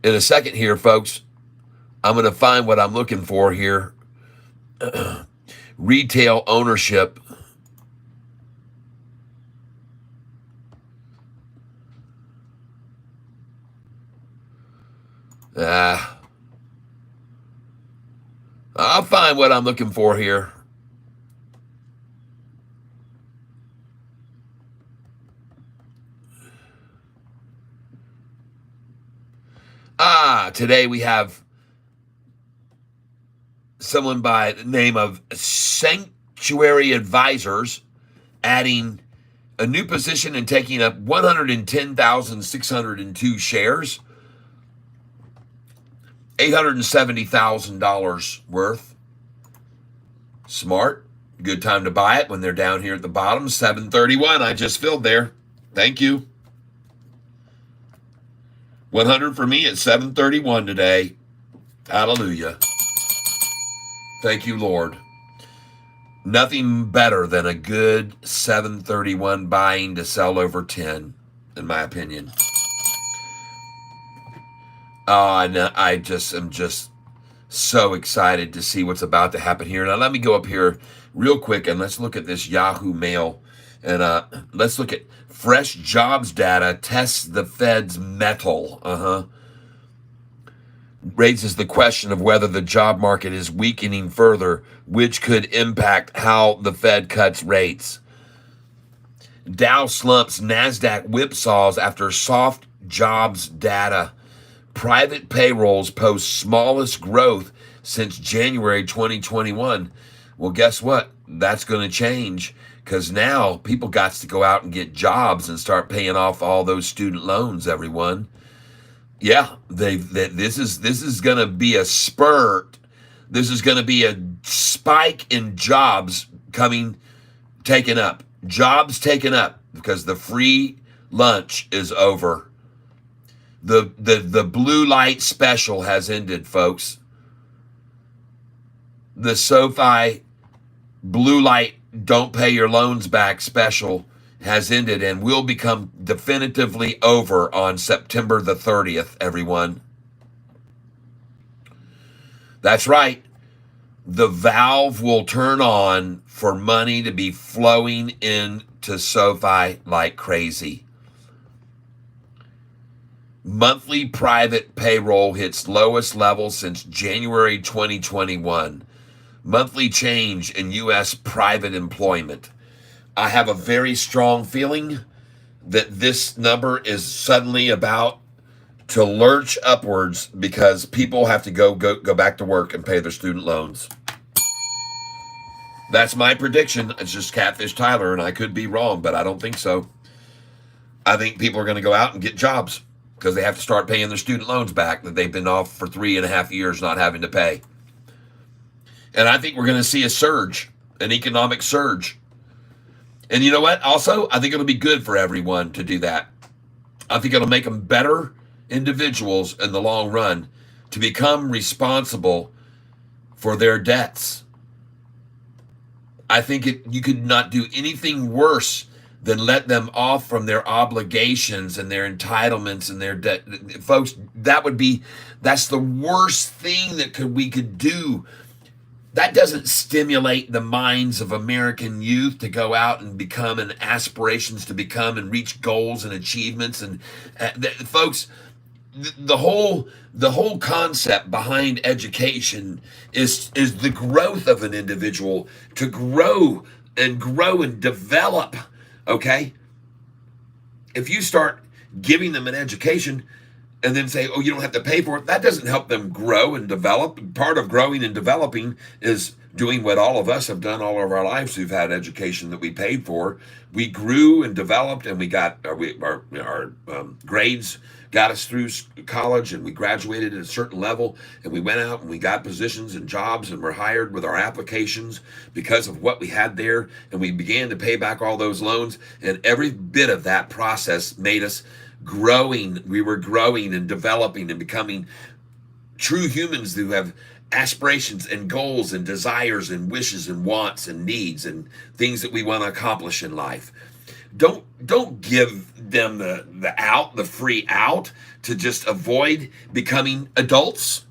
In a second here, folks, I'm going to find what I'm looking for here. Retail ownership. I'll find what I'm looking for here. Today we have someone by the name of Sanctuary Advisors adding a new position and taking up 110,602 shares, $870,000 worth. Smart. Good time to buy it when they're down here at the bottom. 731. I just filled there. Thank you. 100 for me at 731 today. Hallelujah. Thank you, Lord. Nothing better than a good 731 buying to sell over 10, in my opinion. And I just am just so excited to see what's about to happen here. Now, let me go up here real quick and let's look at this Yahoo Mail. And let's look at fresh jobs data tests the Fed's mettle. Raises the question of whether the job market is weakening further, which could impact how the Fed cuts rates. Dow slumps, NASDAQ whipsaws after soft jobs data. Private payrolls post smallest growth since January 2021. Well, guess what? That's going to change because now people got to go out and get jobs and start paying off all those student loans, everyone. Yeah, this is going to be a spurt. This is going to be a spike in jobs taken up. Jobs taken up because the free lunch is over. The blue light special has ended, folks. The SoFi blue light don't pay your loans back special has ended and will become definitively over on September the 30th, everyone. That's right. The valve will turn on for money to be flowing into SoFi like crazy. Monthly private payroll hits lowest level since January 2021. Monthly change in U.S. private employment. I have a very strong feeling that this number is suddenly about to lurch upwards because people have to go back to work and pay their student loans. That's my prediction. It's just Catfish Tyler, and I could be wrong, but I don't think so. I think people are going to go out and get jobs because they have to start paying their student loans back that they've been off for 3.5 years not having to pay. And I think we're going to see a surge, an economic surge. And you know what? Also, I think it'll be good for everyone to do that. I think it'll make them better individuals in the long run to become responsible for their debts. I think you could not do anything worse than let them off from their obligations and their entitlements and their debt. Folks, that's the worst thing that we could do. That doesn't stimulate the minds of American youth to go out and become, and aspirations to become and reach goals and achievements. And folks, the whole concept behind education is the growth of an individual to grow and develop. Okay, if you start giving them an education and then say, oh, you don't have to pay for it, that doesn't help them grow and develop. Part of growing and developing is doing what all of us have done all of our lives who've had education that we paid for. We grew and developed, and we got our grades got us through college, and we graduated at a certain level, and we went out and we got positions and jobs and were hired with our applications because of what we had there, and we began to pay back all those loans, and every bit of that process made us growing. We were growing and developing and becoming true humans who have aspirations and goals and desires and wishes and wants and needs and things that we want to accomplish in life. Don't give them the free out to just avoid becoming adults.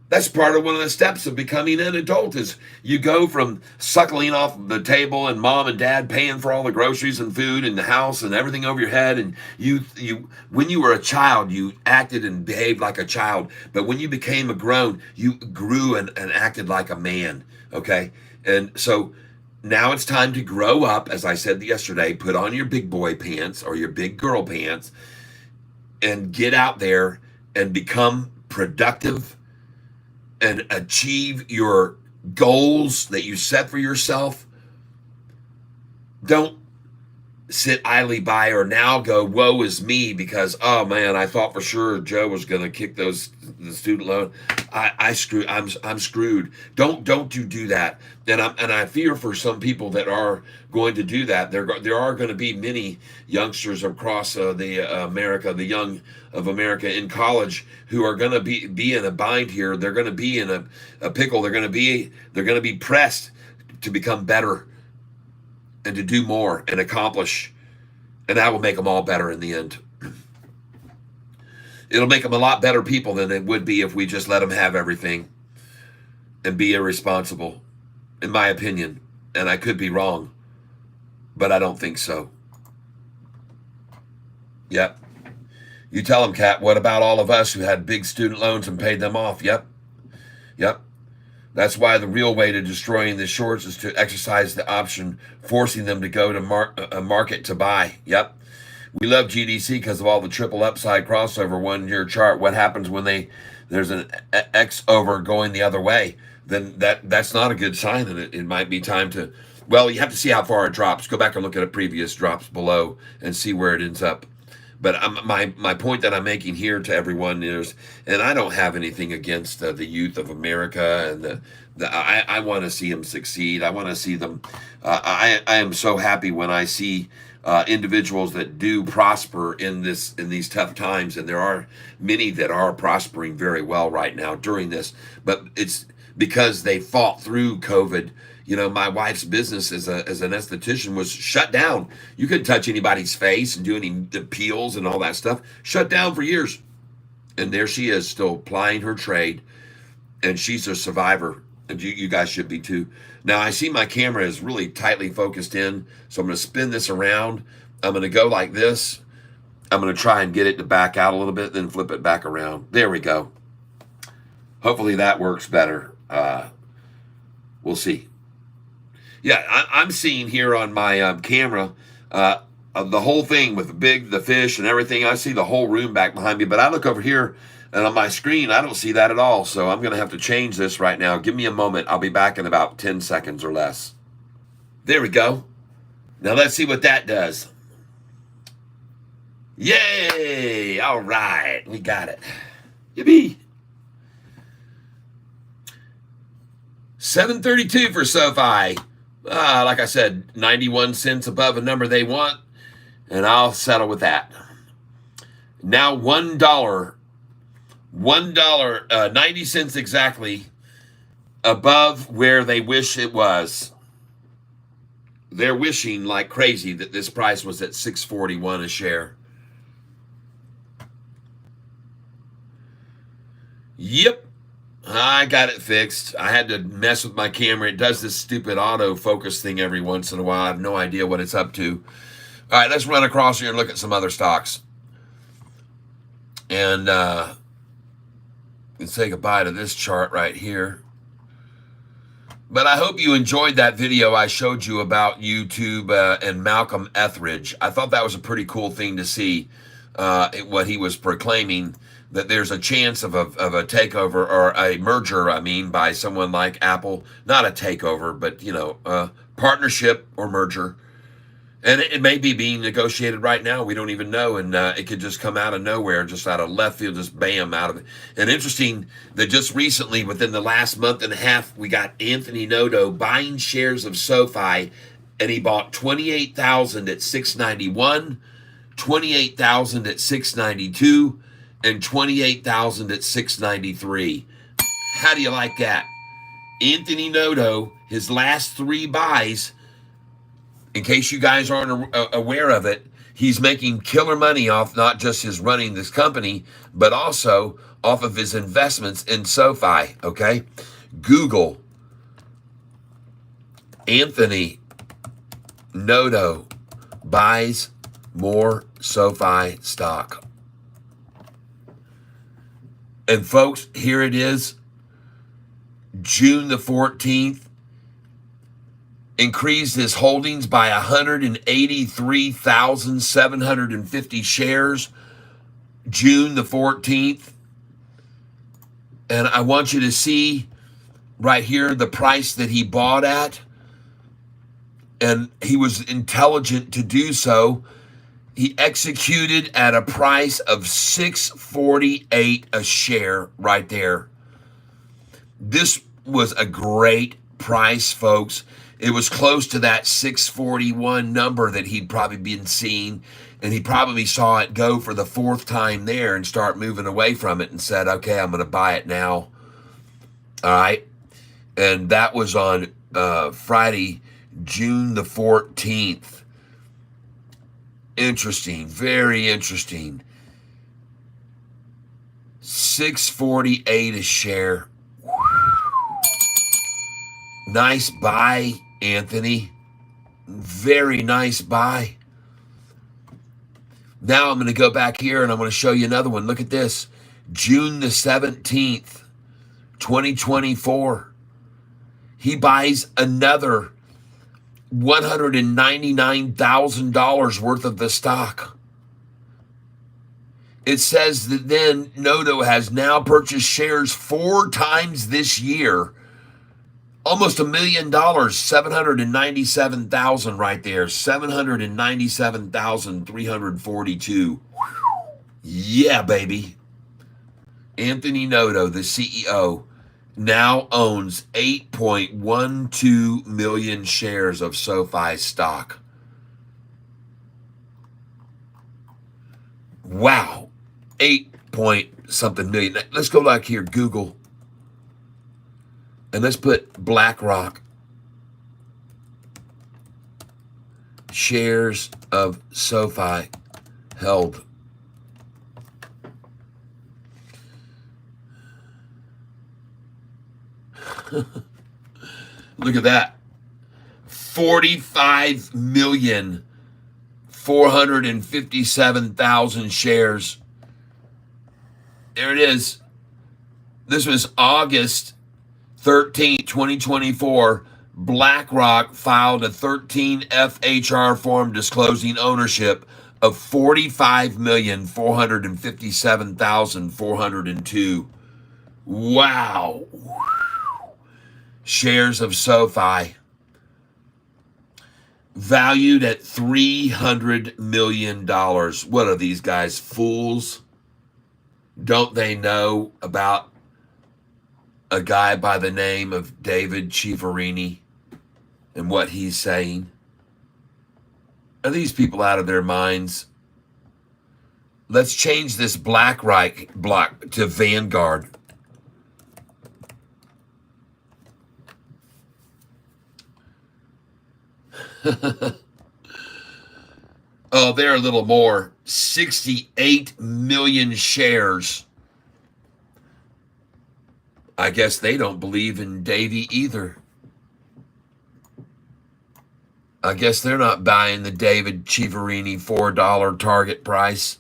That's part of one of the steps of becoming an adult is you go from suckling off the table and mom and dad paying for all the groceries and food and the house and everything over your head. And you when you were a child, you acted and behaved like a child. But when you became a grown, you grew and acted like a man. Okay. And so now it's time to grow up. As I said yesterday, put on your big boy pants or your big girl pants and get out there and become productive and achieve your goals that you set for yourself. Don't sit idly by or now go, woe is me, because, oh man, I thought for sure Joe was going to kick the student loan. I'm screwed. Don't you do that. And I fear for some people that are going to do that. There are going to be many youngsters across the young of America in college who are going to be in a bind here. They're going to be in a pickle. They're going to be pressed to become better and to do more and accomplish. And that will make them all better in the end. It'll make them a lot better people than it would be if we just let them have everything and be irresponsible, in my opinion. And I could be wrong, but I don't think so. Yep. You tell them, Kat, what about all of us who had big student loans and paid them off? Yep. That's why the real way to destroying the shorts is to exercise the option, forcing them to go to a market to buy. Yep. We love GDC because of all the triple upside crossover 1 year chart. What happens when there's an X over going the other way? Then that's not a good sign, and it might be time to, well, you have to see how far it drops. Go back and look at a previous drops below and see where it ends up. But my point that I'm making here to everyone is, and I don't have anything against the youth of America, and I want to see them succeed. I want to see them. I am so happy when I see individuals that do prosper in these tough times, and there are many that are prospering very well right now during this. But it's because they fought through COVID My wife's business as an esthetician was shut down. You couldn't touch anybody's face and do any peels and all that stuff. Shut down for years. And there she is, still plying her trade. And she's a survivor. And you guys should be too. Now, I see my camera is really tightly focused in. So I'm going to spin this around. I'm going to go like this. I'm going to try and get it to back out a little bit, then flip it back around. There we go. Hopefully that works better. We'll see. Yeah, I'm seeing here on my camera the whole thing with the fish and everything. I see the whole room back behind me, but I look over here and on my screen, I don't see that at all. So I'm going to have to change this right now. Give me a moment. I'll be back in about 10 seconds or less. There we go. Now let's see what that does. Yay! All right, we got it. Yippee! 732 for Sofi. Like I said, 91 cents above a number they want, and I'll settle with that. Now $1, 90 cents exactly above where they wish it was. They're wishing like crazy that this price was at $6.41 a share. Yep, I got it fixed. I had to mess with my camera. It does this stupid autofocus thing every once in a while. I have no idea what it's up to. All right, let's run across here and look at some other stocks. And let's say goodbye to this chart right here. But I hope you enjoyed that video I showed you about YouTube and Malcolm Etheridge. I thought that was a pretty cool thing to see, what he was proclaiming, that there's a chance of a takeover or a merger, by someone like Apple. Not a takeover, but, partnership or merger. And it may be being negotiated right now. We don't even know. And it could just come out of nowhere, just out of left field, just bam, out of it. And interesting that just recently, within the last month and a half, we got Anthony Noto buying shares of SoFi, and he bought 28,000 at $691, 28,000 at $692, and 28,000 at $693. How do you like that? Anthony Noto, his last three buys, in case you guys aren't aware of it, he's making killer money off not just his running this company, but also off of his investments in SoFi, okay? Google Anthony Noto buys more SoFi stock. And folks, here it is, June the 14th, increased his holdings by 183,750 shares, June the 14th. And I want you to see right here the price that he bought at. And he was intelligent to do so. He executed at a price of $6.48 a share right there. This was a great price, folks. It was close to that 641 number that he'd probably been seeing, and he probably saw it go for the fourth time there and start moving away from it and said, okay, I'm going to buy it now. All right. And that was on Friday, June the 14th. Interesting. Very interesting. 648 a share. Nice buy, Anthony. Very nice buy. Now I'm going to go back here and I'm going to show you another one. Look at this. June the 17th, 2024. He buys another $199,000 worth of the stock. It says that then Noto has now purchased shares 4 times this year. Almost $1 million, 797,000 right there, 797,342. Yeah, baby. Anthony Noto, the CEO, now owns 8.12 million shares of SoFi stock. Wow, 8-point-something million. Let's go back here, Google. And let's put BlackRock. shares of Sofi held. Look at that. 45,457,000 shares. There it is. This was August 13th, 2024. BlackRock filed a 13 FHR form disclosing ownership of 45,457,402. Wow. Shares of Sofi valued at $300 million. What are these guys, fools? Don't they know about a guy by the name of David Chiaverini and what he's saying? Are these people out of their minds? Let's change this BlackRock block to Vanguard. Oh, they're a little more. 68 million shares. I guess they don't believe in Davy either. I guess they're not buying the David Chiaverini $4 target price.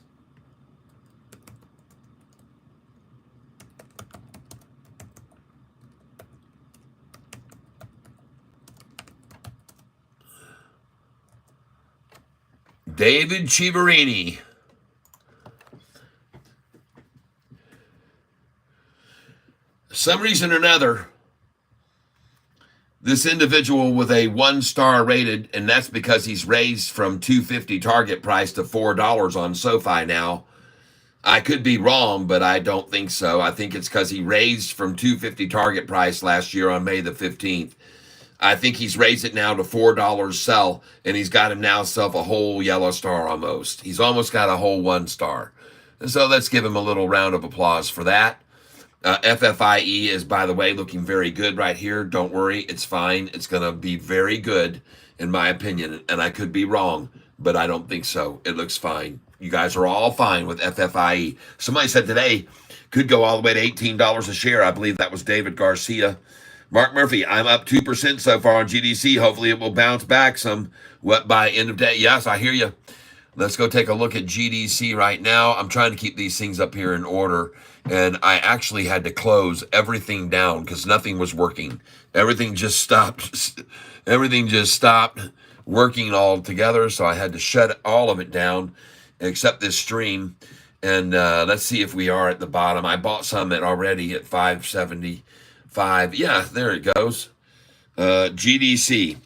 David Chiaverini. Some reason or another, this individual with a 1-star rated, and that's because he's raised from $2.50 target price to $4 on Sofi now. I could be wrong, but I don't think so. I think it's because he raised from $2.50 target price last year on May the 15th. I think he's raised it now to $4 sell, and he's got him now himself a whole yellow star almost. He's almost got a whole 1-star. And so let's give him a little round of applause for that. FFIE is, by the way, looking very good right here. Don't worry, it's fine. It's going to be very good, in my opinion, and I could be wrong, but I don't think so. It looks fine. You guys are all fine with FFIE. Somebody said today could go all the way to $18 a share. I believe that was David Garcia. Mark Murphy, I'm up 2% so far on GDC. Hopefully it will bounce back some by end of day. Yes, I hear you. Let's go take a look at GDC right now. I'm trying to keep these things up here in order, and I actually had to close everything down because nothing was working. Everything just stopped. Everything just stopped working all together, so I had to shut all of it down except this stream. And let's see if we are at the bottom. I bought some already at 575. Yeah, there it goes. GDC.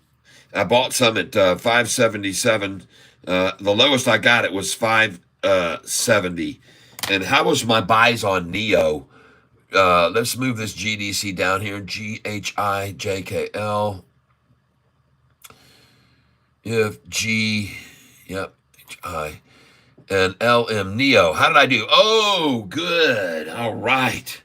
I bought some at 577. The lowest I got it was 570. And how was my buys on NEO? Let's move this GDC down here. GHIJKL. If G, yep, HI. And LM NEO. How did I do? Oh, good. All right.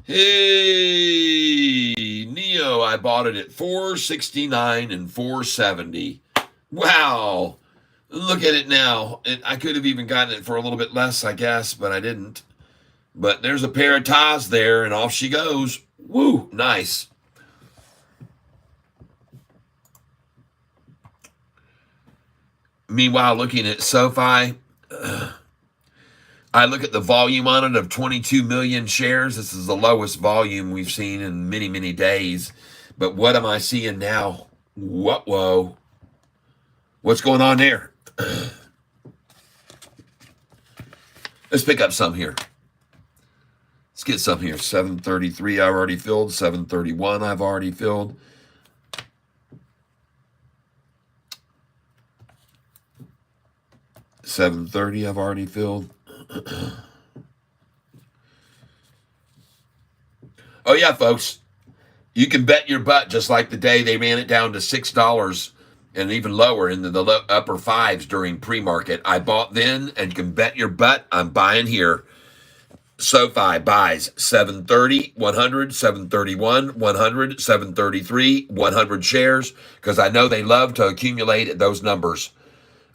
Hey, NEO, I bought it at 469 and 470. Wow. Look at it now. I could have even gotten it for a little bit less, I guess, but I didn't. But there's a pair of ties there, and off she goes. Woo, nice. Meanwhile, looking at Sofi, I look at the volume on it of 22 million shares. This is the lowest volume we've seen in many, many days. But what am I seeing now? Whoa. What's going on there? Let's pick up some here. Let's get some here. 733 I've already filled. 731 I've already filled. $730 I've already filled. Oh yeah, folks. You can bet your butt just like the day they ran it down to $6 and even lower into the upper fives during pre-market. I bought then, and you can bet your butt I'm buying here. SoFi buys 730, 100, 731, 100, 733, 100 shares because I know they love to accumulate at those numbers.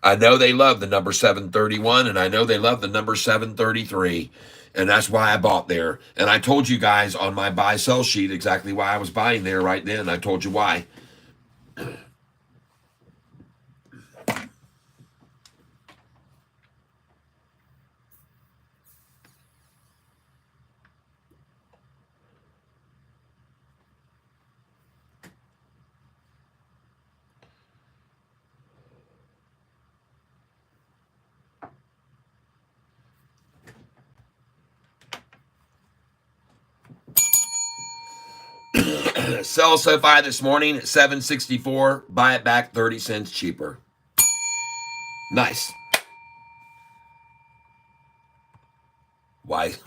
I know they love the number 731 and I know they love the number 733. And that's why I bought there. And I told you guys on my buy sell sheet exactly why I was buying there right then. I told you why. Sell SoFi this morning at 764. Buy it back 30 cents cheaper. Nice. Wise.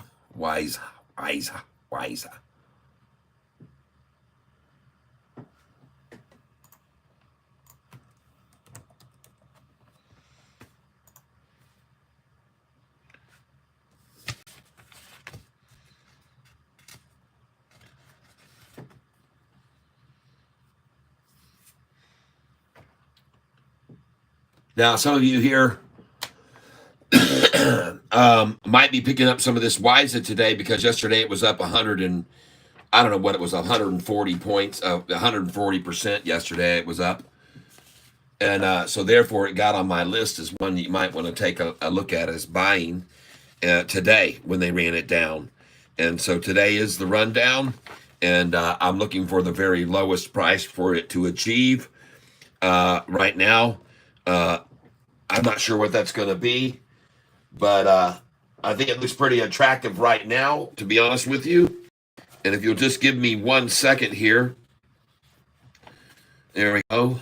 Now, some of you here might be picking up some of this WISA today because yesterday it was up 100 and I don't know what it was, 140 points, 140% yesterday it was up. And so therefore it got on my list as one you might want to take a look at as buying today when they ran it down. And so today is the rundown, and I'm looking for the very lowest price for it to achieve. Right now, I'm not sure what that's going to be, but I think it looks pretty attractive right now, to be honest with you. And if you'll just give me 1 second here. There we go.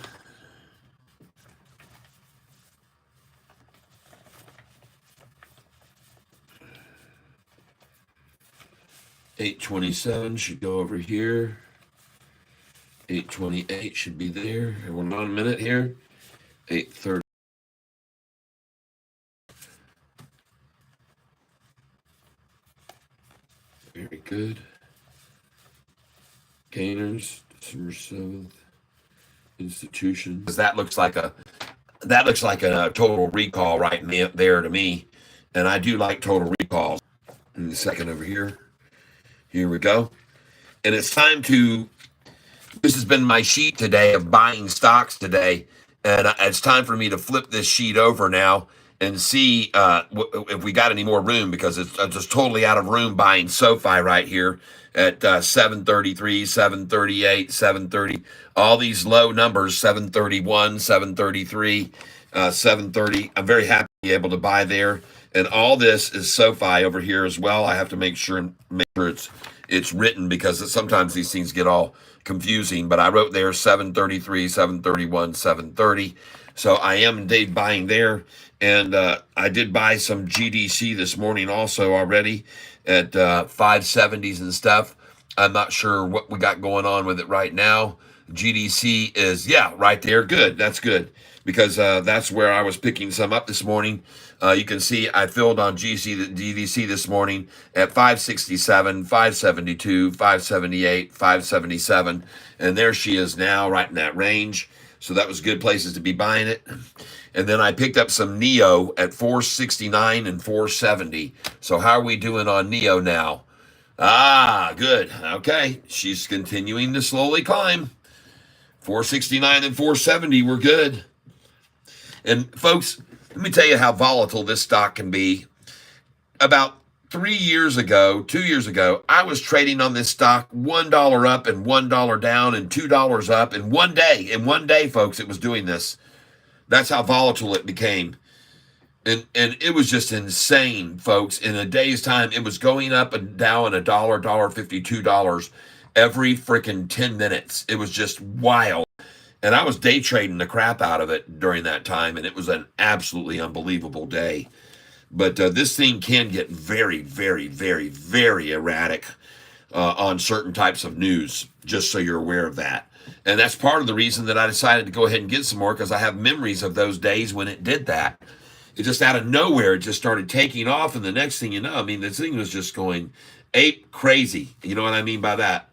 $8.27 should go over here. $8.28 should be there. And we're on a minute here. $8.30. Very good. Gainers, December 7th. Institutions. That looks like a total recall right there to me. And I do like total recalls. In a second over here. Here we go. And it's time to, this has been my sheet today of buying stocks today. And it's time for me to flip this sheet over now and see if we got any more room, because it's just totally out of room buying SoFi right here at 733, 738, 730. All these low numbers, 731, 733, 730. I'm very happy to be able to buy there. And all this is SoFi over here as well. I have to make sure it's written because sometimes these things get all confusing. But I wrote there 733, 731, 730. So I am indeed buying there. And I did buy some GDC this morning also already at 570s and stuff. I'm not sure what we got going on with it right now. GDC is, yeah, right there. Good. That's good, because that's where I was picking some up this morning. You can see I filled on GDC this morning at 567, 572, 578, 577. And there she is now, right in that range. So that was good places to be buying it. And then I picked up some NEO at 469 and 470. So how are we doing on NEO now? Ah, good. Okay. She's continuing to slowly climb. 469 and 470 were good. And folks, let me tell you how volatile this stock can be. About 2 years ago, I was trading on this stock $1 up and $1 down and $2 up in one day. In one day, folks, it was doing this. That's how volatile it became. And it was just insane, folks. In a day's time, it was going up and down $1, $1.50, $2 every freaking 10 minutes. It was just wild. And I was day trading the crap out of it during that time, and it was an absolutely unbelievable day. But this thing can get very, very, very, very erratic on certain types of news, just so you're aware of that. And that's part of the reason that I decided to go ahead and get some more, because I have memories of those days when it did that. it just out of nowhere, it just started taking off. And the next thing you know, I mean, this thing was just going ape crazy. You know what I mean by that?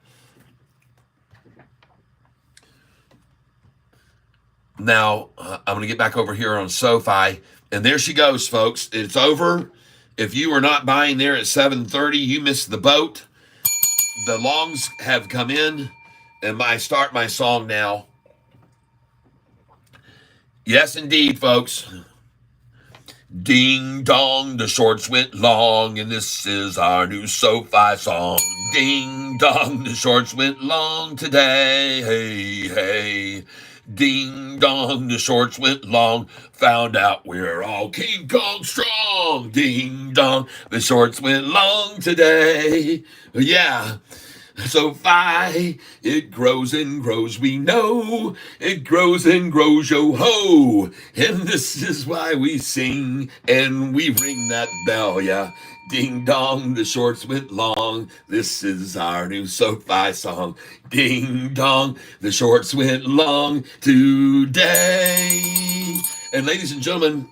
Now, I'm going to get back over here on Sofi. And there she goes, folks. It's over. If you were not buying there at 7:30, you missed the boat. The longs have come in. And I start my song now. Yes, indeed, folks. Ding dong, the shorts went long, and this is our new Sofi song. Ding dong, the shorts went long today. Hey, hey. Ding dong, the shorts went long. Found out we're all King Kong strong. Ding dong, the shorts went long today. Yeah. Sofi, it grows and grows, we know. It grows and grows, yo ho. And this is why we sing and we ring that bell, yeah. Ding dong, the shorts went long. This is our new Sofi song. Ding dong, the shorts went long today. And ladies and gentlemen,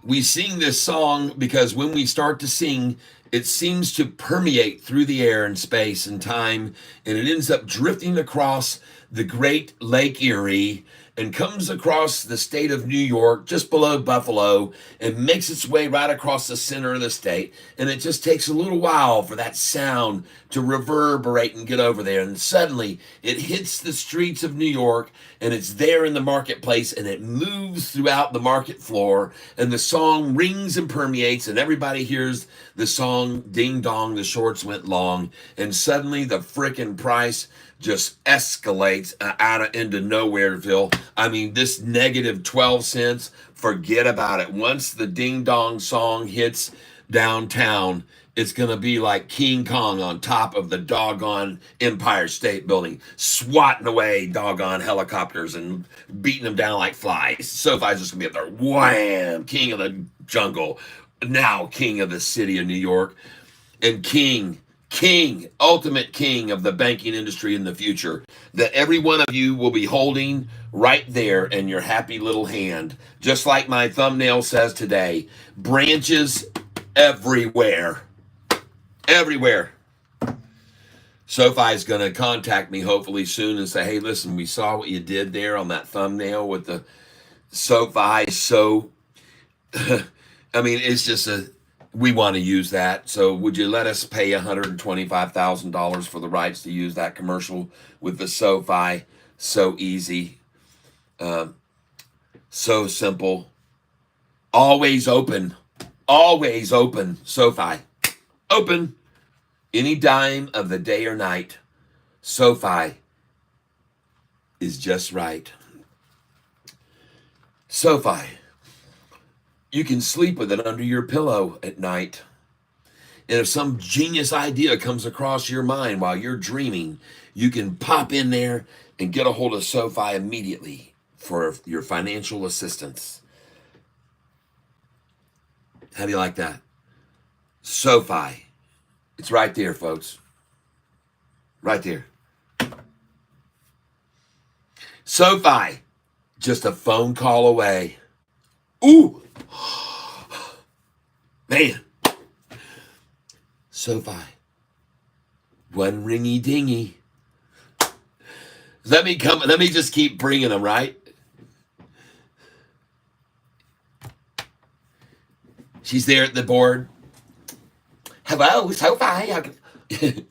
we sing this song because when we start to sing, it seems to permeate through the air and space and time, and it ends up drifting across the Great Lake Erie and comes across the state of New York, just below Buffalo, and makes its way right across the center of the state. And it just takes a little while for that sound to reverberate and get over there. And suddenly it hits the streets of New York, and it's there in the marketplace, and it moves throughout the market floor, and the song rings and permeates, and everybody hears the song, Ding Dong, the shorts went long, and suddenly the frickin' price just escalates into nowhereville. I mean, this negative 12 cents, forget about it. Once the Ding Dong song hits downtown, it's going to be like King Kong on top of the doggone Empire State Building, swatting away doggone helicopters and beating them down like flies. Sofi's just going to be up there, wham, king of the jungle, now king of the city of New York, and king, ultimate king of the banking industry in the future, that every one of you will be holding right there in your happy little hand. Just like my thumbnail says today, branches everywhere. Everywhere. Sofi's going to contact me hopefully soon and say, hey, listen, we saw what you did there on that thumbnail with the Sofi. So, I mean, it's just we want to use that. So would you let us pay $125,000 for the rights to use that commercial with the Sofi? So easy. So simple. Always open. Always open. Sofi. Open. Any dime of the day or night. Sofi is just right. Sofi. You can sleep with it under your pillow at night. And if some genius idea comes across your mind while you're dreaming, you can pop in there and get a hold of Sofi immediately for your financial assistance. How do you like that? Sofi. It's right there, folks. Right there. Sofi. Just a phone call away. Ooh. Man. Sofi. One ringy dingy. Let me just keep bringing them, right? She's there at the board. Hello, Sofi.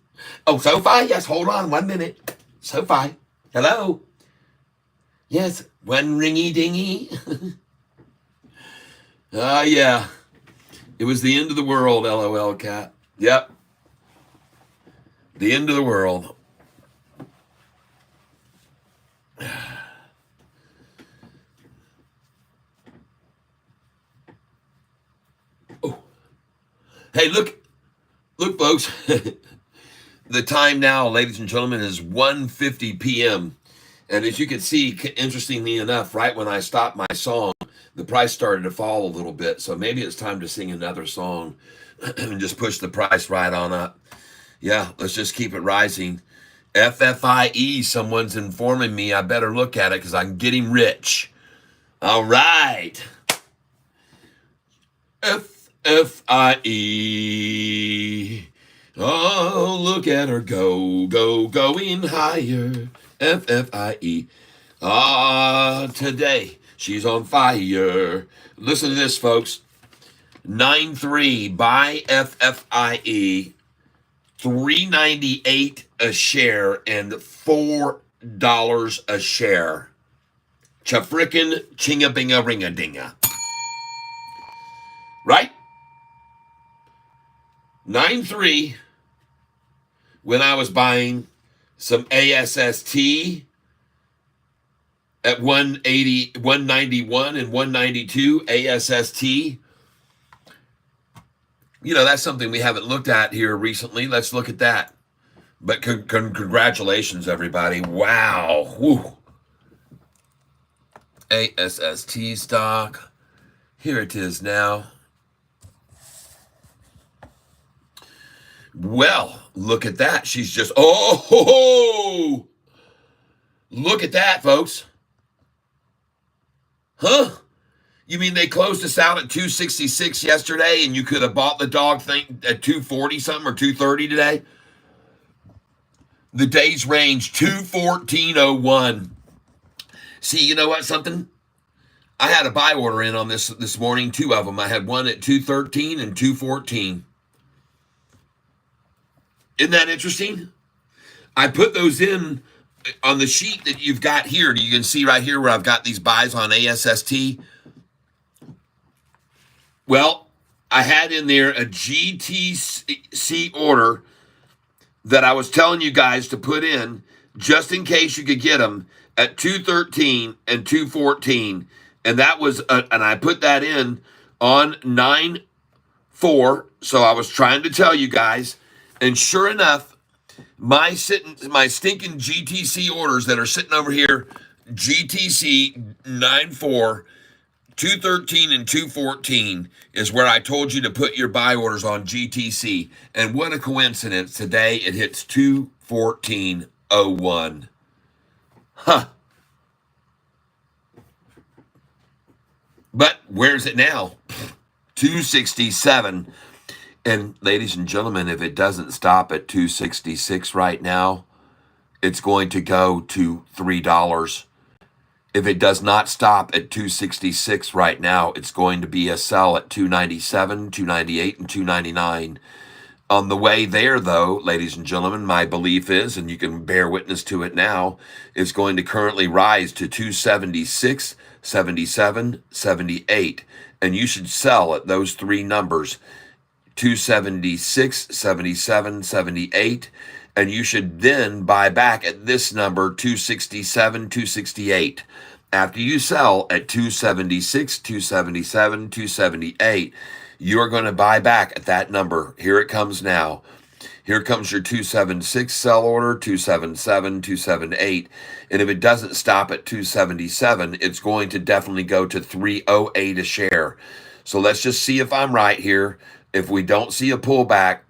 Oh, Sofi? Yes, hold on 1 minute. Sofi. Hello. Yes, one ringy dingy. Yeah. It was the end of the world, LOL, cat. Yep. The end of the world. Oh. Hey, look, folks. The time now, ladies and gentlemen, is 1:50 p.m. And as you can see, interestingly enough, right when I stopped my song, the price started to fall a little bit. So maybe it's time to sing another song and just push the price right on up. Yeah, let's just keep it rising. FFIE, someone's informing me. I better look at it because I'm getting rich. All right. FFIE. Oh, look at her go, go, going higher. FFIE. Ah, today she's on fire. Listen to this, folks. 9.3 buy FFIE, $3.98 a share and $4 a share. Chafrickin' chinga binga ring a dinga. Right? 9.3 when I was buying some ASST at 180, 191 and 192 ASST. You know, that's something we haven't looked at here recently. Let's look at that. But congratulations, everybody. Wow. Woo. ASST stock. Here it is now. Well, look at that. She's just, oh, look at that, folks. Huh? You mean they closed us out at 266 yesterday and you could have bought the dog thing at 240 something or 230 today? The day's range 214.01. See, you know what, something? I had a buy order in on this morning, two of them. I had one at 213 and 214. Isn't that interesting? I put those in on the sheet that you've got here. You can see right here where I've got these buys on ASST. Well, I had in there a GTC order that I was telling you guys to put in just in case you could get them at 213 and 214. And that was, and I put that in on 9/4. So I was trying to tell you guys. And sure enough, my stinking GTC orders that are sitting over here, GTC 9/4, 213 and 214 is where I told you to put your buy orders on GTC. And what a coincidence. Today it hits 214.01. Huh. But where's it now? 267. And ladies and gentlemen, if it doesn't stop at 266 right now, it's going to go to $3. If it does not stop at 266 right now, it's going to be a sell at 297, 298, and 299. On the way there, though, ladies and gentlemen, my belief is, and you can bear witness to it now, it's going to currently rise to 276, 77, 78. And you should sell at those three numbers, 276, 77, 78. And you should then buy back at this number, 267, 268. After you sell at 276, 277, 278, you're going to buy back at that number. Here it comes now. Here comes your 276 sell order, 277, 278. And if it doesn't stop at 277, it's going to definitely go to 308 a share. So let's just see if I'm right here. If we don't see a pullback,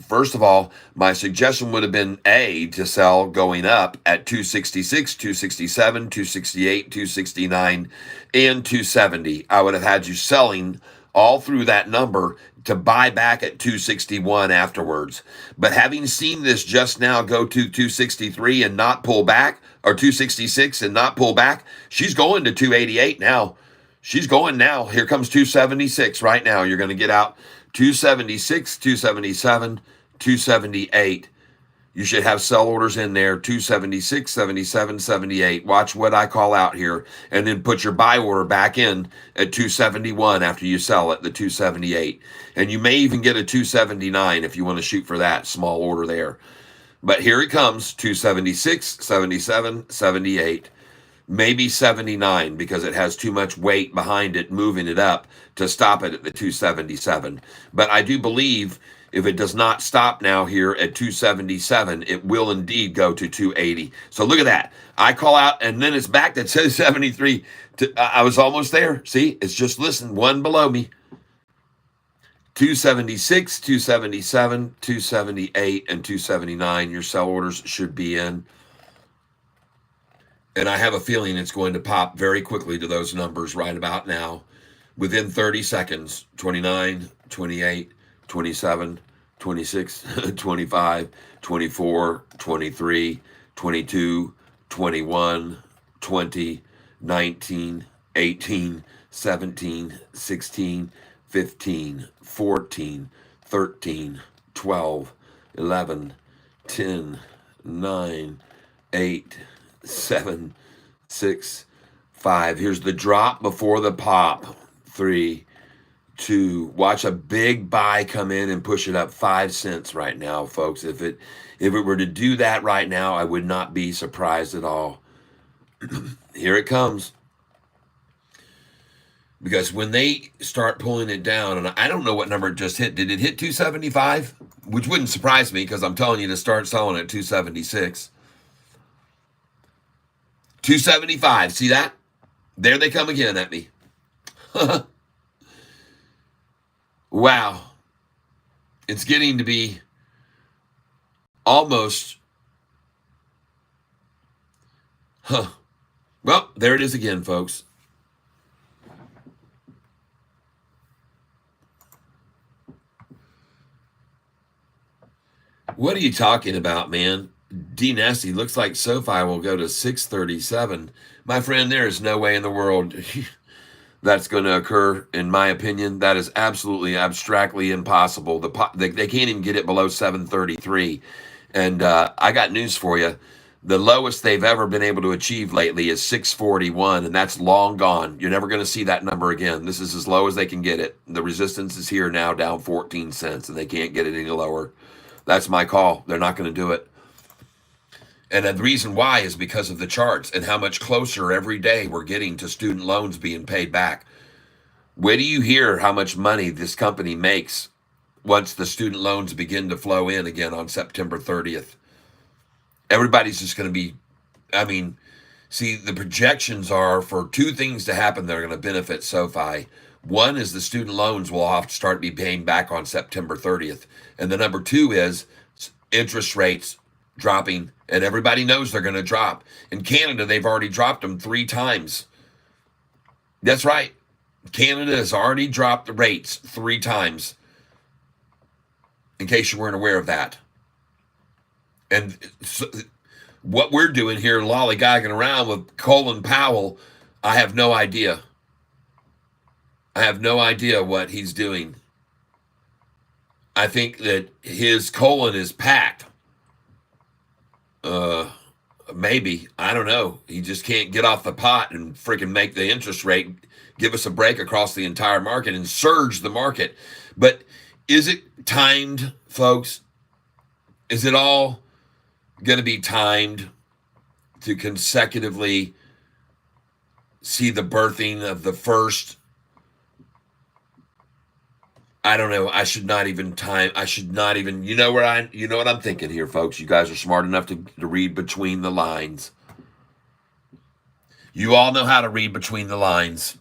first of all, my suggestion would have been A, to sell going up at 266, 267, 268, 269, and 270. I would have had you selling all through that number to buy back at 261 afterwards. But having seen this just now go to 263 and not pull back, or 266 and not pull back, she's going to 288 now. She's going now. Here comes 276 right now. You're going to get out 276, 277, 278. You should have sell orders in there, 276, 77, 78. Watch what I call out here. And then put your buy order back in at 271 after you sell at the 278. And you may even get a 279 if you want to shoot for that small order there. But here it comes, 276, 77, 78. Maybe 79 because it has too much weight behind it, moving it up to stop it at the 277. But I do believe if it does not stop now here at 277, it will indeed go to 280. So look at that. I call out, and then it's back to 273. I was almost there. See, it's just, listen, one below me. 276, 277, 278, and 279. Your sell orders should be in. And I have a feeling it's going to pop very quickly to those numbers right about now. within 30 seconds, 29, 28, 27, 26, 25, 24, 23, 22, 21, 20, 19, 18, 17, 16, 15, 14, 13, 12, 11, 10, 9, 8, 7, 6, 5. Here's the drop before the pop. 3, 2. Watch a big buy come in and push it up 5 cents right now, folks. If it were to do that right now, I would not be surprised at all. Here it comes. Because when they start pulling it down, and I don't know what number it just hit. Did it hit 275? Which wouldn't surprise me because I'm telling you to start selling at 276. 275. See that? There they come again at me. Wow. It's getting to be almost. Well, there it is again, folks. What are you talking about, man? D Nasty looks like Sofi will go to 637. My friend, there is no way in the world that's going to occur, in my opinion. That is absolutely abstractly impossible. They can't even get it below 733. And I got news for you. The lowest they've ever been able to achieve lately is 641, and that's long gone. You're never going to see that number again. This is as low as they can get it. The resistance is here now, down 14 cents, and they can't get it any lower. That's my call. They're not going to do it. And the reason why is because of the charts and how much closer every day we're getting to student loans being paid back. Where do you hear how much money this company makes once the student loans begin to flow in again on September 30th? Everybody's just going to be, see, the projections are for two things to happen that are going to benefit SoFi. One is the student loans will have to start be paying back on September 30th. And the number two is interest rates dropping, and everybody knows they're going to drop. In Canada, they've already dropped them 3 times. That's right. Canada has already dropped the rates 3 times, in case you weren't aware of that. And so what we're doing here, lollygagging around with Colin Powell, I have no idea. I have no idea what he's doing. I think that his colon is packed. Maybe. I don't know. He just can't get off the pot and freaking make the interest rate give us a break across the entire market and surge the market. But is it timed, folks? Is it all going to be timed to consecutively see the birthing of the first? I don't know. I should not even, you know what I'm thinking here, folks. You guys are smart enough to read between the lines. You all know how to read between the lines.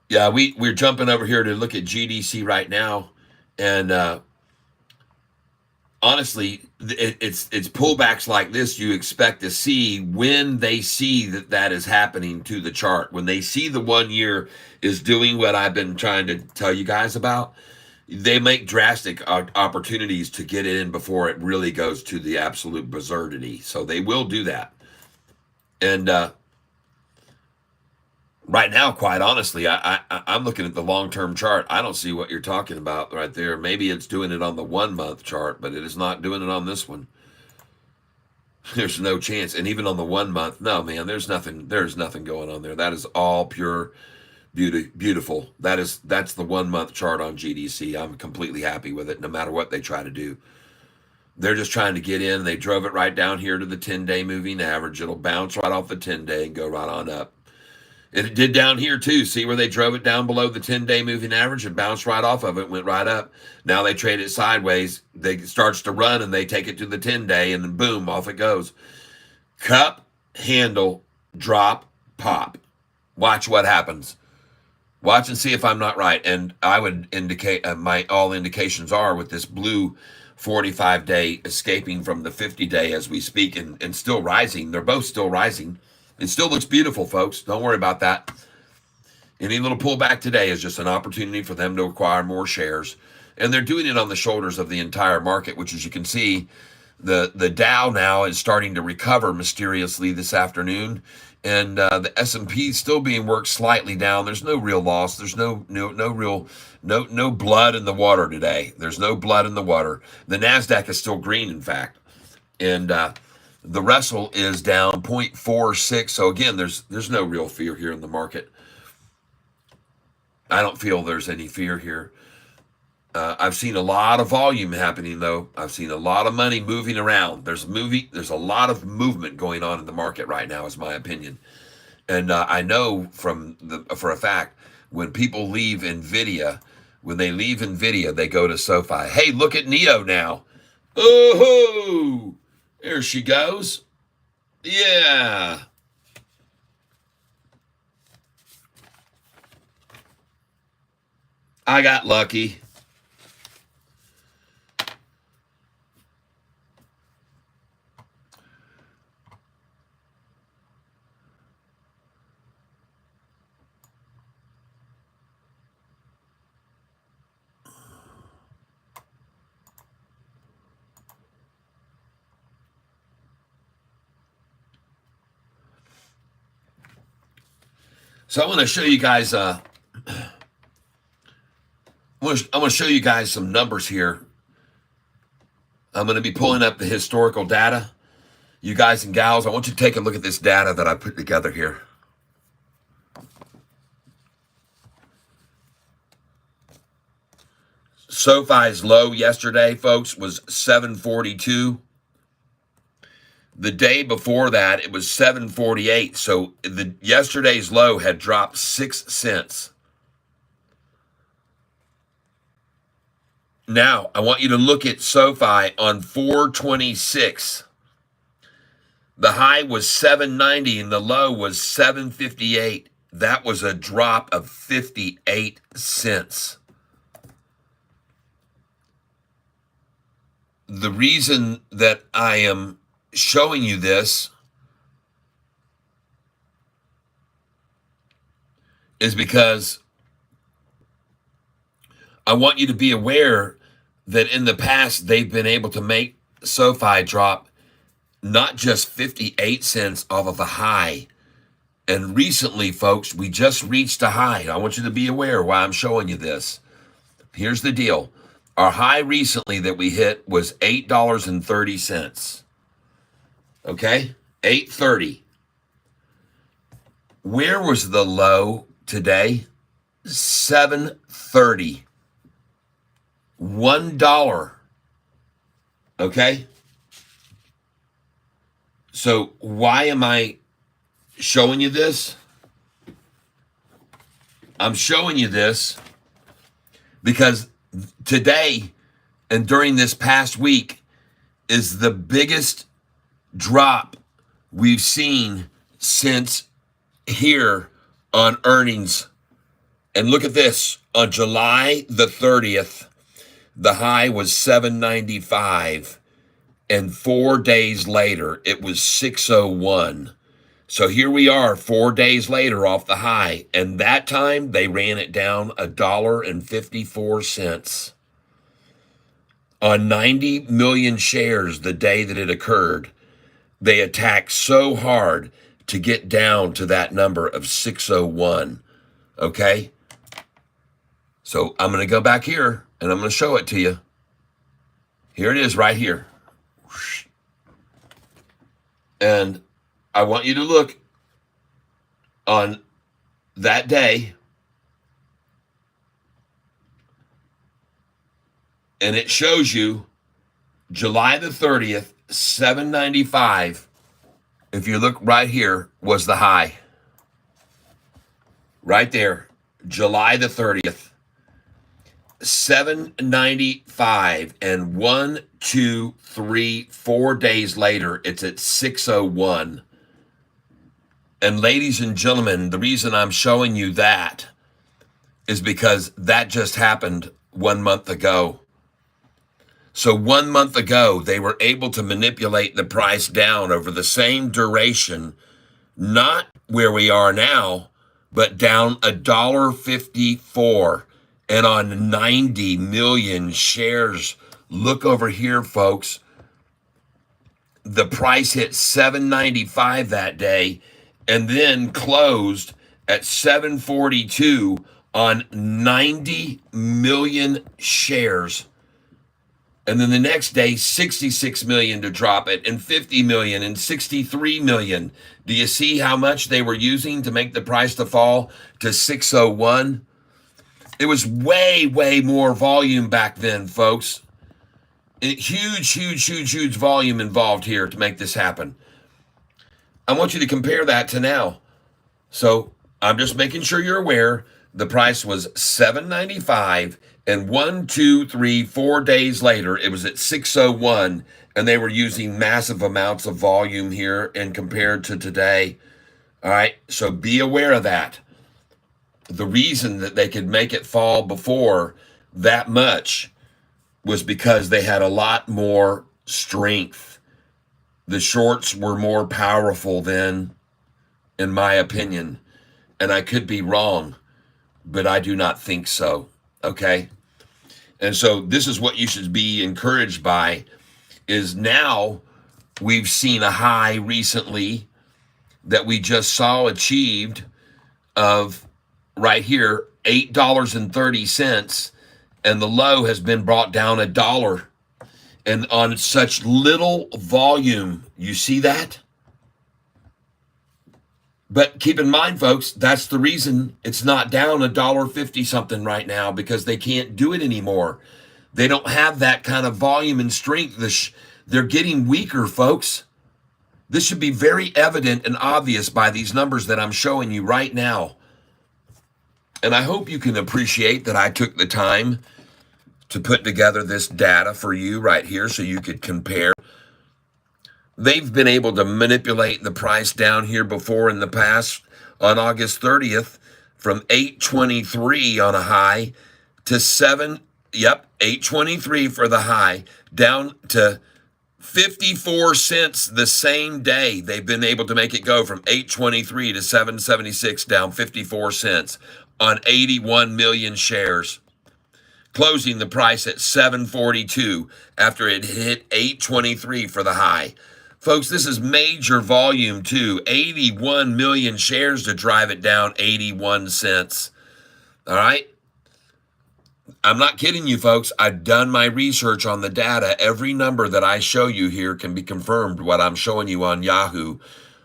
Yeah, we're jumping over here to look at GDC right now, and honestly, it's pullbacks like this you expect to see when they see that is happening to the chart. When they see the 1 year is doing what I've been trying to tell you guys about, they make drastic opportunities to get it in before it really goes to the absolute absurdity. So they will do that. And right now, quite honestly, I'm looking at the long-term chart. I don't see what you're talking about right there. Maybe it's doing it on the 1 month chart, but it is not doing it on this one. There's no chance. And even on the 1 month, no, man, there's nothing going on there. That is all pure beautiful. That's the 1 month chart on GDC. I'm completely happy with it, no matter what they try to do. They're just trying to get in. They drove it right down here to the 10-day moving average. It'll bounce right off the 10-day and go right on up. It did down here too. See where they drove it down below the 10-day moving average and bounced right off of it, went right up. Now they trade it sideways. It starts to run and they take it to the 10-day and then boom, off it goes. Cup, handle, drop, pop. Watch what happens. Watch and see if I'm not right. And I would indicate all indications are with this blue 45-day escaping from the 50-day as we speak and still rising. They're both still rising. It still looks beautiful, folks. Don't worry about that. Any little pullback today is just an opportunity for them to acquire more shares. And they're doing it on the shoulders of the entire market, which, as you can see, the Dow now is starting to recover mysteriously this afternoon. And the S&P is still being worked slightly down. There's no real loss. There's no blood in the water today. There's no blood in the water. The NASDAQ is still green, in fact. And the Russell is down 0.46. So again, there's no real fear here in the market. I don't feel there's any fear here. I've seen a lot of volume happening, though. I've seen a lot of money moving around. There's a lot of movement going on in the market right now, is my opinion. And I know for a fact, when people leave NVIDIA, they go to Sofi. Hey, look at Neo now. Oh, there she goes. Yeah. I got lucky. So I want to show you guys. I want to show you guys some numbers here. I'm going to be pulling up the historical data. You guys and gals, I want you to take a look at this data that I put together here. SoFi's low yesterday, folks, was 742. The day before that, it was 748. So yesterday's low had dropped 6 cents. Now, I want you to look at SoFi on 426. The high was 790 and the low was 758. That was a drop of 58 cents. The reason that I am showing you this is because I want you to be aware that in the past they've been able to make SoFi drop not just 58 cents off of a high. And recently, folks, we just reached a high. I want you to be aware why I'm showing you this. Here's the deal. Our high recently that we hit was $8.30. Okay? $8.30. Where was the low today? $7.30. $1. Okay? So why am I showing you this? I'm showing you this because today and during this past week is the biggest drop we've seen since here on earnings. And look at this. On July the 30th, the high was 795. And 4 days later, it was 601. So here we are 4 days later off the high. And that time they ran it down $1.54 on 90 million shares the day that it occurred. They attacked so hard to get down to that number of 601. Okay? So I'm going to go back here and I'm going to show it to you. Here it is right here. And I want you to look on that day, and it shows you July the 30th, 795. If you look right here, was the high. Right there, July the 30th. 795, and 1, 2, 3, 4 days later, it's at 601. And ladies and gentlemen, the reason I'm showing you that is because that just happened 1 month ago. So 1 month ago, they were able to manipulate the price down over the same duration, not where we are now, but down $1.54 and on 90 million shares. Look over here, folks. The price hit $7.95 that day and then closed at $7.42 on 90 million shares. And then the next day, 66 million to drop it, and 50 million and 63 million. Do you see how much they were using to make the price to fall to 601? It was way, way more volume back then, folks. Huge volume involved here to make this happen. I want you to compare that to now. So I'm just making sure you're aware. The price was $7.95, and 4 days later, it was at 601, and they were using massive amounts of volume here and compared to today. All right, so be aware of that. The reason that they could make it fall before that much was because they had a lot more strength. The shorts were more powerful then, in my opinion, and I could be wrong, but I do not think so, okay? And so this is what you should be encouraged by, is now we've seen a high recently that we just saw achieved of right here, $8.30, and the low has been brought down $1. And on such little volume, you see that? But keep in mind, folks, that's the reason it's not down $1.50 something right now, because they can't do it anymore. They don't have that kind of volume and strength. They're getting weaker, folks. This should be very evident and obvious by these numbers that I'm showing you right now. And I hope you can appreciate that I took the time to put together this data for you right here so you could compare. They've been able to manipulate the price down here before in the past on August 30th from 823 on a high to 823 for the high, down to 54 cents the same day. They've been able to make it go from 823 to 776, down 54 cents on 81 million shares, closing the price at 742 after it hit 823 for the high. Folks, this is major volume too. 81 million shares to drive it down 81 cents. All right? I'm not kidding you, folks. I've done my research on the data. Every number that I show you here can be confirmed, what I'm showing you on Yahoo.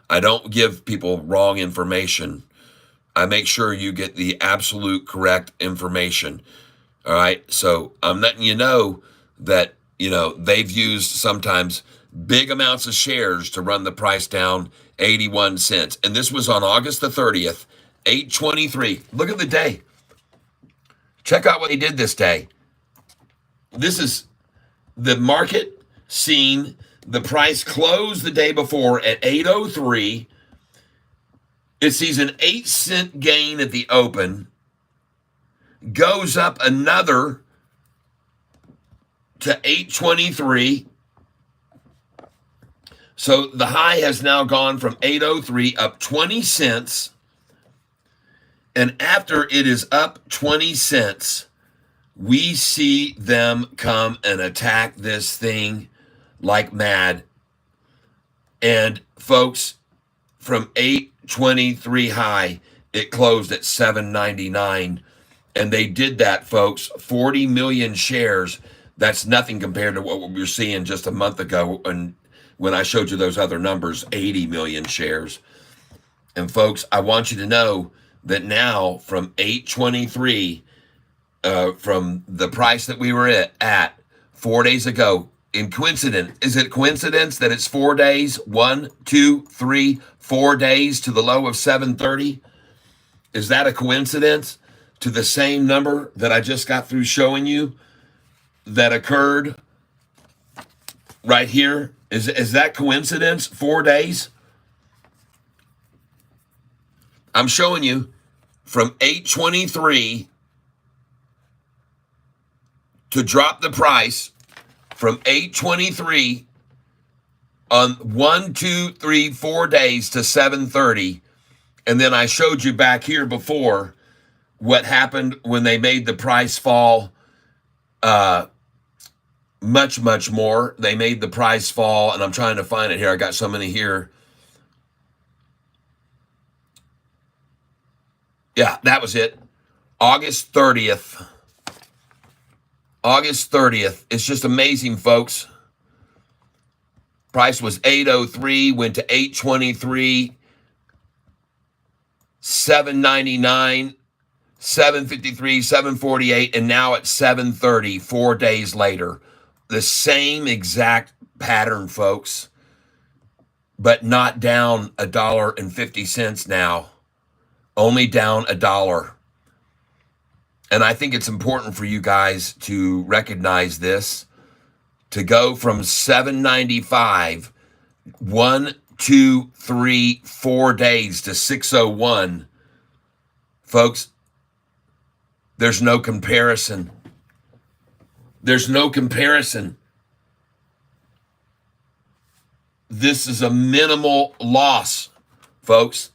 I don't give people wrong information. I make sure you get the absolute correct information. All right? So I'm letting you know that, they've used sometimes big amounts of shares to run the price down 81 cents. And this was on August the 30th, 823. Look at the day. Check out what they did this day. This is the market seeing the price close the day before at 803. It sees an 8-cent gain at the open, goes up another to 823. So the high has now gone from 803 up 20 cents. And after it is up 20 cents, we see them come and attack this thing like mad. And folks, from 823 high, it closed at 799. And they did that, folks, 40 million shares. That's nothing compared to what we were seeing just a month ago. And when I showed you those other numbers, 80 million shares. And folks, I want you to know that now from 823, from the price that we were at 4 days ago, is it coincidence that it's 4 days? 1, 2, 3, 4 days to the low of 730? Is that a coincidence to the same number that I just got through showing you that occurred right here? Is that coincidence? 4 days? I'm showing you from 823 to drop the price from 823 on 1, 2, 3, 4 days to 730. And then I showed you back here before what happened when they made the price fall much, much more. They made the price fall, and I'm trying to find it here. I got so many here. Yeah, that was it. August 30th. August 30th. It's just amazing, folks. Price was 803, went to 823, 799, 753, 748, and now at 730, 4 days later. The same exact pattern, folks, but not down $1.50 now, only down $1. And I think it's important for you guys to recognize this, to go from 795, 1, 2, 3, 4 days to 601. Folks, there's no comparison. There's no comparison. This is a minimal loss, folks.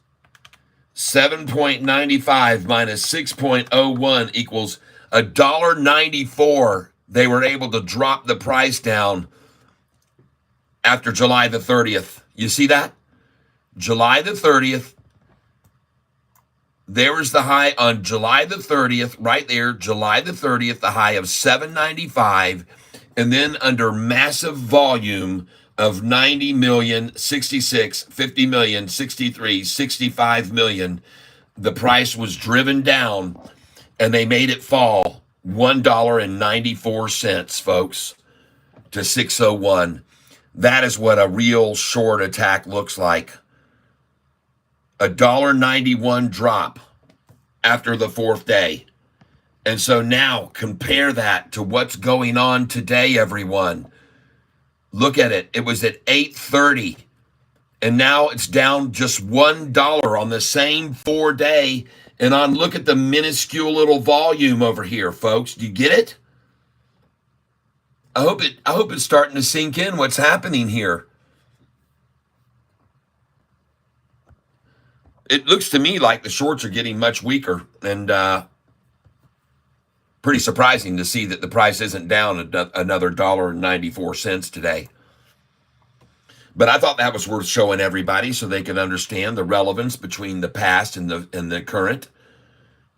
7.95 minus 6.01 equals $1.94. They were able to drop the price down after July the 30th. You see that? July the 30th. There was the high on July the 30th, right there, July the 30th, the high of $7.95, and then under massive volume of 90 million, 66, 50 million, 63, 65 million, the price was driven down, and they made it fall $1.94, folks, to 601. That is what a real short attack looks like. $1.91 drop after the fourth day. And so now compare that to what's going on today, everyone. Look at it. It was at 830, and now it's down just $1 on the same 4 day. And look at the minuscule little volume over here, folks. Do you get it? I hope it's starting to sink in what's happening here. It looks to me like the shorts are getting much weaker, and pretty surprising to see that the price isn't down another $1.94 today. But I thought that was worth showing everybody so they could understand the relevance between the past and the current.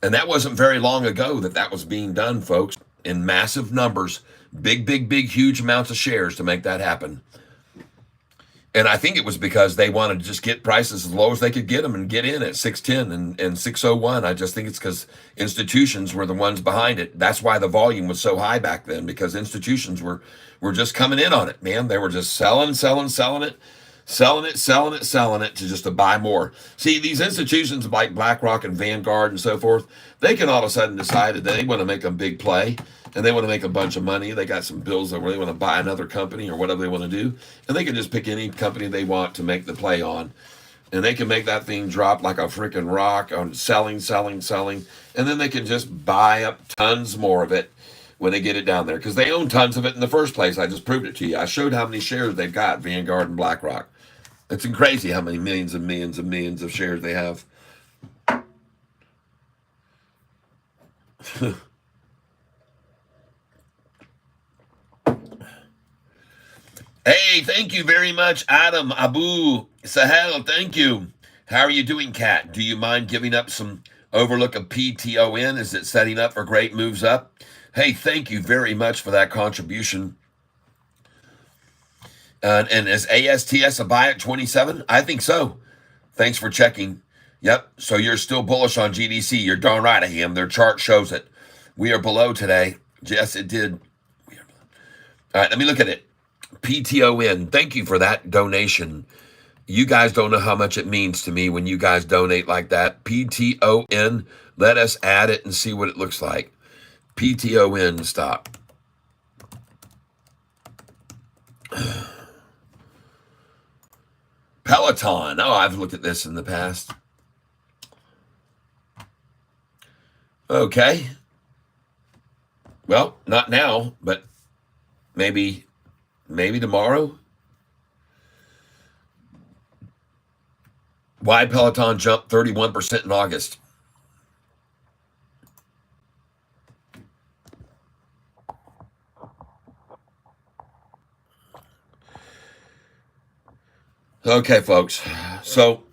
And that wasn't very long ago that was being done, folks, in massive numbers, big, huge amounts of shares to make that happen. And I think it was because they wanted to just get prices as low as they could get them and get in at 610 and 601. I just think it's because institutions were the ones behind it. That's why the volume was so high back then, because institutions were just coming in on it, man. They were just selling it to just to buy more. See, these institutions like BlackRock and Vanguard and so forth, they can all of a sudden decide that they want to make a big play and they want to make a bunch of money. They got some bills that really want to buy another company or whatever they want to do, and they can just pick any company they want to make the play on, and they can make that thing drop like a freaking rock on selling, and then they can just buy up tons more of it when they get it down there, because they own tons of it in the first place. I just proved it to you. I showed how many shares they've got, Vanguard and BlackRock. It's crazy how many millions and millions and millions of shares they have. Hey, thank you very much, Adam, Abu, Sahel, thank you. How are you doing, Kat? Do you mind giving up some overlook of PTON? Is it setting up for great moves up? Hey, thank you very much for that contribution. And is ASTS a buy at 27? I think so. Thanks for checking. Yep, so you're still bullish on GDC. You're darn right I am. Their chart shows it. We are below today. Yes, it did. All right, let me look at it. PTON, thank you for that donation. You guys don't know how much it means to me when you guys donate like that. PTON, let us add it and see what it looks like. PTON, stop. Peloton. Oh, I've looked at this in the past. Okay. Well, not now, but maybe tomorrow. Why Peloton jumped 31% in August? Okay, folks. So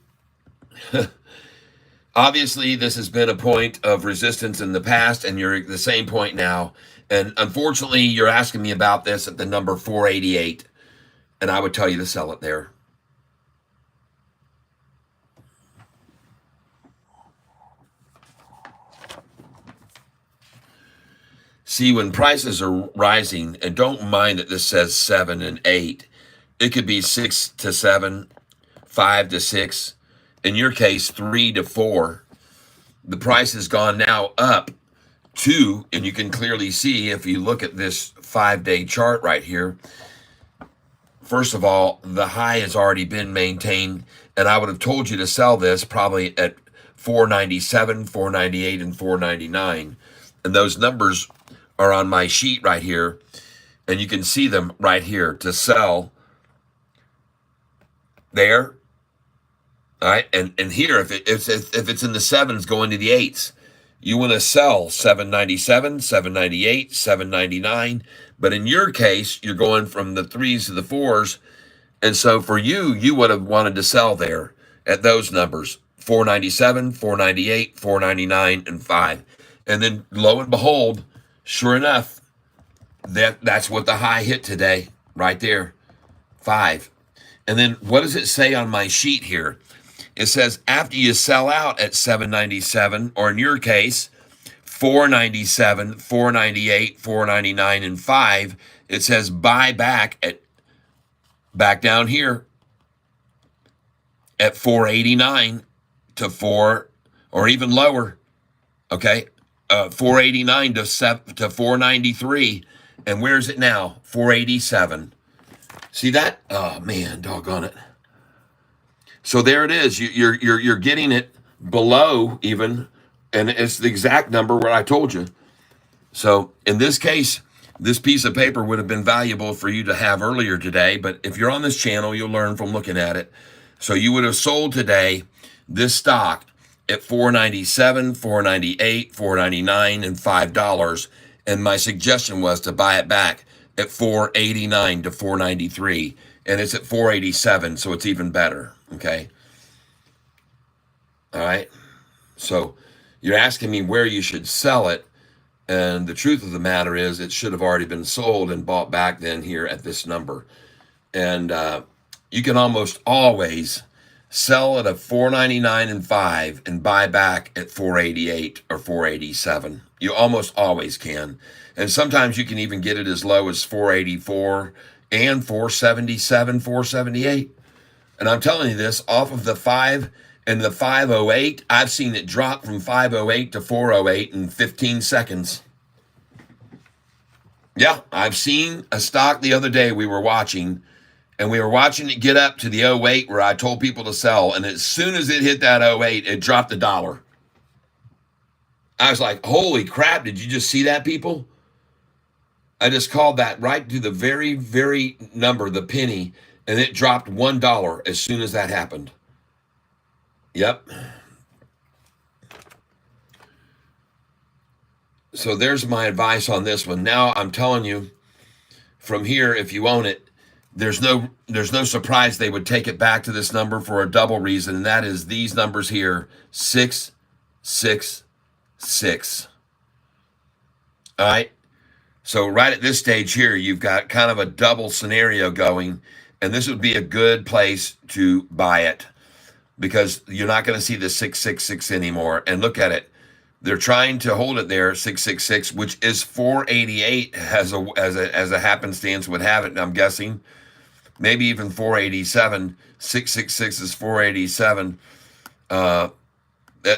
obviously, this has been a point of resistance in the past, and you're at the same point now. And unfortunately, you're asking me about this at the number 488, and I would tell you to sell it there. See, when prices are rising, and don't mind that this says 7 and 8, it could be 6 to 7, 5 to 6, in your case, 3 to 4. The price has gone now up 2, and you can clearly see if you look at this 5-day chart right here. First of all, the high has already been maintained, and I would have told you to sell this probably at 497, 498, and 499. And those numbers are on my sheet right here, and you can see them right here to sell there. All right, and here, if it's in the sevens going to the eights, you want to sell 797, 798, 799. But in your case, you're going from the threes to the fours, and so for you, you would have wanted to sell there at those numbers: 497, 498, 499, and 5. And then lo and behold, sure enough, that's what the high hit today, right there, 5. And then what does it say on my sheet here? It says after you sell out at 797, or in your case, 497, 498, 499, and 5, it says buy back down here at 489 to 4, or even lower. Okay, 489 to 493, and where's it now? 487. See that? Oh man, doggone it. So there it is. You're getting it below even, and it's the exact number where I told you. So in this case, this piece of paper would have been valuable for you to have earlier today. But if you're on this channel, you'll learn from looking at it. So you would have sold today this stock at 497, 498, 499, and $5. And my suggestion was to buy it back at 489 to 493, and it's at 487, so it's even better. Okay. All right. So you're asking me where you should sell it, and the truth of the matter is it should have already been sold and bought back then here at this number. And you can almost always sell at a 499 and 5 and buy back at 488 or 487. You almost always can. And sometimes you can even get it as low as 484 and 477, 478. And I'm telling you this, off of the 5 and the 508, I've seen it drop from 508 to 408 in 15 seconds. Yeah, I've seen a stock the other day we were watching, and we were watching it get up to the 08 where I told people to sell. And as soon as it hit that 08, it dropped $1. I was like, holy crap, did you just see that, people? I just called that right to the very, very number, the penny, and it dropped $1 as soon as that happened. Yep. So there's my advice on this one. Now I'm telling you, from here, if you own it, there's no surprise they would take it back to this number for a double reason, and that is these numbers here, 6, 6, 6. All right. So right at this stage here, you've got kind of a double scenario going, and this would be a good place to buy it because you're not going to see the 666 anymore. And look at it. They're trying to hold it there, 666, which is 488 as a happenstance would have it, and I'm guessing. Maybe even 487. 666 is 487. And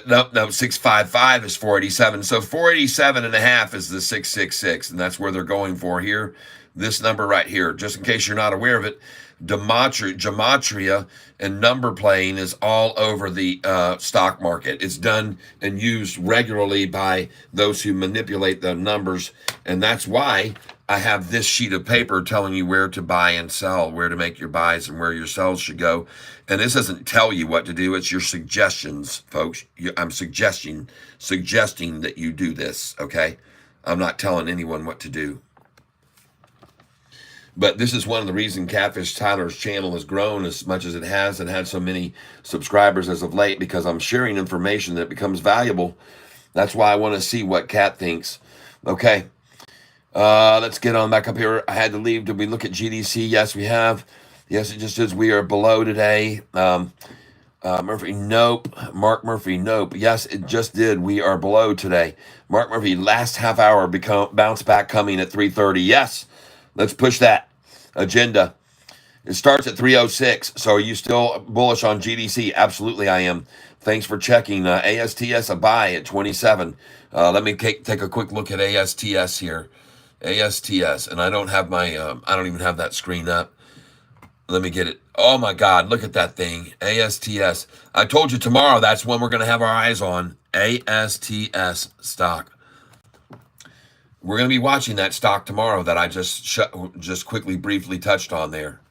No, 655 is 487. So 487 and a half is the 666, and that's where they're going for here. This number right here, just in case you're not aware of it, gematria and number playing is all over the stock market. It's done and used regularly by those who manipulate the numbers, and that's why I have this sheet of paper telling you where to buy and sell, where to make your buys and where your sells should go. And this doesn't tell you what to do. It's your suggestions, folks. I'm suggesting that you do this, okay? I'm not telling anyone what to do. But this is one of the reasons Catfish Tyler's channel has grown as much as it has and had so many subscribers as of late, because I'm sharing information that becomes valuable. That's why I want to see what Cat thinks. Okay. Let's get on back up here. I had to leave. Did we look at GDC? Yes, we have. Yes, it just says we are below today. Murphy, nope. Mark Murphy, nope. Yes, it just did. We are below today. Mark Murphy, last half hour bounce back coming at 3:30. Yes, let's push that agenda. It starts at 3:06. So are you still bullish on GDC? Absolutely, I am. Thanks for checking. ASTS, a buy at 27. Let me take a quick look at ASTS here. ASTS, and I don't have my, I don't even have that screen up. Let me get it. Oh my God, look at that thing. ASTS. I told you tomorrow that's when we're going to have our eyes on ASTS stock. We're going to be watching that stock tomorrow that I just quickly, briefly touched on there.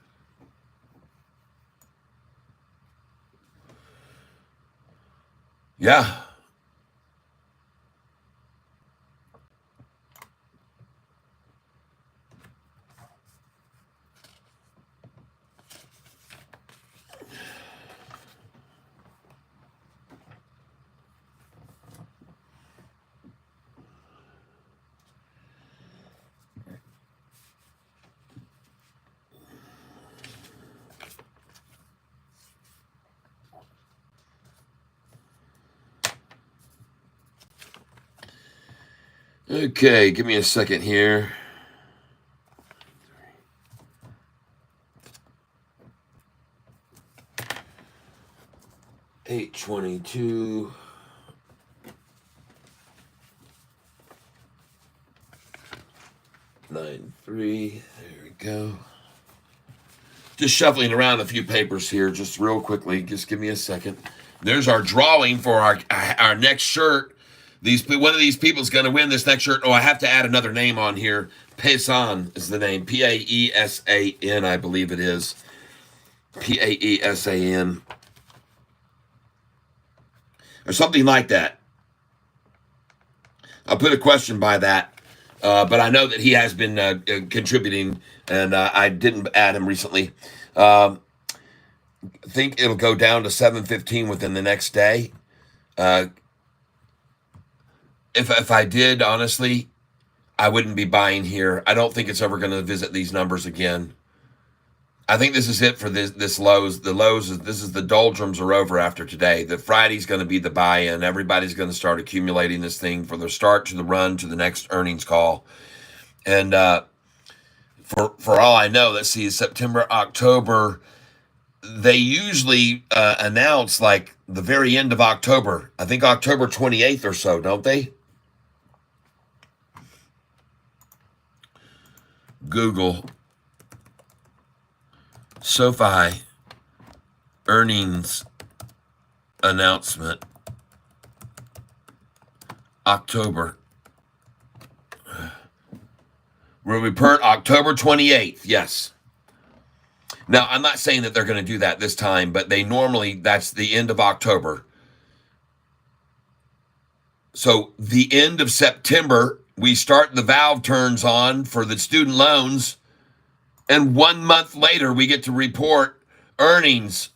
Yeah. Okay, give me a second here. $8.22. $9.3. There we go. Just shuffling around a few papers here, just real quickly. Just give me a second. There's our drawing for our next shirt. One of these people is going to win this next shirt. Oh, I have to add another name on here. Paysan is the name. Paesan, I believe it is. Paesan. Or something like that. I'll put a question by that. But I know that he has been contributing, and I didn't add him recently. I think it'll go down to 7:15 within the next day. If I did, honestly, I wouldn't be buying here. I don't think it's ever going to visit these numbers again. I think this is it for this lows. The lows, this is the doldrums are over after today. The Friday's going to be the buy-in. Everybody's going to start accumulating this thing for the start to the run to the next earnings call. And for all I know, let's see, September, October, they usually announce like the very end of October. I think October 28th or so, don't they? Google Sofi earnings announcement October. We'll report October 28th. Yes. Now, I'm not saying that they're going to do that this time, but they normally, that's the end of October. So the end of September, we start the valve turns on for the student loans. And 1 month later, we get to report earnings.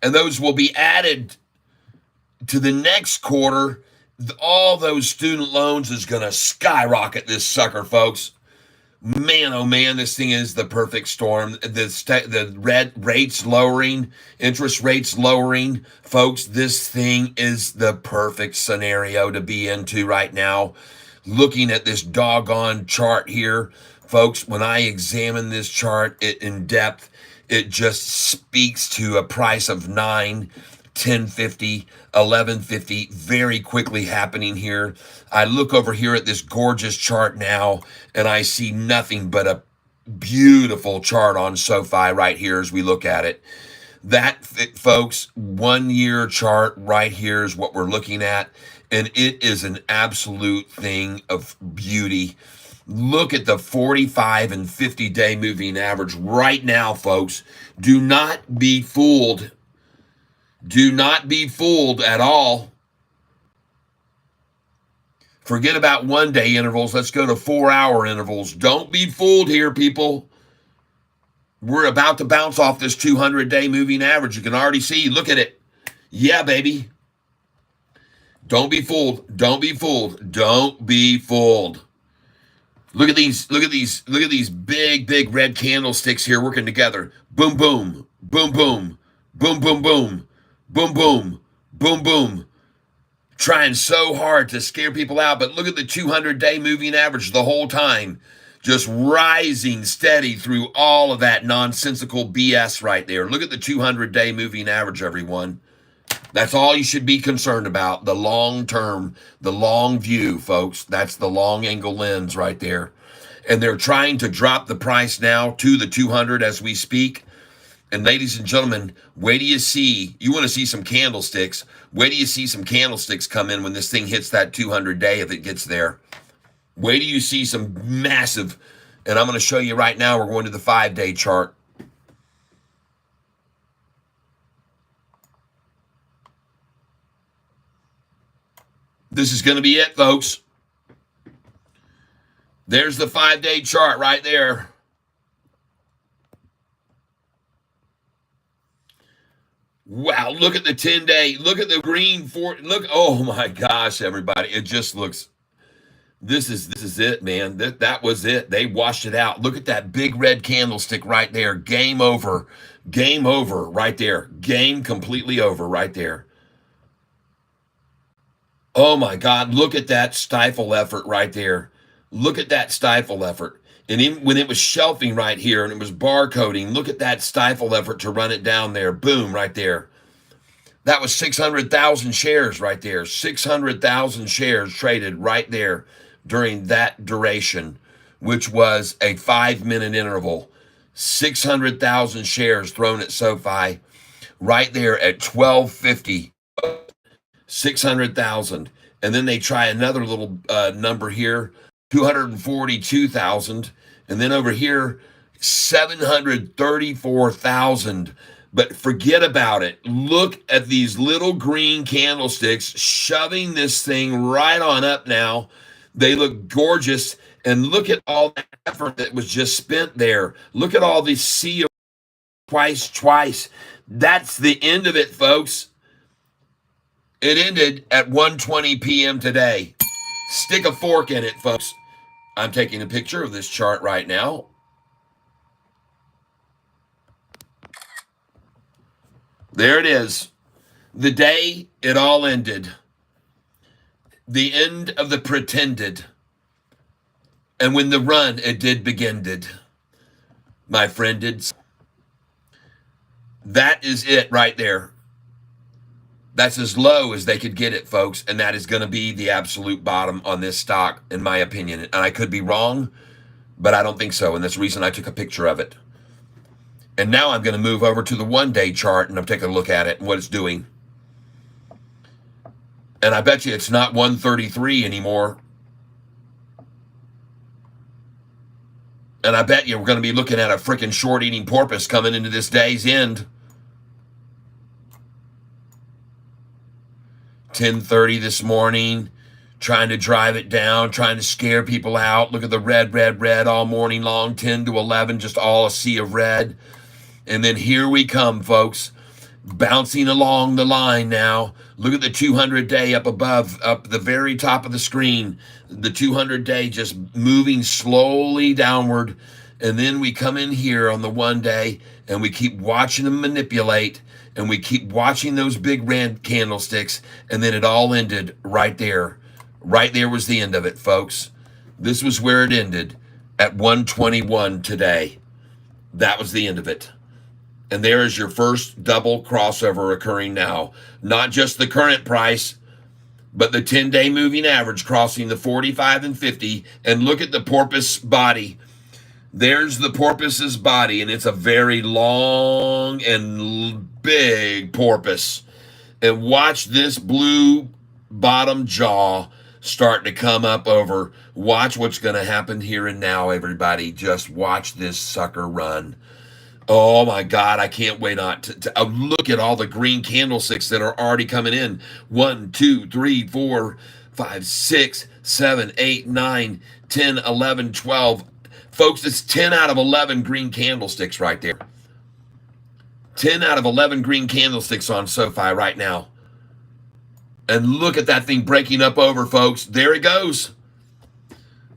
And those will be added to the next quarter. All those student loans is going to skyrocket this sucker, folks. Man, oh man, this thing is the perfect storm. The red rates lowering, interest rates lowering. Folks, this thing is the perfect scenario to be into right now. Looking at this doggone chart here, folks, when I examine this chart in depth, it just speaks to a price of 9, 1050, 1150, very quickly happening here. I look over here at this gorgeous chart now, and I see nothing but a beautiful chart on SoFi right here as we look at it. That, folks, 1 year chart right here is what we're looking at, and it is an absolute thing of beauty. Look at the 45 and 50 day moving average right now, folks. Do not be fooled. Do not be fooled at all. Forget about 1 day intervals. Let's go to 4 hour intervals. Don't be fooled here, people. We're about to bounce off this 200 day moving average. You can already see. Look at it. Yeah, baby. Don't be fooled. Don't be fooled. Don't be fooled. Look at these. Look at these. Look at these big red candlesticks here working together. Boom, boom, boom, boom, boom, boom, boom, boom, boom, boom, boom. Trying so hard to scare people out, but look at the 200 day moving average the whole time. Just rising steady through all of that nonsensical BS right there. Look at the 200 day moving average, everyone. That's all you should be concerned about. The long term, the long view, folks. That's the long angle lens right there. And they're trying to drop the price now to the 200 as we speak. And ladies and gentlemen, wait till you see, you want to see some candlesticks. Wait till you see some candlesticks come in when this thing hits that 200 day if it gets there. Wait till you see some massive, and I'm going to show you right now, we're going to the 5 day chart. This is going to be it, folks. There's the 5 day chart right there. Wow, look at the 10 day. Look at the green look. Oh my gosh, everybody. It just looks, this is it, man. That was it. They washed it out. Look at that big red candlestick right there. Game over. Game over right there. Game completely over right there. Oh my God, look at that stifle effort right there. Look at that stifle effort. And even when it was shelving right here and it was barcoding, look at that stifle effort to run it down there. Boom, right there. That was 600,000 shares right there. 600,000 shares traded right there during that duration, which was a 5-minute interval. 600,000 shares thrown at SoFi right there at 1250. 600,000. And then they try another little number here, 242,000. And then over here, 734,000. But forget about it. Look at these little green candlesticks shoving this thing right on up now. They look gorgeous. And look at all the effort that was just spent there. Look at all these sea of twice. That's the end of it, folks. It ended at 1:20 p.m. today. Stick a fork in it, folks. I'm taking a picture of this chart right now. There it is. The day it all ended. The end of the pretended. And when the run it did beginned. My friend did. That is it right there. That's as low as they could get it, folks, and that is going to be the absolute bottom on this stock, in my opinion. And I could be wrong, but I don't think so, and that's the reason I took a picture of it. And now I'm going to move over to the 1 day chart, and I'm taking a look at it and what it's doing. And I bet you it's not 133 anymore. And I bet you we're going to be looking at a freaking short-eating porpoise coming into this day's end. 10:30 this morning, trying to drive it down, trying to scare people out. Look at the red all morning long, 10 to 11, just all a sea of red. And then here we come, folks, bouncing along the line now. Look at the 200 day up above, up the very top of the screen. The 200 day just moving slowly downward. And then we come in here on the 1 day and we keep watching them manipulate. And we keep watching those big red candlesticks, and then it all ended right there. Right there was the end of it, folks. This was where it ended at 1:21 today. That was the end of it. And there is your first double crossover occurring now. Not just the current price, but the 10-day moving average crossing the 45 and 50. And look at the porpoise body. There's the porpoise's body, and it's a very long and big porpoise. And watch this blue bottom jaw start to come up over. Watch what's going to happen here and now, everybody. Just watch this sucker run. Oh my God, I can't wait on to look at all the green candlesticks that are already coming in. 1, 2, 3, 4, 5, 6, 7, 8, 9, 10, 11, 12. Folks, it's 10 out of 11 green candlesticks right there. 10 out of 11 green candlesticks on Sofi right now. And look at that thing breaking up over, folks. There it goes.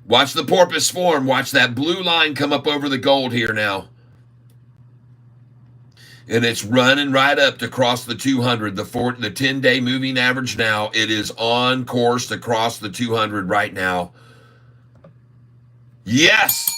Watch the porpoise form. Watch that blue line come up over the gold here now. And it's running right up to cross the 200, the 10-day moving average now. It is on course to cross the 200 right now. Yes!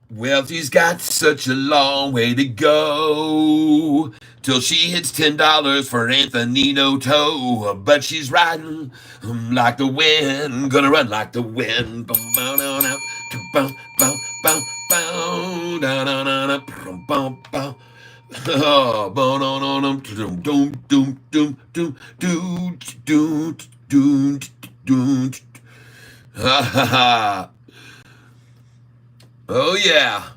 Well, she's got such a long way to go till she hits $10 for Anthony Noto. But she's riding like the wind, gonna run like the wind. Oh, yeah.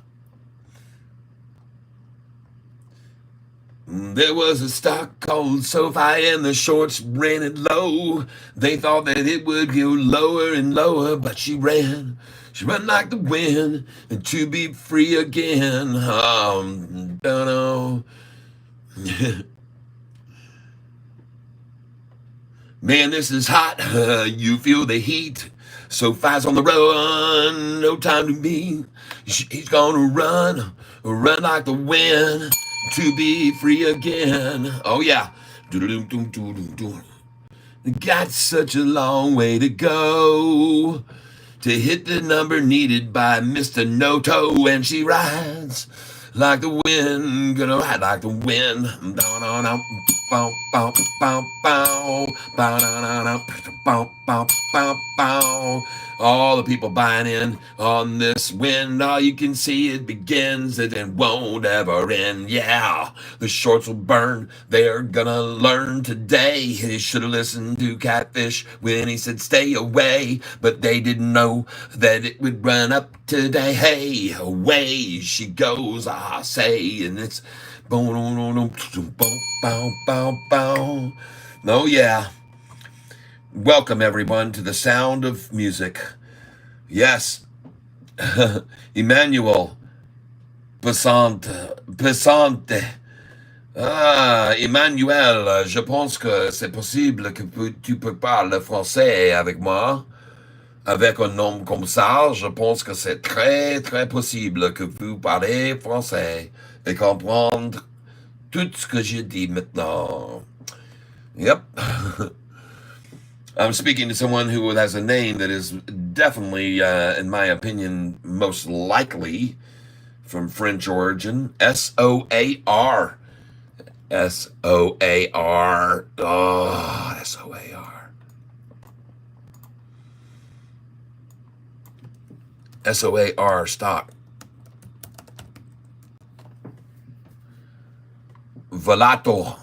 There was a stock called Sofi and the shorts ran it low. They thought that it would go lower and lower, but she ran. She ran like the wind and to be free again. Don't know. Man, this is hot. You feel the heat. Sofi's on the run, no time to be. He's gonna run like the wind to be free again. Oh yeah. Got such a long way to go to hit the number needed by Mr. Noto, and she rides like the wind, gonna ride like the wind. All the people buying in on this wind. All you can see, it begins and it won't ever end. Yeah, the shorts will burn. They're gonna learn today. They should have listened to Catfish when he said stay away, but they didn't know that it would run up today. Hey, away she goes, I say, and it's oh yeah. Welcome everyone to the sound of music. Yes. Emmanuel Pesante. Ah, Emmanuel, je pense que c'est possible que tu peux parler français avec moi. Avec un nom comme ça, je pense que c'est très, très possible que vous parlez français et comprendre tout ce que je dis maintenant. Yep. I'm speaking to someone who has a name that is definitely, in my opinion, most likely from French origin. S-O-A-R. S-O-A-R. Oh, S-O-A-R. S-O-A-R stock. Volato.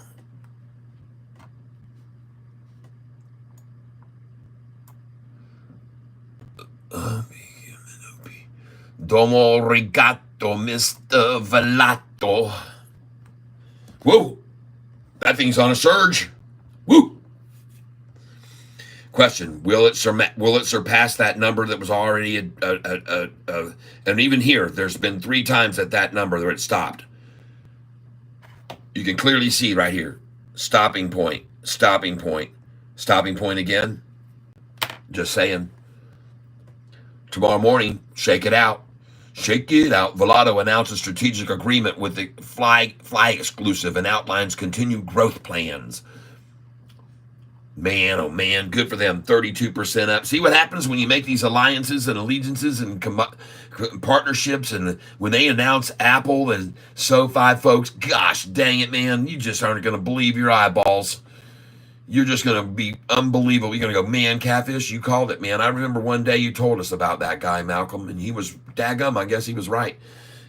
Domo rigato, Mr. Volato. Whoa, that thing's on a surge. Woo. Question: Will it surpass that number that was already and even here, there's been 3 times at that number that it stopped. You can clearly see right here, stopping point, stopping point, stopping point again. Just saying. Tomorrow morning, shake it out. Shake it out. Volato announces strategic agreement with the Fly exclusive and outlines continued growth plans. Man, oh man, good for them. 32% up. See what happens when you make these alliances and allegiances and partnerships, and when they announce Apple and Sofi, folks, gosh dang it, man, you just aren't going to believe your eyeballs. You're just going to be unbelievable. You're going to go, man, Catfish, you called it, man. I remember one day you told us about that guy, Malcolm, and he was daggum. I guess he was right.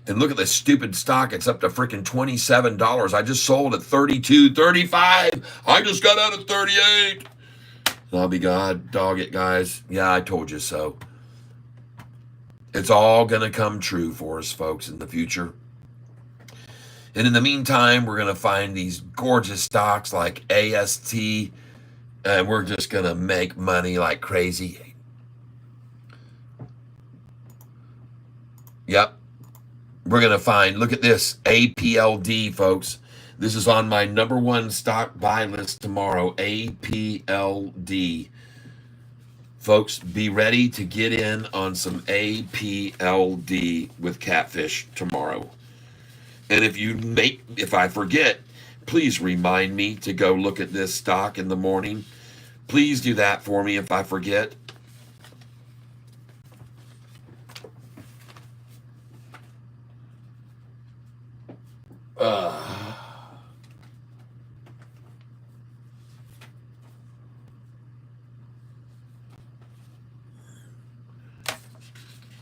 And look at this stupid stock. It's up to freaking $27. I just sold at 32, 35. I just got out at 38. And I'll be God, dog it, guys. Yeah, I told you so. It's all going to come true for us, folks, in the future. And in the meantime, we're going to find these gorgeous stocks like AST, and we're just going to make money like crazy. Yep. We're going to find, look at this, APLD, folks. This is on my #1 stock buy list tomorrow, APLD. Folks, be ready to get in on some APLD with Catfish tomorrow. And if I forget, please remind me to go look at this stock in the morning. Please do that for me if I forget.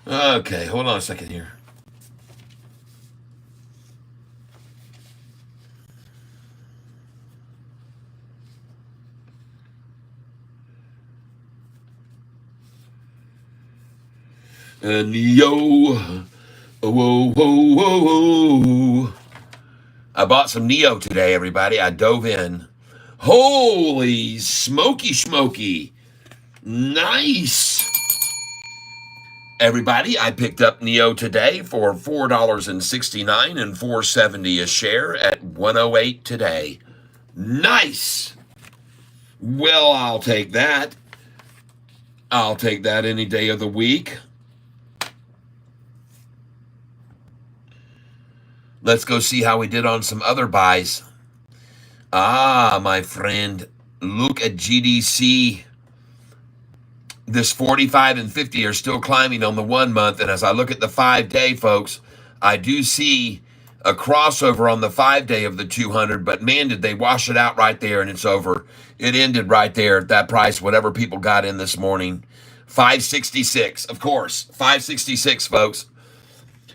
Okay, hold on a second here. Neo. Whoa, whoa, whoa, whoa. I bought some Neo today, everybody. I dove in. Holy smoky. Nice. Everybody, I picked up Neo today for $4.69 and $4.70 a share at 108 today. Nice. Well, I'll take that. I'll take that any day of the week. Let's go see how we did on some other buys. Ah, my friend, look at GDC. This 45 and 50 are still climbing on the 1 month. And as I look at the 5-day, folks, I do see a crossover on the 5-day of the 200. But man, did they wash it out right there, and it's over. It ended right there at that price, whatever people got in this morning. 566, of course. 566, folks.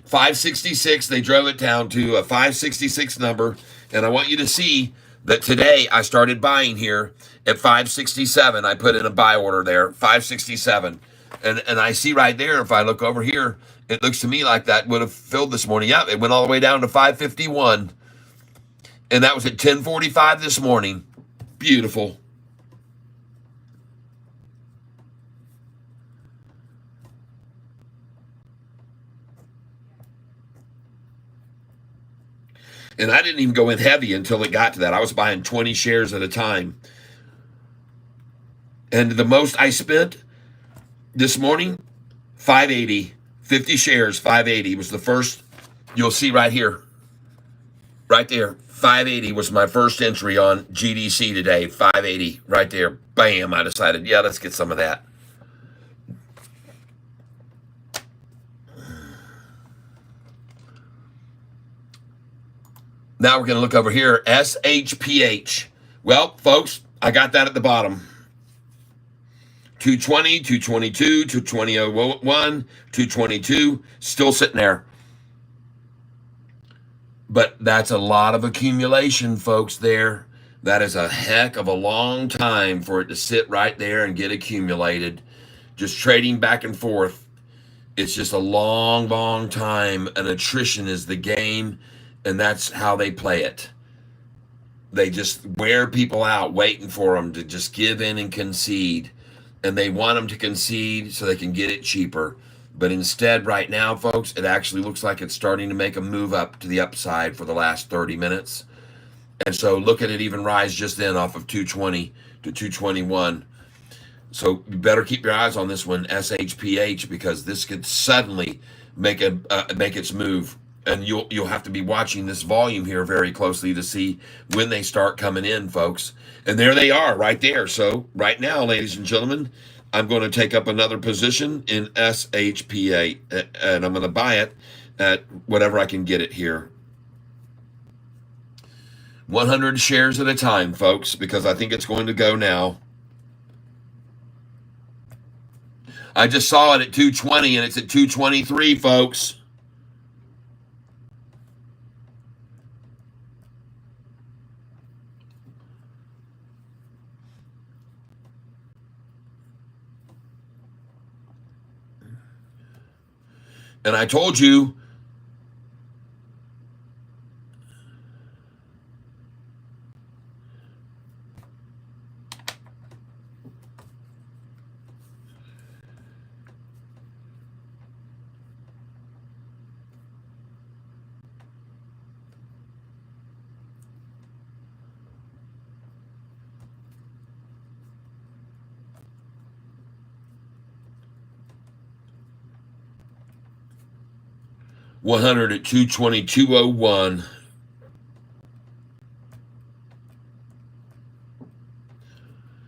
566, they drove it down to a 566 number. And I want you to see that today I started buying here at 567. I put in a buy order there, 567. And I see right there, if I look over here, it looks to me like that would have filled this morning. Yeah, it went all the way down to 551. And that was at 10:45 this morning. Beautiful. And I didn't even go in heavy until it got to that. I was buying 20 shares at a time. And the most I spent this morning, 580. 50 shares, 580 was the first. You'll see right here. Right there. 580 was my first entry on GDC today. 580 right there. Bam. I decided, yeah, let's get some of that. Now we're going to look over here, SHPH. Well, folks, I got that at the bottom. 220, 222, 220.01, 222, still sitting there. But that's a lot of accumulation, folks, there. That is a heck of a long time for it to sit right there and get accumulated. Just trading back and forth. It's just a long, long time. And attrition is the game. And that's how they play it. They just wear people out, waiting for them to just give in and concede. And they want them to concede so they can get it cheaper. But instead, right now, folks, it actually looks like it's starting to make a move up to the upside for the last 30 minutes. And so look at it even rise just then off of 220 to 221. So you better keep your eyes on this one, SHPH, because this could suddenly make its move. And you'll have to be watching this volume here very closely to see when they start coming in, folks. And there they are right there. So right now, ladies and gentlemen, I'm going to take up another position in SHPA, and I'm going to buy it at whatever I can get it here. 100 shares at a time, folks, because I think it's going to go now. I just saw it at 220 and it's at 223, folks. And I told you, $100 at 222.01.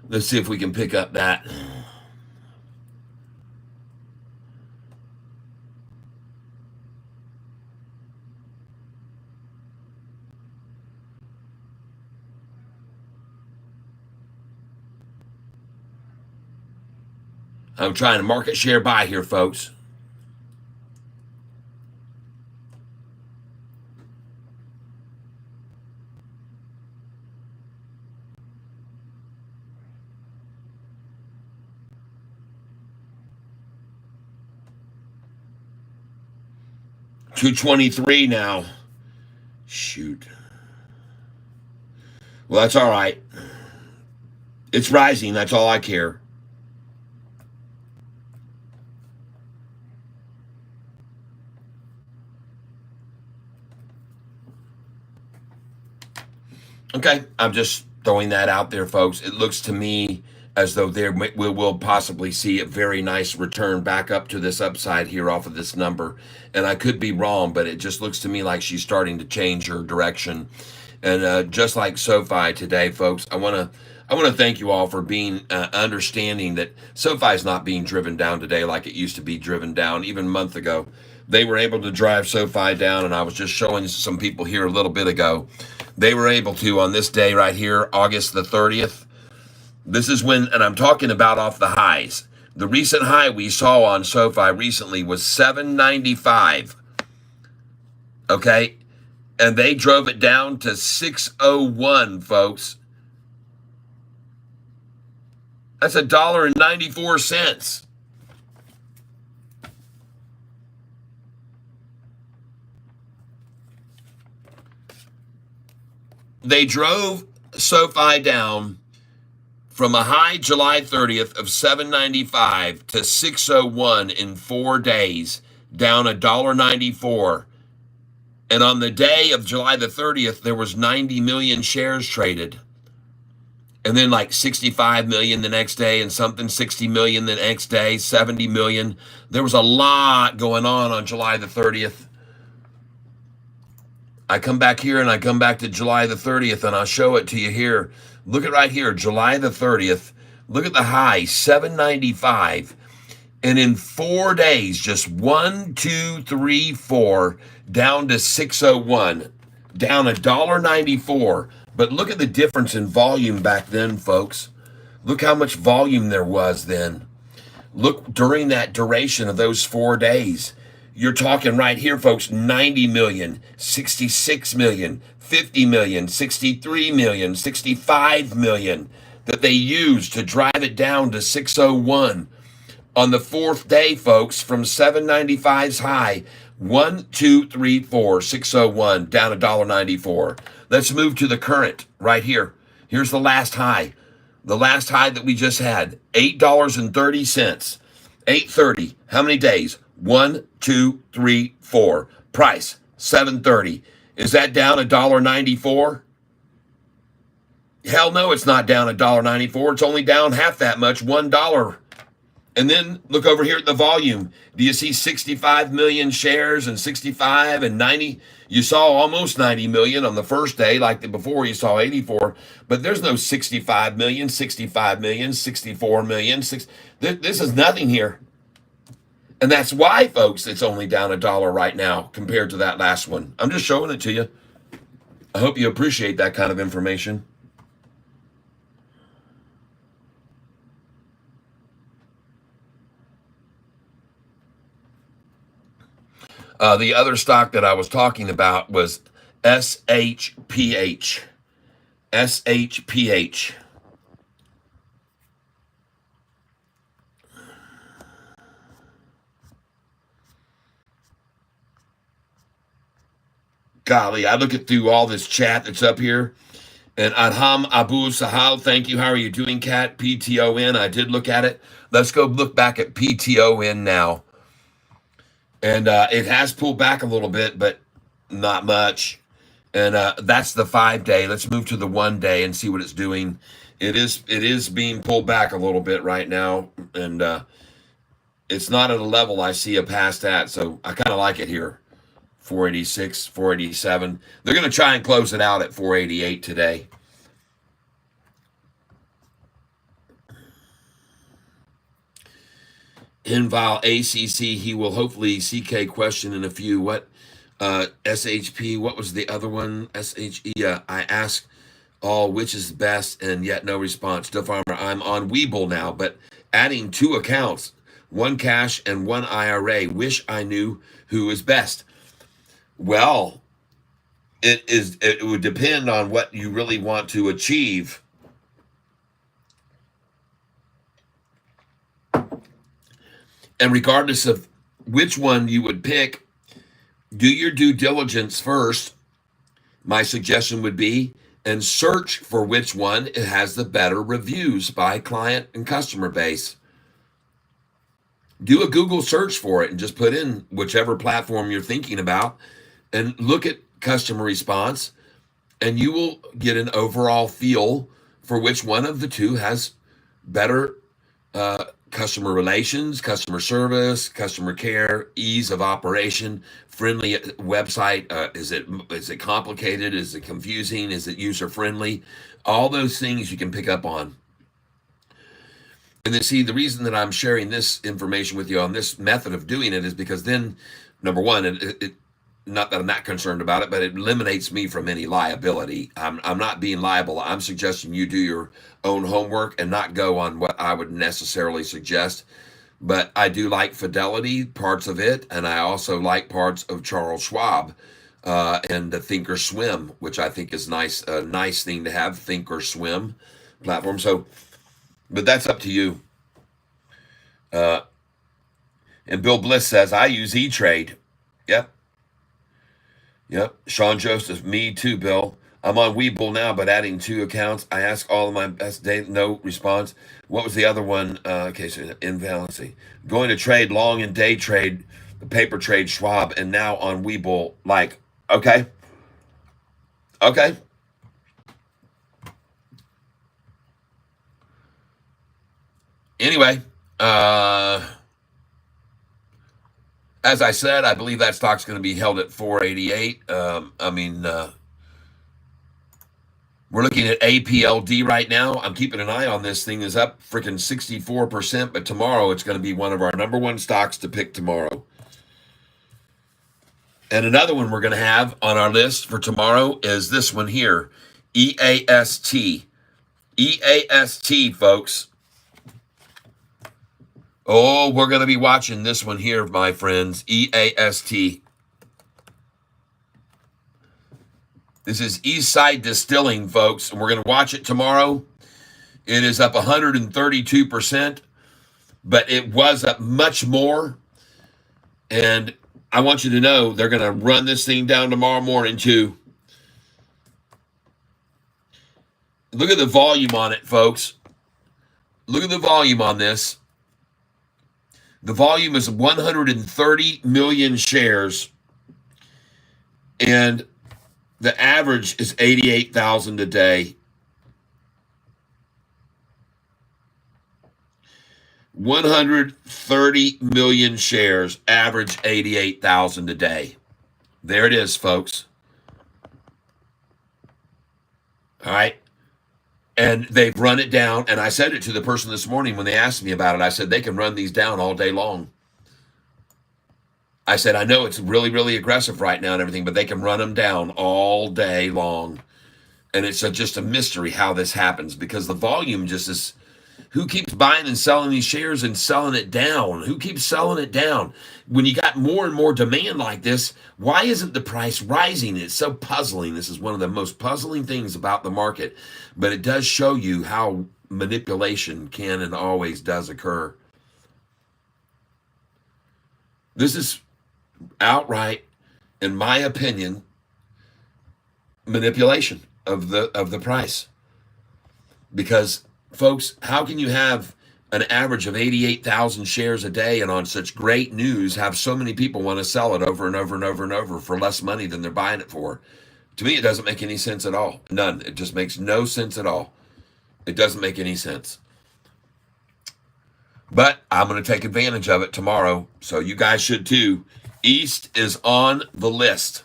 Let's see if we can pick up that. I'm trying to market share buy here, folks. $223 now. Shoot. Well, that's all right. It's rising. That's all I care. Okay, I'm just throwing that out there, folks. It looks to me as though there we'll possibly see a very nice return back up to this upside here off of this number. And I could be wrong, but it just looks to me like she's starting to change her direction. And just like Sofi today, folks, I want to thank you all for being understanding that Sofi is not being driven down today like it used to be driven down even a month ago. They were able to drive Sofi down, and I was just showing some people here a little bit ago. They were able to on this day right here, August the 30th. This is when, and I'm talking about off the highs. The recent high we saw on Sofi recently was 795. Okay? And they drove it down to 601, folks. That's $1.94. They drove SoFi down from a high July 30th of 795 to 601 in 4 days, down $1.94. And on the day of July the 30th, there was 90 million shares traded. And then like 65 million the next day and something, 60 million the next day, 70 million. There was a lot going on July the 30th. I come back here and I come back to July the 30th and I'll show it to you here. Look at right here, July the 30th. Look at the high, 795. And in 4 days, just 1, 2, 3, 4, down to 601, down $1.94. But look at the difference in volume back then, folks. Look how much volume there was then. Look during that duration of those 4 days. You're talking right here, folks, 90 million, 66 million, 50 million, 63 million, 65 million that they used to drive it down to 601. On the 4th day, folks, from 795's high, 1, 2, 3, 4, 601, down $1.94. Let's move to the current right here. Here's the last high. The last high that we just had, $8.30. 8.30. How many days? 1, 2, 3, 4. Price, $7.30. Is that down $1.94? Hell no, it's not down $1.94. It's only down half that much, $1. And then look over here at the volume. Do you see 65 million shares and 65 and 90? You saw almost 90 million on the first day, like the before you saw 84. But there's no 65 million, 65 million, 64 million. This is nothing here. And that's why, folks, it's only down $1 right now compared to that last one. I'm just showing it to you. I hope you appreciate that kind of information. The other stock that I was talking about was SHPH. SHPH. Golly, I look at through all this chat that's up here. And Adham Abu Sahal, thank you. How are you doing, Cat? PTON. I did look at it. Let's go look back at PTON now. And it has pulled back a little bit, but not much. And that's the 5-day. Let's move to the 1-day and see what it's doing. It is being pulled back a little bit right now, and it's not at a level I see a past that. So I kind of like it here. 486, 487. They're going to try and close it out at 488 today. Inval ACC, he will hopefully CK question in a few. What SHP, what was the other one? SHE, I ask all which is best and yet no response. Still Farmer, I'm on Webull now, but adding 2 accounts, 1 cash and 1 IRA. Wish I knew who is best. Well, it would depend on what you really want to achieve. And regardless of which one you would pick, do your due diligence first. My suggestion would be, and search for which one has the better reviews by client and customer base. Do a Google search for it and just put in whichever platform you're thinking about and look at customer response, and you will get an overall feel for which one of the two has better customer relations, customer service, customer care, ease of operation, friendly website. Is it complicated? Is it confusing? Is it user friendly? All those things you can pick up on. And then see, the reason that I'm sharing this information with you on this method of doing it is because then, number one, it not that I'm not concerned about it, but it eliminates me from any liability. I'm not being liable. I'm suggesting you do your own homework and not go on what I would necessarily suggest. But I do like Fidelity, parts of it, and I also like parts of Charles Schwab and the Thinkorswim, which I think is nice, a nice thing to have, Thinkorswim platform. So, but that's up to you. And Bill Bliss says, I use E-Trade. Yep. Yep. Sean Joseph, me too, Bill. I'm on Webull now, but adding 2 accounts. I ask all of my best day, no response. What was the other one? Okay, so invalency. Going to trade long and day trade, the paper trade Schwab, and now on Webull. Like, okay. Okay. Anyway, as I said, I believe that stock's going to be held at 488. We're looking at APLD right now. I'm keeping an eye on this thing. Is up freaking 64%, but tomorrow it's going to be one of our number 1 stocks to pick tomorrow. And another one we're going to have on our list for tomorrow is this one here, EAST. EAST, folks. Oh, we're going to be watching this one here, my friends. EAST. This is Eastside Distilling, folks, and we're going to watch it tomorrow. It is up 132%, but it was up much more. And I want you to know they're going to run this thing down tomorrow morning, too. Look at the volume on it, folks. Look at the volume on this. The volume is 130 million shares, and the average is 88,000 a day. 130 million shares, average 88,000 a day. There it is, folks. All right. And they've run it down. And I said it to the person this morning when they asked me about it. I said, they can run these down all day long. I said, I know it's really, really aggressive right now and everything, but they can run them down all day long. And it's just a mystery how this happens, because the volume just is. Who keeps buying and selling these shares and selling it down? Who keeps selling it down? When you got more and more demand like this, why isn't the price rising? It's so puzzling. This is one of the most puzzling things about the market, but it does show you how manipulation can and always does occur. This is outright, in my opinion, manipulation of the price. Because, folks, how can you have an average of 88,000 shares a day and on such great news have so many people want to sell it over and over and over and over for less money than they're buying it for? To me, it doesn't make any sense at all. None. It just makes no sense at all. It doesn't make any sense. But I'm going to take advantage of it tomorrow, so you guys should too. East is on the list.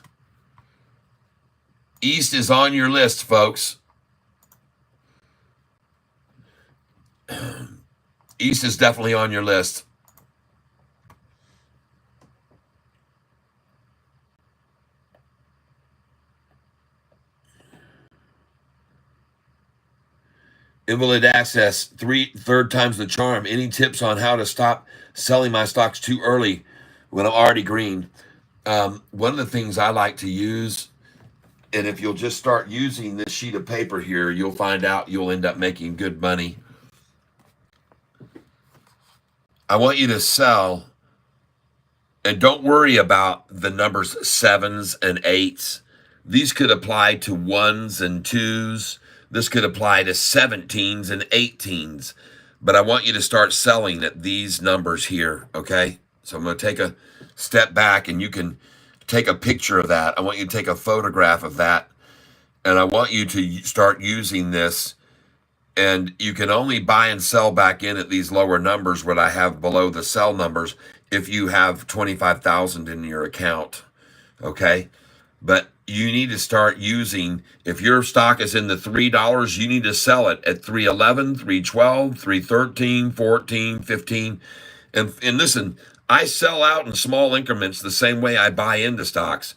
East is on your list, folks. East is definitely on your list. Invalid access, third time's the charm. Any tips on how to stop selling my stocks too early when I'm already green? One of the things I like to use, and if you'll just start using this sheet of paper here, you'll find out you'll end up making good money. I want you to sell, and don't worry about the numbers 7s and 8s. These could apply to 1s and 2s. This could apply to 17s and 18s. But I want you to start selling at these numbers here, okay? So I'm going to take a step back, and you can take a picture of that. I want you to take a photograph of that, and I want you to start using this. And you can only buy and sell back in at these lower numbers, what I have below the sell numbers, if you have 25,000 in your account, okay? But you need to start using, if your stock is in the $3, you need to sell it at 311, 312, 313, 14, 15. And listen, I sell out in small increments the same way I buy into stocks.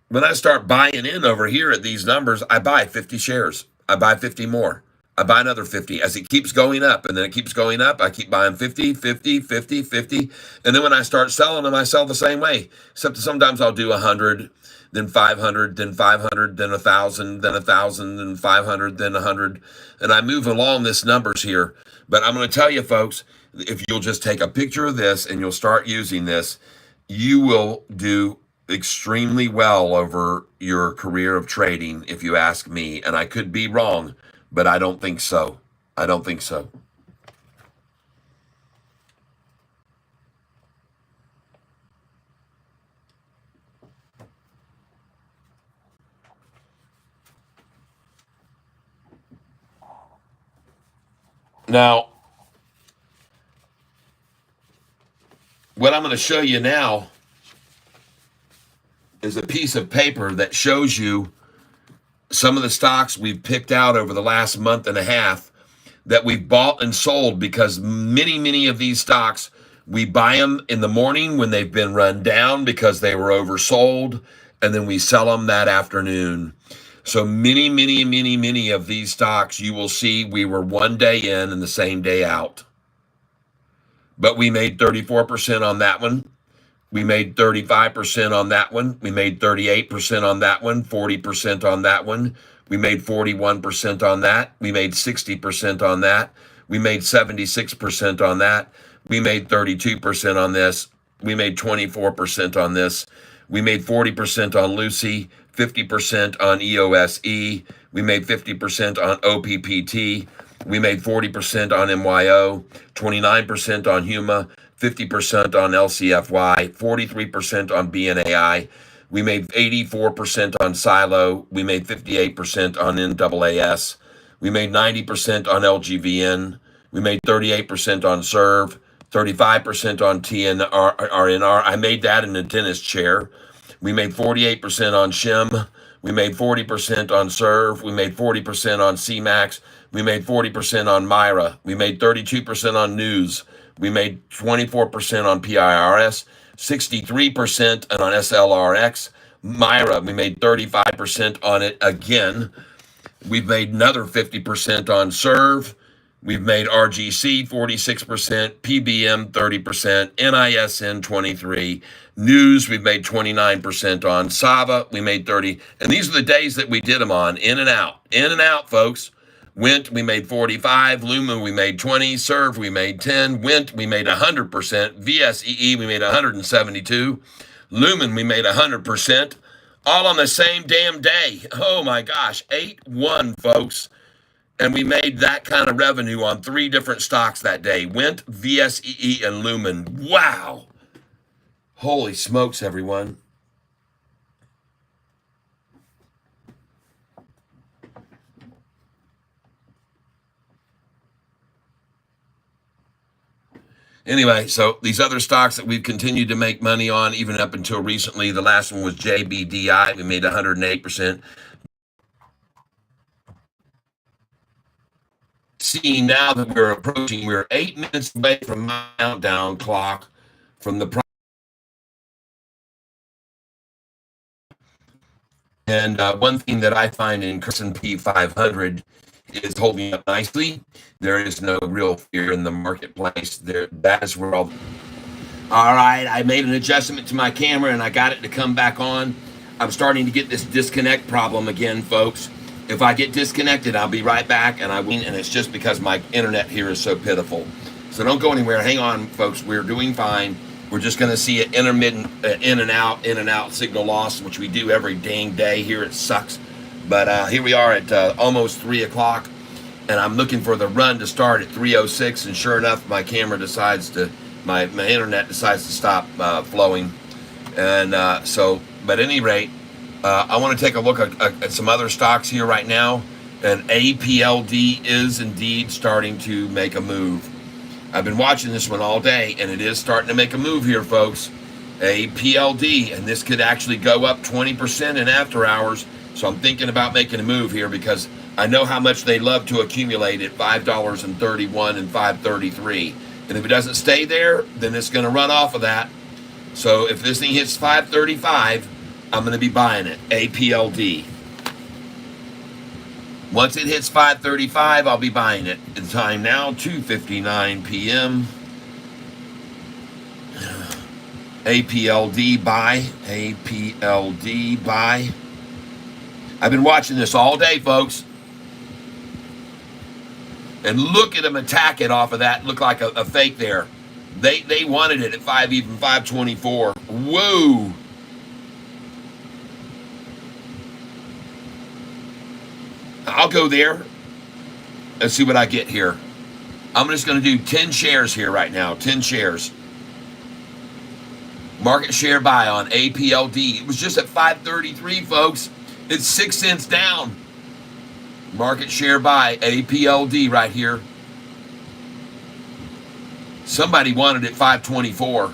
When I start buying in over here at these numbers, I buy 50 shares. I buy 50 more. I buy another 50 as it keeps going up, and then it keeps going up. I keep buying 50, 50, 50, 50. And then when I start selling them, I sell the same way, except that sometimes I'll do 100, then 500, then 500, then 1,000, then 1,000, then 500, then 100. And I move along this numbers here. But I'm going to tell you, folks, if you'll just take a picture of this and you'll start using this, you will do extremely well over your career of trading, if you ask me. And I could be wrong, but I don't think so. I don't think so. Now, what I'm going to show you now is a piece of paper that shows you some of the stocks we've picked out over the last month and a half that we've bought and sold, because many of these stocks, we buy them in the morning when they've been run down because they were oversold, and then we sell them that afternoon. So many of these stocks, you will see we were one day in and the same day out. But we made 34% on that one. We made 35% on that one. We made 38% on that one, 40% on that one. We made 41% on that. We made 60% on that. We made 76% on that. We made 32% on this. We made 24% on this. We made 40% on Lucy, 50% on EOSE. We made 50% on OPPT. We made 40% on MYO, 29% on Huma, 50% on LCFY, 43% on BNAI. We made 84% on Silo. We made 58% on NAAS. We made 90% on LGVN. We made 38% on Serve. 35% on RNR. I made that in a dentist chair. We made 48% on Shim. We made 40% on Serve. We made 40% on CMAX. We made 40% on Myra. We made 32% on News. We made 24% on PIRS, 63% on SLRX. Myra, we made 35% on it again. We've made another 50% on Serve. We've made RGC 46%, PBM 30%, NISN 23%, News we've made 29% on, Sava we made 30%, and these are the days that we did them on, in and out, folks. Wint we made 45%, Luma we made 20%, Serve we made 10%, Wint we made 100%, VSEE we made 172%, Lumen we made 100%, all on the same damn day. Oh my gosh, 8-1, folks. And we made that kind of revenue on 3 different stocks that day. Wint, VSEE, and Lumen. Wow. Holy smokes, everyone. Anyway, so these other stocks that we've continued to make money on, even up until recently, the last one was JBDI. We made 108%. See, now that we're 8 minutes away from my countdown clock from the and one thing that I find in S&P 500 is holding up nicely. There is no real fear in the marketplace. That is where all right, I made an adjustment to my camera and I got it to come back on. I'm starting to get this disconnect problem again, folks. If I get disconnected, I'll be right back, and it's just because my internet here is so pitiful. So don't go anywhere. Hang on, folks. We're doing fine. We're just going to see an intermittent in and out signal loss, which we do every dang day here. It sucks. But here we are at almost 3 o'clock, and I'm looking for the run to start at 3:06, and sure enough, my internet decides to stop flowing. And but at any rate, I want to take a look at some other stocks here right now, and APLD is indeed starting to make a move. I've been watching this one all day, and it is starting to make a move here, folks. APLD, and this could actually go up 20% in after hours, so I'm thinking about making a move here because I know how much they love to accumulate at $5.31 and $5.33, and if it doesn't stay there, then it's going to run off of that. So if this thing hits $5.35, I'm going to be buying it, APLD. Once it hits $5.35, I'll be buying it. The time now, 2:59 p.m. APLD buy, APLD buy. I've been watching this all day, folks. And look at them attack it off of that. Look like a fake there. They wanted it at 5.24. Whoa. I'll go there. Let's see what I get here. I'm just going to do 10 shares here right now. 10 shares. Market share buy on APLD. It was just at 5.33, folks. It's 6 cents down. Market share buy APLD right here. Somebody wanted it 5.24.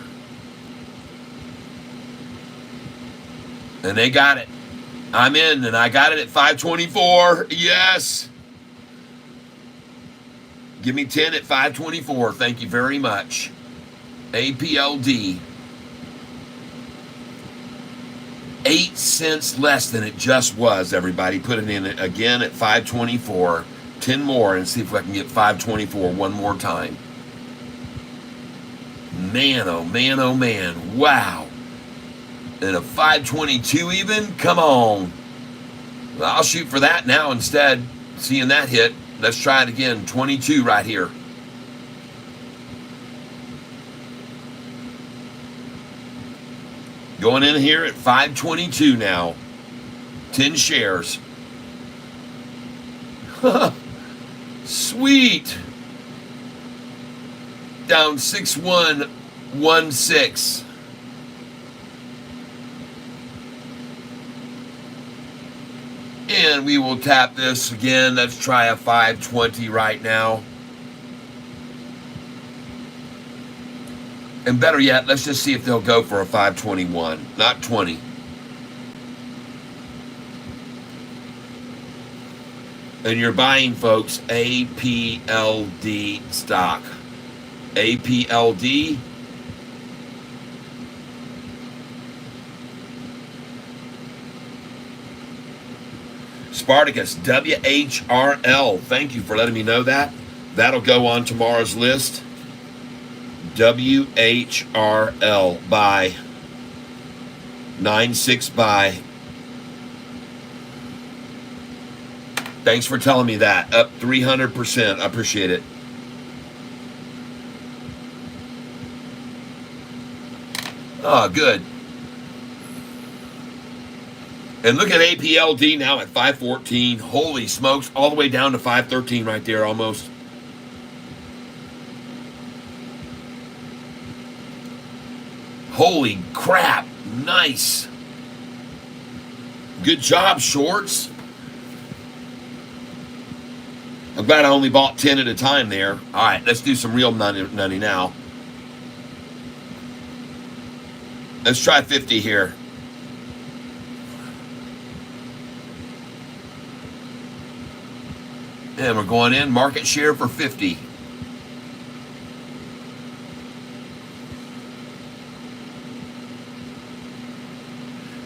And they got it. I'm in, and I got it at 5.24. Yes. Give me 10 at 5.24. Thank you very much. APLD. 8 cents less than it just was, everybody. Put it in again at 5.24. 10 more and see if I can get 5.24 one more time. Man, oh man, oh man. Wow. And a 5.22 even? Come on. Well, I'll shoot for that now instead. Seeing that hit. Let's try it again. 22 right here. Going in here at 5.22 now. 10 shares. Sweet. Down 6.116. And we will tap this again. Let's try a 5.20 right now. And better yet, let's just see if they'll go for a 521, not 20. And you're buying, folks, APLD stock. APLD. Spartacus, WHRL. Thank you for letting me know that. That'll go on tomorrow's list. WHRL buy. 96 buy. Thanks for telling me that. Up 300%. I appreciate it. Oh, good. And look at APLD now at 514. Holy smokes. All the way down to 513 right there almost. Holy crap. Nice. Good job, shorts. I'm glad I only bought 10 at a time there. All right, let's do some real money now. Let's try 50 here. And we're going in market share for 50.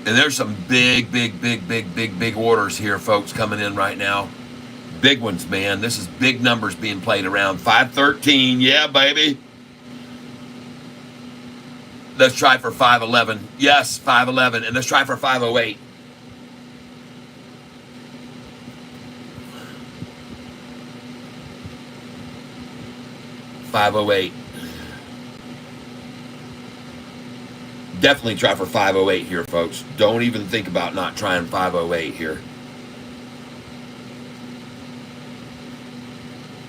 And there's some big orders here, folks, coming in right now. Big ones, man. This is big numbers being played around. 513, yeah, baby. Let's try for 511. Yes, 511. And let's try for 508. $508. Definitely try for 508 here, folks. Don't even think about not trying 508 here.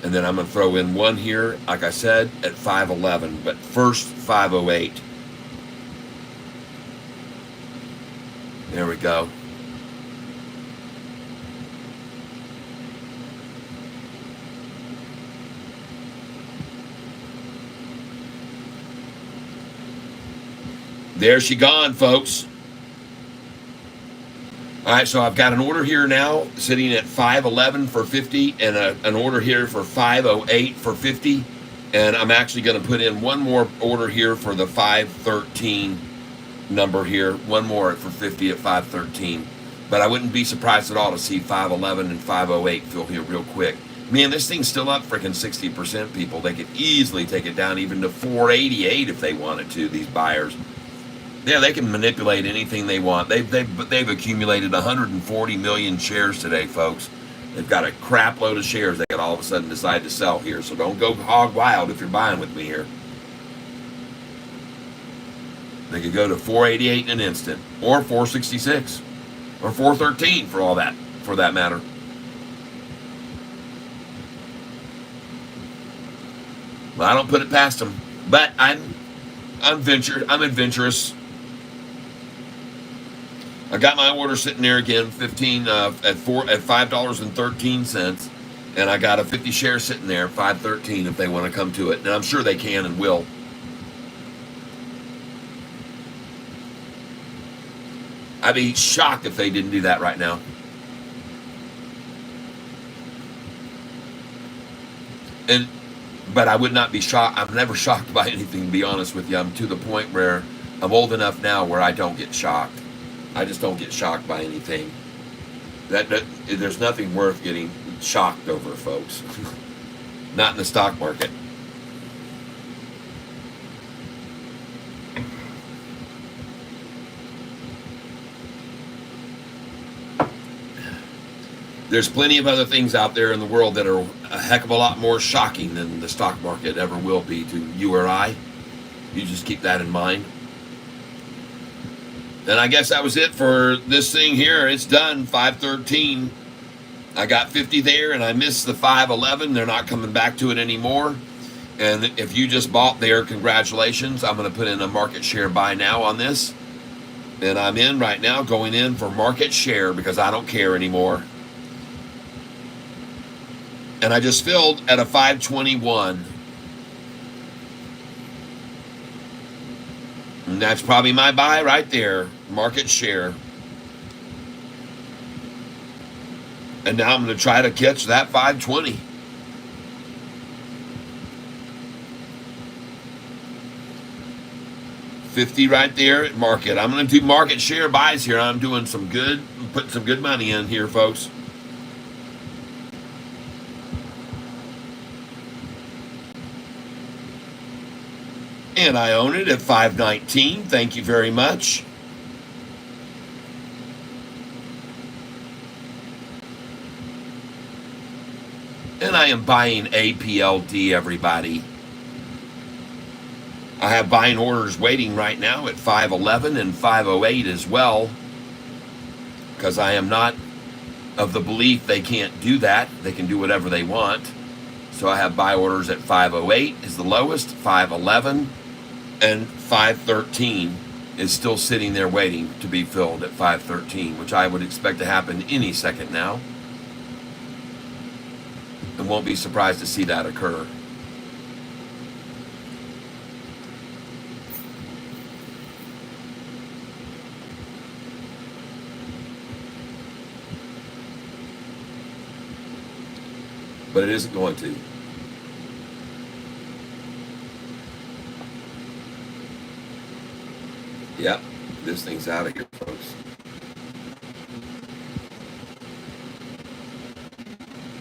And then I'm going to throw in one here, like I said, at 511. But first, 508. There we go. There she gone, folks. All right, so I've got an order here now sitting at 511 for 50 and an order here for 508 for 50. And I'm actually going to put in one more order here for the 513 number here. One more for 50 at 513. But I wouldn't be surprised at all to see 511 and 508 fill here real quick. Man, this thing's still up freaking 60%, people. They could easily take it down even to 488 if they wanted to, these buyers. Yeah, they can manipulate anything they want. They've accumulated 140 million shares today, folks. They've got a crap load of shares they could all of a sudden decide to sell here. So don't go hog wild if you're buying with me here. They could go to 488 in an instant, or 466, or 413 for that matter. Well, I don't put it past them, but I'm adventurous. I got my order sitting there again, 15 at $5.13, and I got a 50 share sitting there, 513 if they want to come to it, and I'm sure they can and will. I'd be shocked if they didn't do that right now. But I would not be shocked. I'm never shocked by anything, to be honest with you. I'm to the point where I'm old enough now where I don't get shocked. I just don't get shocked by anything. There's nothing worth getting shocked over, folks. Not in the stock market. There's plenty of other things out there in the world that are a heck of a lot more shocking than the stock market ever will be to you or I. You just keep that in mind. And I guess that was it for this thing here. It's done, 513. I got 50 there, and I missed the 511. They're not coming back to it anymore. And if you just bought there, congratulations. I'm going to put in a market share buy now on this. And I'm in right now, going in for market share because I don't care anymore. And I just filled at a 521. And that's probably my buy right there. Market share. And now I'm going to try to catch that 520. $50 right there at market. I'm going to do market share buys here. I'm doing some good, putting some good money in here, folks. And I own it at $5.19. Thank you very much. And I am buying APLD, everybody. I have buying orders waiting right now at 511 and 508 as well, because I am not of the belief they can't do that. They can do whatever they want. So I have buy orders at 508 is the lowest, 511, and 513 is still sitting there waiting to be filled at 513, which I would expect to happen any second now. And won't be surprised to see that occur. But it isn't going to. Yep, this thing's out of here, folks.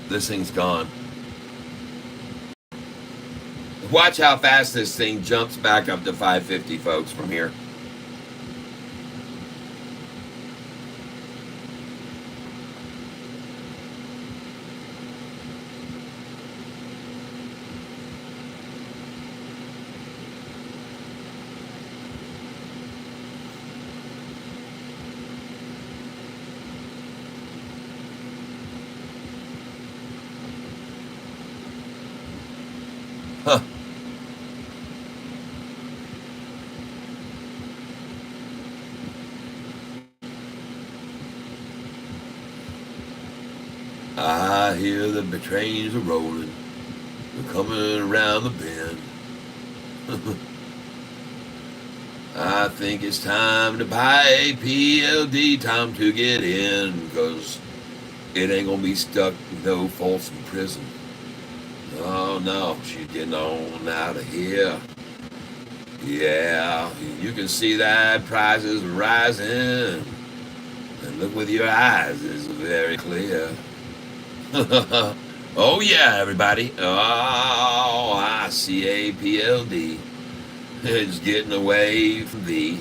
This thing's gone. Watch how fast this thing jumps back up to 550, folks, from here. Huh. I hear the trains are rolling. They're coming around the bend. I think it's time to buy a PLD. Time to get in, because it ain't gonna be stuck with no Folsom Prison. Oh no, she's getting on out of here. Yeah, you can see that prices rising. And look with your eyes, it's very clear. Oh yeah, everybody. Oh, I see APLD. It's getting away from thee.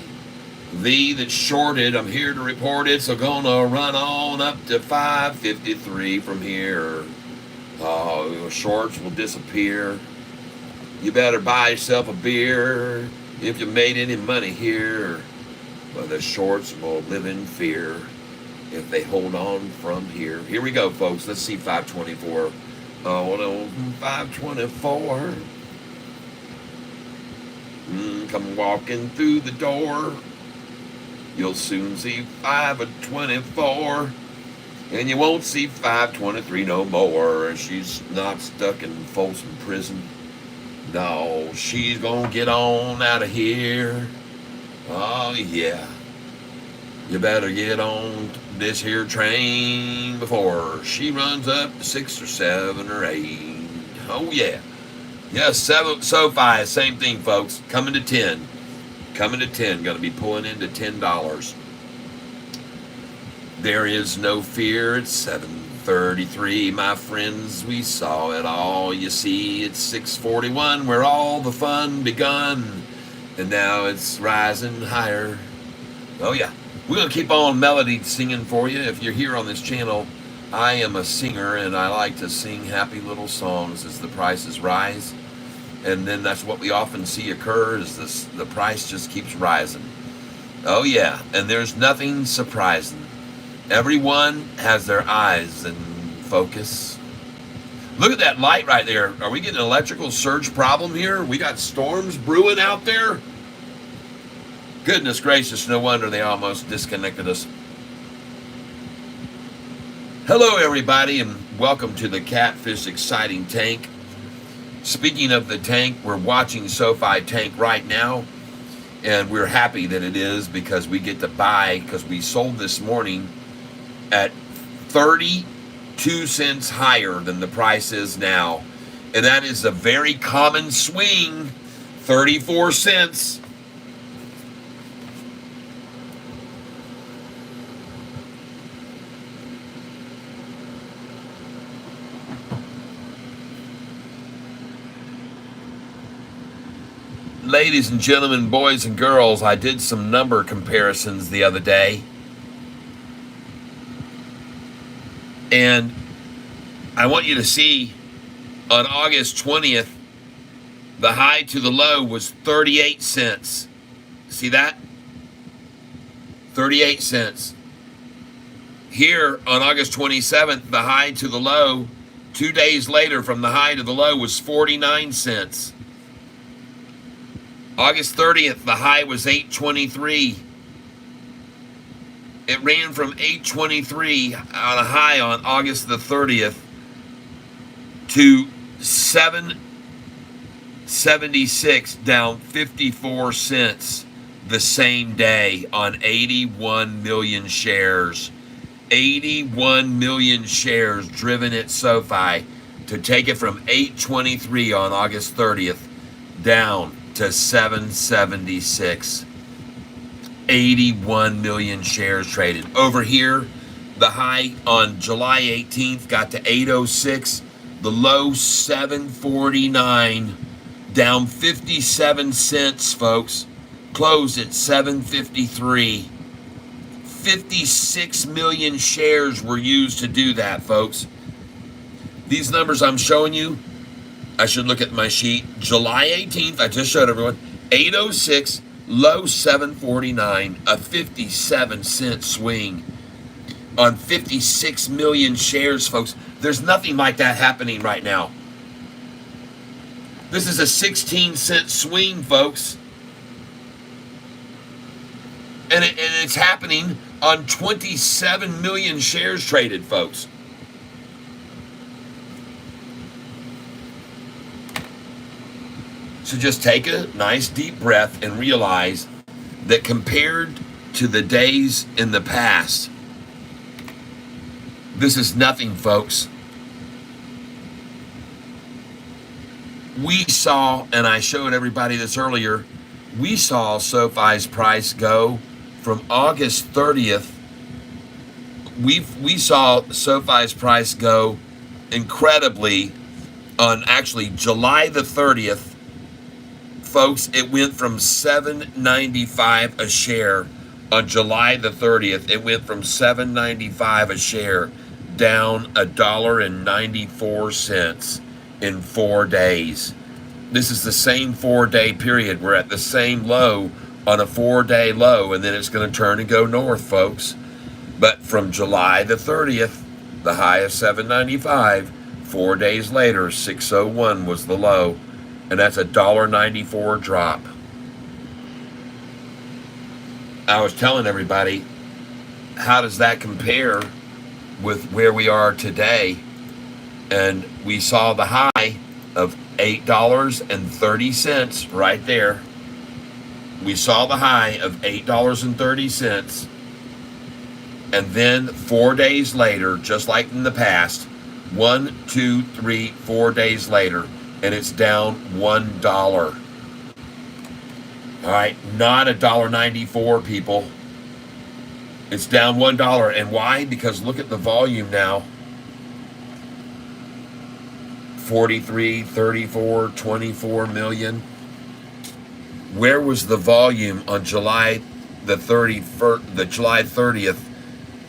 Thee that's shorted, I'm here to report it, so gonna run on up to 553 from here. Oh, shorts will disappear. You better buy yourself a beer if you made any money here. But the shorts will live in fear if they hold on from here. Here we go, folks. Let's see 524. Oh, no, 524. Come walking through the door. You'll soon see 524. And you won't see 523 no more. She's not stuck in Folsom Prison. No, she's gonna get on out of here. Oh yeah. You better get on this here train before she runs up to 6 or 7 or 8. Oh yeah. Yes, Sofi, same thing, folks. Coming to 10. Coming to 10. Gonna be pulling into $10. There is no fear at 7:33, my friends, we saw it all. You see, it's 6:41 where all the fun begun, and now it's rising higher. Oh yeah, we're going to keep on melody singing for you. If you're here on this channel, I am a singer, and I like to sing happy little songs as the prices rise. And then that's what we often see occur, is the price just keeps rising. Oh yeah, and there's nothing surprising. Everyone has their eyes in focus. Look at that light right there. Are we getting an electrical surge problem here? We got storms brewing out there? Goodness gracious, no wonder they almost disconnected us. Hello everybody, and welcome to the Catfish Exciting Tank. Speaking of the tank, we're watching Sofi tank right now. And we're happy that it is because we get to buy, because we sold this morning at 32 cents higher than the price is now. And that is a very common swing, 34 cents. Ladies and gentlemen, boys and girls, I did some number comparisons the other day. And I want you to see on August 20th, the high to the low was 38 cents. See that? 38 cents. Here on August 27th, the high to the low, 2 days later from the high to the low, was 49 cents. August 30th, the high was 8.23. It ran from 8.23 on a high on August the 30th to 7.76, down 54 cents the same day on 81 million shares. 81 million shares driven at Sofi to take it from 8.23 on August 30th down to 7.76. 81 million shares traded. Over here, the high on July 18th got to 8.06, the low 7.49, down 57 cents, folks. Closed at 7.53. 56 million shares were used to do that, folks. These numbers I'm showing you, I should look at my sheet. July 18th, I just showed everyone, 8.06, low 7.49, a 57-cent swing on 56 million shares, folks. There's nothing like that happening right now. This is a 16-cent swing, folks. And it's happening on 27 million shares traded, folks. So just take a nice deep breath and realize that compared to the days in the past, this is nothing, folks. We saw, and I showed everybody this earlier, we saw Sofi's price go from August 30th. We saw Sofi's price go incredibly on actually July the 30th. Folks, it went from $7.95 a share on July the 30th. It went from $7.95 a share down $1.94 in 4 days. This is the same 4-day period. We're at the same low on a 4-day low, and then it's going to turn and go north, folks. But from July the 30th, the high of $7.95, 4 days later, $6.01 was the low. And that's a $1.94 drop. I was telling everybody, how does that compare with where we are today? And we saw the high of $8.30 right there. We saw the high of $8.30. And then 4 days later, just like in the past, 1, 2, 3, 4 days later, and it's down $1. All right, not $1.94, people. It's down $1. And why? Because look at the volume now. 43, 34, 24 million. Where was the volume on July the 30th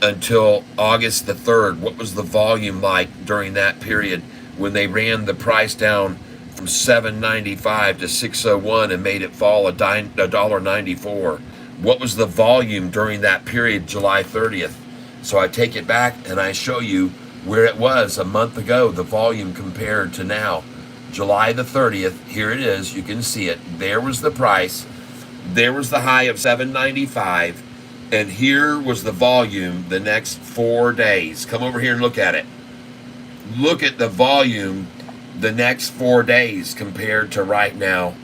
until August the 3rd? What was the volume like during that period when they ran the price down from $7.95 to $6.01 and made it fall $1.94? What was the volume during that period, July 30th? So I take it back and I show you where it was a month ago, the volume compared to now. July the 30th, here it is, you can see it. There was the price, there was the high of $7.95, and here was the volume the next 4 days. Come over here and look at it. Look at the volume the next 4 days compared to right now.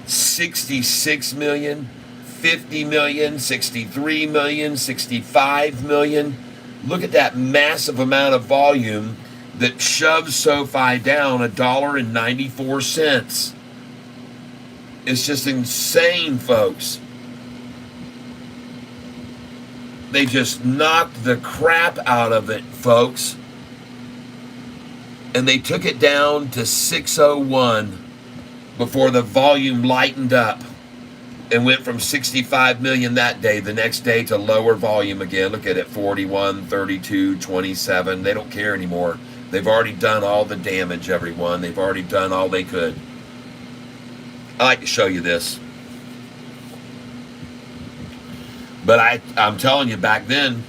66 million, 50 million, 63 million, 65 million. Look at that massive amount of volume that shoves SoFi down $1.94. It's just insane, folks. They just knocked the crap out of it, folks. And they took it down to 601 before the volume lightened up and went from 65 million that day, the next day, to lower volume again. Look at it, 41, 32, 27. They don't care anymore. They've already done all the damage, everyone. They've already done all they could. I like to show you this. But I'm telling you, back then,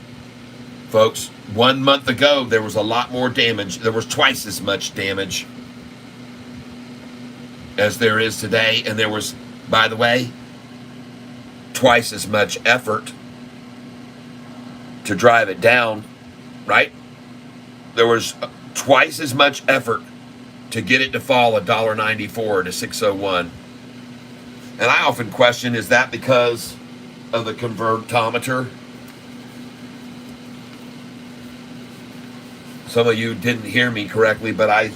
folks, 1 month ago, there was a lot more damage. There was twice as much damage as there is today. And there was, by the way, twice as much effort to drive it down, right? There was twice as much effort to get it to fall $1.94 to 601. And I often question, is that because of the convertometer? Some of you didn't hear me correctly, but I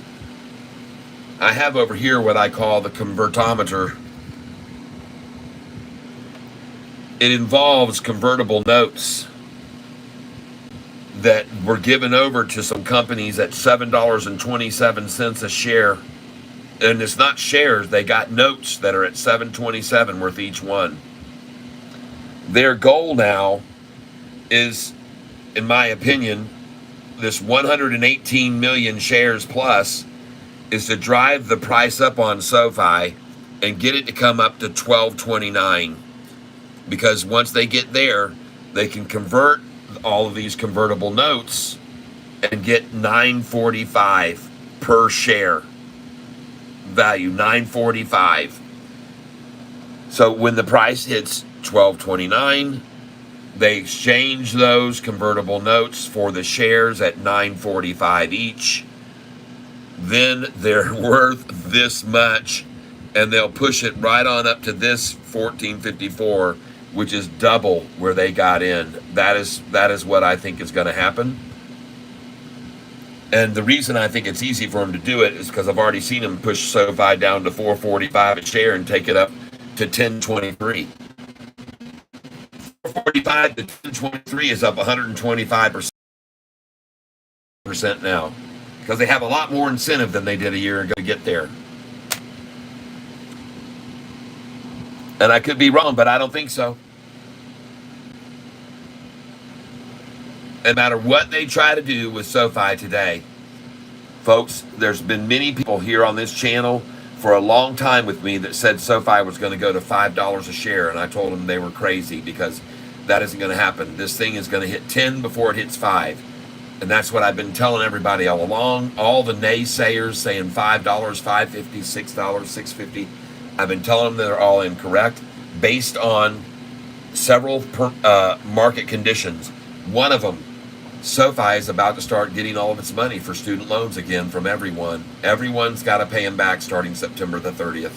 have over here what I call the convertometer. It involves convertible notes that were given over to some companies at $7.27 a share. And it's not shares, they got notes that are at $7.27 worth each one. Their goal now is, in my opinion, this 118 million shares plus, is to drive the price up on SoFi and get it to come up to $12.29. Because once they get there, they can convert all of these convertible notes and get $9.45 per share value, $9.45. So when the price hits $12.29, they exchange those convertible notes for the shares at $9.45 each. Then they're worth this much, and they'll push it right on up to this $14.54, which is double where they got in. That is what I think is going to happen. And the reason I think it's easy for them to do it is because I've already seen them push SoFi down to $4.45 a share and take it up to $10.23. $4.45 to $10.23 is up 125% now, because they have a lot more incentive than they did a year ago to get there. And I could be wrong, but I don't think so. No matter what they try to do with SoFi today, folks, there's been many people here on this channel for a long time with me that said SoFi was going to go to $5 a share, and I told them they were crazy because that isn't going to happen. This thing is going to hit 10 before it hits 5. And that's what I've been telling everybody all along. All the naysayers saying $5, $5.50, $6, $6.50. I've been telling them they're all incorrect based on several market conditions. One of them, SoFi is about to start getting all of its money for student loans again from everyone. Everyone's got to pay them back starting September the 30th.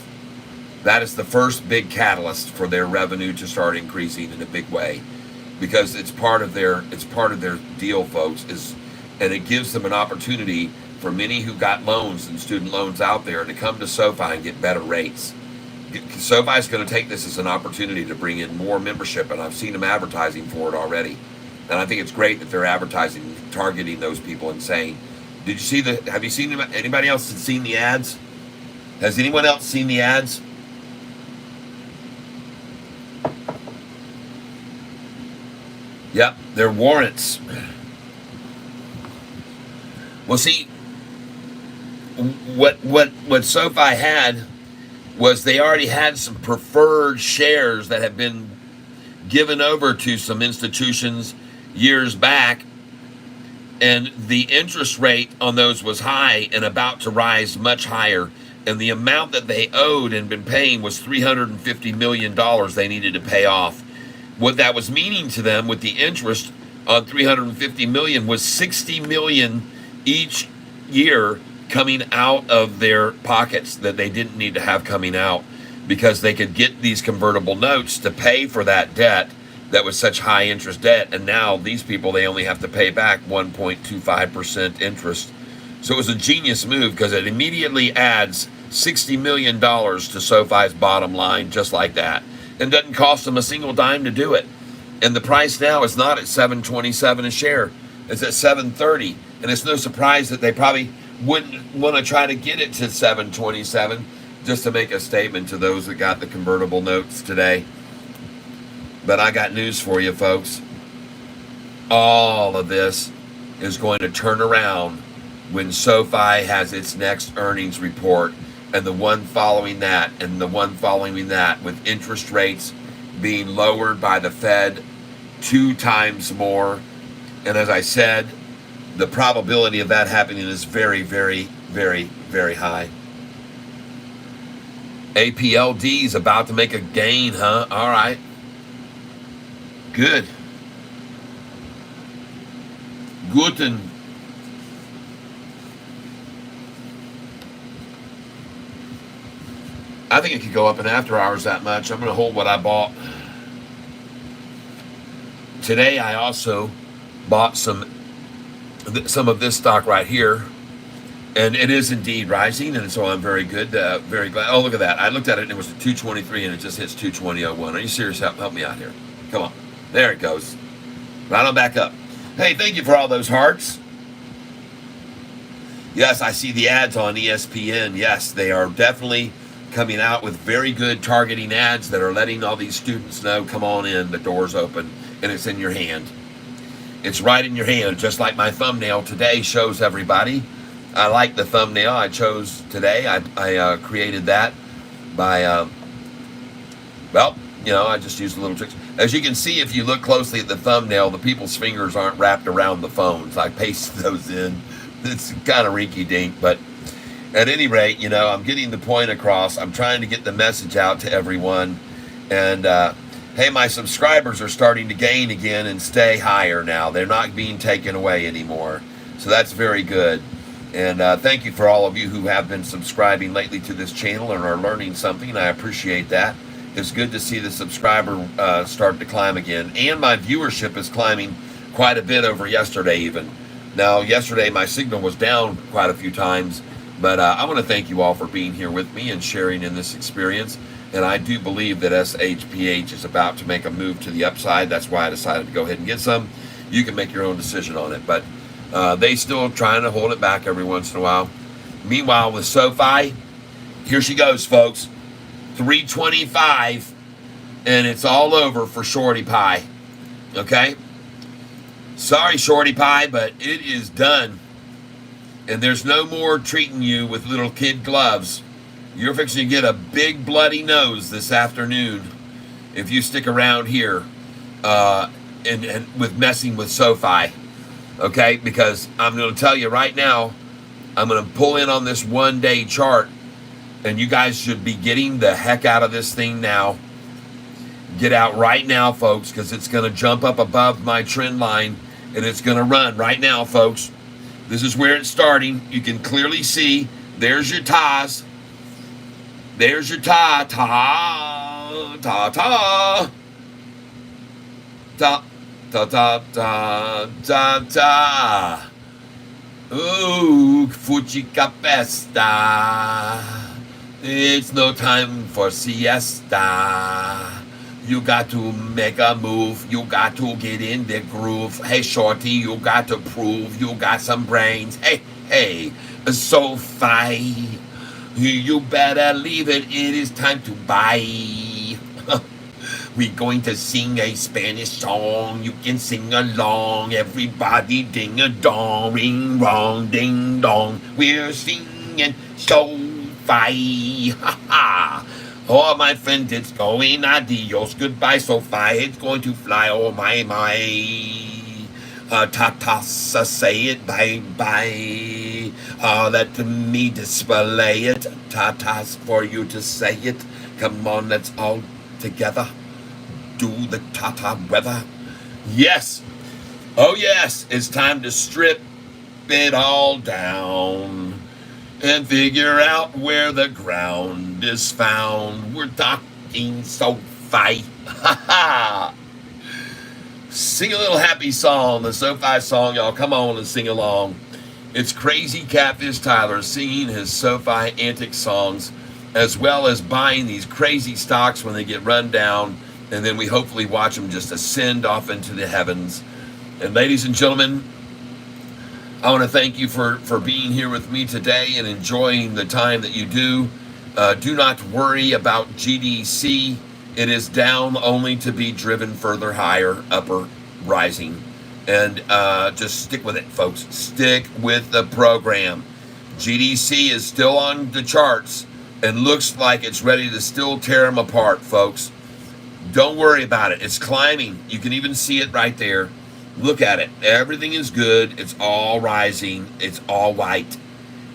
That is the first big catalyst for their revenue to start increasing in a big way, because it's part of their deal, folks. And it gives them an opportunity for many who got loans and student loans out there to come to SoFi and get better rates. SoFi is going to take this as an opportunity to bring in more membership, and I've seen them advertising for it already. And I think it's great that they're advertising, targeting those people and saying, have you seen, anybody else has seen the ads? Has anyone else seen the ads? Yep, they're warrants. Well, see, what SoFi had was they already had some preferred shares that have been given over to some institutions years back, and the interest rate on those was high and about to rise much higher, and the amount that they owed and been paying was $350 million they needed to pay off. What that was meaning to them with the interest on $350 million was $60 million each year coming out of their pockets that they didn't need to have coming out. because they could get these convertible notes to pay for that debt that was such high interest debt. And now these people, they only have to pay back 1.25% interest. So it was a genius move because it immediately adds $60 million to SoFi's bottom line just like that. And doesn't cost them a single dime to do it. And the price now is not at $7.27 a share. It's at $7.30. And it's no surprise that they probably wouldn't want to try to get it to $7.27 just to make a statement to those that got the convertible notes today. But I got news for you, folks. All of this is going to turn around when SoFi has its next earnings report, and the one following that, and the one following that, with interest rates being lowered by the Fed 2 times more. And as I said, the probability of that happening is very, very, very, very high. APLD is about to make a gain, huh? All right. Good. Guten. I think it could go up in after hours that much. I'm going to hold what I bought. Today I also bought some of this stock right here. And it is indeed rising, and so I'm very good, very glad. Oh, look at that. I looked at it, and it was 223, and it just hits 220.01. Are you serious? Help me out here. Come on. There it goes. Right on back up. Hey, thank you for all those hearts. Yes, I see the ads on ESPN. Yes, they are definitely coming out with very good targeting ads that are letting all these students know, come on in, the door's open, and it's in your hand. It's right in your hand, just like my thumbnail today shows everybody. I like the thumbnail I chose today. I created that by, well, you know, I just used a little tricks. As you can see, if you look closely at the thumbnail, the people's fingers aren't wrapped around the phones. I pasted those in. It's kind of rinky-dink, but at any rate, you know, I'm getting the point across. I'm trying to get the message out to everyone. And, hey, my subscribers are starting to gain again and stay higher now. They're not being taken away anymore. So that's very good. And thank you for all of you who have been subscribing lately to this channel and are learning something. I appreciate that. It's good to see the subscriber start to climb again. And my viewership is climbing quite a bit over yesterday even. Now, yesterday my signal was down quite a few times. But I want to thank you all for being here with me and sharing in this experience. And I do believe that SHPH is about to make a move to the upside. That's why I decided to go ahead and get some. You can make your own decision on it. But they still trying to hold it back every once in a while. Meanwhile, with SoFi, here she goes, folks. 325, and it's all over for Shorty Pie. Okay? Sorry, Shorty Pie, but it is done. And there's no more treating you with little kid gloves. You're fixing to get a big bloody nose this afternoon if you stick around here and with messing with SoFi. Okay? Because I'm going to tell you right now, I'm going to pull in on this one-day chart, and you guys should be getting the heck out of this thing now. Get out right now, folks, because it's going to jump up above my trend line, and it's going to run right now, folks. This is where it's starting. You can clearly see. There's your tas. There's your ta. Ta. Ta. Ta. Ta. Ta. Ta. Ta. Ta. Ta. Ooh, Fujica Festa. It's no time for siesta. You got to make a move. You got to get in the groove. Hey, shorty, you got to prove you got some brains. Hey, hey, SoFi, you better leave it. It is time to buy. We're going to sing a Spanish song. You can sing along. Everybody ding a dong, ring rong, ding dong. We're singing SoFi. Ha ha. Oh, my friend, it's going adios. Goodbye, SoFi. It's going to fly. Oh, my. Ta-ta, say it. Bye-bye. Let me display it. Ta-ta's for you to say it. Come on, let's all together do the ta-ta weather. Yes. Oh, yes. It's time to strip it all down. and figure out where the ground is found. We're talking Sofi. Ha ha! Sing a little happy song, the Sofi song, y'all. Come on and sing along. It's Crazy Catfish Tyler singing his Sofi antic songs, as well as buying these crazy stocks when they get run down, and then we hopefully watch them just ascend off into the heavens. And ladies and gentlemen, I want to thank you for being here with me today and enjoying the time that you do. Do not worry about GDC. It is down only to be driven further higher, upper, rising. And just stick with it, folks. Stick with the program. GDC is still on the charts and looks like it's ready to still tear them apart, folks. Don't worry about it. It's climbing. You can even see it right there. Look at it. Everything is good. It's all rising. It's all white.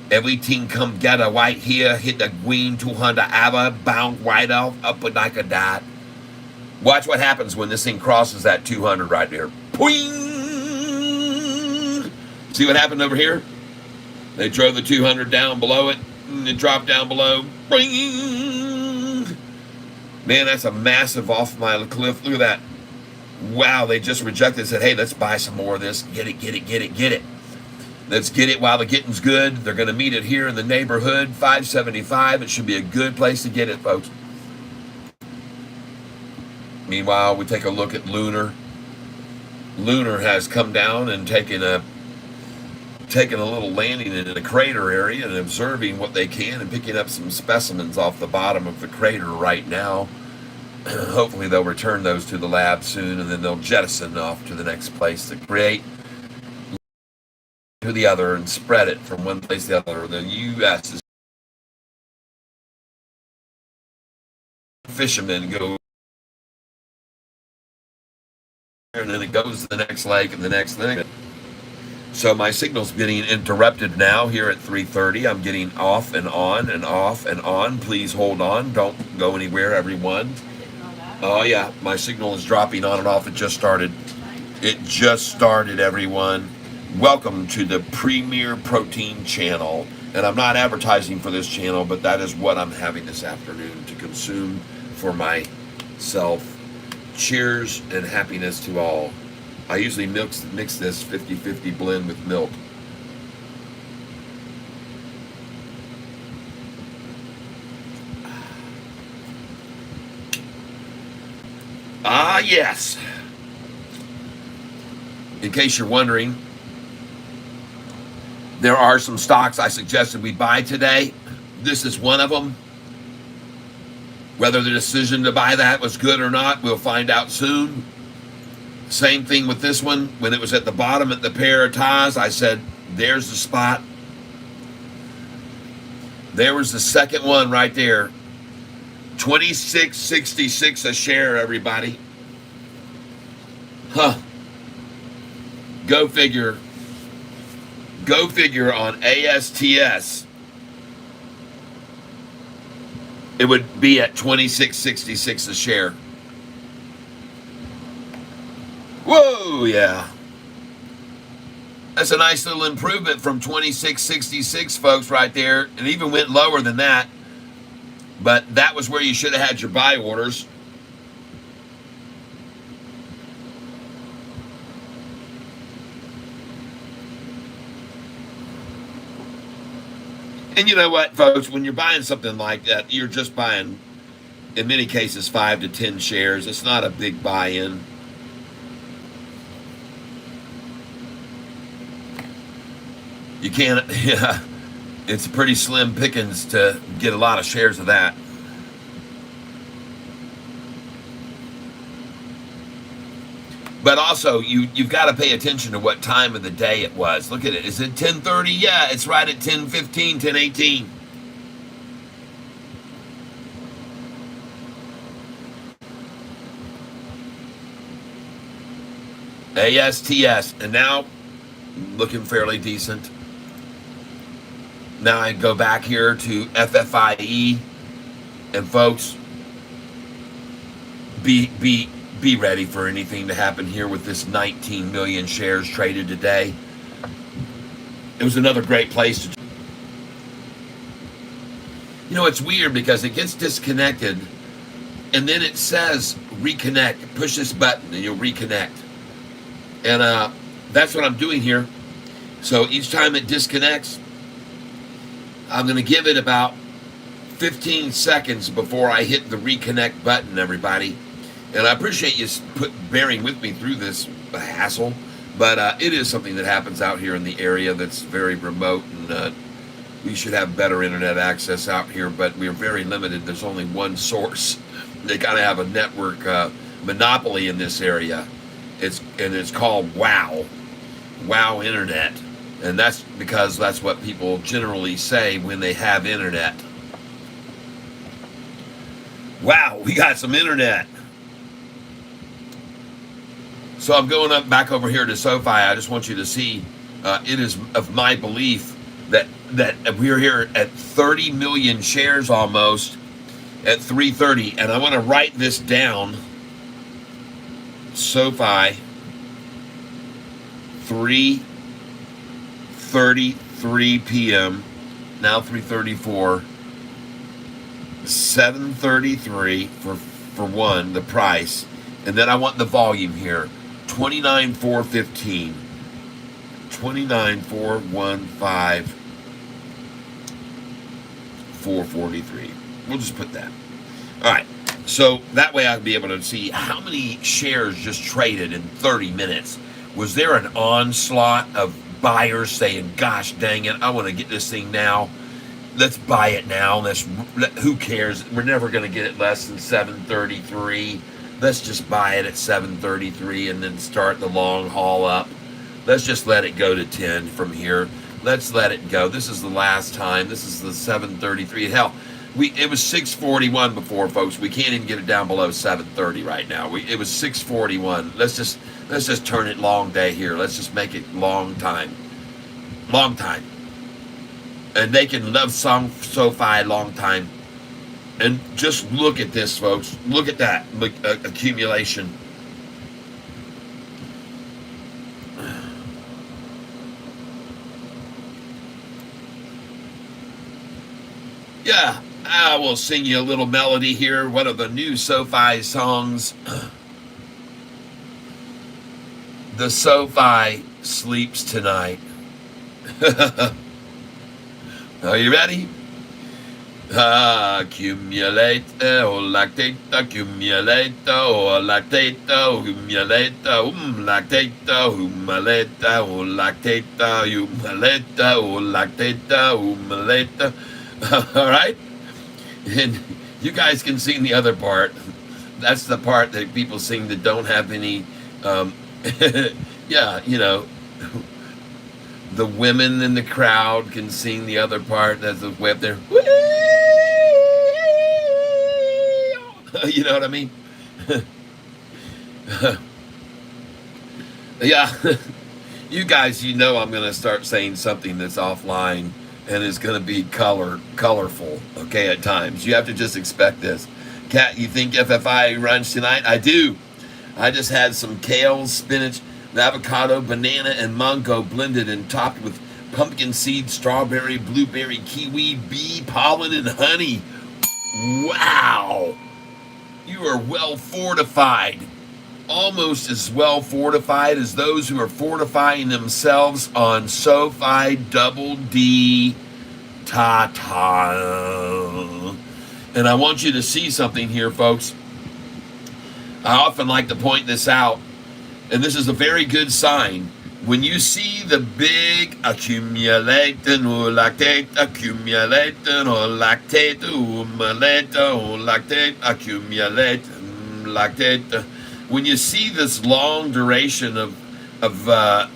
Everything come get a white here, hit the green 200 hour, bound white off, up like a dot. Watch what happens when this thing crosses that 200 right there. Poing! See what happened over here? They drove the 200 down below it, and it dropped down below. Boing! Man, that's a massive off my cliff. Look at that. Wow, they just rejected. Said, hey, let's buy some more of this. Get it, get it, get it, get it. Let's get it while the getting's good. They're going to meet it here in the neighborhood, 575. It should be a good place to get it, folks. Meanwhile, we take a look at Lunar. Lunar has come down and taken a little landing in a crater area and observing what they can and picking up some specimens off the bottom of the crater right now. Hopefully they'll return those to the lab soon, and then they'll jettison off to the next place to create to the other and spread it from one place to the other. The U.S. is fishermen go, and then it goes to the next lake and the next thing. So my signal's getting interrupted now here at 3:30. I'm getting off and on and off and on. Please hold on. Don't go anywhere, everyone. Oh, yeah. My signal is dropping on and off. It just started. It just started, everyone. Welcome to the Premier Protein channel. And I'm not advertising for this channel, but that is what I'm having this afternoon to consume for myself. Cheers and happiness to all. I usually mix this 50-50 blend with milk. Ah, yes. In case you're wondering, there are some stocks I suggested we buy today. This is one of them. Whether the decision to buy that was good or not, we'll find out soon. Same thing with this one. When it was at the bottom at the pair of ties, I said, there's the spot. There was the second one right there. $26.66 a share, everybody. Huh. Go figure. Go figure on ASTS. It would be at $26.66 a share. Whoa, yeah. That's a nice little improvement from $26.66, folks, right there. It even went lower than that. But that was where you should have had your buy orders. And you know what, folks? When you're buying something like that, you're just buying, in many cases, 5 to 10 shares. It's not a big buy-in. You can't, yeah, it's pretty slim pickings to get a lot of shares of that. But also, you've got to pay attention to what time of the day it was. Look at it. Is it 10:30? Yeah, it's right at 10:15, 10:18. ASTS, and now looking fairly decent. Now I go back here to FFIE, and folks, be ready for anything to happen here with this 19 million shares traded today. It was another great place to You know, it's weird because it gets disconnected and then it says reconnect. Push this button and you'll reconnect. And that's what I'm doing here. So each time it disconnects, I'm going to give it about 15 seconds before I hit the reconnect button, everybody. And I appreciate you bearing with me through this hassle. But it is something that happens out here in the area that's very remote, and we should have better internet access out here, but we're very limited. There's only one source. They kind of have a network monopoly in this area. It's called Wow Internet. And that's because that's what people generally say when they have internet. Wow, we got some internet. So I'm going back over here to Sofi. I just want you to see, it is of my belief that we're here at 30 million shares almost at 3:30. And I want to write this down. Sofi, 3:33 p.m. Now 3:34. 733 for one, the price. And then I want the volume here. 29,415. 29,415. 443. We'll just put that. All right. So that way I'll be able to see how many shares just traded in 30 minutes. Was there an onslaught of buyers saying, gosh dang it, I want to get this thing now. Let's buy it now. Who cares? We're never going to get it less than 733. Let's just buy it at 733 and then start the long haul up. Let's just let it go to 10 from here. Let's let it go. This is the last time. This is the 733. Hell, it was 641 before, folks. We can't even get it down below 730 right now. It was 641. Let's just turn it long day here. Let's just make it long time. Long time. And they can love Sofi long time. And just look at this, folks. Look at that accumulation. Yeah, I will sing you a little melody here. One of the new Sofi songs. The Sofi sleeps tonight. Are you ready? Accumulate, lactate, accumulate, lactate, accumulate, lactate, humulate, lactate, humulate, lactate, humulate. All right? And you guys can sing the other part. That's the part that people sing that don't have any, yeah, you know. The women in the crowd can sing the other part. That's the way up there. You know what I mean? Yeah. You guys, you know I'm going to start saying something that's offline and is going to be colorful, okay, at times. You have to just expect this. Kat, you think FFI runs tonight? I do. I just had some kale, spinach, avocado, banana, and mango blended and topped with pumpkin seed, strawberry, blueberry, kiwi, bee pollen, and honey. Wow! You are well fortified. Almost as well fortified as those who are fortifying themselves on Sofi Double D Ta-ta. And I want you to see something here, folks. I often like to point this out. And this is a very good sign. When you see the big accumulating lactate, accumulating lactate, lactate, accumulate lactate. When you see this long duration of the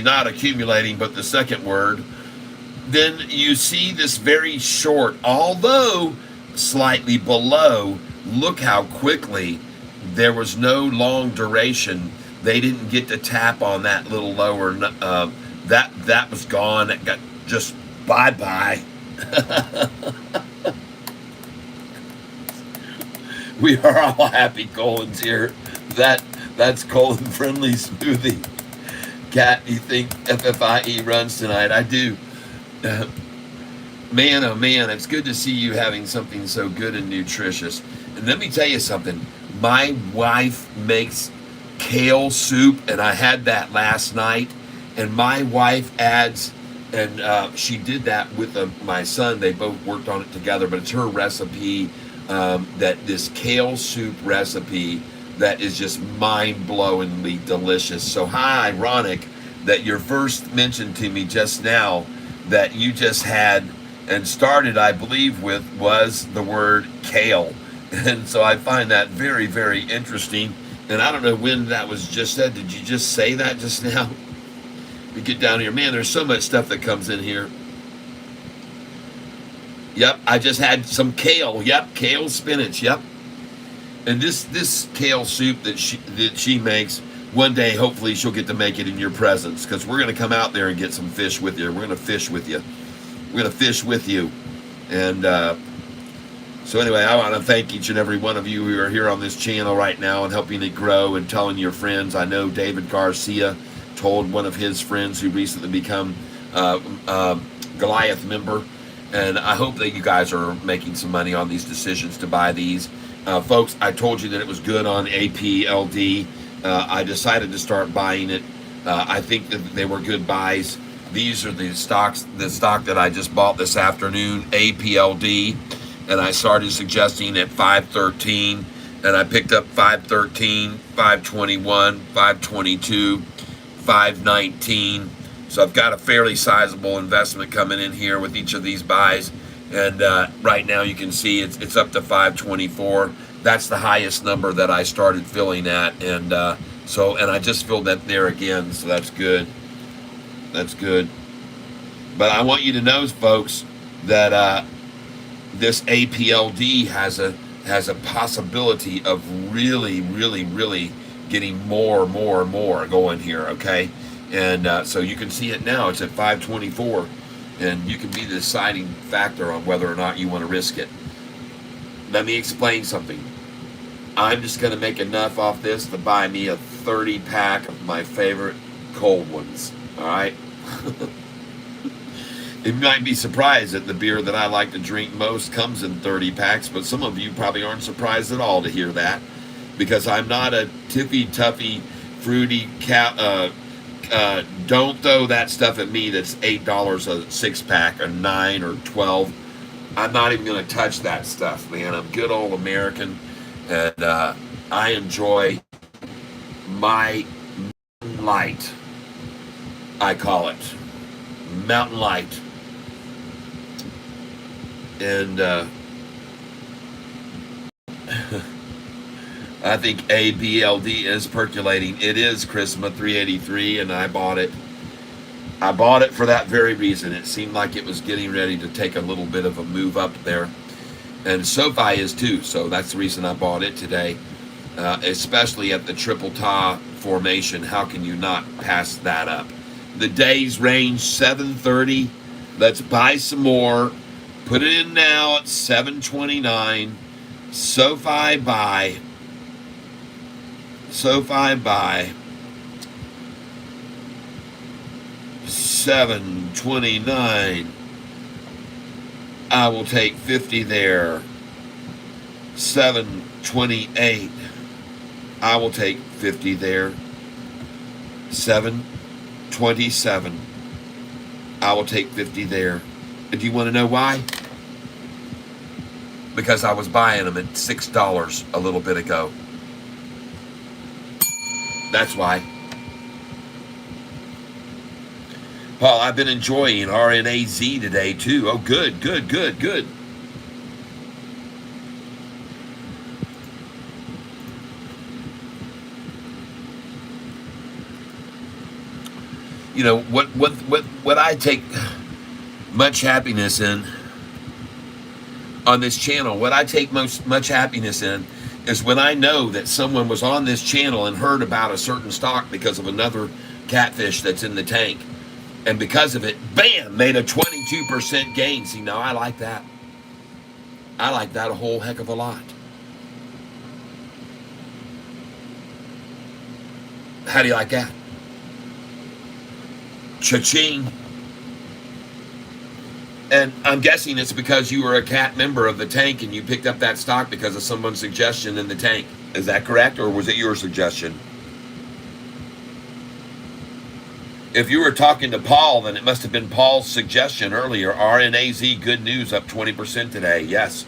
not accumulating, but the second word, then you see this very short, although slightly below. Look how quickly there was no long duration. They didn't get to tap on that little lower. That was gone. It got just bye-bye. We are all happy Colins here. That's colon friendly smoothie. Kat, you think FFIE runs tonight? I do. Man, oh man, it's good to see you having something so good and nutritious. And let me tell you something. My wife makes kale soup, and I had that last night. And my wife adds, and she did that with my son. They both worked on it together, but it's her recipe. That this kale soup recipe that is just mind-blowingly delicious. So how ironic that your first mention to me just now that you just had and started, I believe, with was the word kale. And so I find that very, very interesting. And I don't know when that was just said. Did you just say that just now? We get down here. Man, there's so much stuff that comes in here. Yep, I just had some kale. Yep, kale spinach. Yep. And this kale soup that she makes, one day hopefully she'll get to make it in your presence, because we're going to come out there and get some fish with you. We're going to fish with you. We're going to fish with you. And so anyway, I want to thank each and every one of you who are here on this channel right now and helping it grow and telling your friends. I know David Garcia told one of his friends who recently become Goliath member. And I hope that you guys are making some money on these decisions to buy these. Folks, I told you that it was good on APLD. I decided to start buying it. I think that they were good buys. These are the stock that I just bought this afternoon, APLD. And I started suggesting at 513. And I picked up 513, 521, 522, 519. So I've got a fairly sizable investment coming in here with each of these buys. And right now you can see it's up to 524. That's the highest number that I started filling at. And and I just filled that there again. So that's good. That's good. But I want you to know, folks, that this APLD has a possibility of really, really, really getting more going here, okay? And so you can see it now. It's at 524, and you can be the deciding factor on whether or not you want to risk it. Let me explain something. I'm just going to make enough off this to buy me a 30-pack of my favorite cold ones, all right? You might be surprised that the beer that I like to drink most comes in 30 packs, but some of you probably aren't surprised at all to hear that, because I'm not a tippy-tuffy, fruity don't throw that stuff at me that's $8 a six-pack or 9 or 12. I'm not even going to touch that stuff, man. I'm good old American, and I enjoy my Mountain Light. I call it Mountain Light. And I think ABLD is percolating. It is Christmas 383, and I bought it. I bought it for that very reason. It seemed like it was getting ready to take a little bit of a move up there. And Sofi is too, so that's the reason I bought it today. Especially at the triple ta formation. How can you not pass that up? The days range 7:30. Let's buy some more. Put it in now at 7:29. Sofi buy. Sofi buy. 7:29. I will take 50 there. 7:28. I will take 50 there. 7:27. I will take 50 there. And do you want to know why? Because I was buying them at $6 a little bit ago. That's why. Paul, I've been enjoying RNAZ today too. Oh, good, good, good, good. You know what I take much happiness in on this channel. What I take much happiness in is when I know that someone was on this channel and heard about a certain stock because of another catfish that's in the tank, and because of it, bam, made a 22% gain. See, now I like that. I like that a whole heck of a lot. How do you like that? Cha-ching. And I'm guessing it's because you were a cat member of the tank and you picked up that stock because of someone's suggestion in the tank. Is that correct, or was it your suggestion? If you were talking to Paul, then it must have been Paul's suggestion earlier. RNAZ, good news, up 20% today. Yes.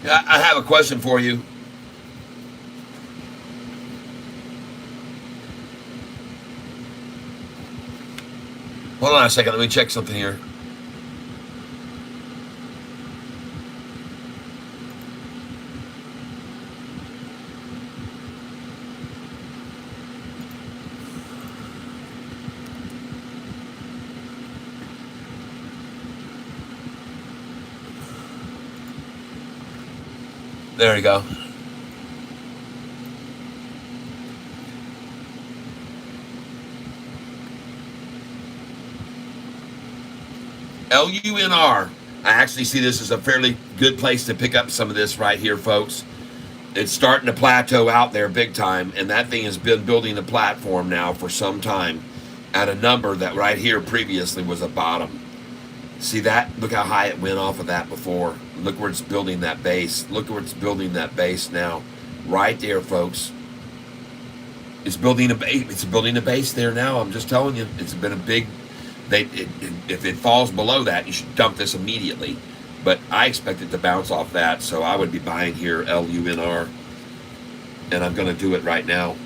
I have a question for you. Hold on a second. Let me check something here. There you go. LUNR. I actually see this as a fairly good place to pick up some of this right here, folks. It's starting to plateau out there big time, and that thing has been building a platform now for some time at a number that right here previously was a bottom. See that? Look how high it went off of that before. Look where it's building that base. Look where it's building that base now. Right there, folks. It's building a base. It's building a base there now. I'm just telling you, it's been a big. If it falls below that, you should dump this immediately. But I expect it to bounce off that, so I would be buying here LUNR, and I'm going to do it right now.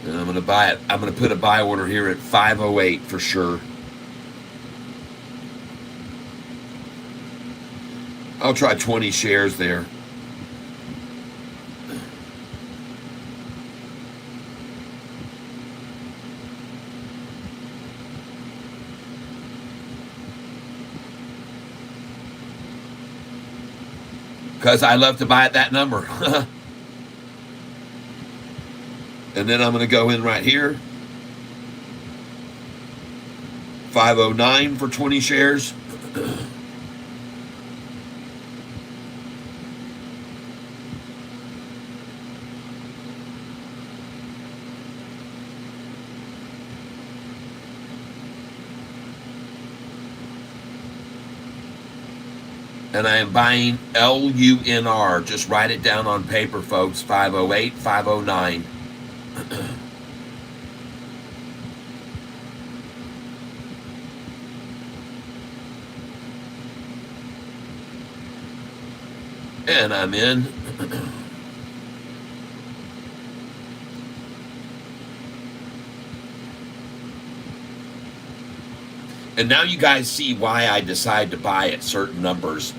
And I'm going to buy it. I'm going to put a buy order here at 508 for sure. I'll try 20 shares there. Because I love to buy at that number. And then I'm going to go in right here. 509 for 20 shares. And I am buying LUNR. Just write it down on paper, folks. 508, 509. And I'm in. And now you guys see why I decide to buy at certain numbers.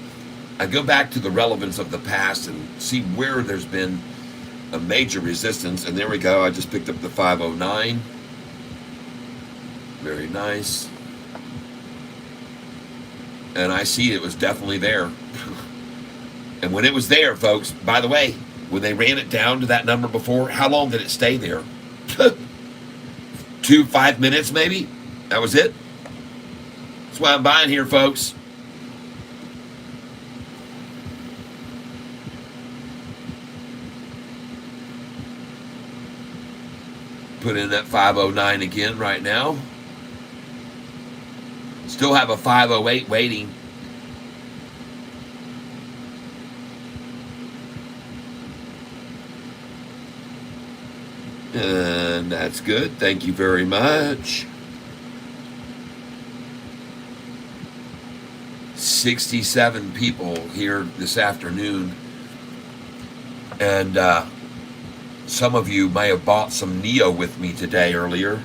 I go back to the relevance of the past and see where there's been a major resistance. And there we go. I just picked up the 509. Very nice. And I see it was definitely there. And when it was there, folks, by the way, when they ran it down to that number before, how long did it stay there? 5 minutes maybe? That was it? That's why I'm buying here, folks. Put in that 509 again right now. Still have a 508 waiting. And that's good. Thank you very much. 67 people here this afternoon. And Some of you may have bought some Neo with me today earlier.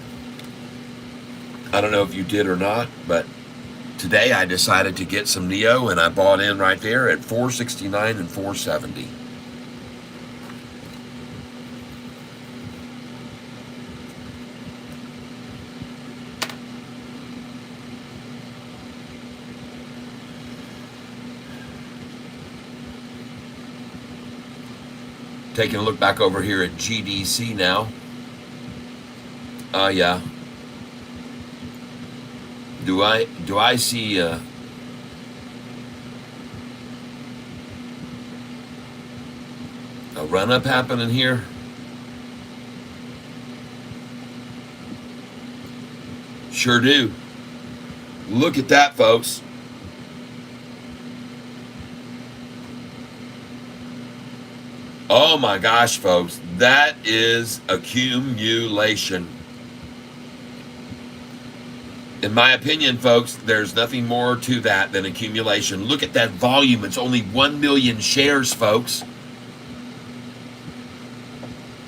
I don't know if you did or not, but today I decided to get some Neo, and I bought in right there at 469 and 470. Taking a look back over here at GDC now. Yeah. Do I see a run up happening here? Sure do. Look at that, folks. Oh my gosh, folks, that is accumulation. In my opinion, folks, there's nothing more to that than accumulation. Look at that volume. It's only 1 million shares, folks.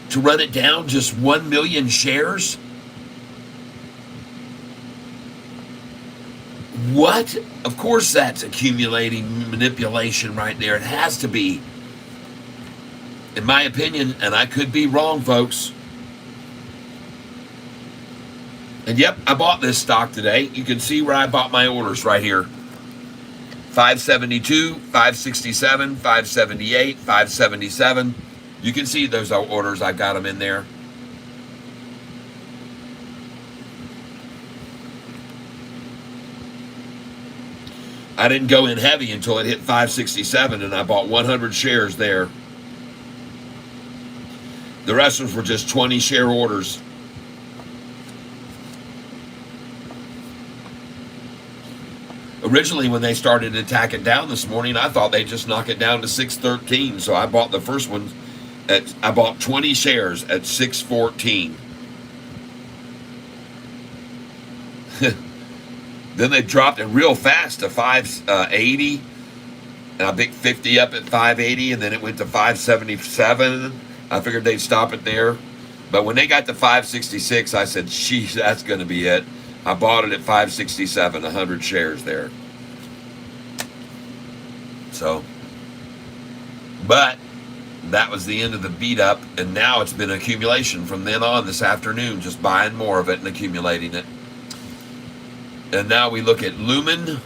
To run it down, just 1 million shares? What? Of course that's accumulating manipulation right there. It has to be. In my opinion, and I could be wrong, folks. And yep, I bought this stock today. You can see where I bought my orders right here. 572, 567, 578, 577. You can see those orders. I got them in there. I didn't go in heavy until it hit 567, and I bought 100 shares there. The rest were just 20 share orders. Originally, when they started to attack it down this morning, I thought they'd just knock it down to 613. So I bought the first one I bought 20 shares at 614. Then they dropped it real fast to 580. And I picked 50 up at 580, and then it went to 577. I figured they'd stop it there. But when they got to 566, I said, geez, that's going to be it. I bought it at 567, 100 shares there. So, but that was the end of the beat up, and now it's been accumulation from then on this afternoon, just buying more of it and accumulating it. And now we look at Lumen,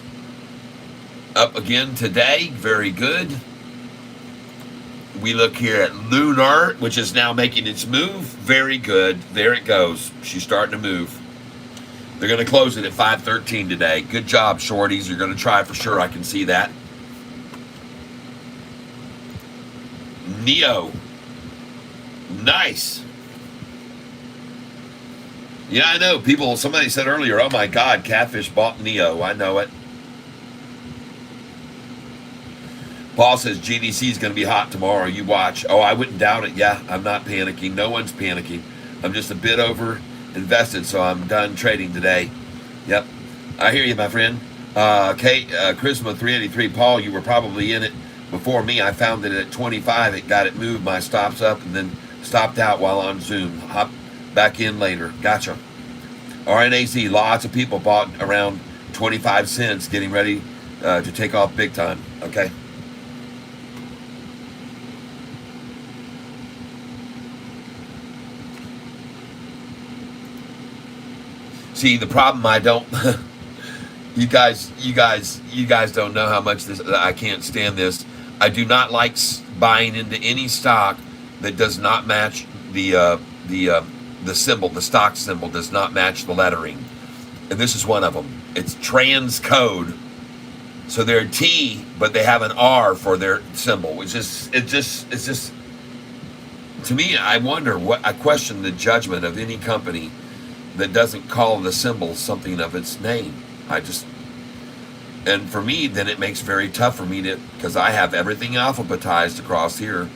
up again today, very good. We look here at Lunar, which is now making its move, very good. There it goes. She's starting to move. They're going to close it at 513 today. Good job, shorties. You're going to try for sure. I can see that. Neo. Nice. Yeah, I know. Somebody said earlier, oh my God, Catfish bought Neo. I know it. Paul says GDC is going to be hot tomorrow. You watch. Oh, I wouldn't doubt it. Yeah, I'm not panicking. No one's panicking. I'm just a bit over invested, so I'm done trading today. Yep. I hear you, my friend. Kate, Charisma 383. Paul, you were probably in it before me. I found it at 25. It got it moved my stops up and then stopped out while on Zoom. Hop back in later. Gotcha. RNAZ, lots of people bought around 25 cents getting ready to take off big time. Okay. See, the problem I don't you guys don't know how much I can't stand this. I do not like buying into any stock that does not match the symbol. The stock symbol does not match the lettering, and this is one of them. It's trans code, so they're T, but they have an R for their symbol. It's just to me. I question the judgment of any company that doesn't call the symbol something of its name. And for me, then it makes very tough for me because I have everything alphabetized across here.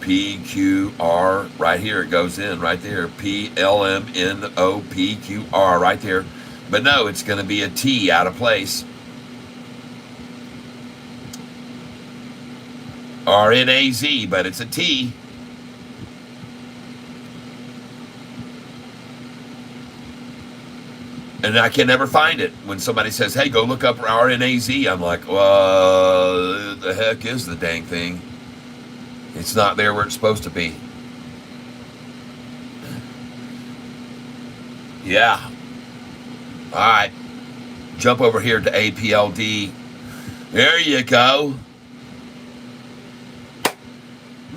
P, Q, R, right here, it goes in, right there. P, L, M, N, O, P, Q, R, right there. But no, it's going to be a T out of place. RNAZ, but it's a T. And I can never find it. When somebody says, hey, go look up RNAZ, I'm like, well, the heck is the dang thing? It's not there where it's supposed to be. Yeah. All right. Jump over here to APLD. There you go.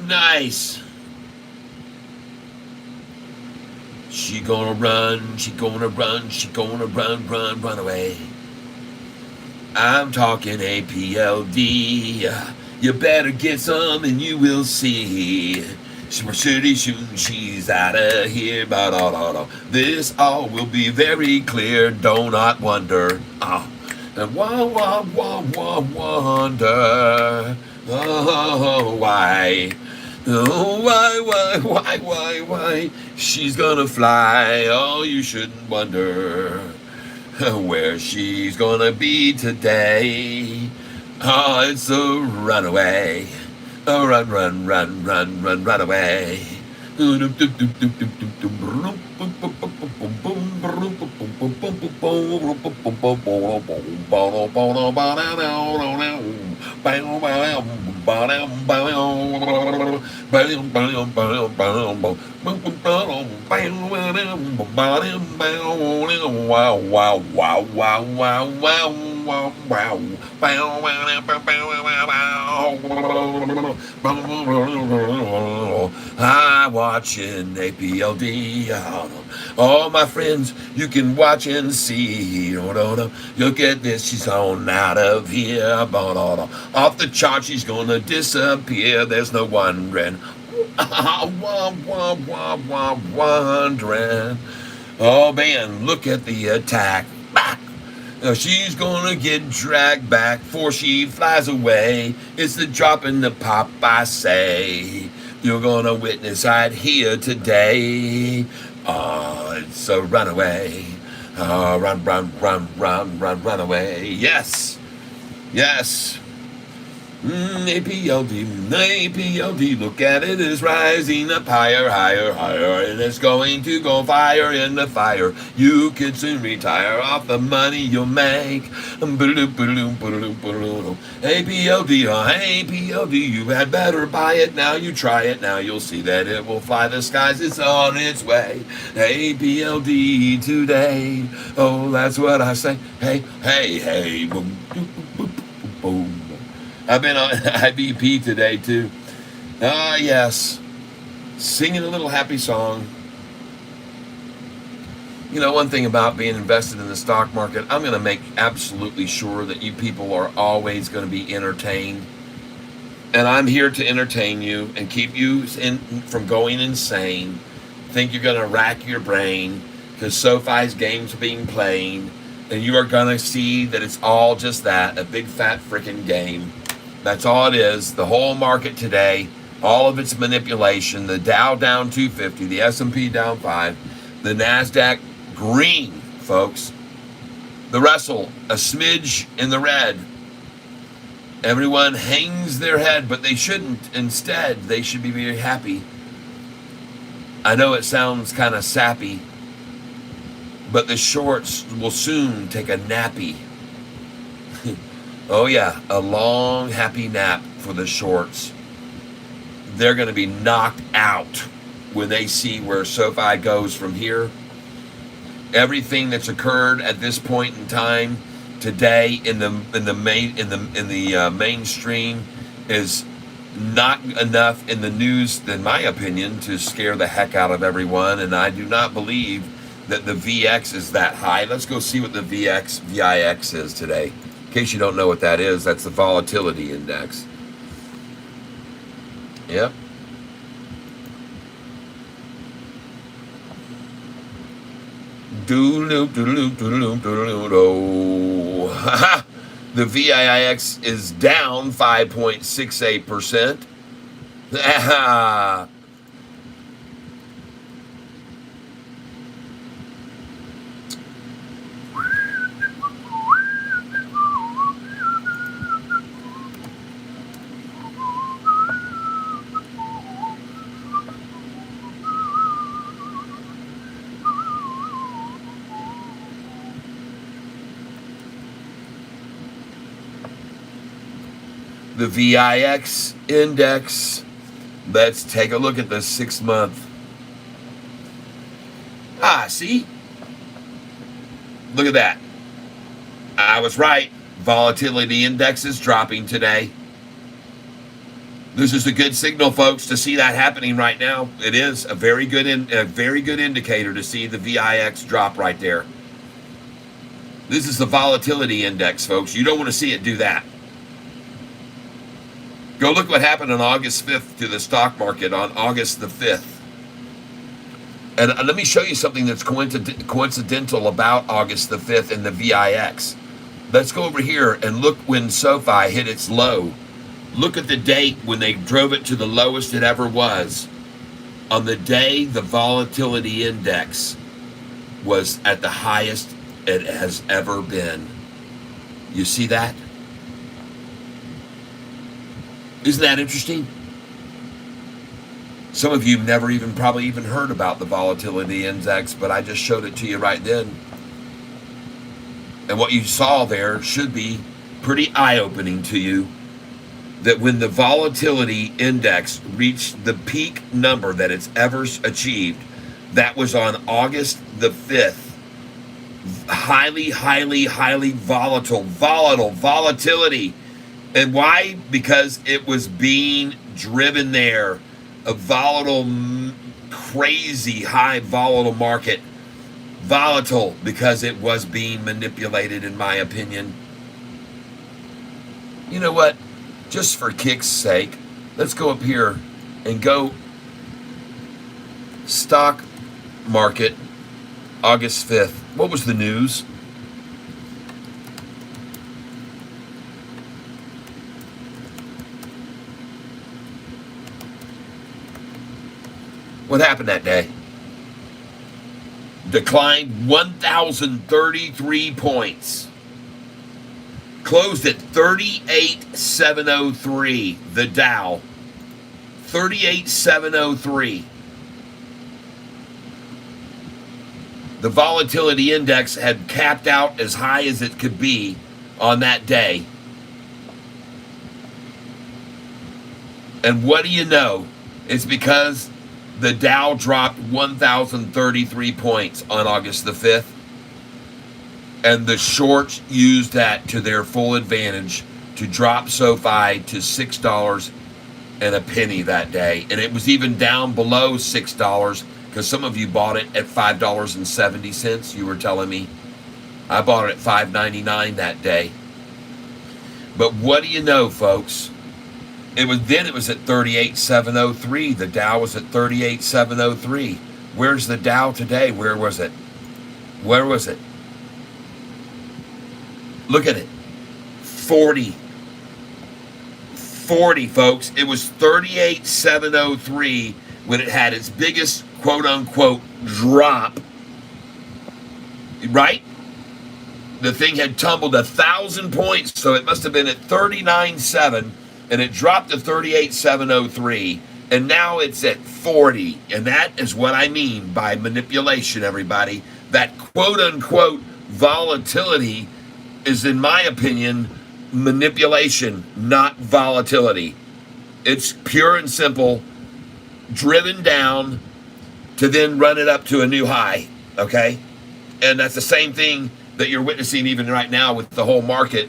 Nice. She gonna run, she gonna run, she gonna run, run, run away. I'm talking APLD. You better get some and you will see. Pretty soon she's out of here. This all will be very clear. Do not wonder. And wonder. Oh, why? Oh, why? She's gonna fly. Oh, you shouldn't wonder where she's gonna be today. Oh, it's a runaway. Oh, run away. I'm watching APLD. Oh, my friends, you can watch and see. Look at this, she's on out of here. Off the chart, she's gonna disappear. There's no wondering. Wondering. Oh, man, look at the attack. Back. She's gonna get dragged back before she flies away. It's the drop in the pop, I say. You're gonna witness right here today. It's a runaway. Run away. Yes. APLD, look at it, it's rising up higher, and it's going to go fire in the fire. You could soon retire off the money you'll make. APLD, you had better buy it now, you try it now, you'll see that it will fly the skies, it's on its way. APLD today, oh, that's what I say. Hey, boom, boom, boom, boom. I've been on IVP today, too. Yes. Singing a little happy song. You know, one thing about being invested in the stock market, I'm going to make absolutely sure that you people are always going to be entertained. And I'm here to entertain you and keep you from going insane. Think you're going to rack your brain because Sofi's game's being played. And you are going to see that it's all just that, a big fat freaking game. That's all it is. The whole market today, all of its manipulation, the Dow down 250, the S&P down 5, the NASDAQ green, folks. The Russell, a smidge in the red. Everyone hangs their head, but they shouldn't. Instead, they should be very happy. I know it sounds kind of sappy, but the shorts will soon take a nappy. Oh yeah, a long, happy nap for the shorts. They're going to be knocked out when they see where SoFi goes from here. Everything that's occurred at this point in time today in the mainstream is not enough in the news, in my opinion, to scare the heck out of everyone. And I do not believe that the VX is that high. Let's go see what the VIX is today. In case you don't know what that is, that's the volatility index. Yep. The VIX is down 5.68%. the VIX index. Let's take a look at the 6 month. See? Look at that. I was right. Volatility index is dropping today. This is a good signal, folks, to see that happening right now. It is a very good indicator to see the VIX drop right there. This is the volatility index, folks. You don't want to see it do that. Go look what happened on August 5th to the stock market on August the 5th. And let me show you something that's coincidental about August the 5th and the VIX. Let's go over here and look when Sofi hit its low. Look at the date when they drove it to the lowest it ever was. On the day the volatility index was at the highest it has ever been. You see that? Isn't that interesting? Some of you never probably even heard about the volatility index, but I just showed it to you right then. And what you saw there should be pretty eye-opening to you, that when the volatility index reached the peak number that it's ever achieved, that was on August the 5th. Highly volatility. And why? Because it was being driven there. A volatile, crazy high volatile market. Volatile because it was being manipulated, in my opinion. You know what? Just for kick's sake, let's go up here and go stock market August 5th. What was the news? What happened that day? Declined 1,033 points. Closed at 38,703. The Dow. 38,703. The volatility index had capped out as high as it could be on that day. And what do you know? It's because the Dow dropped 1,033 points on August the 5th. And the shorts used that to their full advantage to drop Sofi to $6 and a penny that day. And it was even down below $6 because some of you bought it at $5.70, you were telling me. I bought it at $5.99 that day. But what do you know, folks? It was at 38,703. The Dow was at 38,703. Where's the Dow today? Where was it? Where was it? Look at it. 40, folks. It was 38,703 when it had its biggest quote-unquote drop. Right? The thing had tumbled 1,000 points, so it must have been at 39.7, and it dropped to 38,703, and now it's at 40. And that is what I mean by manipulation, everybody. That quote-unquote volatility is, in my opinion, manipulation, not volatility. It's pure and simple, driven down to then run it up to a new high, okay? And that's the same thing that you're witnessing even right now with the whole market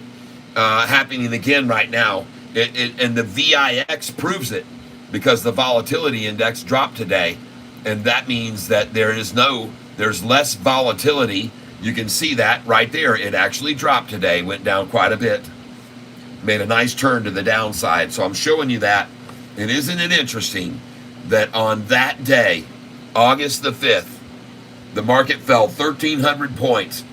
happening again right now. And the VIX proves it because the volatility index dropped today. And that means that there's less volatility. You can see that right there. It actually dropped today, went down quite a bit. Made a nice turn to the downside. So I'm showing you that. And isn't it interesting that on that day, August the 5th, the market fell 1,300 points.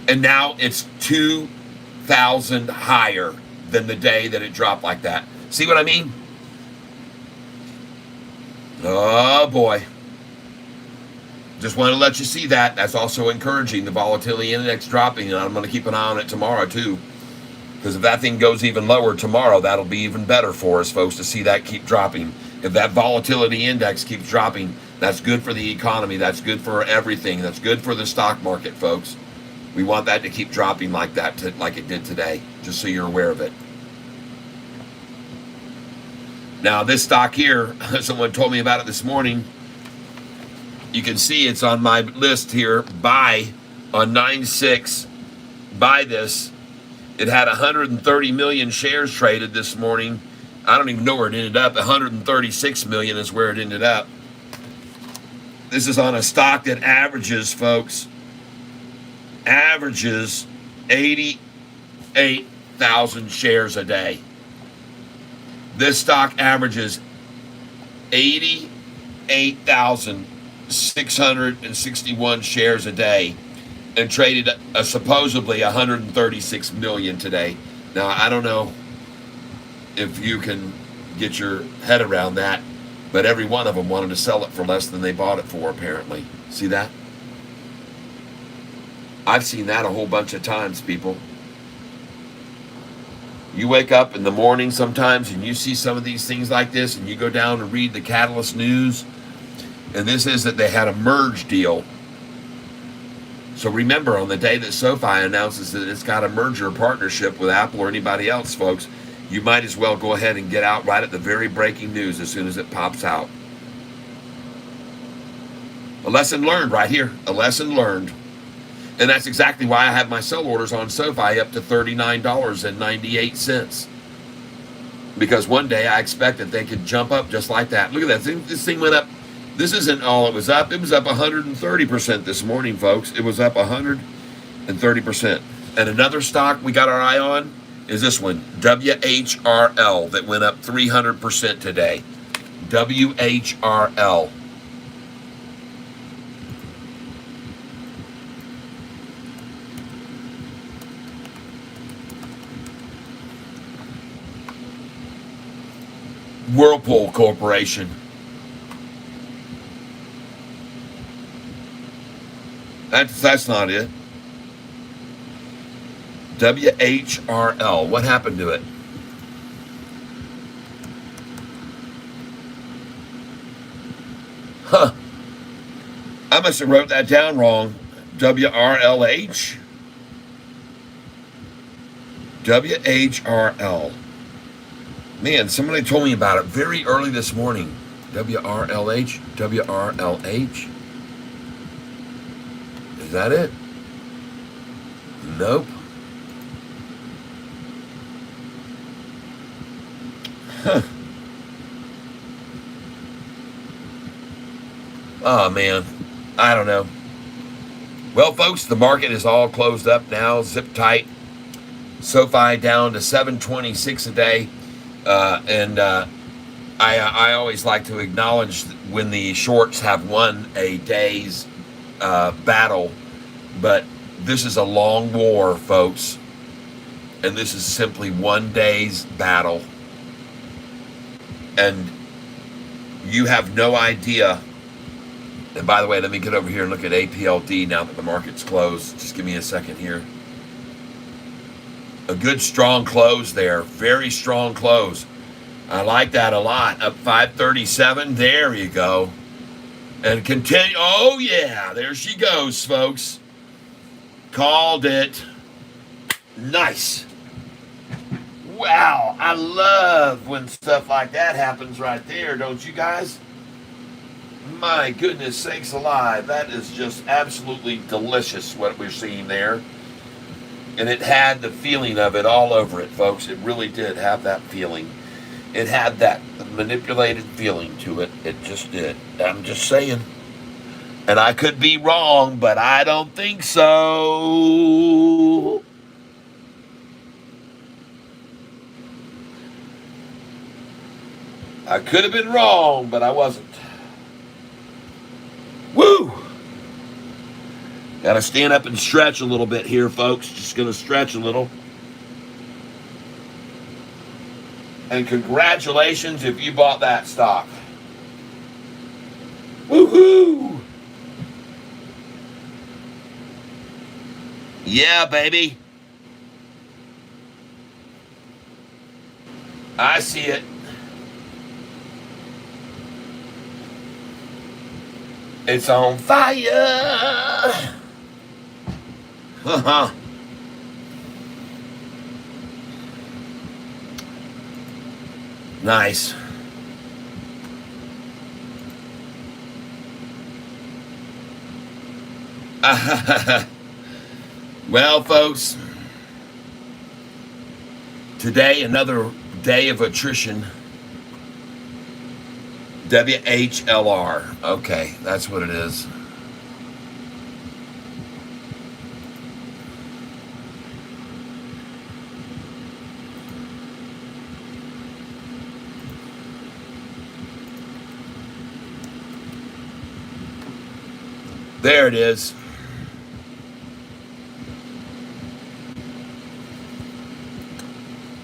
And now it's 2,000 higher than the day that it dropped like that. See what I mean? Oh, boy. Just want to let you see that. That's also encouraging. The volatility index dropping, and I'm going to keep an eye on it tomorrow, too. Because if that thing goes even lower tomorrow, that'll be even better for us, folks, to see that keep dropping. If that volatility index keeps dropping, that's good for the economy. That's good for everything. That's good for the stock market, folks. We want that to keep dropping like that, like it did today, just so you're aware of it. Now, this stock here, someone told me about it this morning. You can see it's on my list here. Buy on 9/6. Buy this. It had 130 million shares traded this morning. I don't even know where it ended up. 136 million is where it ended up. This is on a stock that averages, folks, averages 88,000 shares a day. This stock averages 88,661 shares a day and traded supposedly 136 million today. Now, I don't know if you can get your head around that, but every one of them wanted to sell it for less than they bought it for, apparently. See that? I've seen that a whole bunch of times, people. You wake up in the morning sometimes and you see some of these things like this, and you go down and read the Catalyst News, and this is that they had a merge deal. So remember, on the day that Sofi announces that it's got a merger partnership with Apple or anybody else, folks, you might as well go ahead and get out right at the very breaking news as soon as it pops out. A lesson learned right here. A lesson learned. And that's exactly why I have my sell orders on Sofi up to $39.98. Because one day I expect that they could jump up just like that. Look at that. This thing went up. This isn't all it was up. It was up 130% this morning, folks. It was up 130%. And another stock we got our eye on is this one, WHRL, that went up 300% today. WHRL. Whirlpool Corporation. That's not it. WHRL. What happened to it? Huh. I must have wrote that down wrong. WRLH? WHRL. Man, somebody told me about it very early this morning. WRLH? WRLH? Is that it? Nope. Huh. Oh, man. I don't know. Well, folks, the market is all closed up now. Zip tight. Sofi down to 726 a day. I always like to acknowledge when the shorts have won a day's battle. But this is a long war, folks. And this is simply one day's battle. And you have no idea. And by the way, let me get over here and look at APLD now that the market's closed. Just give me a second here. A good strong close there. Very strong close. I like that a lot. Up 537. There you go. And continue. Oh, yeah. There she goes, folks. Called it. Nice. Wow. I love when stuff like that happens right there, don't you guys? My goodness sakes alive. That is just absolutely delicious what we're seeing there. And it had the feeling of it all over it, folks. It really did have that feeling. It had that manipulated feeling to it. It just did. I'm just saying. And I could be wrong, but I don't think so. I could have been wrong, but I wasn't. Woo! Got to stand up and stretch a little bit here, folks. Just going to stretch a little. And congratulations if you bought that stock. Woohoo! Yeah, baby. I see it. It's on fire. Uh-huh. Nice. Well, folks, today another day of attrition. WHLR. Okay, that's what it is. There it is.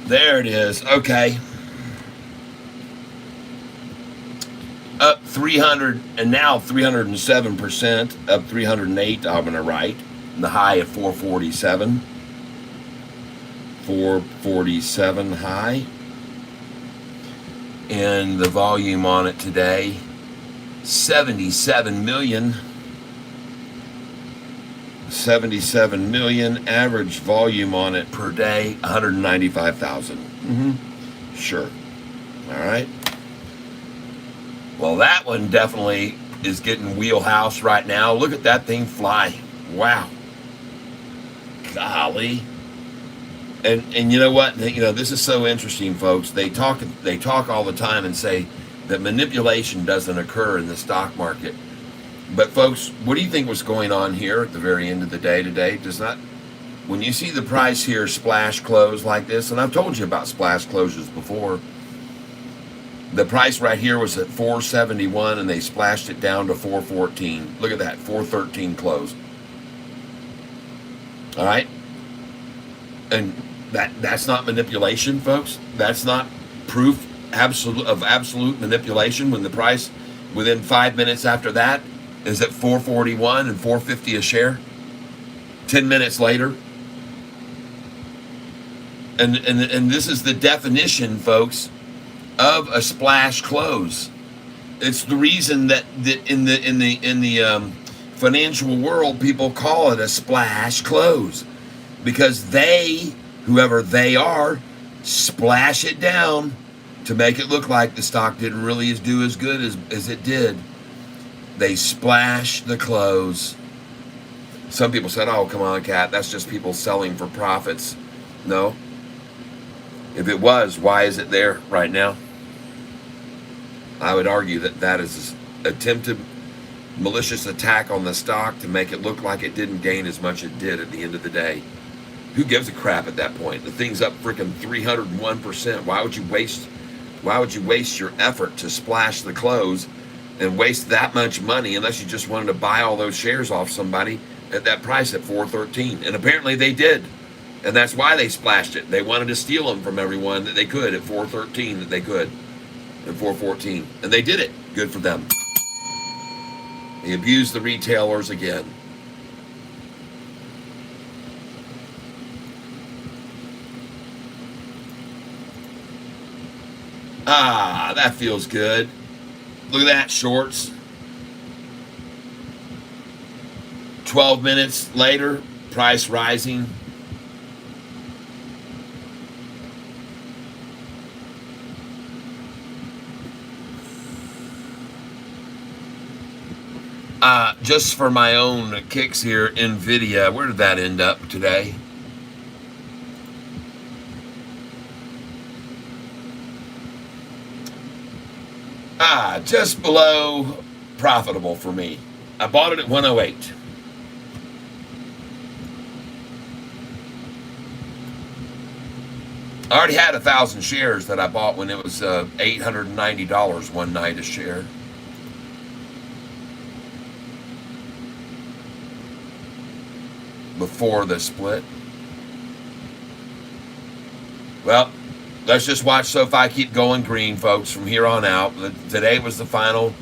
There it is. Okay. Up 300 and now 307%, up 308, I'm going to write. The high of 447. 447 high. And the volume on it today, 77 million. 77 million. Average volume on it per day, 195,000. Sure. All right. Well, that one definitely is getting wheelhouse right now. Look at that thing fly. Wow. Golly. And you know what? You know, this is so interesting, folks. They talk all the time and say that manipulation doesn't occur in the stock market. But folks, what do you think was going on here at the very end of the day today? Does not, when you see the price here splash close like this, and I've told you about splash closures before, the price right here was at 471 and they splashed it down to 414. Look at that, 413 close. All right? And that's not manipulation, folks. That's not proof of absolute manipulation when the price within 5 minutes after that is at 441 and 450 a share. 10 minutes later. And this is the definition, folks, of a splash close. It's the reason that in the financial world people call it a splash close, because they, whoever they are, splash it down to make it look like the stock didn't really do as good as it did. They splash the close. Some people said, oh, come on, Cat, that's just people selling for profits. No. If it was, why is it there right now? I would argue that that is an attempted malicious attack on the stock to make it look like it didn't gain as much as it did at the end of the day. Who gives a crap at that point? The thing's up freaking 301%. Why would you waste your effort to splash the close and waste that much money unless you just wanted to buy all those shares off somebody at that price at 413? And apparently they did. And that's why they splashed it. They wanted to steal them from everyone that they could at 413 that they could. At 414. And they did it. Good for them. They abused the retailers again. Ah, that feels good. Look at that, shorts. 12 minutes later, price rising. Just for my own kicks here, NVIDIA, where did that end up today? Just below profitable for me. I bought it at 108. I already had 1,000 shares that I bought when it was $890 one night a share. Before the split. Well, let's just watch Sofi keep going green, folks, from here on out. Today was the final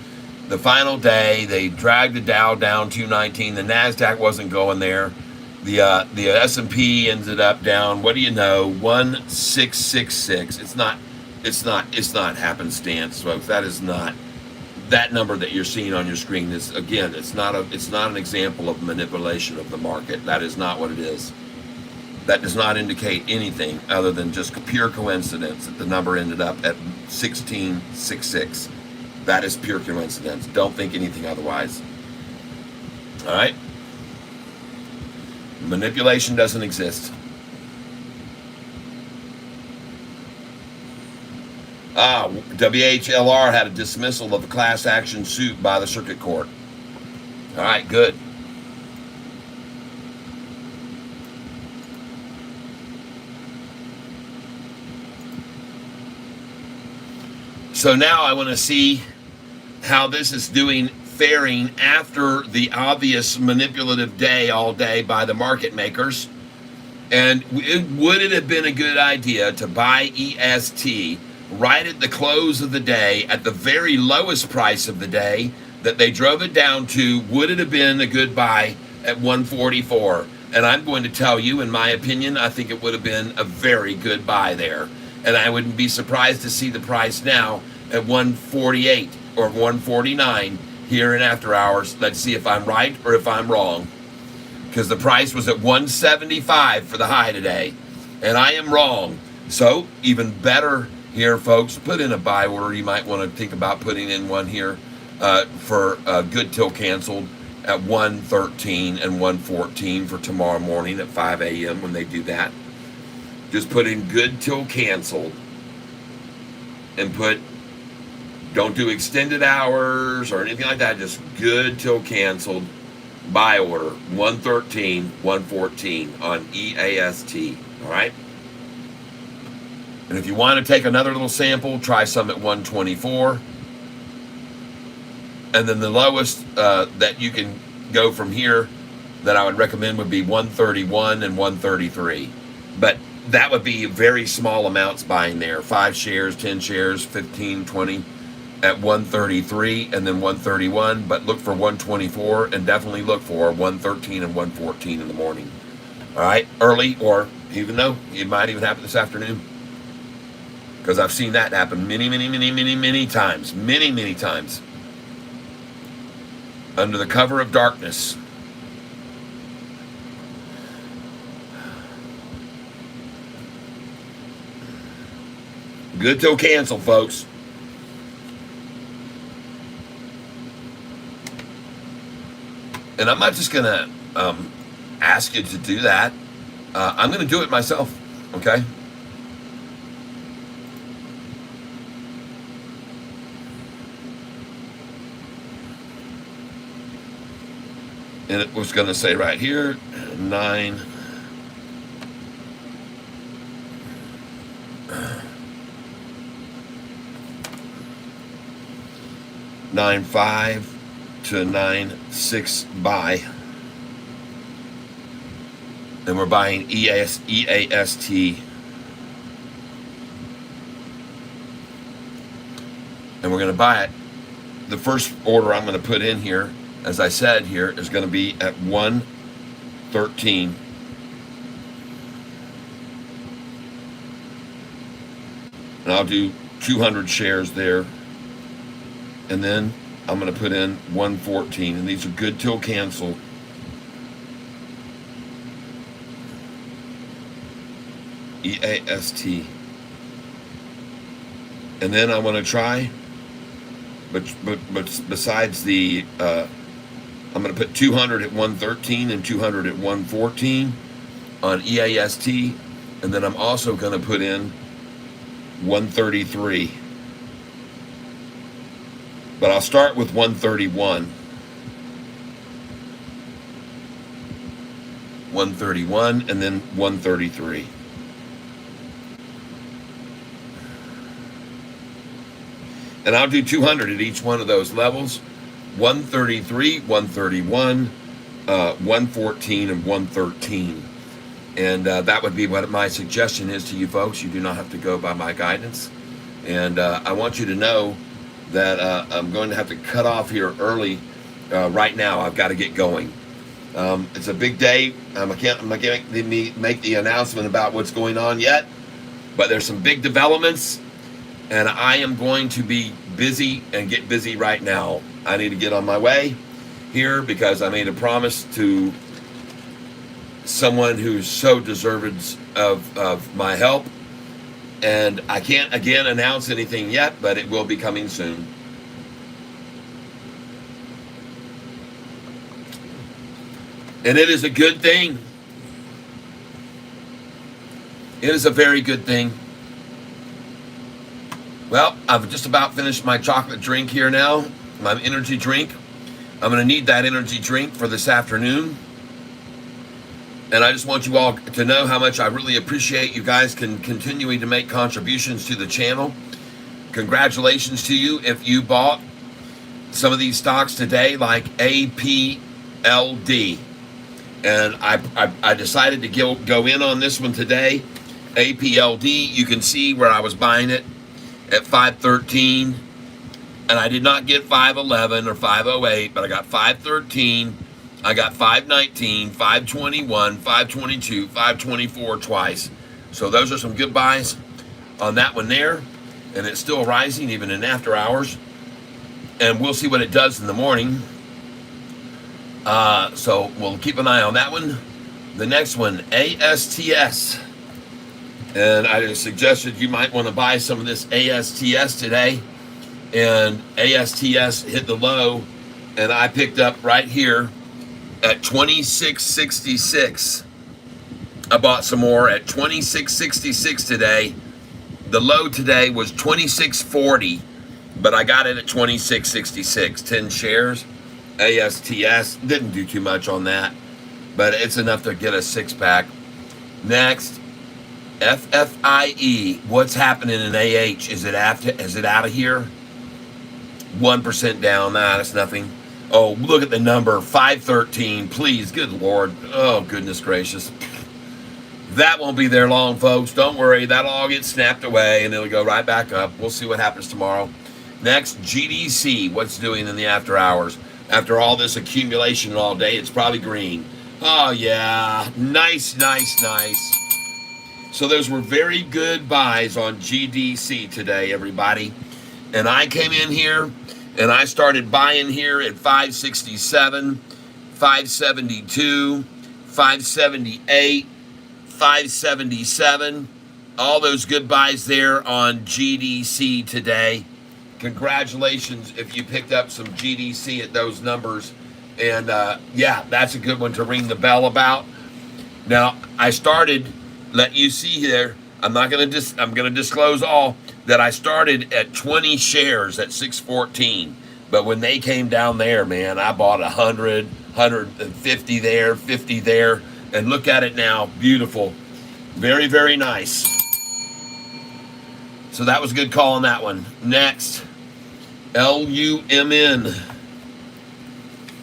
day. They dragged the Dow down 219. The Nasdaq wasn't going there. The S&P ended up down. What do you know? 1666. It's not happenstance, folks. That is not that number that you're seeing on your screen is, again, it's not an example of manipulation of the market. That is not what it is. That does not indicate anything other than just pure coincidence that the number ended up at 1666. That is pure coincidence. Don't think anything otherwise. All right? Manipulation doesn't exist. WHLR had a dismissal of a class action suit by the circuit court. All right, good. So now I want to see how this is faring after the obvious manipulative day all day by the market makers. And would it have been a good idea to buy EST right at the close of the day at the very lowest price of the day that they drove it down to? Would it have been a good buy at 144? And I'm going to tell you, in my opinion, I think it would have been a very good buy there. And I wouldn't be surprised to see the price now at 148 or 149 here in after hours. Let's see if I'm right or if I'm wrong, because the price was at 175 for the high today, and I am wrong. So even better here, folks, put in a buy order. You might want to think about putting in one here for good till canceled at 113 and 114 for tomorrow morning at 5 a.m. when they do that. Just put in good till canceled and don't do extended hours or anything like that. Just good till canceled. Buy order 113, 114 on EAST. All right. And if you want to take another little sample, try some at 124. And then the lowest that you can go from here that I would recommend would be 131 and 133. But that would be very small amounts buying there. 5 shares, 10 shares, 15, 20 at 133 and then 131. But look for 124 and definitely look for 113 and 114 in the morning. All right, early, or even though it might even happen this afternoon. Because I've seen that happen many times. Many times. Under the cover of darkness. Good till cancel, folks. And I'm not just going to ask you to do that. I'm going to do it myself, okay? And it was going to say right here, 9. 9.5 to 9.6 buy. And we're buying EAST. And we're going to buy it. The first order I'm going to put in here, as I said here, is going to be at 113. And I'll do 200 shares there. And then I'm going to put in 114. And these are good till cancel. EAST. And then I want to try, but besides the, I'm going to put 200 at 113 and 200 at 114 on EAST. And then I'm also going to put in 133. But I'll start with 131. 131 and then 133. And I'll do 200 at each one of those levels. 133, 131, 114, and 113. And that would be what my suggestion is to you folks. You do not have to go by my guidance. And I want you to know that I'm going to have to cut off here early right now. I've got to get going. It's a big day. I'm not going to make the announcement about what's going on yet, but there's some big developments, and I am going to be busy and get busy right now. I need to get on my way here because I made a promise to someone who's so deserved of my help. And I can't, again, announce anything yet, but it will be coming soon. And it is a good thing. It is a very good thing. Well, I've just about finished my chocolate drink here now, my energy drink. I'm going to need that energy drink for this afternoon. And I just want you all to know how much I really appreciate you guys continuing to make contributions to the channel. Congratulations to you if you bought some of these stocks today, like APLD. And I decided to go in on this one today. APLD, you can see where I was buying it at 513. And I did not get 511 or 508, but I got 513. I got 519, 521, 522, 524 twice. So those are some good buys on that one there. And it's still rising even in after hours. And we'll see what it does in the morning. So we'll keep an eye on that one. The next one, ASTS. And I suggested you might want to buy some of this ASTS today. And ASTS hit the low. And I picked up right here at 26.66. I bought some more at 26.66 today. The low today was 26.40, but I got it at 26.66. 10 shares. ASTS didn't do too much on that, but it's enough to get a 6-pack. Next, FFIE. What's happening in AH? Is it out of here? 1% down. Nah, that's nothing. Oh, look at the number, 513. Please, good Lord. Oh, goodness gracious. That won't be there long, folks. Don't worry. That'll all get snapped away, and it'll go right back up. We'll see what happens tomorrow. Next, GDC. What's doing in the after hours? After all this accumulation all day, it's probably green. Oh, yeah. Nice, nice, nice. So those were very good buys on GDC today, everybody. And I came in here, and I started buying here at 567, 572, 578, 577. All those good buys there on GDC today. Congratulations if you picked up some GDC at those numbers. And yeah, that's a good one to ring the bell about. Now, I started, let you see here, I'm going to disclose all, that I started at 20 shares at 614. But when they came down there, man, I bought 100, 150 there, 50 there. And look at it now. Beautiful. Very, very nice. So that was a good call on that one. Next, LUMN.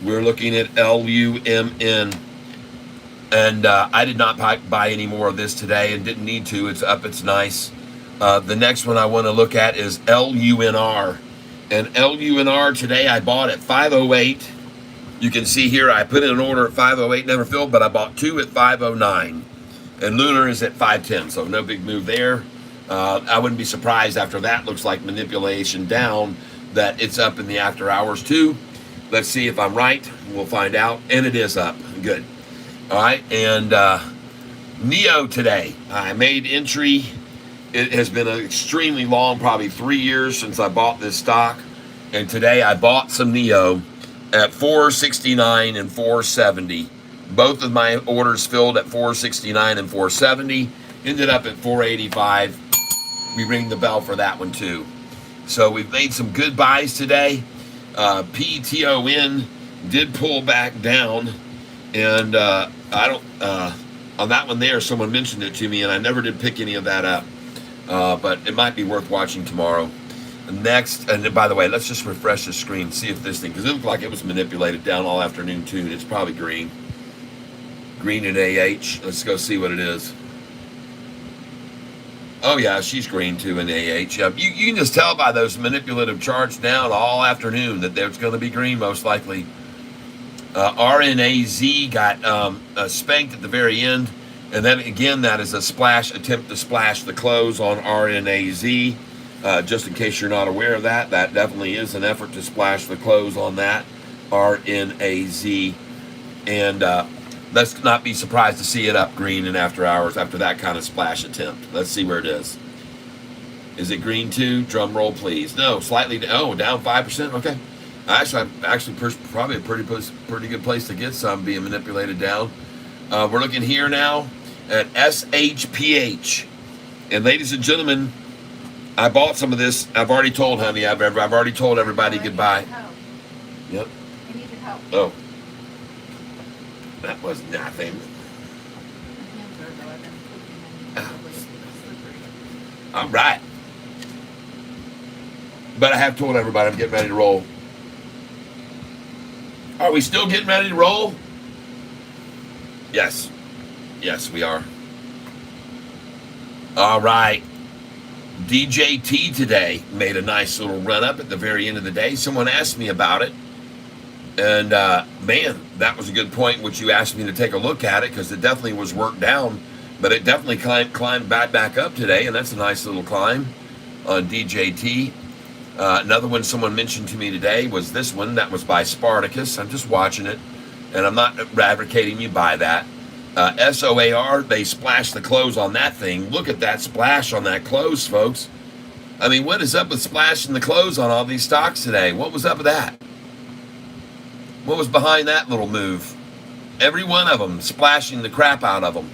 We're looking at LUMN. And I did not buy any more of this today and didn't need to. It's up. It's nice. The next one I want to look at is LUNR. And LUNR today I bought at 508. You can see here I put in an order at 508, never filled, but I bought two at 509. And Lunar is at 510, so no big move there. I wouldn't be surprised after that. Looks like manipulation down, that it's up in the after hours too. Let's see if I'm right. We'll find out. And it is up. Good. All right. And NEO today, I made entry. It has been an extremely long, probably 3 years since I bought this stock. And today I bought some NEO at 469 and 470. Both of my orders filled at 469 and 470. Ended up at 485. We ring the bell for that one too. So we've made some good buys today. PTON did pull back down. And I don't, on that one there, someone mentioned it to me and I never did pick any of that up. But it might be worth watching tomorrow. Next, and by the way, let's just refresh the screen, see if this thing, because it looked like it was manipulated down all afternoon too. It's probably green. Green in AH. Let's go see what it is. Oh yeah, she's green too in AH. You can just tell by those manipulative charts down all afternoon that there's going to be green most likely. RNAZ got spanked at the very end. And then again, that is a attempt to splash the close on RNAZ. Just in case you're not aware of that, that definitely is an effort to splash the close on that. RNAZ. And let's not be surprised to see it up green in after hours after that kind of splash attempt. Let's see where it is. Is it green too? Drum roll, please. No, slightly. Oh, down 5%. Okay. Actually, probably a pretty good place to get some being manipulated down. We're looking here now at SHPH. And ladies and gentlemen, I bought some of this. I've already told, honey. I've already told everybody goodbye. Yep. I need your help. Oh. That was nothing. All right. But I have told everybody I'm getting ready to roll. Are we still getting ready to roll? Yes. Yes, we are. All right. DJT today made a nice little run up at the very end of the day. Someone asked me about it. And, man, that was a good point, which you asked me to take a look at it, because it definitely was worked down. But it definitely climbed back up today, and that's a nice little climb on DJT. Another one someone mentioned to me today was this one. That was by Spartacus. I'm just watching it, and I'm not advocating you buy that. SOAR, they splashed the close on that thing. Look at that splash on that close, folks. I mean, what is up with splashing the close on all these stocks today? What was up with that? What was behind that little move? Every one of them splashing the crap out of them.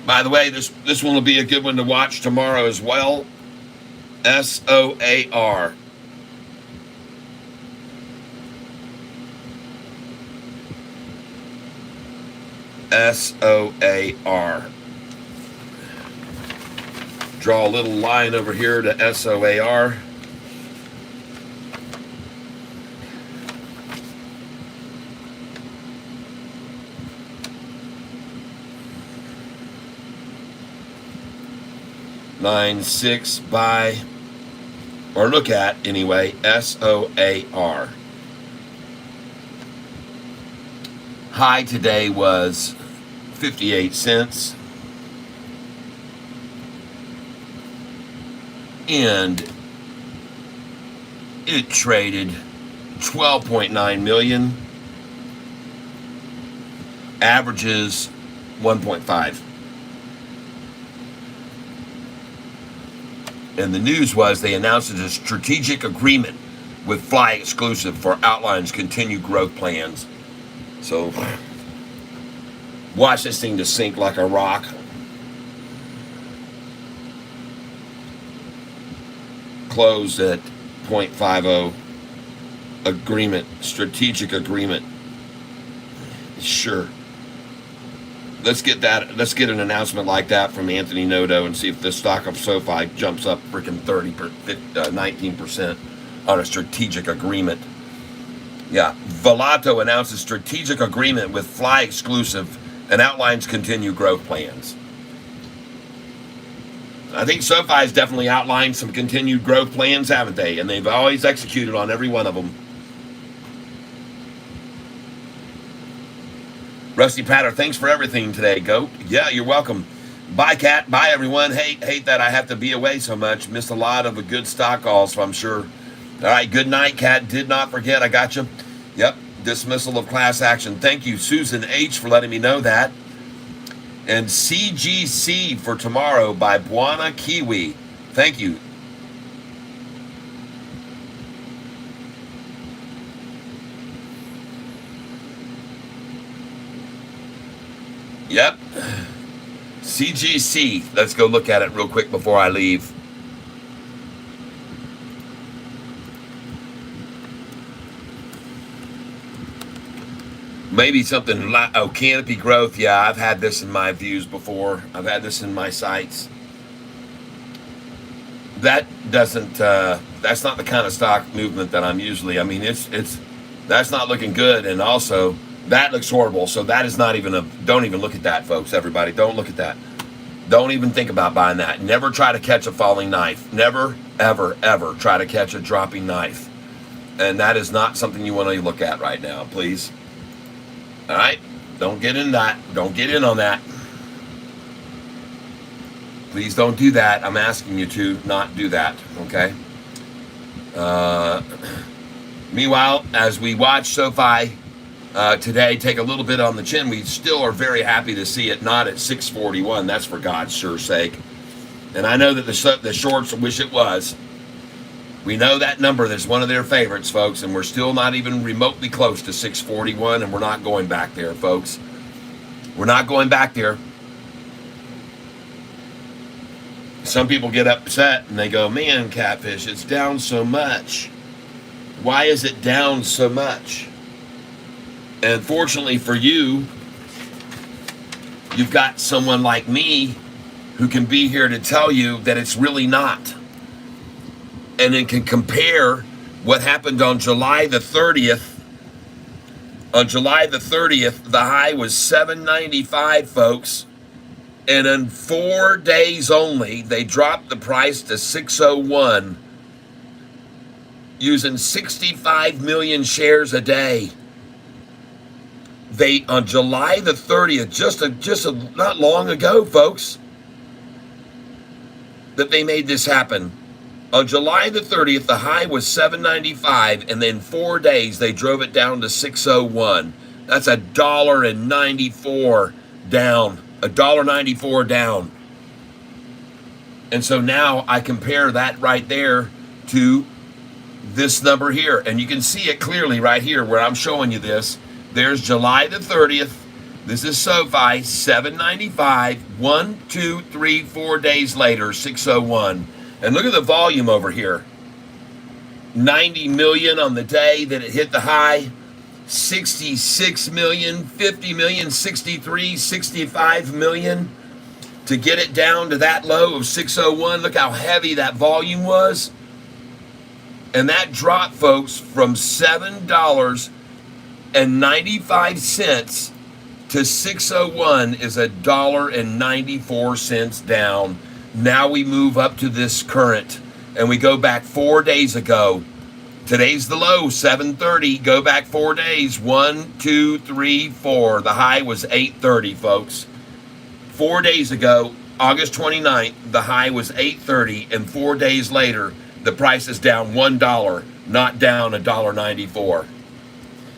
By the way, this one will be a good one to watch tomorrow as well. SOAR. SOAR. Draw a little line over here to SOAR. Line 6 by, or look at anyway, SOAR. High today was 58 cents. And it traded 12.9 million. Averages 1.5. And the news was they announced a strategic agreement with Fly Exclusive for Outline's continued growth plans. So watch this thing to sink like a rock. Closed at 0.50. Agreement, strategic agreement. Sure. Let's get an announcement like that from Anthony Noto and see if the stock of Sofi jumps up freaking 19% on a strategic agreement. Yeah, Volato announced a strategic agreement with Fly Exclusive and outlines continued growth plans. I think Sofi has definitely outlined some continued growth plans, haven't they? And they've always executed on every one of them. Rusty Patter, thanks for everything today, Goat. Yeah, you're welcome. Bye, Cat. Bye, everyone. Hate that I have to be away so much. Missed a lot of good stock calls, I'm sure. All right, good night, Cat. Did not forget. I got you. Yep, dismissal of class action. Thank you, Susan H., for letting me know that. And CGC for tomorrow by Buona Kiwi. Thank you. Yep. CGC. Let's go look at it real quick before I leave. Maybe something like, oh, canopy growth. Yeah, I've had this in my views before. I've had this in my sites. That doesn't, that's not the kind of stock movement that I'm usually, I mean, that's not looking good. And also, that looks horrible. So that is not even don't even look at that, folks, everybody. Don't look at that. Don't even think about buying that. Never try to catch a falling knife. Never, ever, ever try to catch a dropping knife. And that is not something you want to look at right now, please. All right? Don't get in that. Don't get in on that. Please don't do that. I'm asking you to not do that, okay? Uh, Meanwhile, as we watch SoFi today take a little bit on the chin, we still are very happy to see it not at 641. That's for God's sure sake. And I know that the shorts wish it was. We know that number. That's one of their favorites, folks, and we're still not even remotely close to 641, and we're not going back there, folks. We're not going back there. Some people get upset and they go, man, Catfish, it's down so much. Why is it down so much? And fortunately for you, you've got someone like me who can be here to tell you that it's really not. And it can compare what happened on July the 30th. On July the 30th, the high was 795, folks. And in 4 days only, they dropped the price to 601, using 65 million shares a day. They, on July the 30th, just not long ago, folks, that they made this happen. On July the 30th, the high was 795, and then 4 days they drove it down to 601. That's $1.94 down. $1.94 down. And so now I compare that right there to this number here. And you can see it clearly right here where I'm showing you this. There's July the 30th. This is SoFi, 795. 1, 2, 3, 4 days later, 601. And look at the volume over here. 90 million on the day that it hit the high. 66 million, 50 million, 63, 65 million to get it down to that low of 601. Look how heavy that volume was. And that drop, folks, from $7.95 to 601 is $1.94 down. Now we move up to this current, and we go back 4 days ago. Today's the low, 730. Go back 4 days. 1, 2, 3, 4. The high was 830, folks. 4 days ago, August 29th, the high was 830, and 4 days later, the price is down $1, not down $1.94.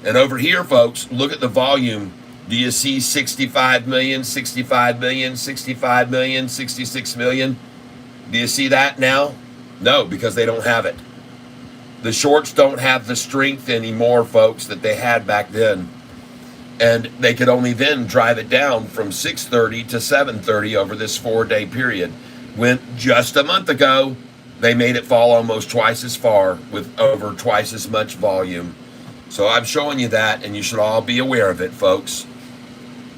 And over here, folks, look at the volume. Do you see 65 million, 65 million, 65 million, 66 million? Do you see that now? No, because they don't have it. The shorts don't have the strength anymore, folks, that they had back then. And they could only then drive it down from 630 to 730 over this 4 day period. When just a month ago, they made it fall almost twice as far with over twice as much volume. So I'm showing you that, and you should all be aware of it, folks.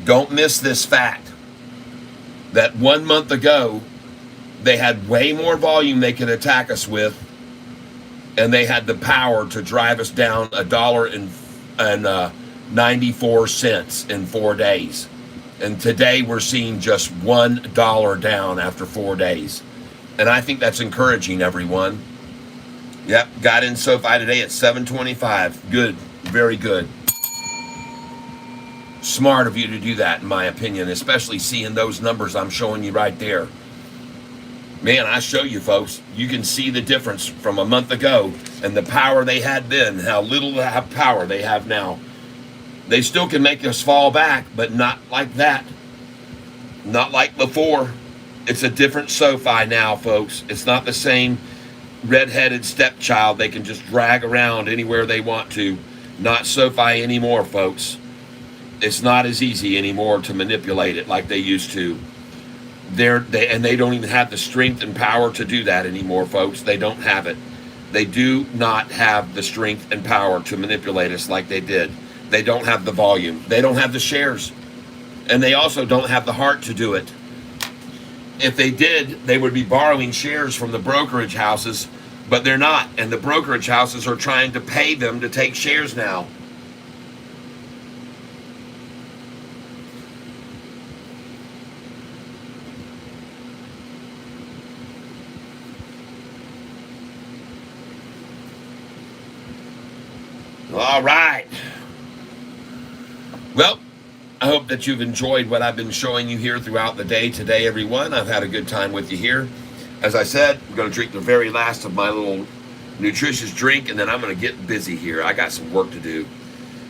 Don't miss this fact that 1 month ago, they had way more volume they could attack us with, and they had the power to drive us down $1.94 in 4 days. And today we're seeing just $1 down after 4 days. And I think that's encouraging, everyone. Yep, got in SoFi today at 725. Good, very good. Smart of you to do that, in my opinion, especially seeing those numbers I'm showing you right there. Man, I show you, folks, you can see the difference from a month ago and the power they had then, how little power they have now. They still can make us fall back, but not like that. Not like before. It's a different SoFi now, folks. It's not the same red-headed stepchild they can just drag around anywhere they want to. Not SoFi anymore, folks. It's not as easy anymore to manipulate it like they used to. They don't even have the strength and power to do that anymore, folks. They don't have it. They do not have the strength and power to manipulate us like they did. They don't have the volume. They don't have the shares. And they also don't have the heart to do it. If they did, they would be borrowing shares from the brokerage houses, but they're not. And the brokerage houses are trying to pay them to take shares now. All right. Well, I hope hope that you've enjoyed what I've been showing you here throughout the day today, everyone. I've had a good time with you here. As I said, I'm going to drink the very last of my little nutritious drink, and then I'm going to get busy here. I got some work to do.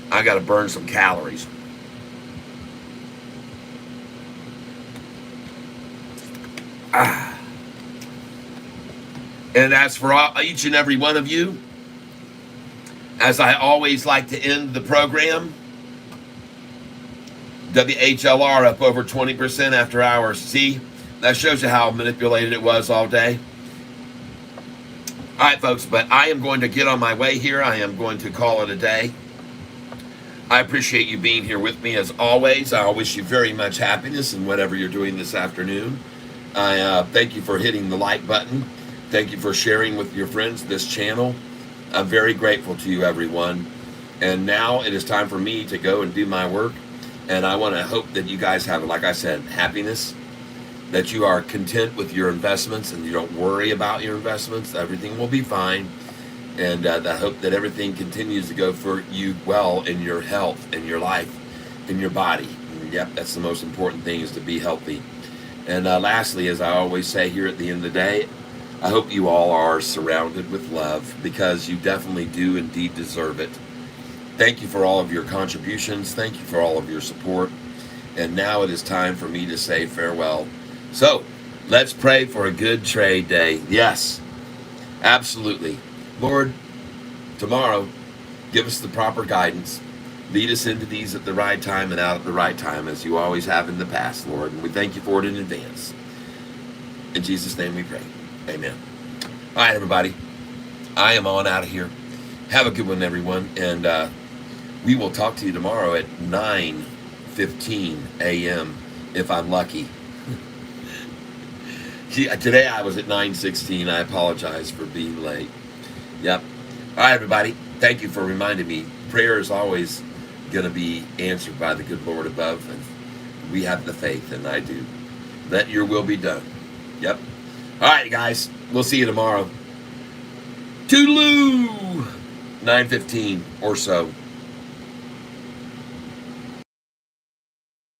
I got to burn some calories. And as for each and every one of you, as I always like to end the program, WHLR up over 20% after hours. See, that shows you how manipulated it was all day. All right, folks, but I am going to get on my way here. I am going to call it a day. I appreciate you being here with me as always. I wish you very much happiness in whatever you're doing this afternoon. I thank you for hitting the like button. Thank you for sharing with your friends this channel. I'm very grateful to you, everyone. And now it is time for me to go and do my work. And I want to hope that you guys have, like I said, happiness, that you are content with your investments and you don't worry about your investments. Everything will be fine. And I hope that everything continues to go for you well in your health, in your life, in your body. And yep, that's the most important thing, is to be healthy. And lastly, as I always say here at the end of the day, I hope you all are surrounded with love, because you definitely do indeed deserve it. Thank you for all of your contributions. Thank you for all of your support. And now it is time for me to say farewell. So let's pray for a good trade day. Yes, absolutely. Lord, tomorrow, give us the proper guidance. Lead us into these at the right time and out at the right time, as you always have in the past, Lord. And we thank you for it in advance. In Jesus' name we pray. Amen. All right, everybody. I am on out of here. Have a good one, everyone. And we will talk to you tomorrow at 9:15 a.m. if I'm lucky. Today I was at 9:16. I apologize for being late. Yep. All right, everybody. Thank you for reminding me. Prayer is always going to be answered by the good Lord above. And we have the faith, and I do. Let your will be done. Yep. All right, guys. We'll see you tomorrow. Toodaloo! 9:15 or so.